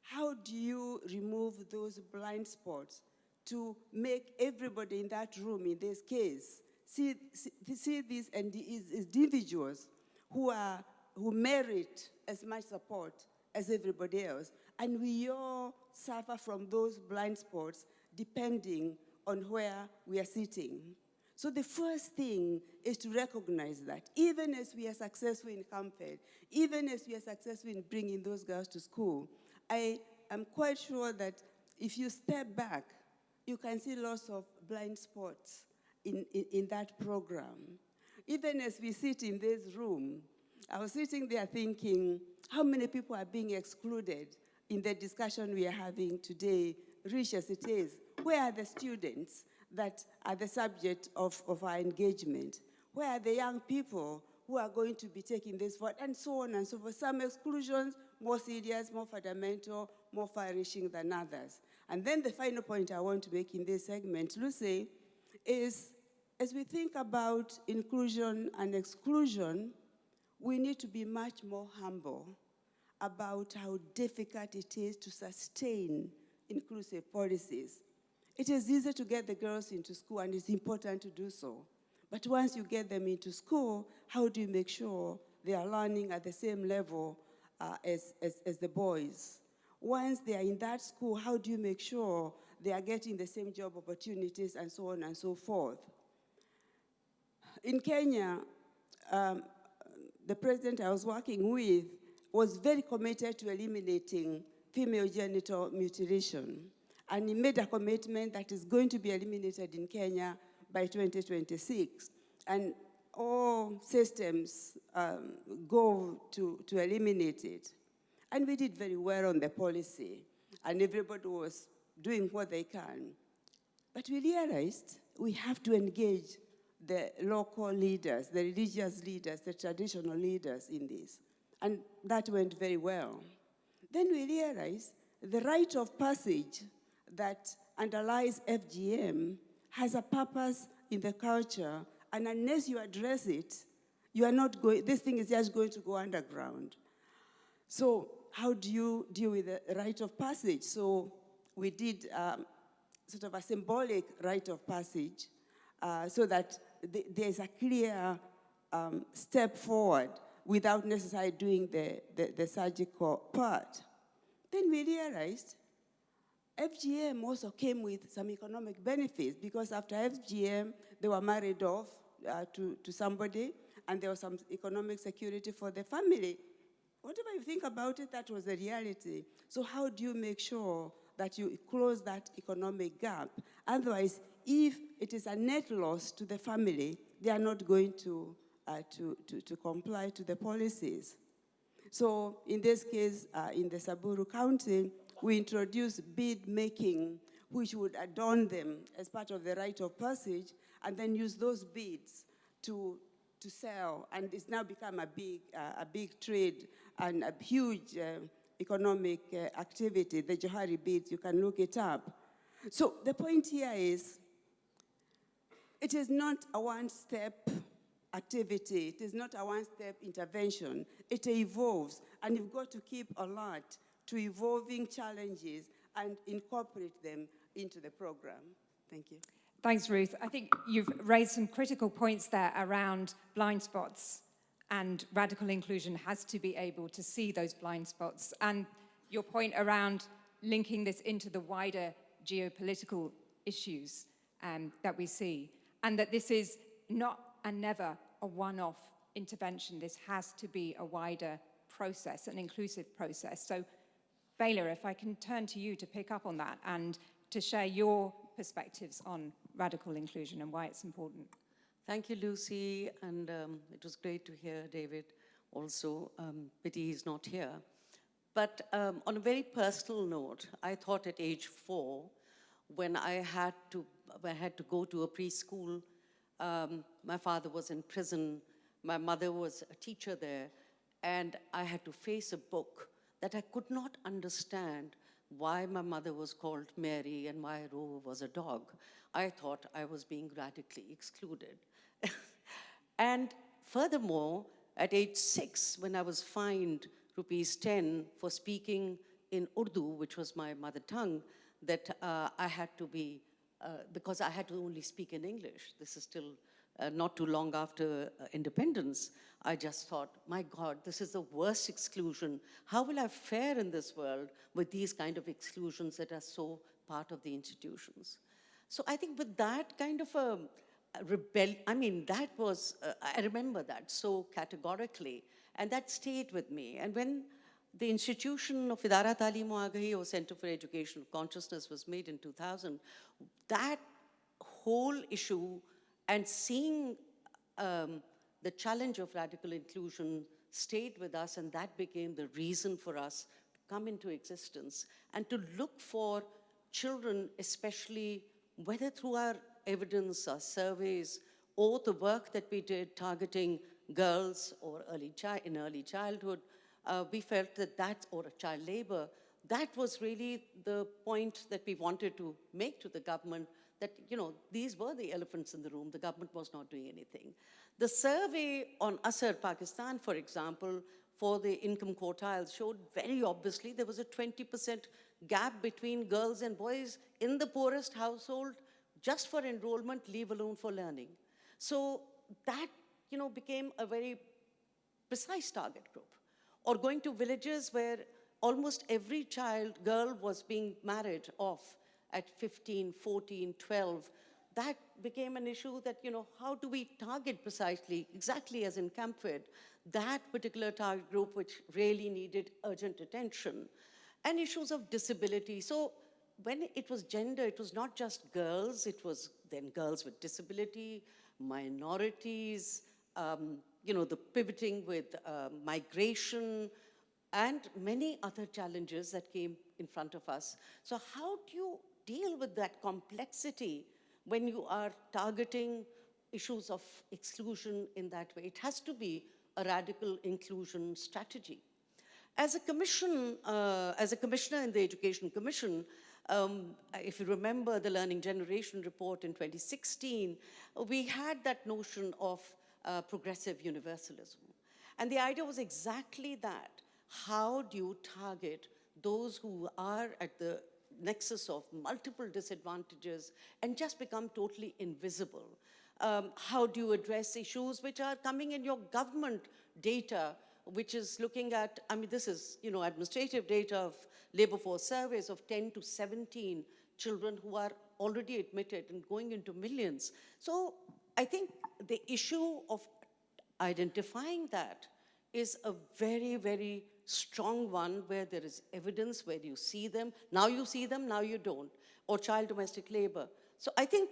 How do you remove those blind spots to make everybody in that room, in this case, see these individuals who who merit as much support as everybody else. And we all suffer from those blind spots depending on where we are sitting. So the first thing is to recognize that even as we are successful in Campfed, even as we are successful in bringing those girls to school, I am quite sure that if you step back, you can see lots of blind spots in that program. Even as we sit in this room, I was sitting there thinking, how many people are being excluded in the discussion we are having today, rich as it is? Where are the students that are the subject of our engagement? Where are the young people who are going to be taking this forward? And so on and so forth. Some exclusions, more serious, more fundamental, more far-reaching than others. And then the final point I want to make in this segment, Lucy, is as we think about inclusion and exclusion, we need to be much more humble about how difficult it is to sustain inclusive policies. It is easy to get the girls into school, and it's important to do so. But once you get them into school, how do you make sure they are learning at the same level as the boys? Once they are in that school, how do you make sure they are getting the same job opportunities and so on and so forth? In Kenya, the president I was working with was very committed to eliminating female genital mutilation. And he made a commitment that is going to be eliminated in Kenya by 2026. And all systems go to eliminate it. And we did very well on the policy. And everybody was doing what they can. But we realized we have to engage the local leaders, the religious leaders, the traditional leaders in this. And that went very well. Then we realized the rite of passage that underlies FGM has a purpose in the culture, and unless you address it, you are not going, this thing is just going to go underground. So how do you deal with the rite of passage? So we did sort of a symbolic rite of passage so that there's a clear step forward without necessarily doing the surgical part. Then we realized FGM also came with some economic benefits because after FGM, they were married off to somebody, and there was some economic security for the family. Whatever you think about it, that was the reality. So how do you make sure that you close that economic gap? Otherwise, if it is a net loss to the family, they are not going to comply to the policies. So in this case, in the Samburu County, we introduced bead making, which would adorn them as part of the rite of passage, and then use those beads to sell. And it's now become a big trade and a huge economic activity, the Johari beads, you can look it up. So the point here is, it is not a one-step activity. It is not a one-step intervention. It evolves, and you've got to keep alert to evolving challenges and incorporate them into the program. Thank you. Thanks, Ruth. I think you've raised some critical points there around blind spots, and radical inclusion has to be able to see those blind spots. And your point around linking this into the wider geopolitical issues that we see, and that this is not and never a one-off intervention. This has to be a wider process, an inclusive process. So, Baylor, if I can turn to you to pick up on that and to share your perspectives on radical inclusion and why it's important. Thank you, Lucy, and it was great to hear David also. Pity he's not here. But on a very personal note, I thought at age 4, when I had to go to a preschool, my father was in prison, my mother was a teacher there, and I had to face a book that I could not understand why my mother was called Mary and why Rover was a dog. I thought I was being radically excluded. And furthermore, at age 6, when I was fined ₹10 for speaking in Urdu, which was my mother tongue, that I had to be, because I had to only speak in English. This is still not too long after independence, I just thought, my God, this is the worst exclusion. How will I fare in this world with these kind of exclusions that are so part of the institutions? So I think with that kind of a that was, I remember that so categorically, and that stayed with me. And when the institution of Idara Talim o Agahi, or Center for Education Consciousness, was made in 2000, that whole issue and seeing the challenge of radical inclusion stayed with us, and that became the reason for us to come into existence and to look for children, especially whether through our evidence, our surveys, or the work that we did targeting girls or in early childhood, we felt that or child labor, that was really the point that we wanted to make to the government, that, these were the elephants in the room. The government was not doing anything. The survey on Asar, Pakistan, for example, for the income quartiles showed very obviously there was a 20% gap between girls and boys in the poorest household just for enrollment, leave alone for learning. So that, became a very precise target group. Or going to villages where almost every girl was being married off at 15, 14, 12. That became an issue that, how do we target precisely, exactly as in Campfed, that particular target group which really needed urgent attention. And issues of disability. So when it was gender, it was not just girls, it was then girls with disability, minorities, the pivoting with migration, and many other challenges that came in front of us. So how do you deal with that complexity when you are targeting issues of exclusion in that way? It has to be a radical inclusion strategy. As a commissioner in the Education Commission, if you remember the Learning Generation report in 2016, we had that notion of progressive universalism. And the idea was exactly that. How do you target those who are at the nexus of multiple disadvantages and just become totally invisible? How do you address issues which are coming in your government data, which is looking at, this is, administrative data of labor force surveys of 10 to 17 children who are already admitted and going into millions. So I think the issue of identifying that is a very, very strong one where there is evidence, where you see them, now you don't, or child domestic labor. So I think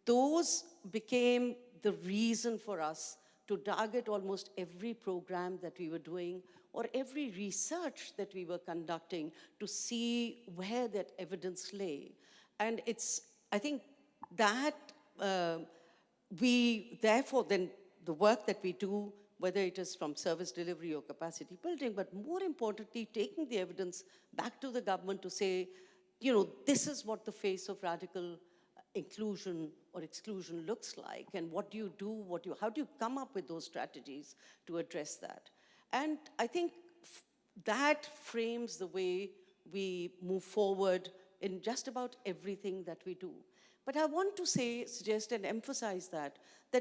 those became the reason for us to target almost every program that we were doing or every research that we were conducting to see where that evidence lay. And I think that therefore, then the work that we do, whether it is from service delivery or capacity building, but more importantly, taking the evidence back to the government to say, this is what the face of radical inclusion or exclusion looks like, and what do you do, how do you come up with those strategies to address that? And I think that frames the way we move forward in just about everything that we do. But I want to suggest and emphasize that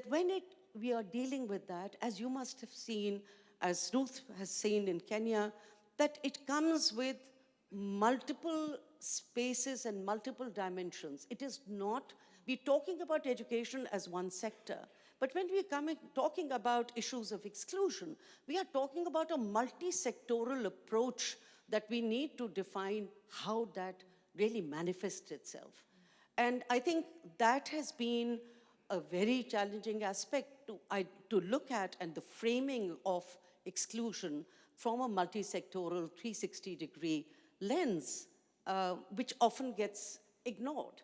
when we are dealing with that, as you must have seen, as Ruth has seen in Kenya, that it comes with multiple spaces and multiple dimensions. It is not, we're talking about education as one sector, but when we're talking about issues of exclusion, we are talking about a multi-sectoral approach that we need to define how that really manifests itself. And I think that has been a very challenging aspect to look at, and the framing of exclusion from a multi-sectoral 360-degree lens, which often gets ignored.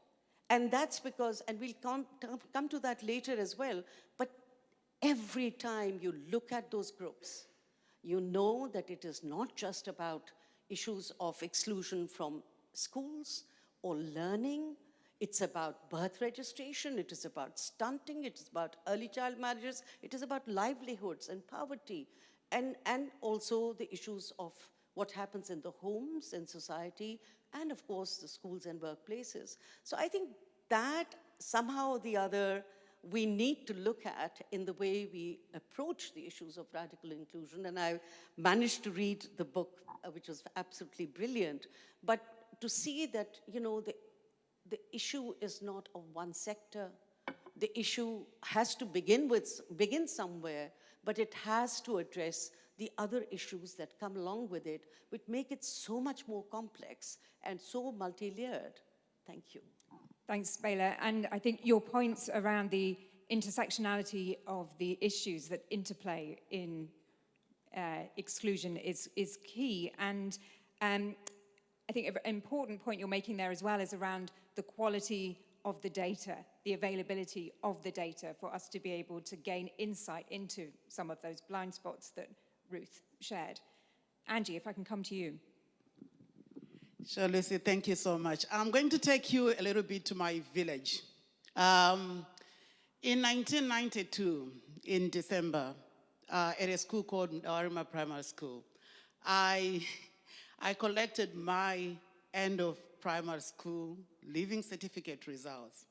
And that's because, and we'll come to that later as well, but every time you look at those groups, you know that it is not just about issues of exclusion from schools or learning. It's about birth registration, it is about stunting, it is about early child marriages, it is about livelihoods and poverty, and also the issues of what happens in the homes and society, and of course the schools and workplaces. So I think that somehow or the other, we need to look at in the way we approach the issues of radical inclusion. And I managed to read the book, which was absolutely brilliant. But to see that, you know, the issue is not of one sector. The issue has to begin somewhere, but it has to address the other issues that come along with it, which make it so much more complex and so multi-layered. Thank you. Thanks, Bela. And I think your points around the intersectionality of the issues that interplay in exclusion is key. And I think an important point you're making there as well is around the quality of the data, the availability of the data for us to be able to gain insight into some of those blind spots that Ruth shared. Angie, if I can come to you. Sure, Lucy, thank you so much. I'm going to take you a little bit to my village. In 1992, in December, at a school called Arima Primary School, I collected my end of primary school leaving certificate results.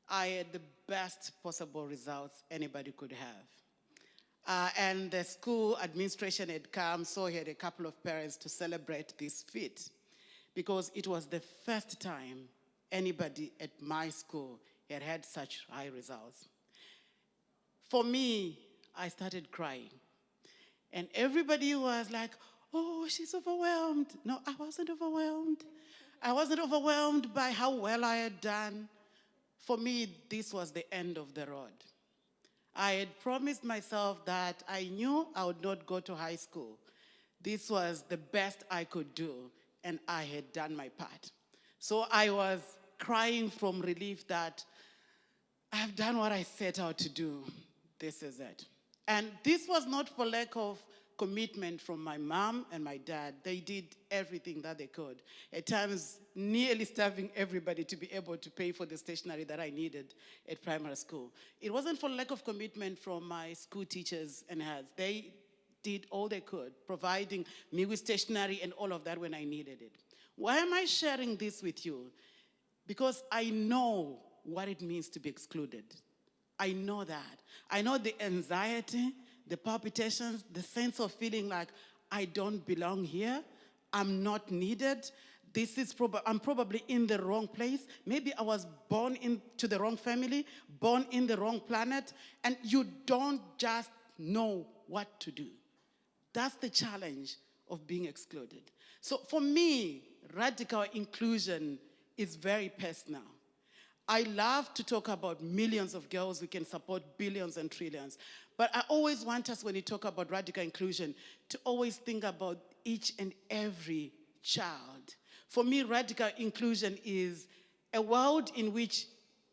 I had the best possible results anybody could have. And the school administration had come, so he had a couple of parents to celebrate this feat, because it was the first time anybody at my school had had such high results. For me, I started crying. And everybody was like, oh, she's overwhelmed. No, I wasn't overwhelmed. I wasn't overwhelmed by how well I had done. For me, this was the end of the road. I had promised myself that I knew I would not go to high school. This was the best I could do, and I had done my part. So I was crying from relief that I've done what I set out to do. This is it. And this was not for lack of commitment from my mom and my dad. They did everything that they could, at times nearly starving everybody to be able to pay for the stationery that I needed at primary school. It wasn't for lack of commitment from my school teachers and heads. They did all they could, providing me with stationery and all of that when I needed it. Why am I sharing this with you? Because I know what it means to be excluded. I know that. I know the anxiety, the palpitations, the sense of feeling like I don't belong here, I'm not needed, I'm probably in the wrong place. Maybe I was born into the wrong family, born in the wrong planet, and you don't just know what to do. That's the challenge of being excluded. So for me, radical inclusion is very personal. I love to talk about millions of girls who can support billions and trillions. But I always want us, when we talk about radical inclusion, to always think about each and every child. For me, radical inclusion is a world in which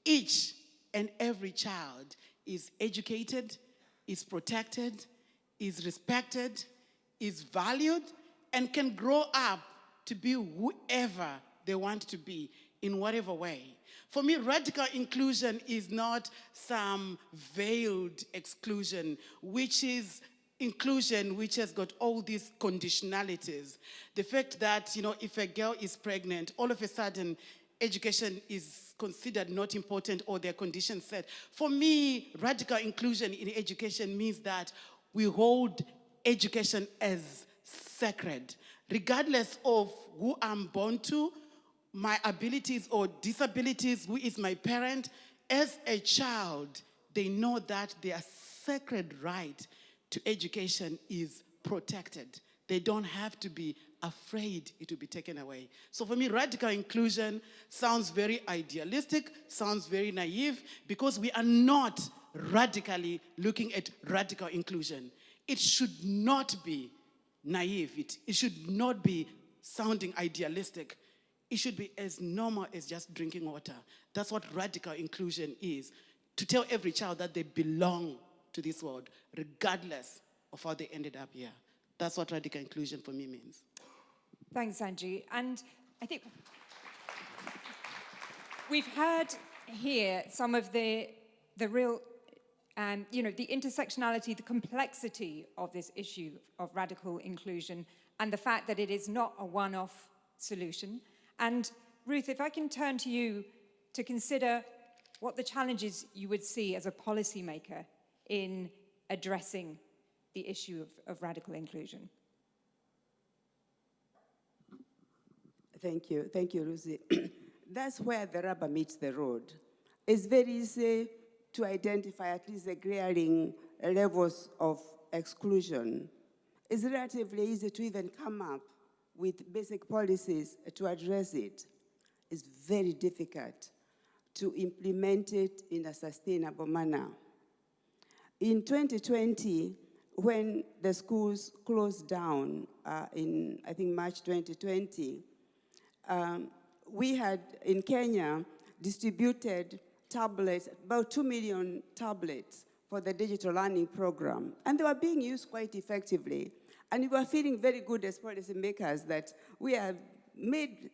each and every child is educated, is protected, is respected, is valued, and can grow up to be whoever they want to be in whatever way. For me, radical inclusion is not some veiled exclusion, which is inclusion which has got all these conditionalities. The fact that, you know, if a girl is pregnant, all of a sudden education is considered not important or their conditions set. For me, radical inclusion in education means that we hold education as sacred, regardless of who I'm born to, my abilities or disabilities, who is my parent. As a child, they know that their sacred right to education is protected. They don't have to be afraid it will be taken away. So for me, radical inclusion sounds very idealistic, sounds very naive, because we are not radically looking at radical inclusion. It should not be naive. It should not be sounding idealistic. It should be as normal as just drinking water. That's what radical inclusion is, to tell every child that they belong to this world, regardless of how they ended up here. That's what radical inclusion for me means. Thanks, Angie. And I think we've heard here some of the real, the intersectionality, the complexity of this issue of radical inclusion, and the fact that it is not a one-off solution. And Ruth, if I can turn to you to consider what the challenges you would see as a policymaker in addressing the issue of radical inclusion. Thank you, Lucy. That's where the rubber meets the road. It's very easy to identify at least the glaring levels of exclusion. It's relatively easy to even come up with basic policies to address it. It's very difficult to implement it in a sustainable manner. In 2020, when the schools closed down in, I think, March 2020, we had, in Kenya, distributed tablets, about 2 million tablets for the digital learning program. And they were being used quite effectively. And we were feeling very good as policymakers that we have made,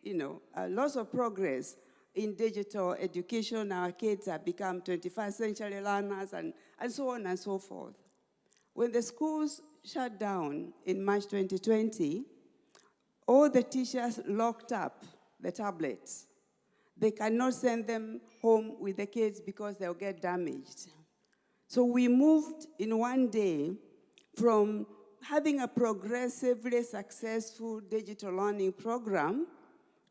lots of progress in digital education. Our kids have become 21st century learners and so on and so forth. When the schools shut down in March 2020, all the teachers locked up the tablets. They cannot send them home with the kids because they'll get damaged. So we moved in one day from having a progressively successful digital learning program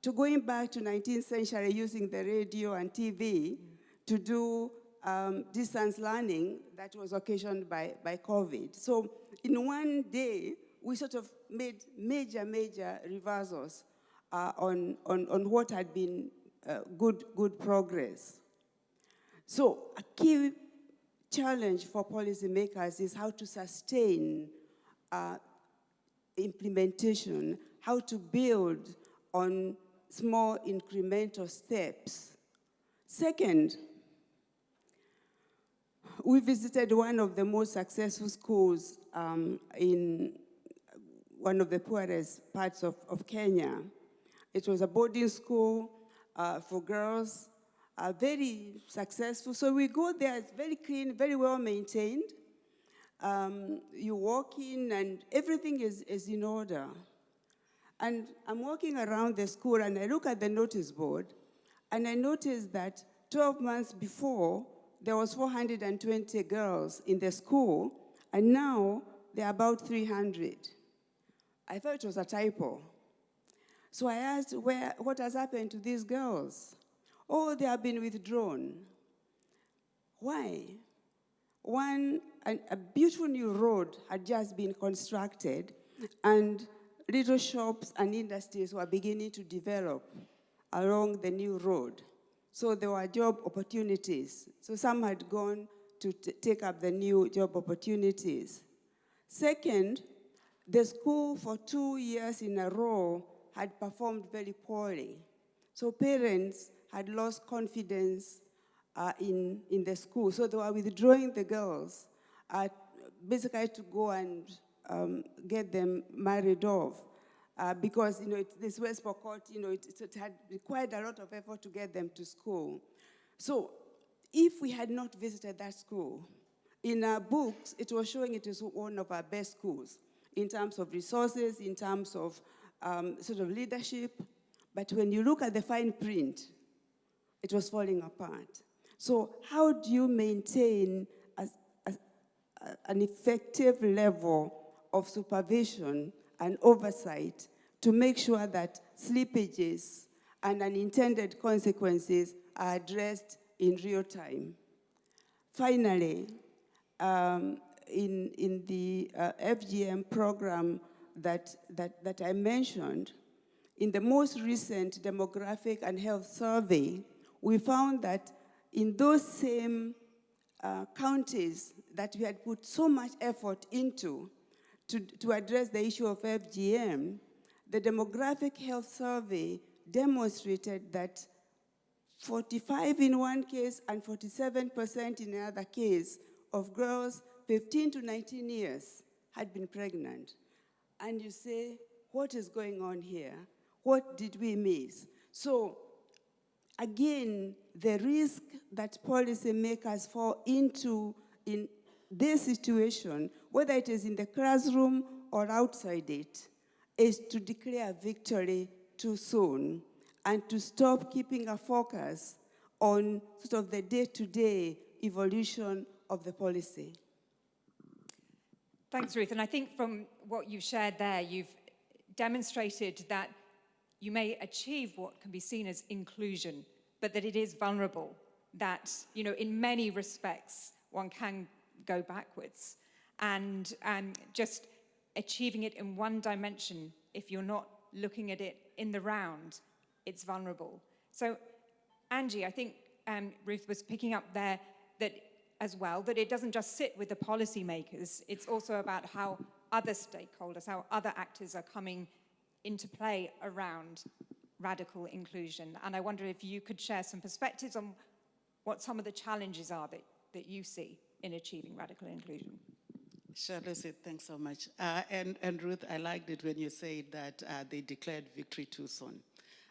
to going back to 19th century using the radio and TV to do distance learning that was occasioned by COVID. So in one day, we sort of made major reversals on what had been good progress. So a key challenge for policymakers is how to sustain implementation, how to build on small incremental steps. Second, we visited one of the most successful schools in one of the poorest parts of Kenya. It was a boarding school for girls, very successful. So we go there, it's very clean, very well maintained. You walk in and everything is in order. And I'm walking around the school and I look at the notice board and I noticed that 12 months before, there was 420 girls in the school, and now there are about 300. I thought it was a typo. So I asked, what has happened to these girls? Oh, they have been withdrawn. Why? A beautiful new road had just been constructed, and little shops and industries were beginning to develop along the new road. So there were job opportunities. So some had gone to take up the new job opportunities. Second, the school for 2 years in a row had performed very poorly. So parents had lost confidence in the school. So they were withdrawing the girls, basically to go and get them married off. Because this West Pokot, it had required a lot of effort to get them to school. So if we had not visited that school, in our books, it was showing it is one of our best schools in terms of resources, in terms of sort of leadership. But when you look at the fine print, it was falling apart. So how do you maintain an effective level of supervision and oversight to make sure that slippages and unintended consequences are addressed in real time? Finally, in the FGM program that I mentioned, in the most recent demographic and health survey, we found that in those same counties that we had put so much effort into to address the issue of FGM, the demographic health survey demonstrated that 45 in one case and 47% in another case of girls 15 to 19 years had been pregnant. And you say, what is going on here? What did we miss? So again, the risk that policymakers fall into in this situation, whether it is in the classroom or outside it, is to declare victory too soon and to stop keeping a focus on sort of the day-to-day evolution of the policy? Thanks, Ruth. And I think from what you've shared there, you've demonstrated that you may achieve what can be seen as inclusion, but that it is vulnerable, that, you know, in many respects, one can go backwards. And just achieving it in one dimension, if you're not looking at it in the round, it's vulnerable. So, Angie, I think Ruth was picking up there that as well, that it doesn't just sit with the policymakers, it's also about how other stakeholders, how other actors are coming into play around radical inclusion. And I wonder if you could share some perspectives on what some of the challenges are that you see in achieving radical inclusion. Sure, Lucy, thanks so much. And Ruth, I liked it when you said that they declared victory too soon.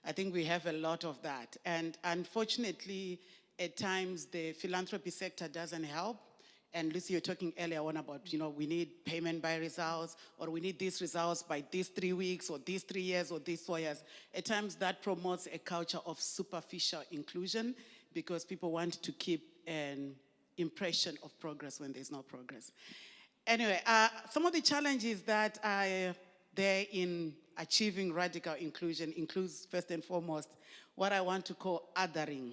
I think we have a lot of that. And unfortunately, at times the philanthropy sector doesn't help. And Lucy, you were talking earlier on about, you know, we need payment by results, or we need these results by these 3 weeks, or these 3 years, or these 4 years. At times that promotes a culture of superficial inclusion because people want to keep an impression of progress when there's no progress. Anyway, some of the challenges that are there in achieving radical inclusion includes, first and foremost, what I want to call othering,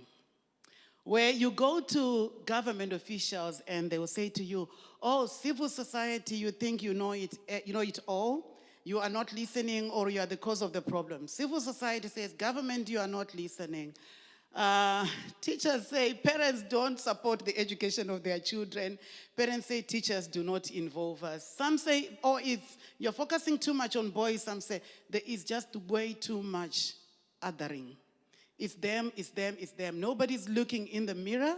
where you go to government officials and they will say to you, oh, civil society, you think you know it all, you are not listening, or you are the cause of the problem. Civil society says, government, you are not listening. Teachers say parents don't support the education of their children. Parents say teachers do not involve us. Some say, oh, you're focusing too much on boys. Some say there is just way too much othering. It's them, it's them, it's them. Nobody's looking in the mirror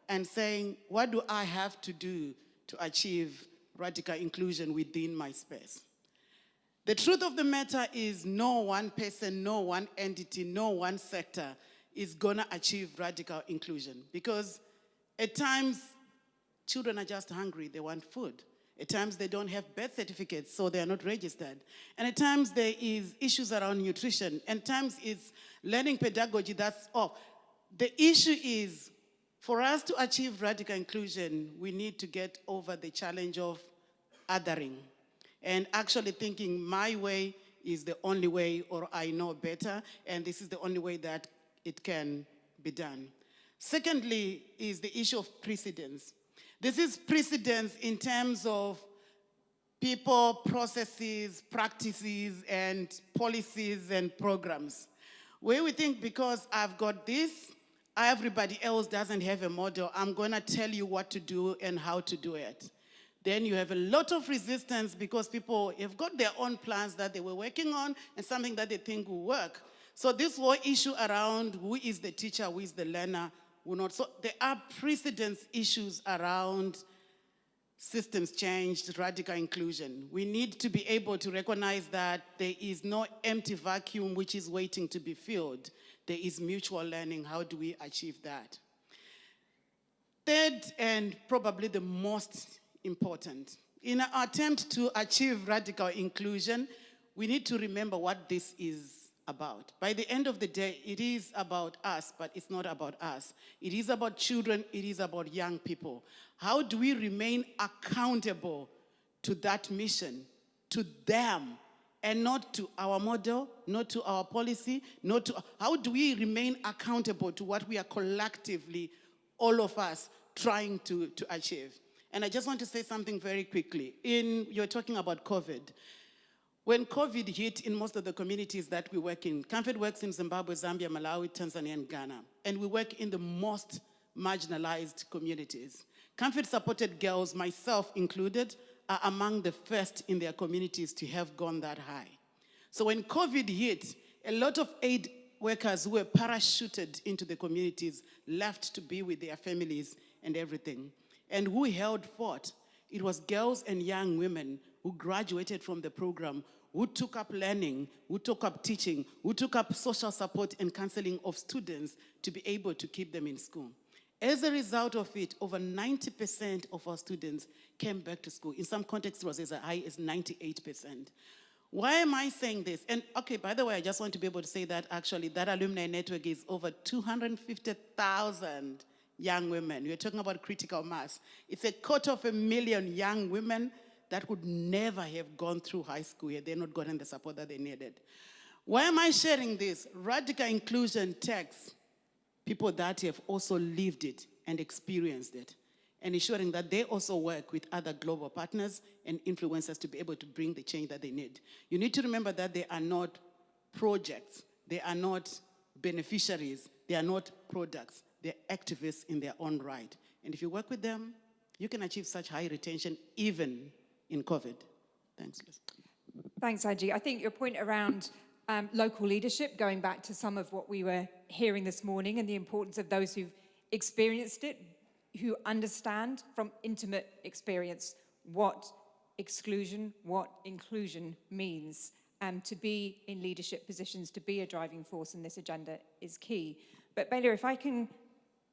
and saying, what do I have to do to achieve radical inclusion within my space? The truth of the matter is no one person, no one entity, no one sector is going to achieve radical inclusion, because at times children are just hungry, they want food. At times they don't have birth certificates, so they are not registered. And at times there is issues around nutrition, and at times it's learning pedagogy that's off. The issue is, for us to achieve radical inclusion, we need to get over the challenge of othering and actually thinking my way is the only way, or I know better, and this is the only way that it can be done. Secondly is the issue of precedence. This is precedence in terms of people, processes, practices, and policies and programs, where we think because I've got this, everybody else doesn't have a model, I'm going to tell you what to do and how to do it. Then you have a lot of resistance because people have got their own plans that they were working on and something that they think will work. So this whole issue around who is the teacher, who is the learner, will not. So there are precedence issues around systems change, radical inclusion. We need to be able to recognize that there is no empty vacuum which is waiting to be filled. There is mutual learning. How do we achieve that? Third, and probably the most important, in our attempt to achieve radical inclusion, we need to remember what this is about. By the end of the day, it is about us, but it's not about us. It is about children, it is about young people. How do we remain accountable to that mission, to them, and not to our model, not to our policy, not to, how do we remain accountable to what we are collectively, all of us, trying to achieve? And I just want to say something very quickly. You're talking about COVID. When COVID hit in most of the communities that we work in, Comfort works in Zimbabwe, Zambia, Malawi, Tanzania, and Ghana. And we work in the most marginalized communities. Comfort supported girls, myself included, are among the first in their communities to have gone that high. So when COVID hit, a lot of aid workers who were parachuted into the communities left to be with their families and everything. And who held fort? It was girls and young women who graduated from the program, who took up learning, who took up teaching, who took up social support and counseling of students to be able to keep them in school. As a result of it, over 90% of our students came back to school. In some contexts, it was as high as 98%. Why am I saying this? And okay, by the way, I just want to be able to say that actually that alumni network is over 250,000 young women. We're talking about critical mass. It's 250,000 young women that would never have gone through high school had they not gotten the support that they needed. Why am I sharing this? Radical inclusion takes people that have also lived it and experienced it, and ensuring that they also work with other global partners and influencers to be able to bring the change that they need. You need to remember that they are not projects, they are not beneficiaries, they are not products, they're activists in their own right. And if you work with them, you can achieve such high retention even in COVID. Thanks, Liz. Thanks, Angie. I think your point around local leadership, going back to some of what we were hearing this morning and the importance of those who've experienced it, who understand from intimate experience what exclusion, what inclusion means, and to be in leadership positions, to be a driving force in this agenda is key. But Bailey, if I can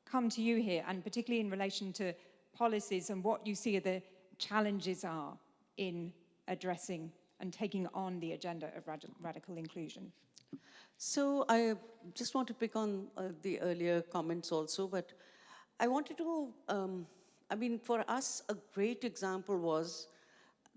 come to you here, and particularly in relation to policies and what you see the challenges are in addressing and taking on the agenda of radical inclusion. So I just want to pick on the earlier comments also, but I wanted to, I mean, for us, a great example was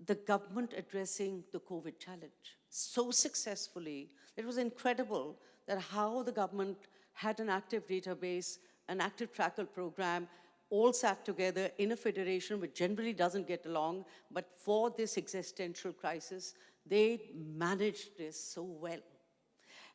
the government addressing the COVID challenge so successfully. It was incredible that how the government had an active database, an active tracker program, all sat together in a federation which generally doesn't get along, but for this existential crisis, they managed this so well.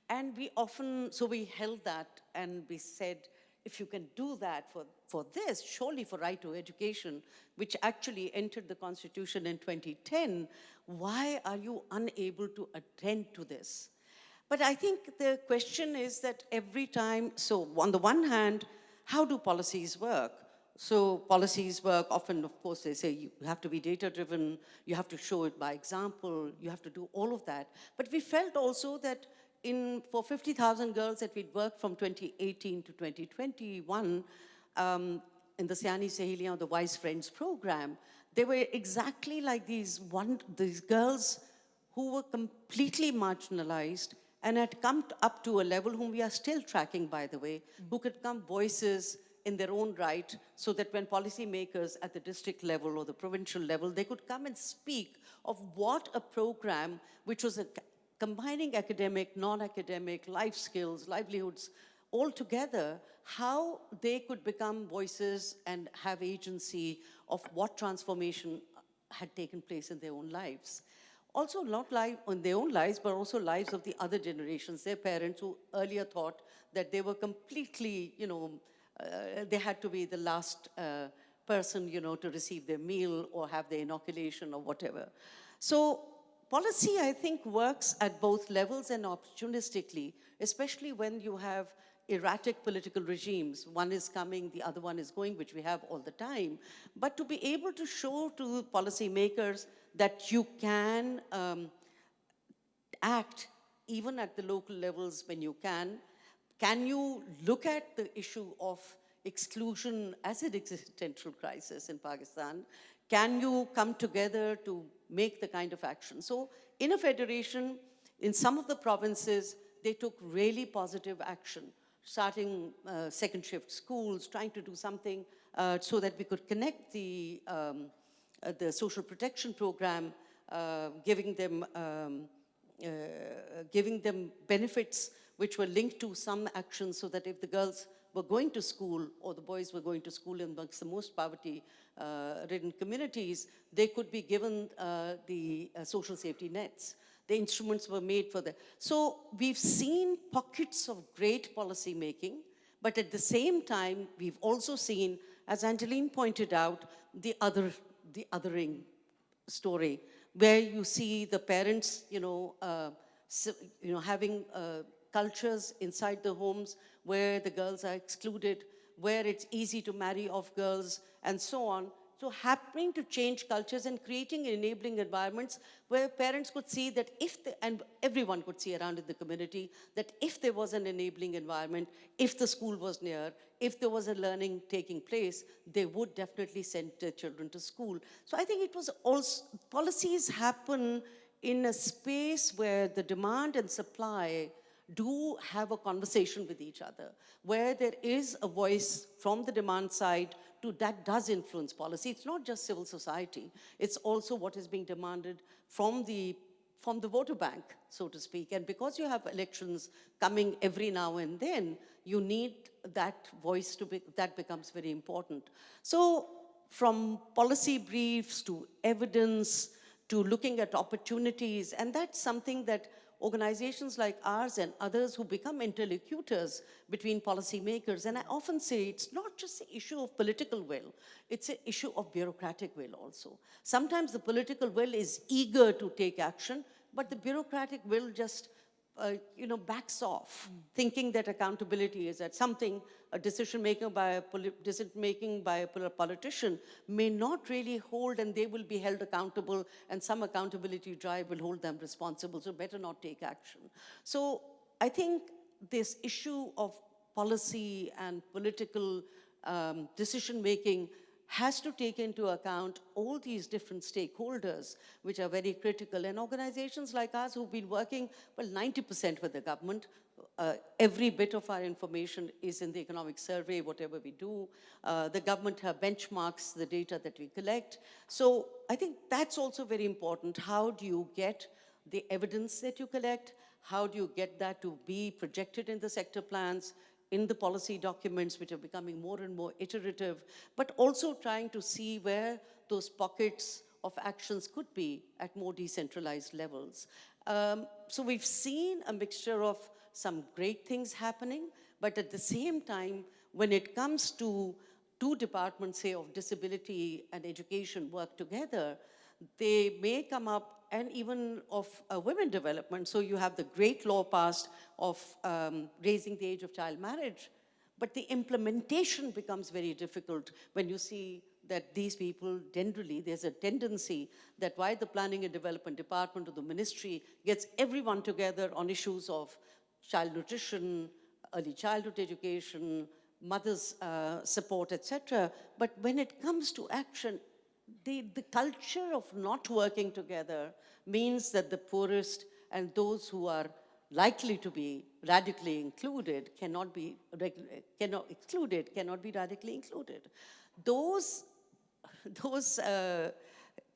And we often, so we held that and we said, if you can do that for this, surely for right to education, which actually entered the Constitution in 2010, why are you unable to attend to this? But I think the question is that every time, so on the one hand, how do policies work? So policies work often, of course, they say you have to be data-driven, you have to show it by example, you have to do all of that. But we felt also that for 50,000 girls that we'd worked from 2018 to 2021 in the Siani Sahelian, the Wise Friends program, they were exactly like these girls who were completely marginalized and had come up to a level whom we are still tracking, by the way, who could become voices in their own right, so that when policymakers at the district level or the provincial level, they could come and speak of what a program which was combining academic, non-academic, life skills, livelihoods, all together, how they could become voices and have agency of what transformation had taken place in their own lives. Also not in their own lives, but also lives of the other generations, their parents who earlier thought that they were completely, they had to be the last person, to receive their meal or have their inoculation or whatever. So policy, I think, works at both levels and opportunistically, especially when you have erratic political regimes. One is coming, the other one is going, which we have all the time. But to be able to show to policymakers that you can act even at the local levels when you can you look at the issue of exclusion as an existential crisis in Pakistan? Can you come together to make the kind of action? So in a federation, in some of the provinces, they took really positive action, starting second shift schools, trying to do something so that we could connect the social protection program, giving them benefits which were linked to some actions, so that if the girls were going to school or the boys were going to school amongst the most poverty-ridden communities, they could be given the social safety nets. The instruments were made for that. So we've seen pockets of great policy making, but at the same time, we've also seen, as Angeline pointed out, the othering story, where you see the parents, having cultures inside the homes where the girls are excluded, where it's easy to marry off girls, and so on. So happening to change cultures and creating enabling environments where parents could see that and everyone could see around in the community, that if there was an enabling environment, if the school was near, if there was a learning taking place, they would definitely send their children to school. So I think it was also, policies happen in a space where the demand and supply do have a conversation with each other, where there is a voice from the demand side that does influence policy. It's not just civil society, it's also what is being demanded from the voter bank, so to speak. And because you have elections coming every now and then, you need that voice that becomes very important. So from policy briefs to evidence to looking at opportunities, and that's something that organizations like ours and others who become interlocutors between policymakers, and I often say it's not just the issue of political will, it's an issue of bureaucratic will also. Sometimes the political will is eager to take action, but the bureaucratic will just backs off, thinking that accountability is that something a decision-making by a politician may not really hold, and they will be held accountable, and some accountability drive will hold them responsible, so better not take action. So I think this issue of policy and political decision-making has to take into account all these different stakeholders, which are very critical. And organizations like us who've been working, 90% with the government, every bit of our information is in the economic survey, whatever we do. The government have benchmarks the data that we collect. So I think that's also very important. How do you get the evidence that you collect? How do you get that to be projected in the sector plans, in the policy documents, which are becoming more and more iterative, but also trying to see where those pockets of actions could be at more decentralized levels. So we've seen a mixture of some great things happening, but at the same time, when it comes to two departments, say, of disability and education work together, they may come up, and even of women development. So you have the great law passed of raising the age of child marriage, but the implementation becomes very difficult when you see that these people generally, there's a tendency that while the Planning and Development Department of the ministry gets everyone together on issues of child nutrition, early childhood education, mothers' support, etc., but when it comes to action, the culture of not working together means that the poorest and those who are likely to be radically included cannot be radically included. Those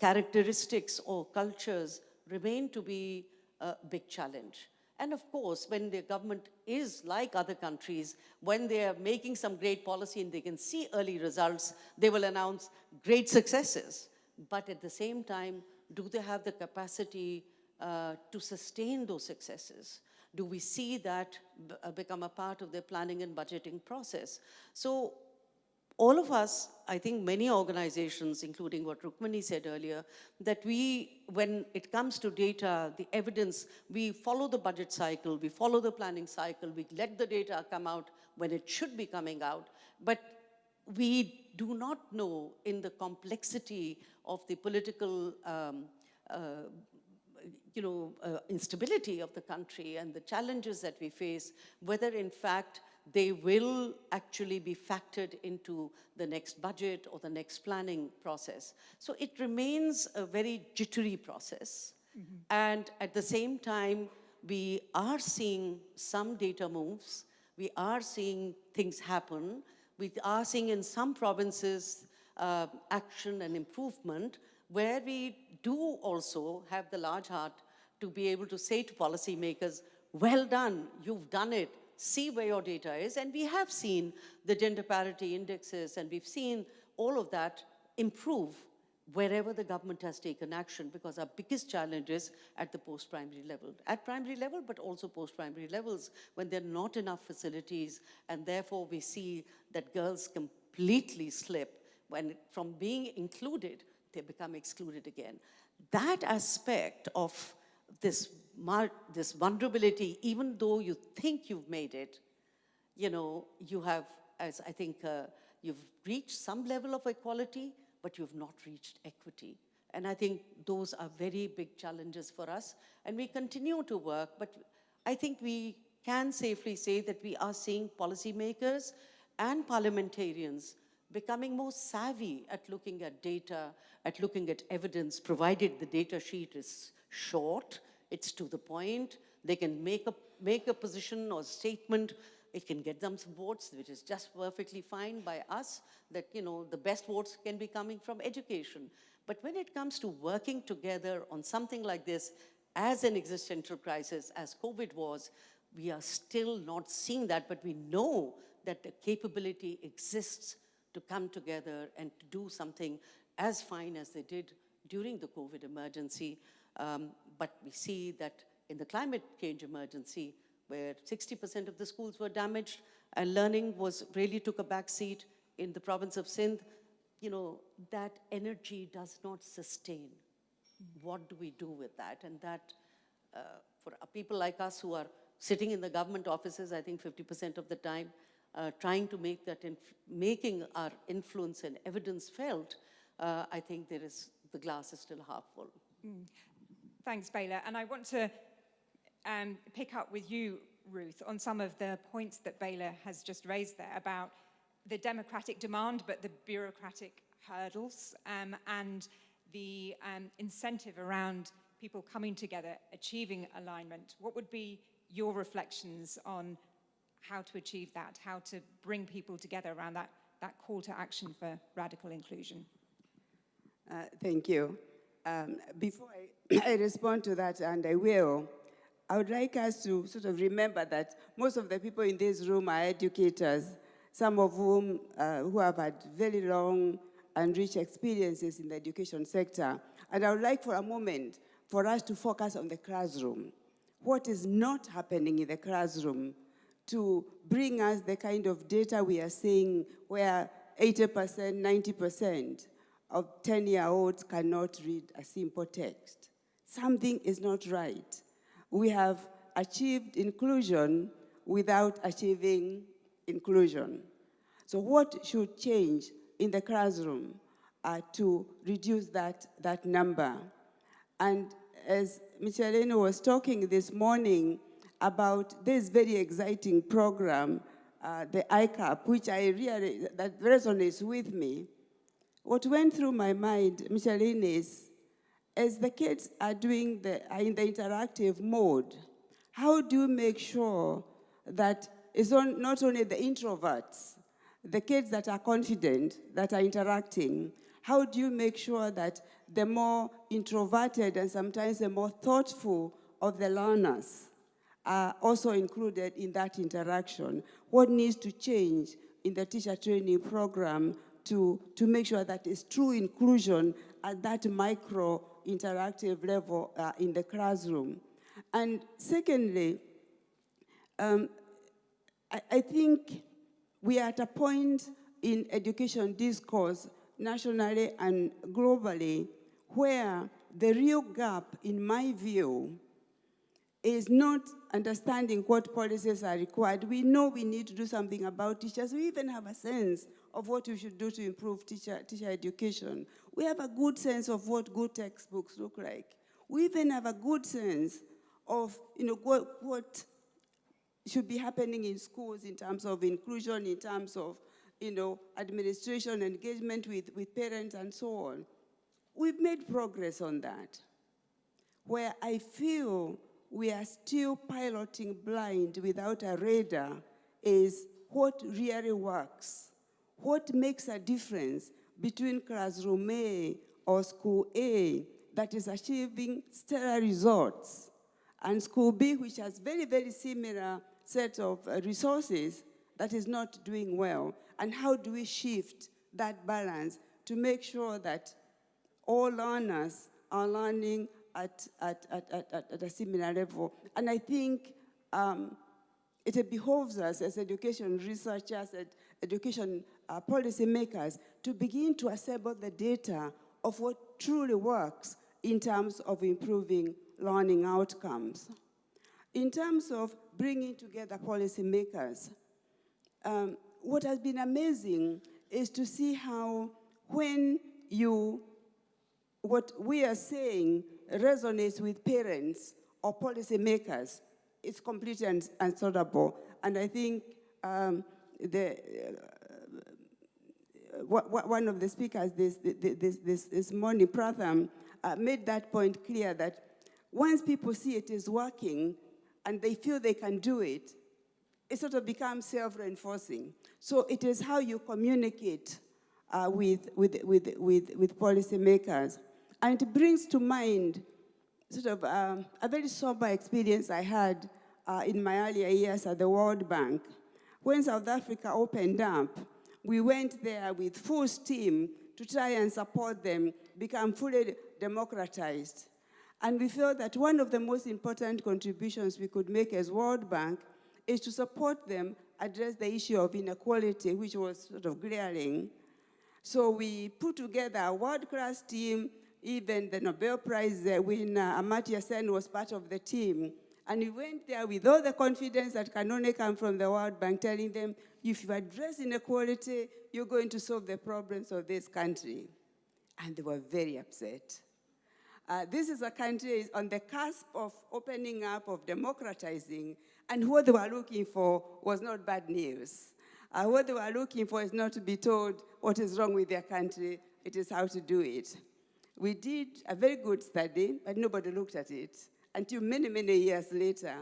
characteristics or cultures remain to be a big challenge. And of course, when the government is like other countries, when they are making some great policy and they can see early results, they will announce great successes. But at the same time, do they have the capacity to sustain those successes? Do we see that become a part of their planning and budgeting process? So all of us, I think many organizations, including what Rukmini said earlier, that when it comes to data, the evidence, we follow the budget cycle, we follow the planning cycle, we let the data come out when it should be coming out, but we do not know in the complexity of the political instability of the country and the challenges that we face, whether in fact they will actually be factored into the next budget or the next planning process. So it remains a very jittery process. Mm-hmm. And at the same time, we are seeing some data moves. We are seeing things happen. We are seeing in some provinces action and improvement, where we do also have the large heart to be able to say to policymakers, well done, you've done it. See where your data is. And we have seen the gender parity indexes, and we've seen all of that improve wherever the government has taken action, because our biggest challenge is at the post-primary level. At primary level, but also post-primary levels, when there are not enough facilities, and therefore we see that girls completely slip. When from being included, they become excluded again. That aspect of this vulnerability, even though you think you've made it, you have, as I think, you've reached some level of equality, but you've not reached equity. And I think those are very big challenges for us. And we continue to work, but I think we can safely say that we are seeing policymakers and parliamentarians becoming more savvy at looking at data, at looking at evidence, provided the data sheet is short, it's to the point, they can make a position or statement, it can get them some votes, which is just perfectly fine by us, that, you know, the best votes can be coming from education. But when it comes to working together on something like this, as an existential crisis, as COVID was, we are still not seeing that, but we know that the capability exists to come together and to do something as fine as they did during the COVID emergency. But we see that in the climate change emergency, where 60% of the schools were damaged and learning really took a back seat in the province of Sindh, you know, that energy does not sustain. What do we do with that? And that, for people like us who are sitting in the government offices, I think 50% of the time, trying to make that, making our influence and evidence felt, I think the glass is still half full. Thanks, Bela. And I want to pick up with you, Ruth, on some of the points that Bela has just raised there about the democratic demand, but the bureaucratic hurdles and the incentive around people coming together, achieving alignment. What would be your reflections on how to achieve that, how to bring people together around that call to action for radical inclusion? Thank you. Before I respond to that, and I will, I would like us to sort of remember that most of the people in this room are educators, some of whom who have had very long and rich experiences in the education sector. And I would like for a moment for us to focus on the classroom. What is not happening in the classroom to bring us the kind of data we are seeing where 80%, 90% of 10-year-olds cannot read a simple text. Something is not right. We have achieved inclusion without achieving inclusion. So what should change in the classroom to reduce that number? And as Michelene was talking this morning about this very exciting program, the ICAP, which that resonates with me, what went through my mind, Michelene, is as the kids are in the interactive mode, how do you make sure that it's not only the introverts, the kids that are confident, that are interacting, how do you make sure that the more introverted and sometimes the more thoughtful of the learners are also included in that interaction? What needs to change in the teacher training program to make sure that it's true inclusion at that micro interactive level in the classroom? And secondly, I think we are at a point in education discourse, nationally and globally, where the real gap, in my view, is not understanding what policies are required. We know we need to do something about teachers. We even have a sense of what we should do to improve teacher education. We have a good sense of what good textbooks look like. We even have a good sense of what should be happening in schools in terms of inclusion, in terms of administration, engagement with parents, and so on. We've made progress on that. Where I feel we are still piloting blind without a radar is what really works. What makes a difference between classroom A or school A that is achieving stellar results and school B, which has very, very similar set of resources, that is not doing well? And how do we shift that balance to make sure that all learners are learning at a similar level? And I think it behoves us as education researchers and education policy makers to begin to assemble the data of what truly works in terms of improving learning outcomes. In terms of bringing together policymakers, what has been amazing is to see how when what we are saying resonates with parents or policymakers, it's completely unsolvable. And I think one of the speakers this morning, Pratham, made that point clear, that once people see it is working and they feel they can do it, it sort of becomes self-reinforcing. So it is how you communicate with policymakers. And it brings to mind sort of a very sober experience I had in my earlier years at the World Bank. When South Africa opened up, we went there with full steam to try and support them become fully democratized. And we felt that one of the most important contributions we could make as World Bank is to support them address the issue of inequality, which was sort of glaring. So we put together a world-class team. Even the Nobel Prize winner, Amartya Sen, was part of the team. And we went there with all the confidence that can only come from the World Bank, telling them, if you address inequality, you're going to solve the problems of this country. And they were very upset. This is a country on the cusp of opening up, of democratizing, and what they were looking for was not bad news. What they were looking for is not to be told what is wrong with their country, it is how to do it. We did a very good study, but nobody looked at it until many, many years later.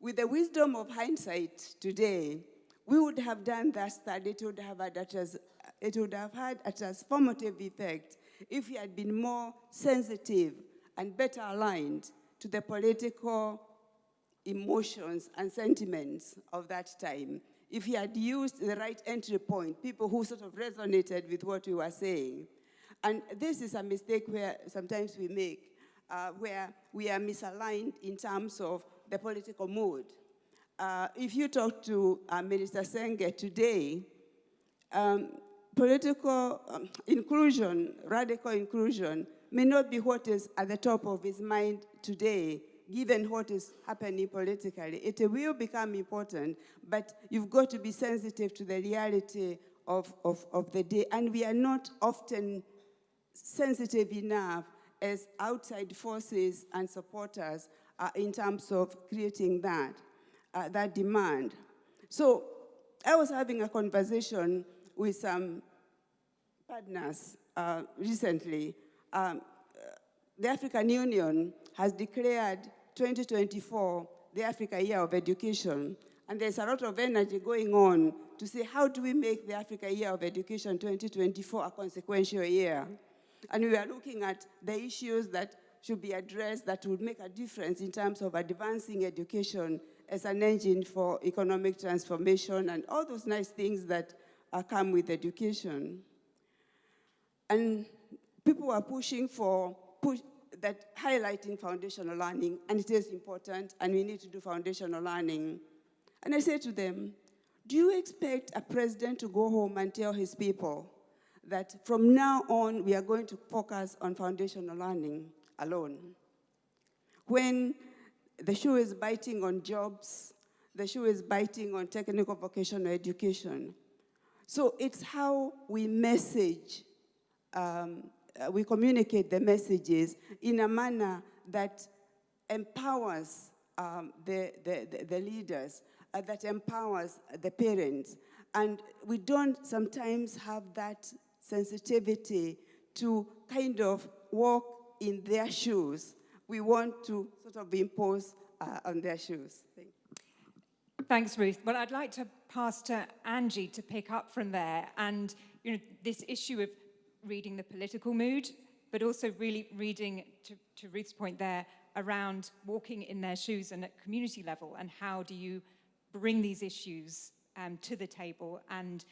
With the wisdom of hindsight today, we would have done that study, it would have had a transformative effect if we had been more sensitive and better aligned to the political emotions and sentiments of that time. If we had used the right entry point, people who sort of resonated with what we were saying. And this is a mistake where sometimes we make, where we are misaligned in terms of the political mood. If you talk to Minister Senge today, political inclusion, radical inclusion, may not be what is at the top of his mind today, given what is happening politically. It will become important, but you've got to be sensitive to the reality of the day. And we are not often sensitive enough as outside forces and supporters in terms of creating that demand. So I was having a conversation with some partners recently. The African Union has declared 2024 the Africa Year of Education. And there's a lot of energy going on to say, how do we make the Africa Year of Education 2024 a consequential year? And we are looking at the issues that should be addressed that would make a difference in terms of advancing education as an engine for economic transformation and all those nice things that come with education. And people are pushing for that highlighting foundational learning, and it is important, and we need to do foundational learning. And I say to them, do you expect a president to go home and tell his people that from now on we are going to focus on foundational learning alone? When the shoe is biting on jobs, the shoe is biting on technical vocational education. So it's how we message, we communicate the messages in a manner that empowers the leaders, that empowers the parents. And we don't sometimes have that sensitivity to kind of walk in their shoes. We want to sort of impose on their shoes. Thanks, Ruth. Well, I'd like to pass to Angie to pick up from there. And this issue of reading the political mood, but also really reading, to Ruth's point there, around walking in their shoes and at community level, and how do you bring these issues to the table and,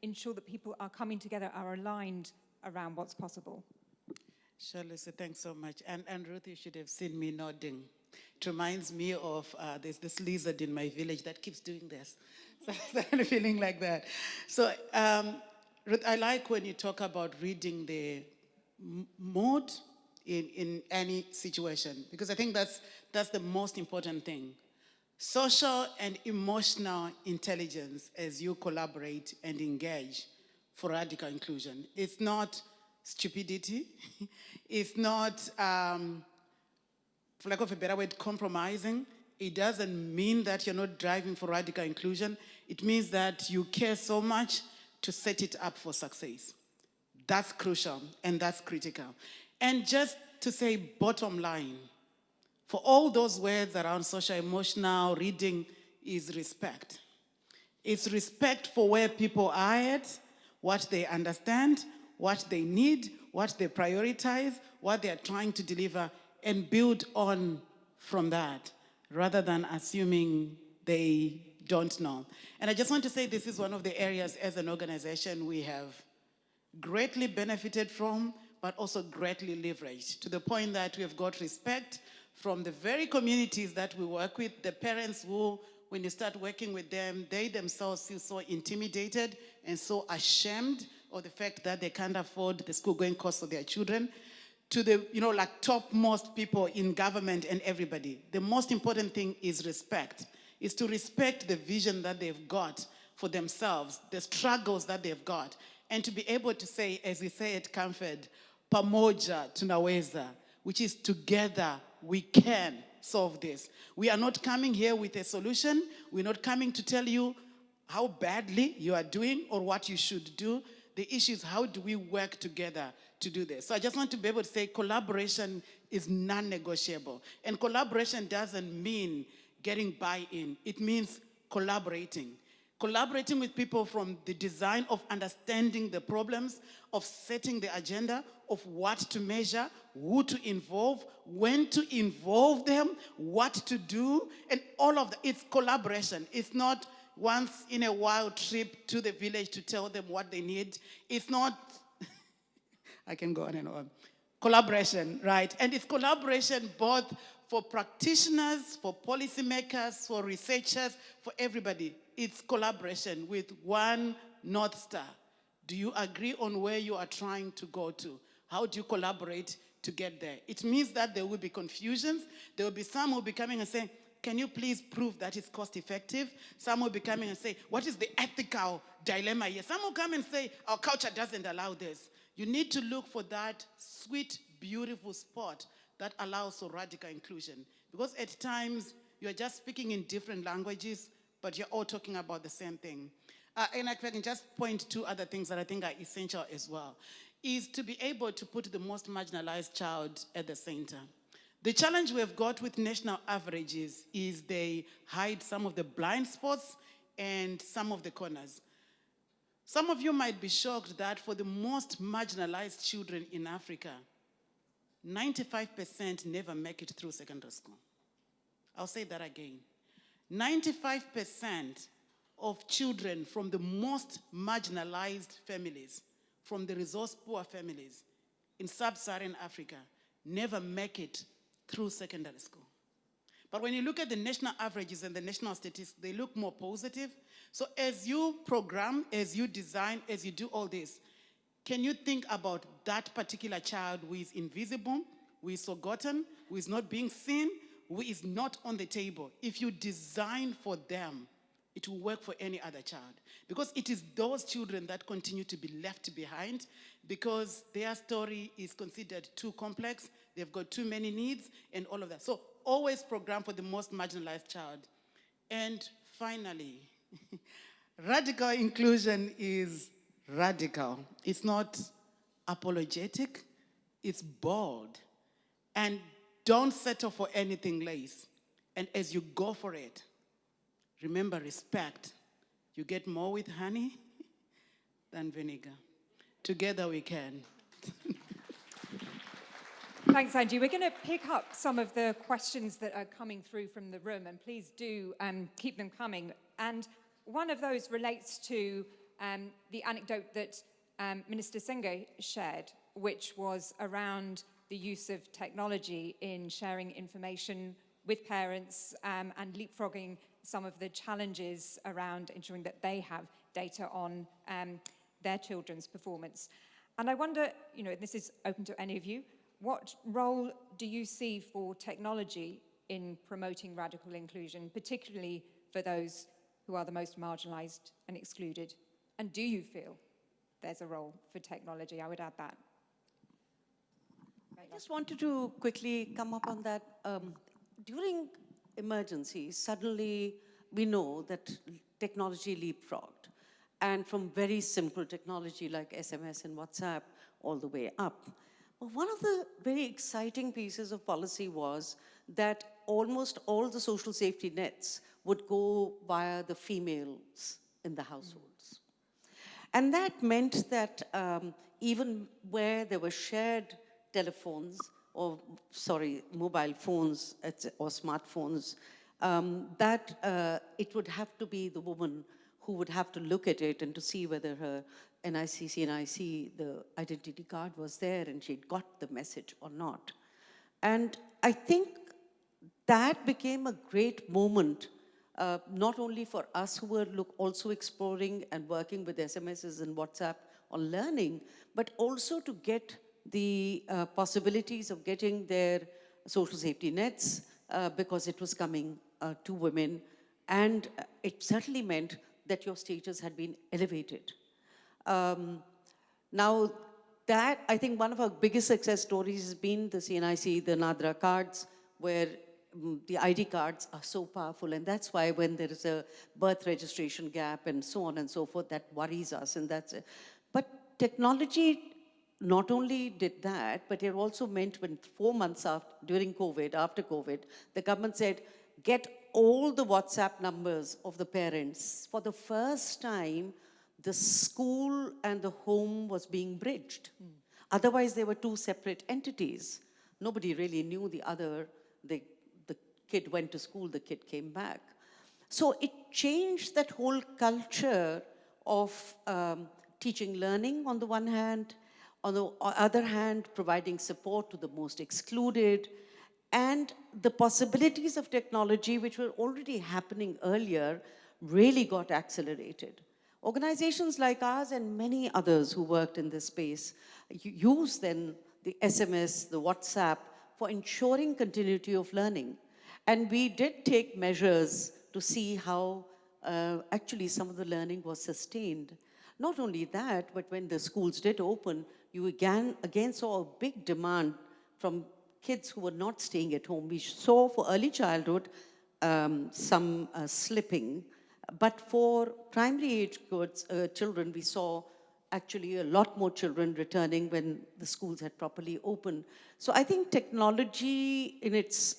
ensure that people are coming together, are aligned around what's possible. Sure, Lucy, thanks so much. And Ruth, you should have seen me nodding. It reminds me of there's this lizard in my village that keeps doing this. So I'm feeling like that. So Ruth, I like when you talk about reading the mood in any situation, because I think that's the most important thing. Social and emotional intelligence as you collaborate and engage for radical inclusion. It's not stupidity. It's not, for lack of a better word, compromising. It doesn't mean that you're not driving for radical inclusion. It means that you care so much to set it up for success. That's crucial and that's critical. And just to say bottom line, for all those words around social emotional reading is respect. It's respect for where people are at, what they understand, what they need, what they prioritize, what they are trying to deliver, and build on from that, rather than assuming they don't know. And I just want to say this is one of the areas as an organization we have greatly benefited from, but also greatly leveraged, to the point that we have got respect from the very communities that we work with, the parents who, when you start working with them, they themselves feel so intimidated and so ashamed of the fact that they can't afford the school-going costs of their children, to the, like topmost people in government and everybody. The most important thing is respect, is to respect the vision that they've got for themselves, the struggles that they've got, and to be able to say, as we say at Camfed, pamoja tunaweza, which is together we can solve this. We are not coming here with a solution. We're not coming to tell you how badly you are doing or what you should do. The issue is, how do we work together to do this? So I just want to be able to say collaboration is non-negotiable. And collaboration doesn't mean getting buy-in. It means collaborating. Collaborating with people from the design of understanding the problems, of setting the agenda, of what to measure, who to involve, when to involve them, what to do, and all of that. It's collaboration. It's not once in a while trip to the village to tell them what they need. It's not, I can go on and on. Collaboration, right? And it's collaboration both for practitioners, for policymakers, for researchers, for everybody. It's collaboration with one North Star. Do you agree on where you are trying to go to? How do you collaborate to get there? It means that there will be confusions. There will be some who will be coming and saying, can you please prove that it's cost effective? Some will be coming and say, what is the ethical dilemma here? Some will come and say, our culture doesn't allow this. You need to look for that sweet, beautiful spot that allows for radical inclusion. Because at times, you're just speaking in different languages, but you're all talking about the same thing. And if I can just point to other things that I think are essential as well, is to be able to put the most marginalized child at the center. The challenge we've got with national averages is they hide some of the blind spots and some of the corners. Some of you might be shocked that for the most marginalized children in Africa, 95% never make it through secondary school. I'll say that again. 95% of children from the most marginalized families, from the resource-poor families in sub-Saharan Africa, never make it through secondary school. But when you look at the national averages and the national statistics, they look more positive. So as you program, as you design, as you do all this, can you think about that particular child who is invisible, who is forgotten, who is not being seen, who is not on the table? If you design for them, it will work for any other child. Because it is those children that continue to be left behind because their story is considered too complex, they've got too many needs, and all of that. So always program for the most marginalized child. And finally, radical inclusion is radical. It's not apologetic, it's bold. And don't settle for anything less. And as you go for it, remember respect. You get more with honey than vinegar. Together we can. Thanks, Angie. We're going to pick up some of the questions that are coming through from the room, and please do keep them coming. And one of those relates to the anecdote that Minister Senge shared, which was around the use of technology in sharing information with parents and leapfrogging some of the challenges around ensuring that they have data on their children's performance. And I wonder, this is open to any of you, what role do you see for technology in promoting radical inclusion, particularly for those who are the most marginalized and excluded? And do you feel there's a role for technology? I would add that. I just wanted to quickly come up on that. During emergencies, suddenly we know that technology leapfrogged. And from very simple technology like SMS and WhatsApp all the way up. Well, one of the very exciting pieces of policy was that almost all the social safety nets would go via the females in the households. And that meant that even where there were shared telephones, or mobile phones or smartphones, that it would have to be the woman who would have to look at it and to see whether her NIC, the identity card was there and she'd got the message or not. And I think that became a great moment, not only for us who were also exploring and working with SMSs and WhatsApp on learning, but also to get the possibilities of getting their social safety nets because it was coming to women. And it certainly meant that your status had been elevated. Now, that, I think one of our biggest success stories has been the CNIC, the Nadra cards, where the ID cards are so powerful, and that's why when there is a birth registration gap and so on and so forth, that worries us, and that's it. But technology not only did that, but it also meant when 4 months after, during COVID, after COVID, the government said, get all the WhatsApp numbers of the parents. For the first time, the school and the home was being bridged. Otherwise, they were two separate entities. Nobody really knew the other. The kid went to school, the kid came back. So it changed that whole culture of teaching learning on the one hand, on the other hand, providing support to the most excluded, and the possibilities of technology, which were already happening earlier, really got accelerated. Organizations like ours and many others who worked in this space use then the SMS, the WhatsApp, for ensuring continuity of learning. And we did take measures to see how actually some of the learning was sustained. Not only that, but when the schools did open, you again saw a big demand from kids who were not staying at home. We saw for early childhood some slipping, but for primary age children, we saw actually a lot more children returning when the schools had properly opened. So I think technology in its,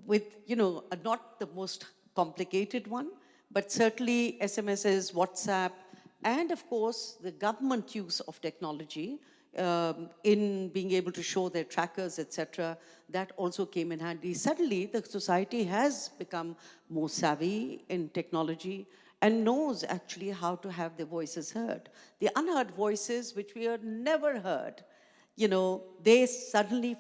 with, not the most complicated one, but certainly SMSs, WhatsApp, and of course, the government use of technology in being able to show their trackers, etc., that also came in handy. Suddenly, the society has become more savvy in technology and knows actually how to have their voices heard. The unheard voices, which we had never heard, they suddenly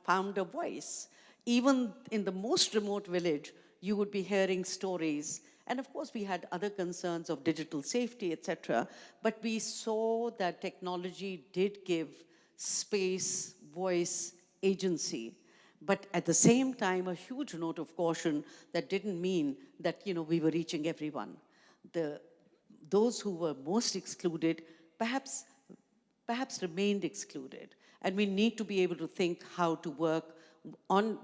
found a voice. Even in the most remote village, you would be hearing stories. And of course, we had other concerns of digital safety, etc. But we saw that technology did give space, voice, agency. But at the same time, a huge note of caution that didn't mean that we were reaching everyone. Those who were most excluded perhaps remained excluded. And we need to be able to think how to work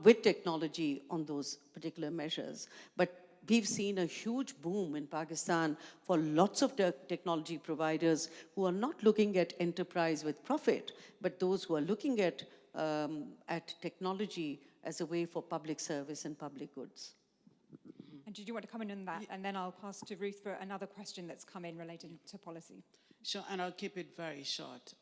with technology on those particular measures. But we've seen a huge boom in Pakistan for lots of technology providers who are not looking at enterprise with profit, but those who are looking at technology as a way for public service and public goods. And did you want to comment on that? And then I'll pass to Ruth for another question that's come in related to policy. Sure, and I'll keep it very short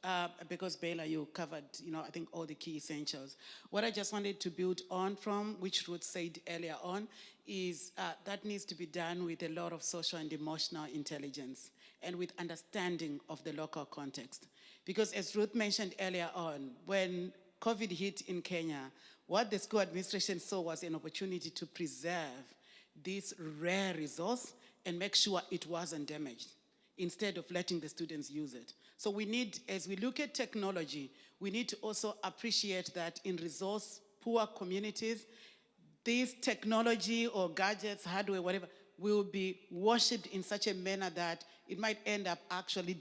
because Bela, you covered, I think all the key essentials. What I just wanted to build on from, which Ruth said earlier on, is that needs to be done with a lot of social and emotional intelligence and with understanding of the local context. Because as Ruth mentioned earlier on, when COVID hit in Kenya, what the school administration saw was an opportunity to preserve this rare resource and make sure it wasn't damaged, instead of letting the students use it. So we need, as we look at technology, we need to also appreciate that in resource-poor communities, this technology or gadgets, hardware, whatever, will be worshipped in such a manner that it might end up actually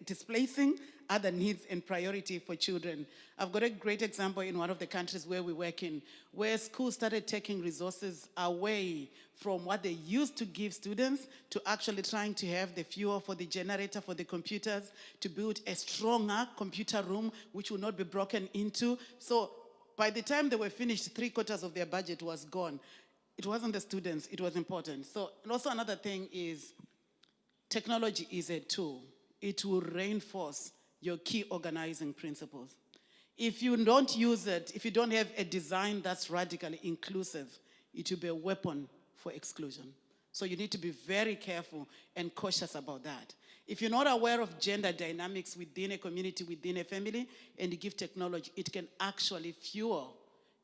displacing other needs and priority for children. I've got a great example in one of the countries where we work in, where schools started taking resources away from what they used to give students to actually trying to have the fuel for the generator for the computers, to build a stronger computer room which will not be broken into. So by the time they were finished, 3/4 of their budget was gone. It wasn't the students, it was important. So, and also another thing is, technology is a tool. It will reinforce your key organizing principles. If you don't use it, if you don't have a design that's radically inclusive, it will be a weapon for exclusion. So you need to be very careful and cautious about that. If you're not aware of gender dynamics within a community, within a family, and you give technology, it can actually fuel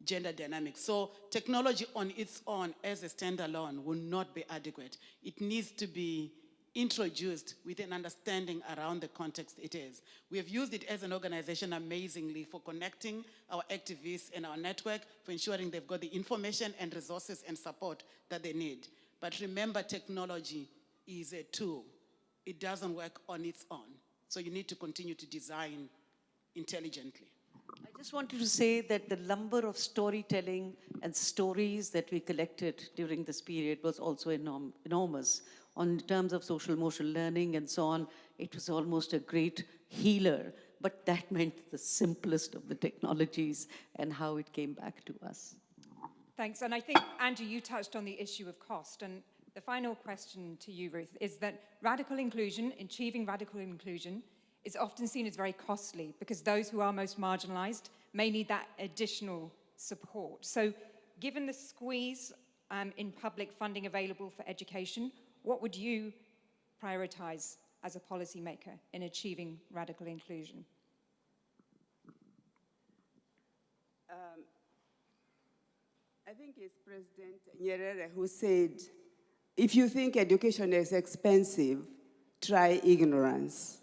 gender dynamics. So technology on its own as a standalone will not be adequate. It needs to be introduced with an understanding around the context it is. We have used it as an organization amazingly for connecting our activists and our network, for ensuring they've got the information and resources and support that they need. But remember, technology is a tool. It doesn't work on its own. So you need to continue to design intelligently. I just wanted to say that the number of storytelling and stories that we collected during this period was also enormous. In terms of social emotional learning and so on, it was almost a great healer, but that meant the simplest of the technologies and how it came back to us. Thanks, and I think, Andrew, you touched on the issue of cost, and the final question to you, Ruth, is that radical inclusion, achieving radical inclusion, is often seen as very costly because those who are most marginalized may need that additional support. So given the squeeze in public funding available for education, what would you prioritize as a policymaker in achieving radical inclusion? I think it's President Nyerere who said, if you think education is expensive, try ignorance.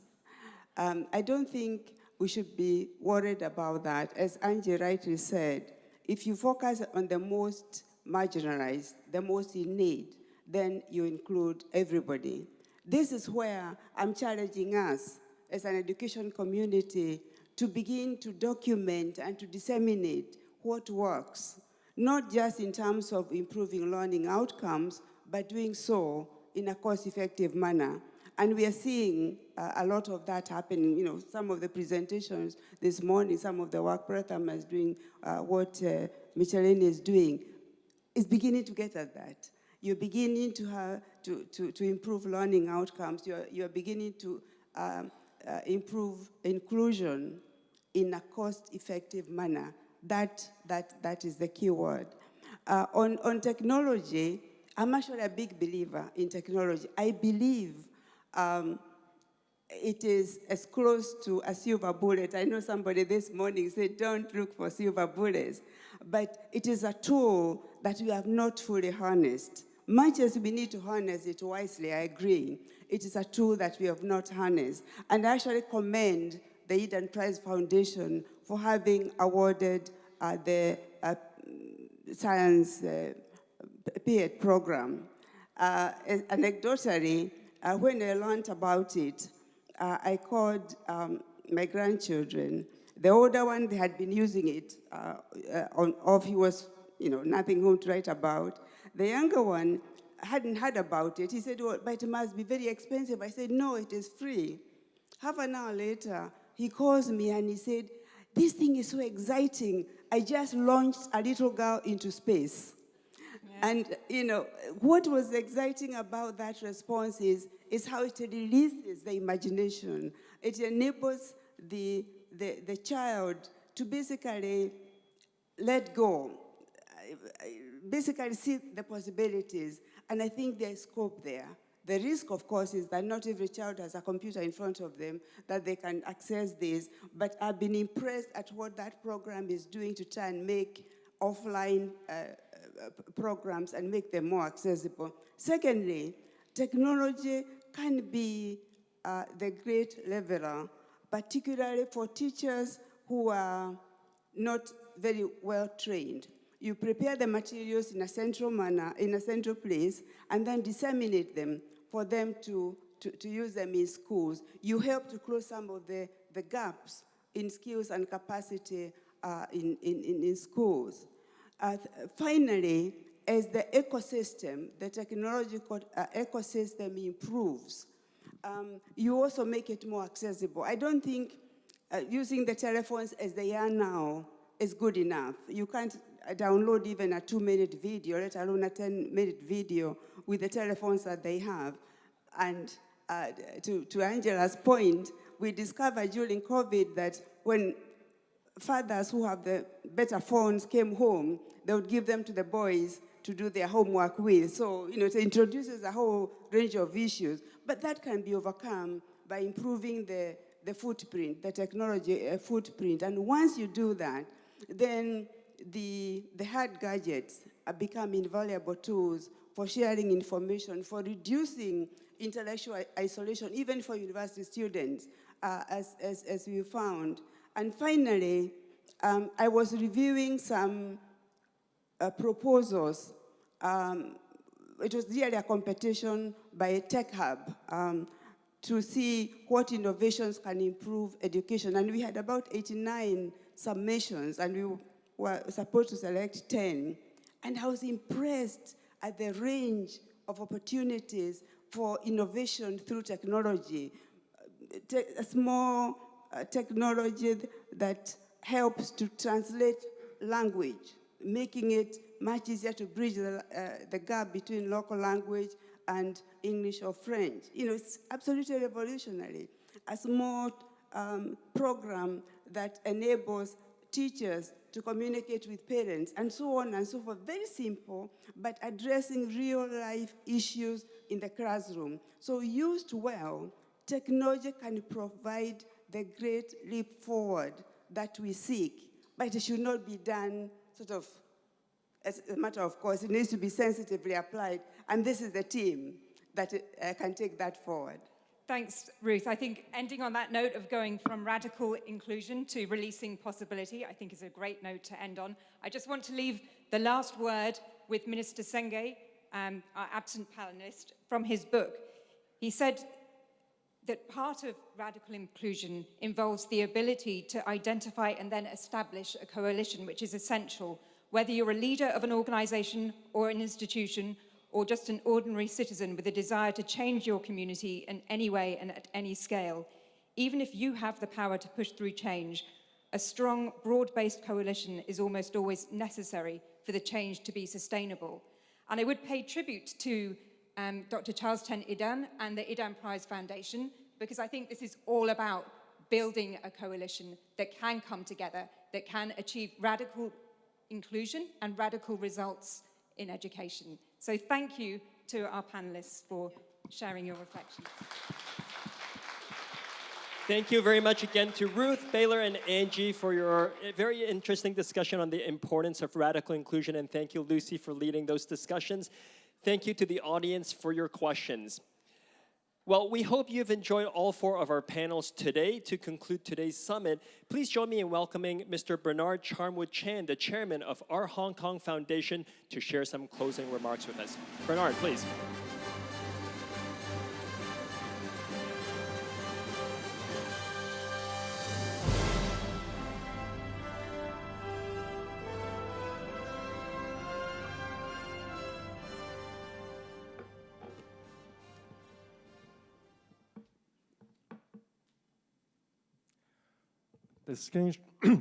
I don't think we should be worried about that. As Angie rightly said, if you focus on the most marginalized, the most in need, then you include everybody. This is where I'm challenging us as an education community to begin to document and to disseminate what works, not just in terms of improving learning outcomes, but doing so in a cost-effective manner. And we are seeing a lot of that happening. You know, some of the presentations this morning, some of the work Pratham is doing, what Michelin is doing, is beginning to get at that. You're beginning to improve learning outcomes. You're beginning to improve inclusion in a cost-effective manner. That is the key word. On technology, I'm actually a big believer in technology. I believe it is as close to a silver bullet. I know somebody this morning said, don't look for silver bullets. But it is a tool that we have not fully harnessed. Much as we need to harness it wisely, I agree, it is a tool that we have not harnessed. And I actually commend the Yidan Prize Foundation for having awarded the science PhD program. Anecdotally, when I learned about it, I called my grandchildren. The older one, they had been using it on off. He was, nothing home to write about. The younger one hadn't heard about it. He said, well, but it must be very expensive. I said, no, it is free. Half an hour later, he calls me and he said, this thing is so exciting. I just launched a little girl into space. Yeah. And, what was exciting about that response is how it releases the imagination. It enables the child to basically let go, basically see the possibilities, and I think there's scope there. The risk, of course, is that not every child has a computer in front of them that they can access this, but I've been impressed at what that program is doing to try and make offline programs and make them more accessible. Secondly, technology can be the great leveler, particularly for teachers who are not very well trained. You prepare the materials in a central manner, in a central place, and then disseminate them for them to use them in schools. You help to close some of the gaps in skills and capacity in schools. Finally, as the ecosystem, the technological ecosystem improves, you also make it more accessible. I don't think using the telephones as they are now is good enough. You can't download even a 2-minute video, let alone a 10-minute video with the telephones that they have. And to Angela's point, we discovered during COVID that when fathers who have the better phones came home, they would give them to the boys to do their homework with. So, it introduces a whole range of issues. But that can be overcome by improving the footprint, the technology footprint. And once you do that, then the hard gadgets become invaluable tools for sharing information, for reducing intellectual isolation, even for university students, as we found. And finally, I was reviewing some proposals. It was really a competition by a tech hub to see what innovations can improve education. And we had about 89 submissions, and we were supposed to select 10. And I was impressed at the range of opportunities for innovation through technology. A small technology that helps to translate language, making it much easier to bridge the gap between local language and English or French. It's absolutely revolutionary. A small program that enables teachers to communicate with parents, and so on and so forth. Very simple, but addressing real-life issues in the classroom. So used well, technology can provide the great leap forward that we seek, but it should not be done sort of as a matter of course. It needs to be sensitively applied, and this is the team that can take that forward. Thanks, Ruth. I think ending on that note of going from radical inclusion to releasing possibility, I think is a great note to end on. I just want to leave the last word with Minister Senge, our absent panelist, from his book. He said that part of radical inclusion involves the ability to identify and then establish a coalition, which is essential, whether you're a leader of an organization or an institution, or just an ordinary citizen with a desire to change your community in any way and at any scale. Even if you have the power to push through change, a strong, broad-based coalition is almost always necessary for the change to be sustainable. And I would pay tribute to Dr. Charles Chen Yidan and the Yidan Prize Foundation, because I think this is all about building a coalition that can come together, that can achieve radical inclusion and radical results in education. So thank you to our panelists for sharing your reflections. Thank you very much again to Ruth, Baylor, and Angie for your very interesting discussion on the importance of radical inclusion, and thank you, Lucy, for leading those discussions. Thank you to the audience for your questions. Well, we hope you've enjoyed all 4 of our panels today. To conclude today's summit, please join me in welcoming Mr. Bernard Charnwut Chan, the chairman of Our Hong Kong Foundation, to share some closing remarks with us. Bernard, please.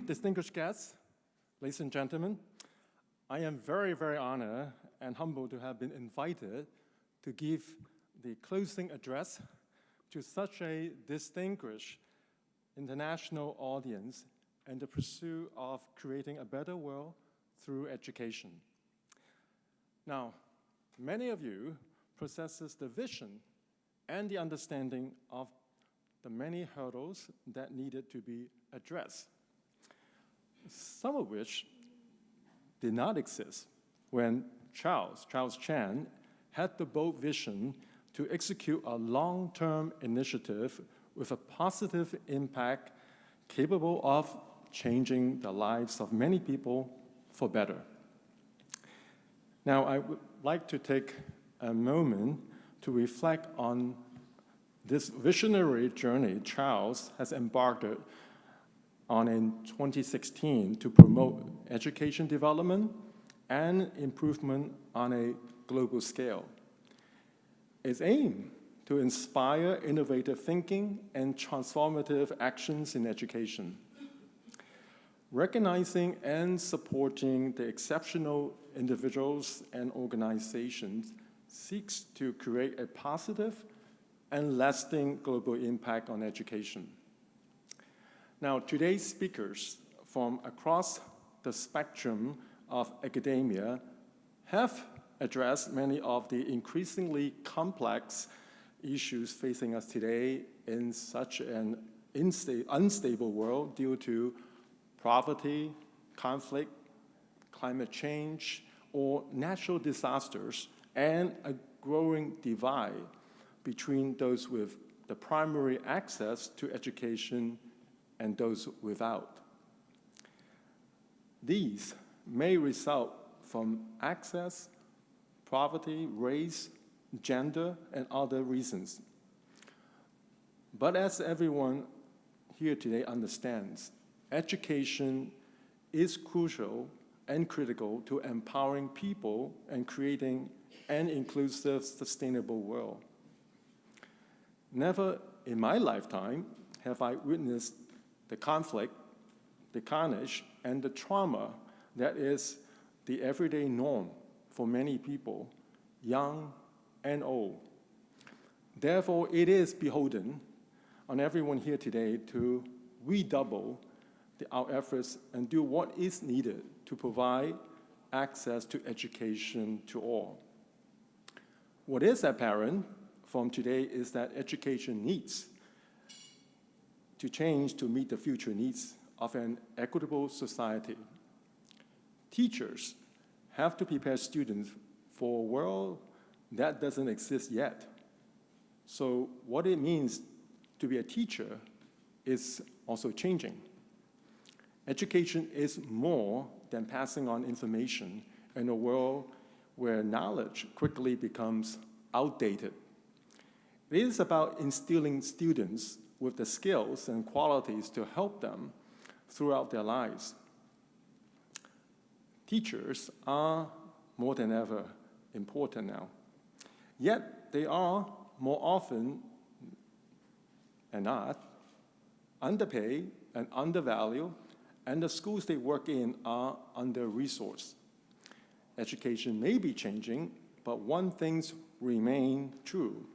Distinguished guests, ladies and gentlemen, I am very, very honored and humbled to have been invited to give the closing address to such a distinguished international audience in the pursuit of creating a better world through education. Now, many of you possesses the vision and the understanding of the many hurdles that needed to be addressed, some of which did not exist when Charles Chen had the bold vision to execute a long-term initiative with a positive impact capable of changing the lives of many people for better. Now, I would like to take a moment to reflect on this visionary journey Charles has embarked on in 2016 to promote education development and improvement on a global scale. Its aim to inspire innovative thinking and transformative actions in education. Recognizing and supporting the exceptional individuals and organizations seeks to create a positive and lasting global impact on education. Now, today's speakers from across the spectrum of academia have addressed many of the increasingly complex issues facing us today in such an unstable world due to poverty, conflict, climate change, or natural disasters, and a growing divide between those with the primary access to education and those without. These may result from access, poverty, race, gender, and other reasons. But as everyone here today understands, education is crucial and critical to empowering people and creating an inclusive, sustainable world. Never in my lifetime have I witnessed the conflict, the carnage, and the trauma that is the everyday norm for many people, young and old. Therefore, it is beholden on everyone here today to redouble our efforts and do what is needed to provide access to education to all. What is apparent from today is that education needs to change to meet the future needs of an equitable society. Teachers have to prepare students for a world that doesn't exist yet. So what it means to be a teacher is also changing. Education is more than passing on information in a world where knowledge quickly becomes outdated. It is about instilling students with the skills and qualities to help them throughout their lives. Teachers are more than ever important now. Yet they are more often than not underpaid and undervalued, and the schools they work in are under-resourced. Education may be changing, but one thing remains true.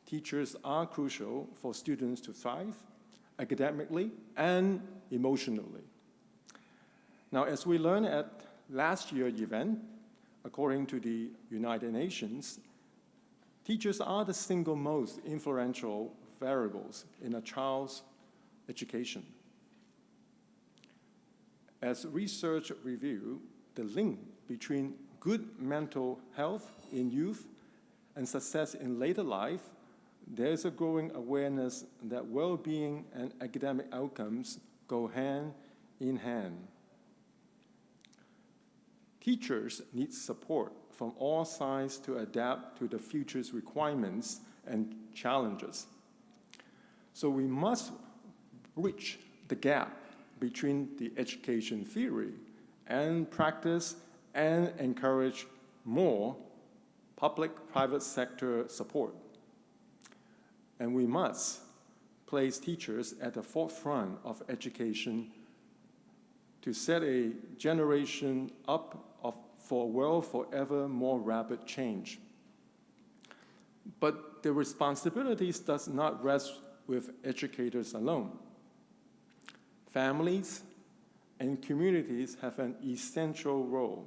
Teachers are crucial for students to thrive academically and emotionally. Now, as we learned at last year's event, according to the United Nations, teachers are the single most influential variables in a child's education. As research revealed, the link between good mental health in youth and success in later life, there's a growing awareness that well-being and academic outcomes go hand in hand. Teachers need support from all sides to adapt to the future's requirements and challenges. So we must bridge the gap between the education theory and practice and encourage more public-private sector support. And we must place teachers at the forefront of education to set a generation up for a world forever more rapid change. But the responsibilities does not rest with educators alone. Families and communities have an essential role.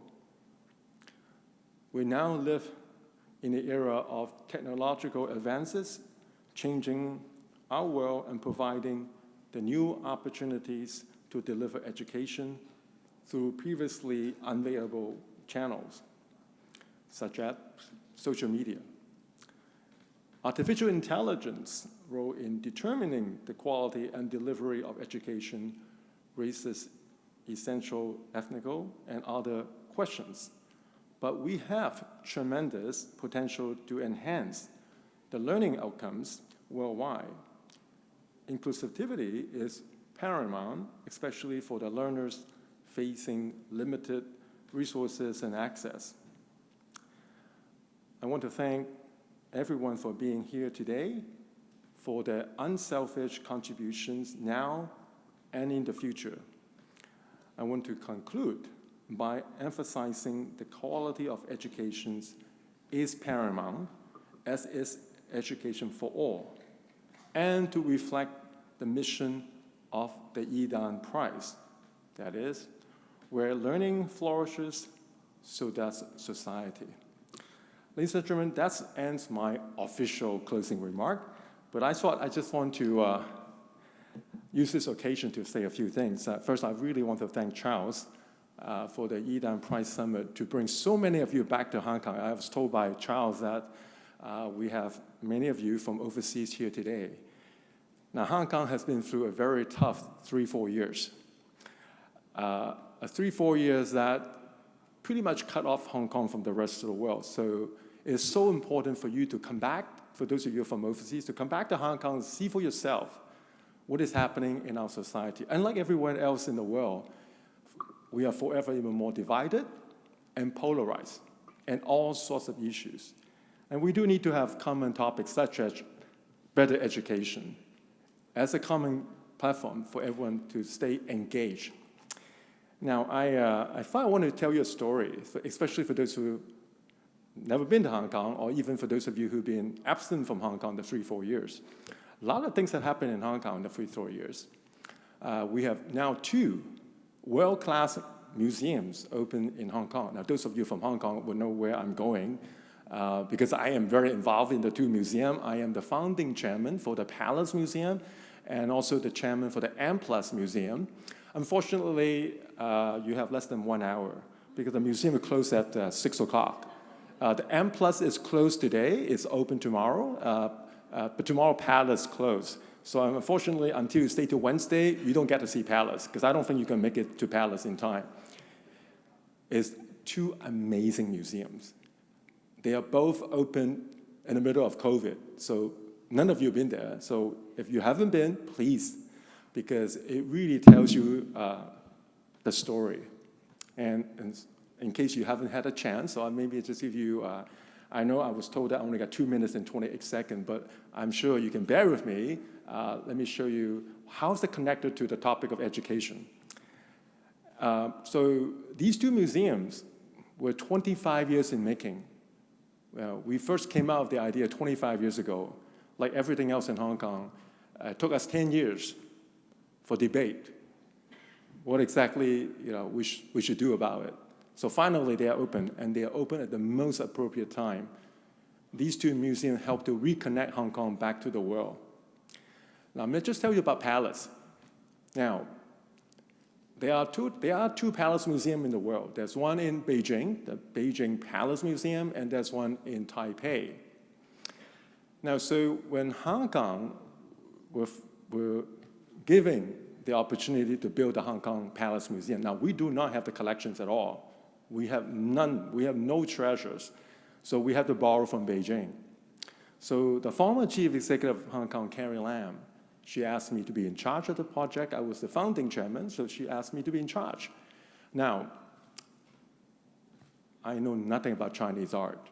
We now live in the era of technological advances, changing our world and providing the new opportunities to deliver education through previously unavailable channels, such as social media. Artificial intelligence role in determining the quality and delivery of education raises essential ethical and other questions. but we have tremendous potential to enhance the learning outcomes worldwide. Inclusivity is paramount, especially for the learners facing limited resources and access. I want to thank everyone for being here today, for their unselfish contributions now and in the future. I want to conclude by emphasizing the quality of education is paramount, as is education for all, and to reflect the mission of the Yidan Prize. That is, where learning flourishes, so does society. Ladies and gentlemen, that ends my official closing remark, but I thought I just want to use this occasion to say a few things. First, I really want to thank Charles for the Yidan Prize Summit to bring so many of you back to Hong Kong. I was told by Charles that we have many of you from overseas here today. Now, Hong Kong has been through a very tough 3-4 years. 3-4 years that pretty much cut off Hong Kong from the rest of the world. So it's so important for you to come back, for those of you from overseas, to come back to Hong Kong and see for yourself what is happening in our society. Unlike everywhere else in the world, we are forever even more divided and polarized and all sorts of issues. And we do need to have common topics such as better education as a common platform for everyone to stay engaged. Now, I thought I wanted to tell you a story, especially for those who never been to Hong Kong, or even for those of you who've been absent from Hong Kong the 3-4 years. A lot of things have happened in Hong Kong in the 3-4 years. We have now 2 world-class museums open in Hong Kong. Now, those of you from Hong Kong will know where I'm going, because I am very involved in the 2 museums. I am the founding chairman for the Palace Museum and also the chairman for the M+ Museum. Unfortunately, you have less than 1 hour because the museum will close at 6 o'clock. The M+ is closed today. It's open tomorrow, but tomorrow Palace closed. So unfortunately, until you stay till Wednesday, you don't get to see Palace, because I don't think you can make it to Palace in time. It's 2 amazing museums. They are both open in the middle of COVID, so none of you have been there. So if you haven't been, please, because it really tells you the story. And in case you haven't had a chance, or maybe just give you, I know I was told that I only got 2 minutes and 28 seconds, but I'm sure you can bear with me. Let me show you how it's connected to the topic of education. So these 2 museums were 25 years in making. We first came out of the idea 25 years ago. Like everything else in Hong Kong, it took us 10 years for debate. What exactly we should do about it. So finally they are open, and they are open at the most appropriate time. These 2 museums help to reconnect Hong Kong back to the world. Now, let me just tell you about Palace. Now, there are two Palace museums in the world. There's one in Beijing, the Beijing Palace Museum, and there's one in Taipei. Now, so when Hong Kong were given the opportunity to build the Hong Kong Palace Museum, now we do not have the collections at all. We have none, we have no treasures. So we had to borrow from Beijing. So the former chief executive of Hong Kong, Carrie Lam, she asked me to be in charge of the project. I was the founding chairman, so she asked me to be in charge. Now, I know nothing about Chinese art.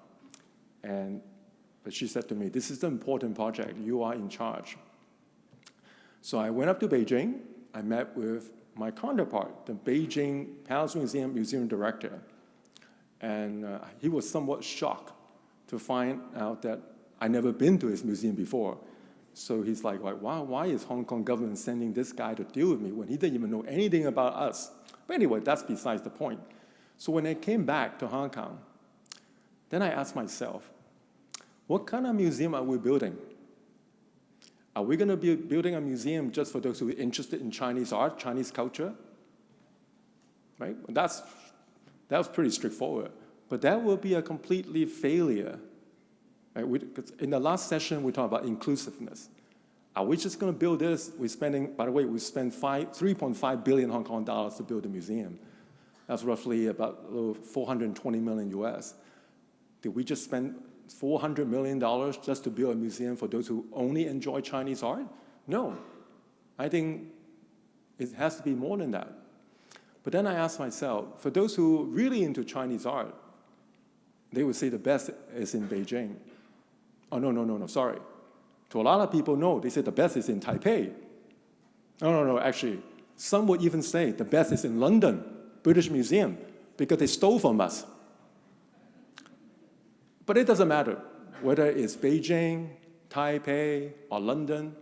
But she said to me, this is an important project. You are in charge. So I went up to Beijing. I met with my counterpart, the Beijing Palace Museum director. And he was somewhat shocked to find out that I'd never been to his museum before. So he's like, wow, why is Hong Kong government sending this guy to deal with me when he didn't even know anything about us? But anyway, that's besides the point. So when I came back to Hong Kong, then I asked myself, what kind of museum are we building? Are we going to be building a museum just for those who are interested in Chinese art, Chinese culture? Right? That was pretty straightforward. But that will be a completely failure. Right? In the last session, we talked about inclusiveness. Are we just going to build this? We're spending, by the way, we spent 3.5 billion Hong Kong dollars to build a museum. That's roughly about 420 million US. Did we just spend $400 million just to build a museum for those who only enjoy Chinese art? No. I think it has to be more than that. But then I asked myself, for those who are really into Chinese art, they would say the best is in Beijing. Oh, no, sorry. To a lot of people, no, they say the best is in Taipei. No, actually, some would even say the best is in London, British Museum, because they stole from us. But it doesn't matter whether it's Beijing, Taipei, or London,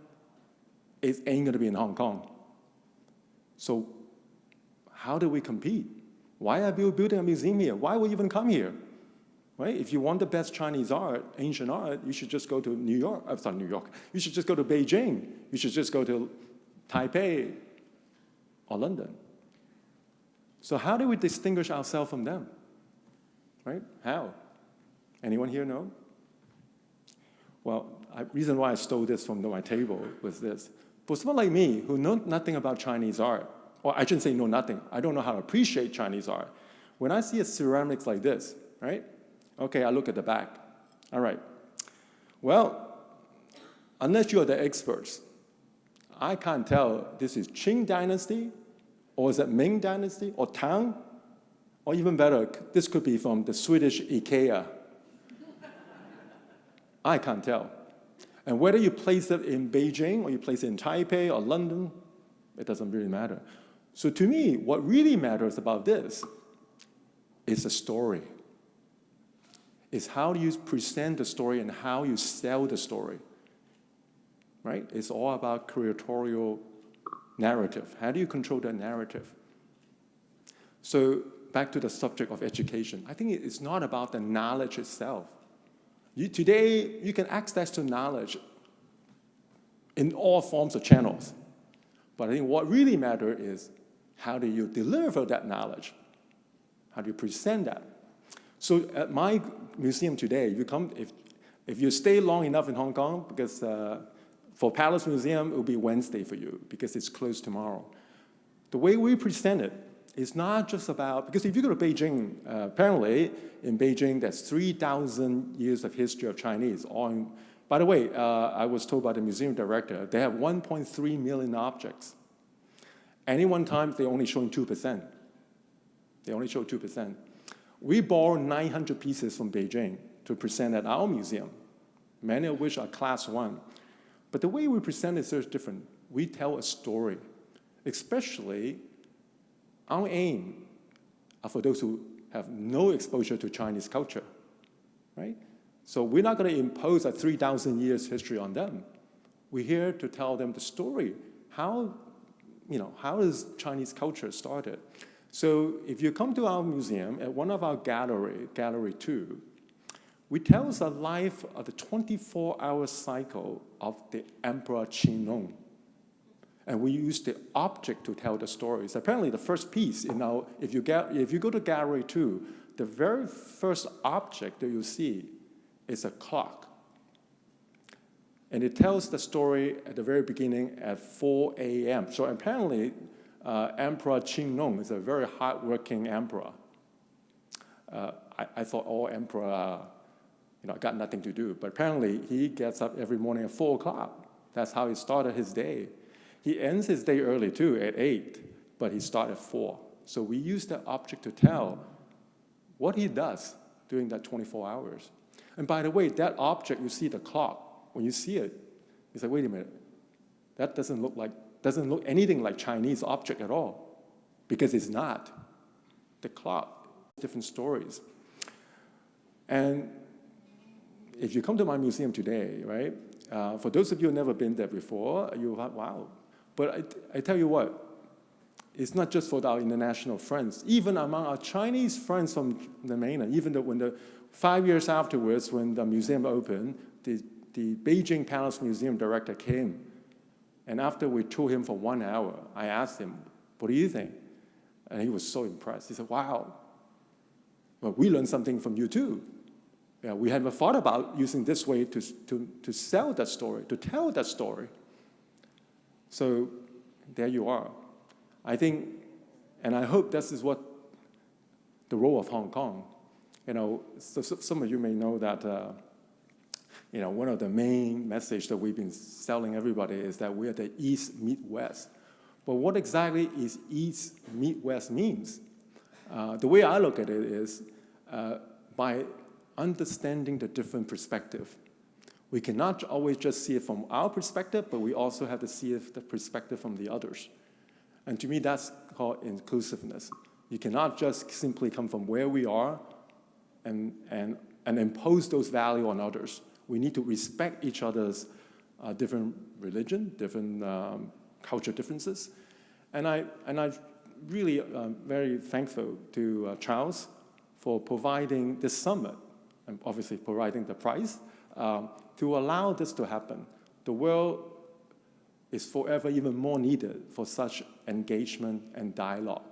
it ain't gonna be in Hong Kong. So how do we compete? Why are we building a museum here? Why would you even come here? Right? If you want the best Chinese art, ancient art, you should just go to New York. I'm sorry, New York. You should just go to Beijing. You should just go to Taipei or London. So how do we distinguish ourselves from them? Right? How? Anyone here know? Well, the reason why I stole this from my table was this. For someone like me who knows nothing about Chinese art, or I shouldn't say know nothing, I don't know how to appreciate Chinese art. When I see a ceramics like this, right? Okay, I look at the back. All right. Well, unless you are the experts, I can't tell this is Qing Dynasty, or is it Ming Dynasty, or Tang, or even better, this could be from the Swedish IKEA. I can't tell. And whether you place it in Beijing, or you place it in Taipei, or London, it doesn't really matter. So to me, what really matters about this is the story. Is how do you present the story and how you sell the story, right? It's all about curatorial narrative. How do you control the narrative? So back to the subject of education. I think it's not about the knowledge itself. Today, you can access to knowledge in all forms of channels. But I think what really matters is how do you deliver that knowledge? How do you present that? So at my museum today, if you stay long enough in Hong Kong, because for Palace Museum, it will be Wednesday for you, because it's closed tomorrow. The way we present it is not just about, because if you go to Beijing, apparently in Beijing, there's 3,000 years of history of Chinese. By the way, I was told by the museum director, they have 1.3 million objects. Any one time, they're only showing 2%. They only show 2%. We borrowed 900 pieces from Beijing to present at our museum, many of which are class 1. But the way we present is very different. We tell a story, especially our aim are for those who have no exposure to Chinese culture, right? So we're not going to impose a 3,000 years history on them. We're here to tell them the story. How is Chinese culture started? So if you come to our museum, at one of our gallery 2, we tell the life of the 24-hour cycle of the Emperor Qinglong. And we use the object to tell the stories. Apparently, the first piece, if you go to gallery 2, the very first object that you see is a clock. And it tells the story at the very beginning at 4 a.m. So apparently, Emperor Qinglong is a very hardworking emperor. I thought all emperor, got nothing to do. But apparently, he gets up every morning at 4 o'clock. That's how he started his day. He ends his day early too, at 8, but he started at 4. So we use that object to tell what he does during that 24 hours. And by the way, that object, you see the clock. When you see it, you say, wait a minute, that doesn't look anything like Chinese object at all, because it's not. The clock, different stories. And if you come to my museum today, right, for those of you who have never been there before, you're like, wow. But I tell you what, it's not just for our international friends. Even among our Chinese friends from the mainland, even though when the 5 years afterwards, when the museum opened, the Beijing Palace Museum director came. And after we toured him for 1 hour, I asked him, what do you think? And he was so impressed. He said, wow, well, we learned something from you too. Yeah, we hadn't thought about using this way to sell that story, to tell that story. So there you are. I think, and I hope this is what the role of Hong Kong. You know, so some of you may know that, you know, one of the main messages that we've been selling everybody is that we're the East meet West. But what exactly is East meet West means? The way I look at it is by understanding the different perspective. We cannot always just see it from our perspective, but we also have to see the perspective from the others. And to me, that's called inclusiveness. You cannot just simply come from where we are and impose those values on others. We need to respect each other's different religion, different culture differences. And I really very thankful to Charles for providing this summit, and obviously providing the prize, to allow this to happen. The world is forever even more needed for such engagement and dialogue.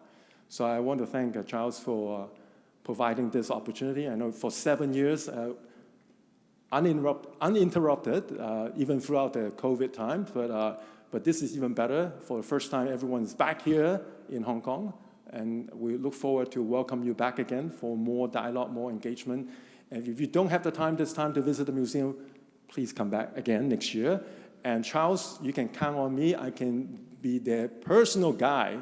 So I want to thank Charles for providing this opportunity. I know for 7 years, uninterrupted, even throughout the COVID time, but this is even better. For the first time, everyone's back here in Hong Kong, and we look forward to welcome you back again for more dialogue, more engagement. And if you don't have the time this time to visit the museum, please come back again next year. And Charles, you can count on me. I can be their personal guy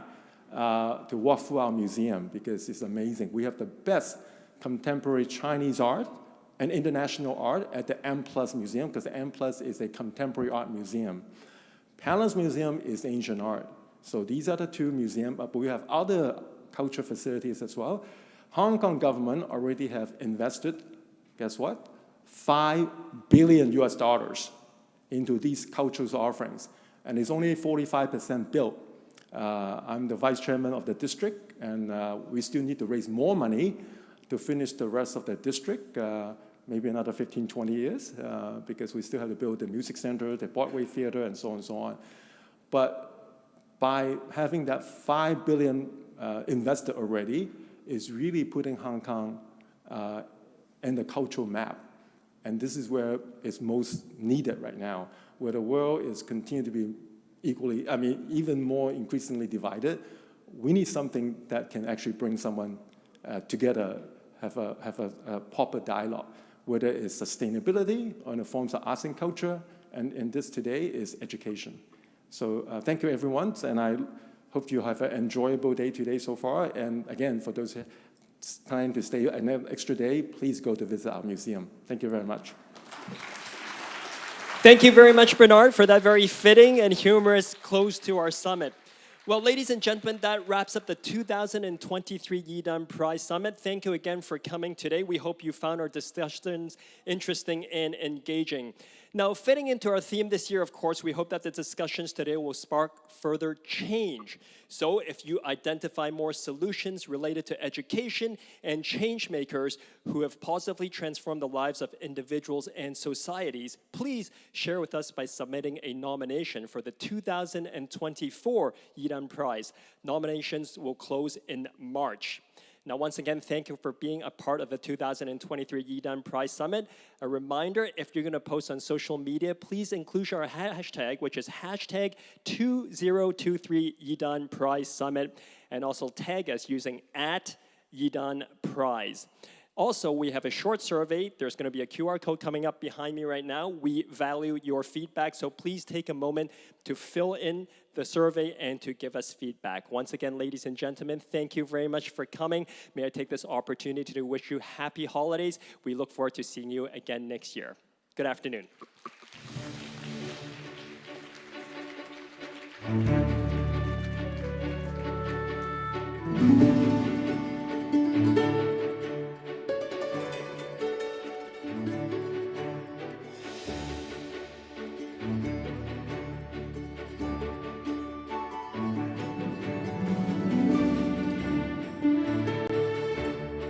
to walk through our museum, because it's amazing. We have the best contemporary Chinese art and international art at the M+ Museum, because the M+ is a contemporary art museum. Palace Museum is ancient art. So these are the two museums, but we have other culture facilities as well. Hong Kong government already have invested, guess what? $5 billion into these cultural offerings, and it's only 45% built. I'm the vice chairman of the district, and we still need to raise more money to finish the rest of the district, maybe another 15, 20 years, because we still have to build the music center, the Broadway theater, and so on and so on. But by having that $5 billion invested already, is really putting Hong Kong in the cultural map. And this is where it's most needed right now, where the world is continuing to be equally, I mean, even more increasingly divided. We need something that can actually bring someone together, have a proper dialogue, whether it's sustainability or in the forms of arts and culture, and this today is education. So thank you, everyone, and I hope you have an enjoyable day today so far. And again, for those planning to stay an extra day, please go to visit our museum. Thank you very much. Thank you very much, Bernard, for that very fitting and humorous close to our summit. Well, ladies and gentlemen, that wraps up the 2023 Yidan Prize Summit. Thank you again for coming today. We hope you found our discussions interesting and engaging. Now, fitting into our theme this year, of course, we hope that the discussions today will spark further change. So if you identify more solutions related to education and change makers who have positively transformed the lives of individuals and societies, please share with us by submitting a nomination for the 2024 Yidan Prize. Nominations will close in March. Now, once again, thank you for being a part of the 2023 Yidan Prize Summit. A reminder, if you're going to post on social media, please include our hashtag, which is hashtag 2023 Yidan Prize Summit, and also tag us using @YidanPrize. Also, we have a short survey. There's going to be a QR code coming up behind me right now. We value your feedback, so please take a moment to fill in the survey and to give us feedback. Once again, ladies and gentlemen, thank you very much for coming. May I take this opportunity to wish you happy holidays. We look forward to seeing you again next year. Good afternoon.